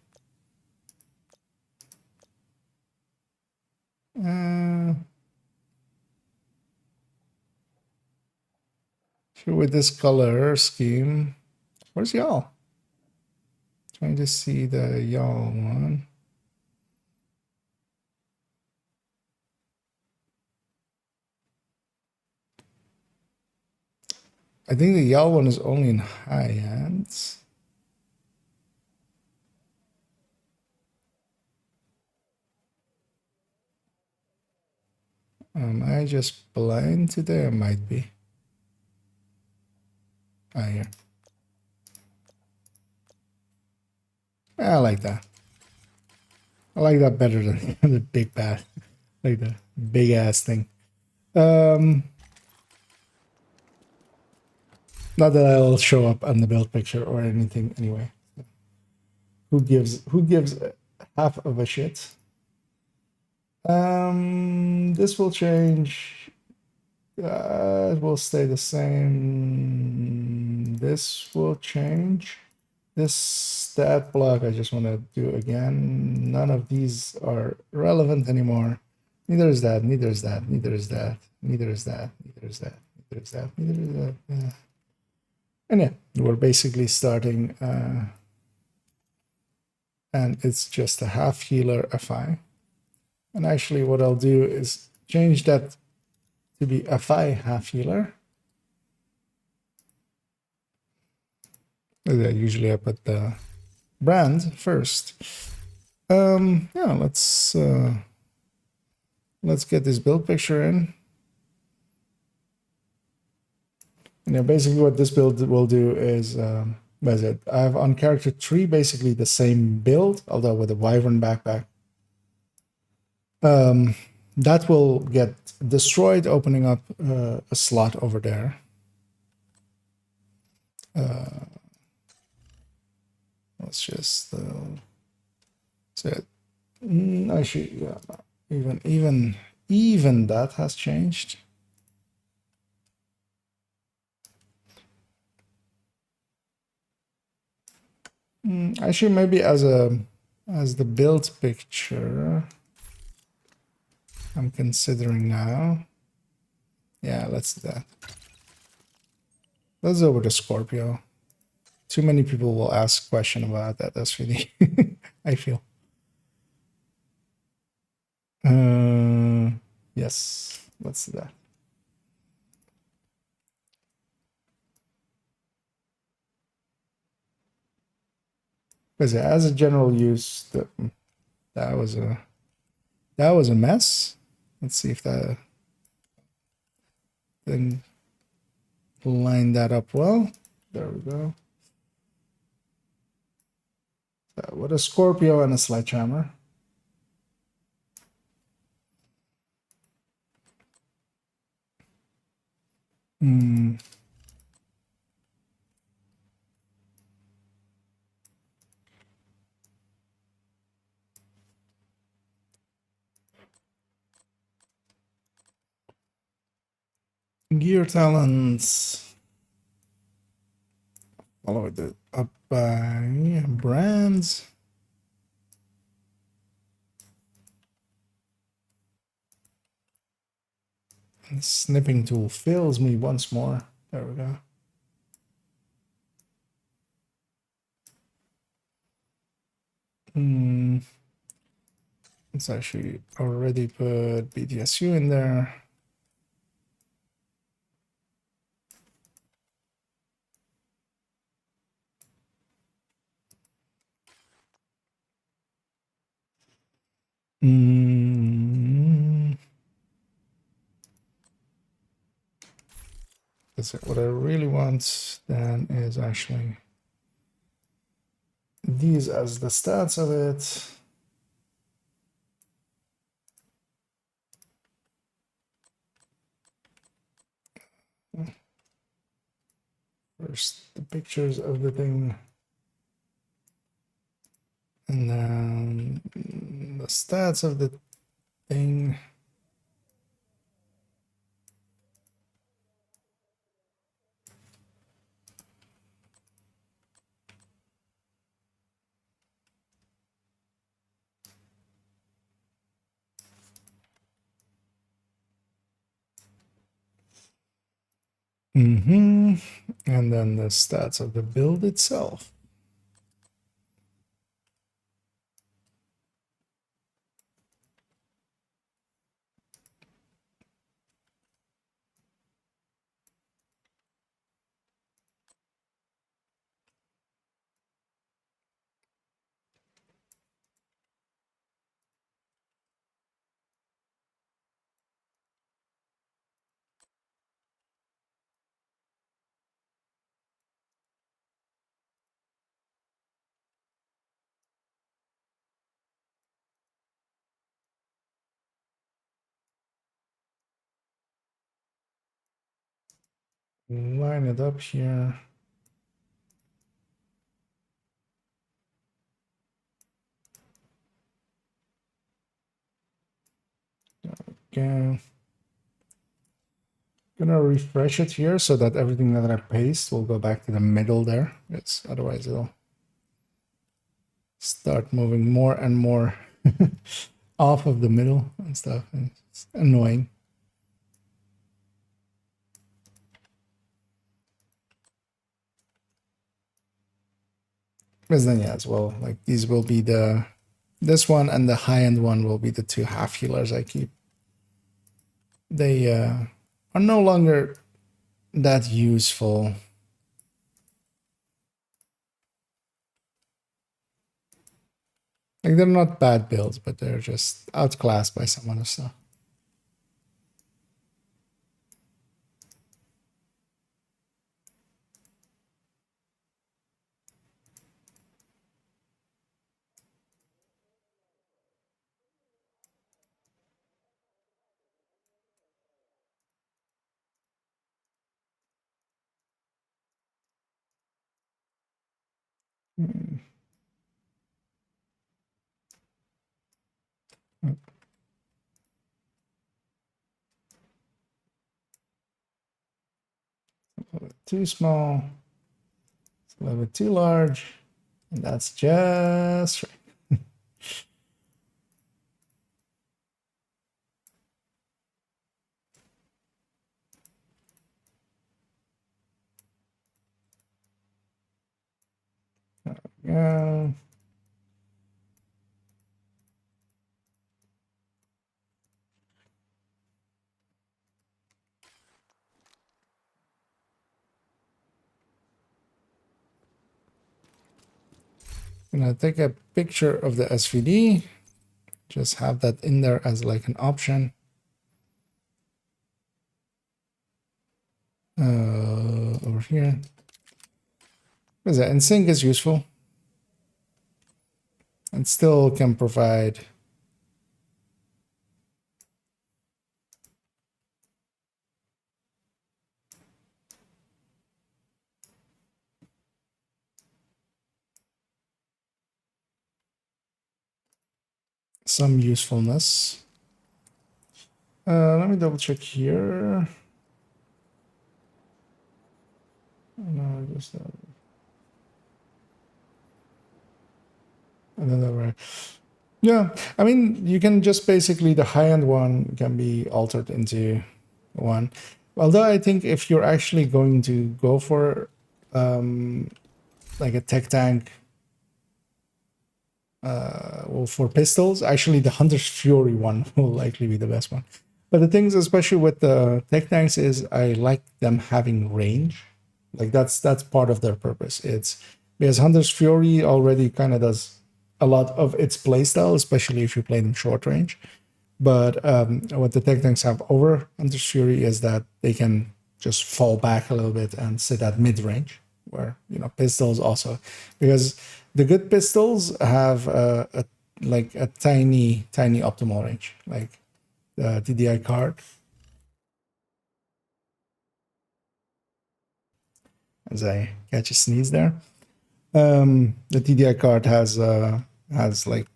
[SPEAKER 1] sure with this color scheme. Where's y'all? Trying to see the y'all one. I think the y'all one is only in high ends. Am I just blind today? I might be. Ah, here. I like that. I like that better than the big bad, like the big ass thing. Not that I'll show up on the build picture or anything anyway. Who gives half of a shit? This will change. It will stay the same. This will change. This stat block I just want to do again. None of these are relevant anymore. Neither is that, neither is that, neither is that, neither is that, neither is that, neither is that, neither is that. Yeah. And yeah, we're basically starting and it's just a half healer FI. And actually what I'll do is change that to be FI half healer. Usually I put the brand first. Yeah, let's get this build picture in. And yeah, basically what this build will do is what is it? I have on character 3 basically the same build, although with a wyvern backpack. That will get destroyed, opening up a slot over there. Let's just say actually, yeah, even that has changed. Actually, maybe as the build picture, I'm considering now. Yeah, let's do that. Let's go with the Scorpio. Too many people will ask question about that. That's really, I feel. Yes, let's do that. Because as a general use, that was a mess. Let's see if that thing lined that up well. There we go. So with a Scorpio and a sledgehammer. Gear talents. Follow it up by brands. The snipping tool fails me once more. There we go. Let's actually already put BTSU in there. That's it. What I really want then is actually these as the stats of it. First, the pictures of the thing. And then the stats of the thing. And then the stats of the build itself. Line it up here. Okay. Gonna refresh it here so that everything that I paste will go back to the middle there. It's otherwise it'll start moving more and more off of the middle and stuff. And it's annoying. Because then yeah, as well, like these will be this one and the high-end one will be the two half healers I keep. They are no longer that useful. Like they're not bad builds, but they're just outclassed by some other stuff. A little bit too small. It's a little bit too large. And that's just right. Yeah. I'm gonna take a picture of the SVD. Just have that in there as like an option. Over here. What is that? And sync is useful. And still can provide some usefulness. Let me double check here. No, just another way. Yeah, I mean, you can just basically, the high-end one can be altered into one. Although I think if you're actually going to go for like a tech tank, well, for pistols, actually the Hunter's Fury one will likely be the best one. But the things, especially with the tech tanks, is I like them having range. Like that's part of their purpose. It's because Hunter's Fury already kind of does a lot of its playstyle, especially if you play them short range. But what the tech tanks have over Hunter's Fury is that they can just fall back a little bit and sit at mid range, where pistols also, because the good pistols have like a tiny optimal range, like the TDI card. As I catch a sneeze there, the TDI card has like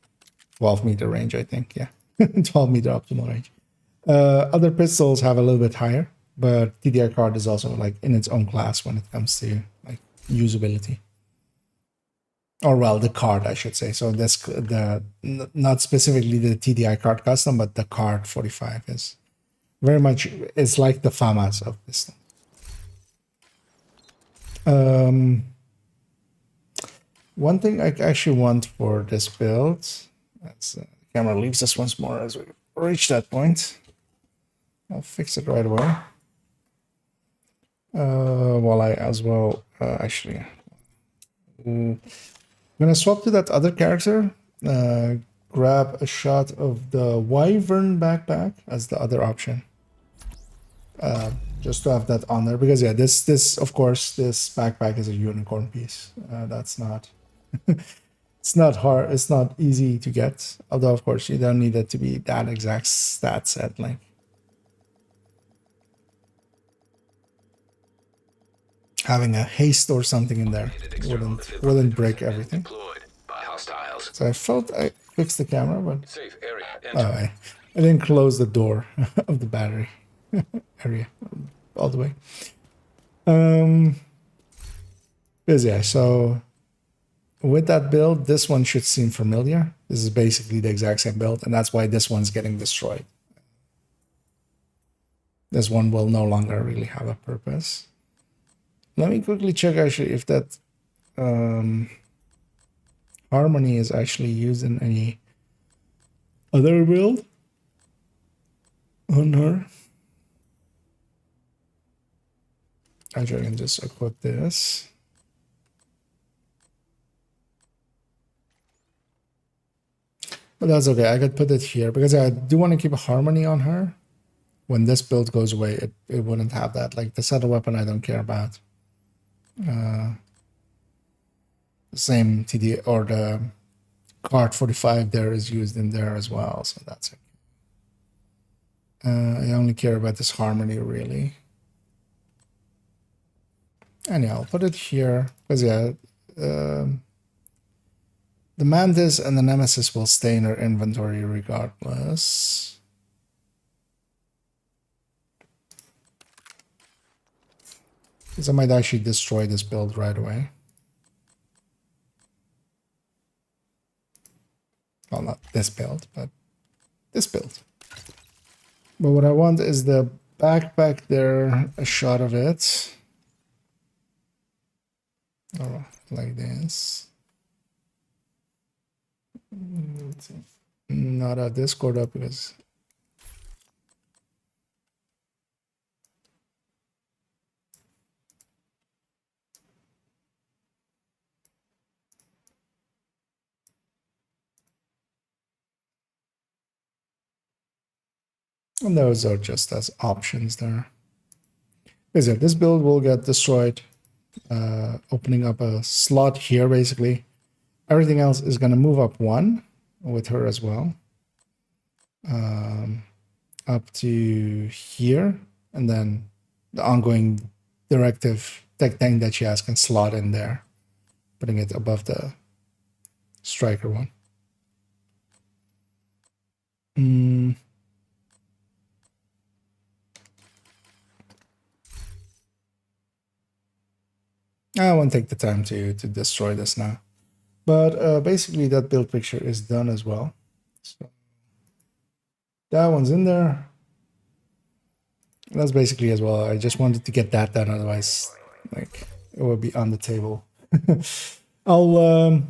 [SPEAKER 1] 12-meter range, I think. Yeah, 12-meter optimal range. Other pistols have a little bit higher, but TDI card is also like in its own class when it comes to like usability. Or well, the card, I should say. So that's not specifically the TDI card custom, but the card 45 is very much, it's like the FAMAS of pistol. One thing I actually want for this build, as the camera leaves us once more as we reach that point. I'll fix it right away. While I as well, actually, I'm gonna swap to that other character. Grab a shot of the Wyvern backpack as the other option. Just to have that on there, because yeah, this of course this backpack is a unicorn piece. That's not. It's not hard. It's not easy to get. Although of course you don't need it to be that exact stat set. Like having a haste or something in there wouldn't break everything. So I felt I fixed the camera, but I didn't close the door of the battery area all the way. Yeah, so with that build, this one should seem familiar. This is basically the exact same build, and that's why this one's getting destroyed. This one will no longer really have a purpose. Let me quickly check actually if that harmony is actually used in any other build on her. Actually, I can just equip this. But that's okay. I could put it here because I do want to keep a harmony on her. When this build goes away, it wouldn't have that. Like the settle weapon, I don't care about. The same TD or the card 45 there is used in there as well, so that's it. I only care about this harmony really. Anyhow, I'll put it here because yeah, the Mantis and the Nemesis will stay in her inventory regardless. Because I might actually destroy this build right away. Well, not this build, but this build. But what I want is the backpack there, a shot of it. Oh, like this. Not a Discord up because and those are just as options there. Is it? This build will get destroyed, opening up a slot here basically. Everything else is going to move up one with her as well. Up to here, and then the ongoing directive tech tank that she has can slot in there, putting it above the striker one. I won't take the time to destroy this now. But basically that build picture is done as well. So that one's in there. That's basically as well. I just wanted to get that done, otherwise like it would be on the table. I'll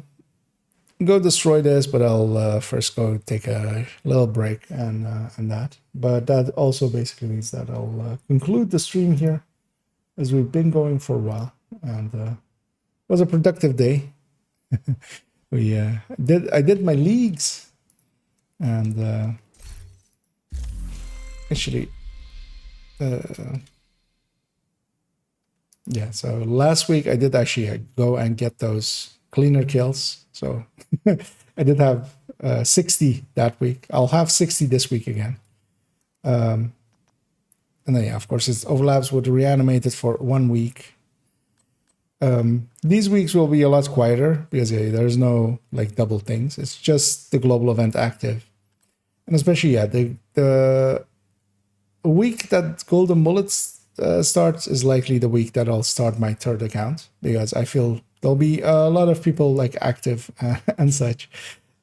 [SPEAKER 1] go destroy this, but I'll first go take a little break and that. But that also basically means that I'll conclude the stream here, as we've been going for a while, and it was a productive day. I did my leagues, and actually, yeah. So last week I did actually go and get those cleaner kills. So I did have 60 that week. I'll have 60 this week again. And then, yeah, of course, it overlaps with Reanimated for 1 week. These weeks will be a lot quieter because there's no like double things. It's just the global event active. And especially, yeah, the week that Golden Bullets starts is likely the week that I'll start my third account, because I feel there'll be a lot of people like active and such.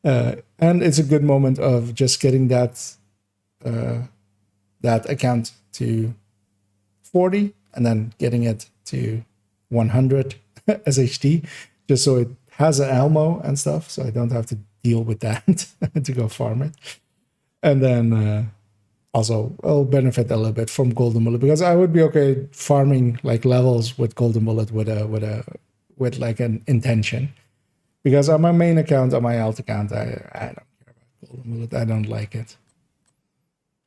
[SPEAKER 1] And it's a good moment of just getting that account to 40 and then getting it to 100 SHD, just so it has an Elmo and stuff, so I don't have to deal with that to go farm it. And then also I'll benefit a little bit from Golden Bullet, because I would be okay farming like levels with Golden Bullet with like an intention, because on my main account, on my alt account, I don't care about Golden Bullet. I don't like it.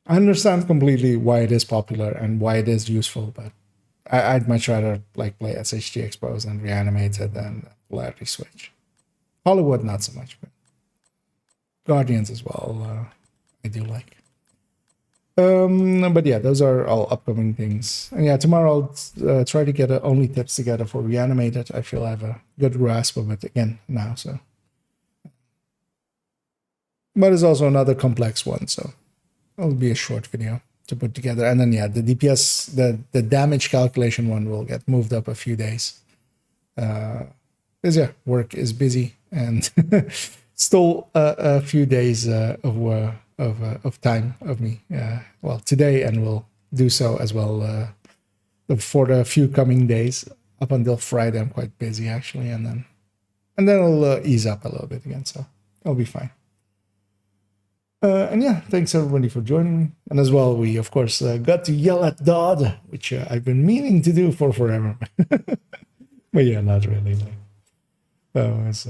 [SPEAKER 1] I understand completely why it is popular and why it is useful, but I'd much rather like play SHG Exposed and Reanimated than Polarity Switch. Hollywood not so much, but Guardians as well. I do like. But yeah, those are all upcoming things. And yeah, tomorrow I'll try to get only tips together for Reanimated. I feel I have a good grasp of it again now. So, but it's also another complex one, so it'll be a short video to put together. And then yeah, the DPS, the damage calculation one will get moved up a few days. Because yeah, work is busy and still a few days of time of me. Well, today, and will do so as well for the few coming days. Up until Friday, I'm quite busy actually, and then it'll ease up a little bit again, so I'll be fine. And yeah, thanks everybody for joining me. And as well, we of course got to yell at Dodd, which I've been meaning to do for forever. But yeah, not really. It's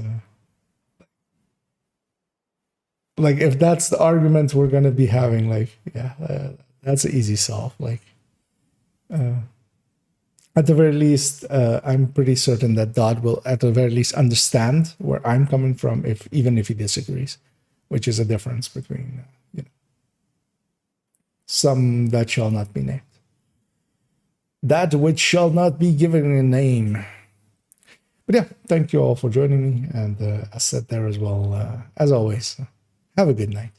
[SPEAKER 1] like if that's the argument we're gonna be having, like yeah, that's an easy solve. Like at the very least, I'm pretty certain that Dodd will at the very least understand where I'm coming from, even if he disagrees, which is a difference between some that shall not be named, that which shall not be given a name. But yeah, thank you all for joining me, and as said there as well, as always, have a good night.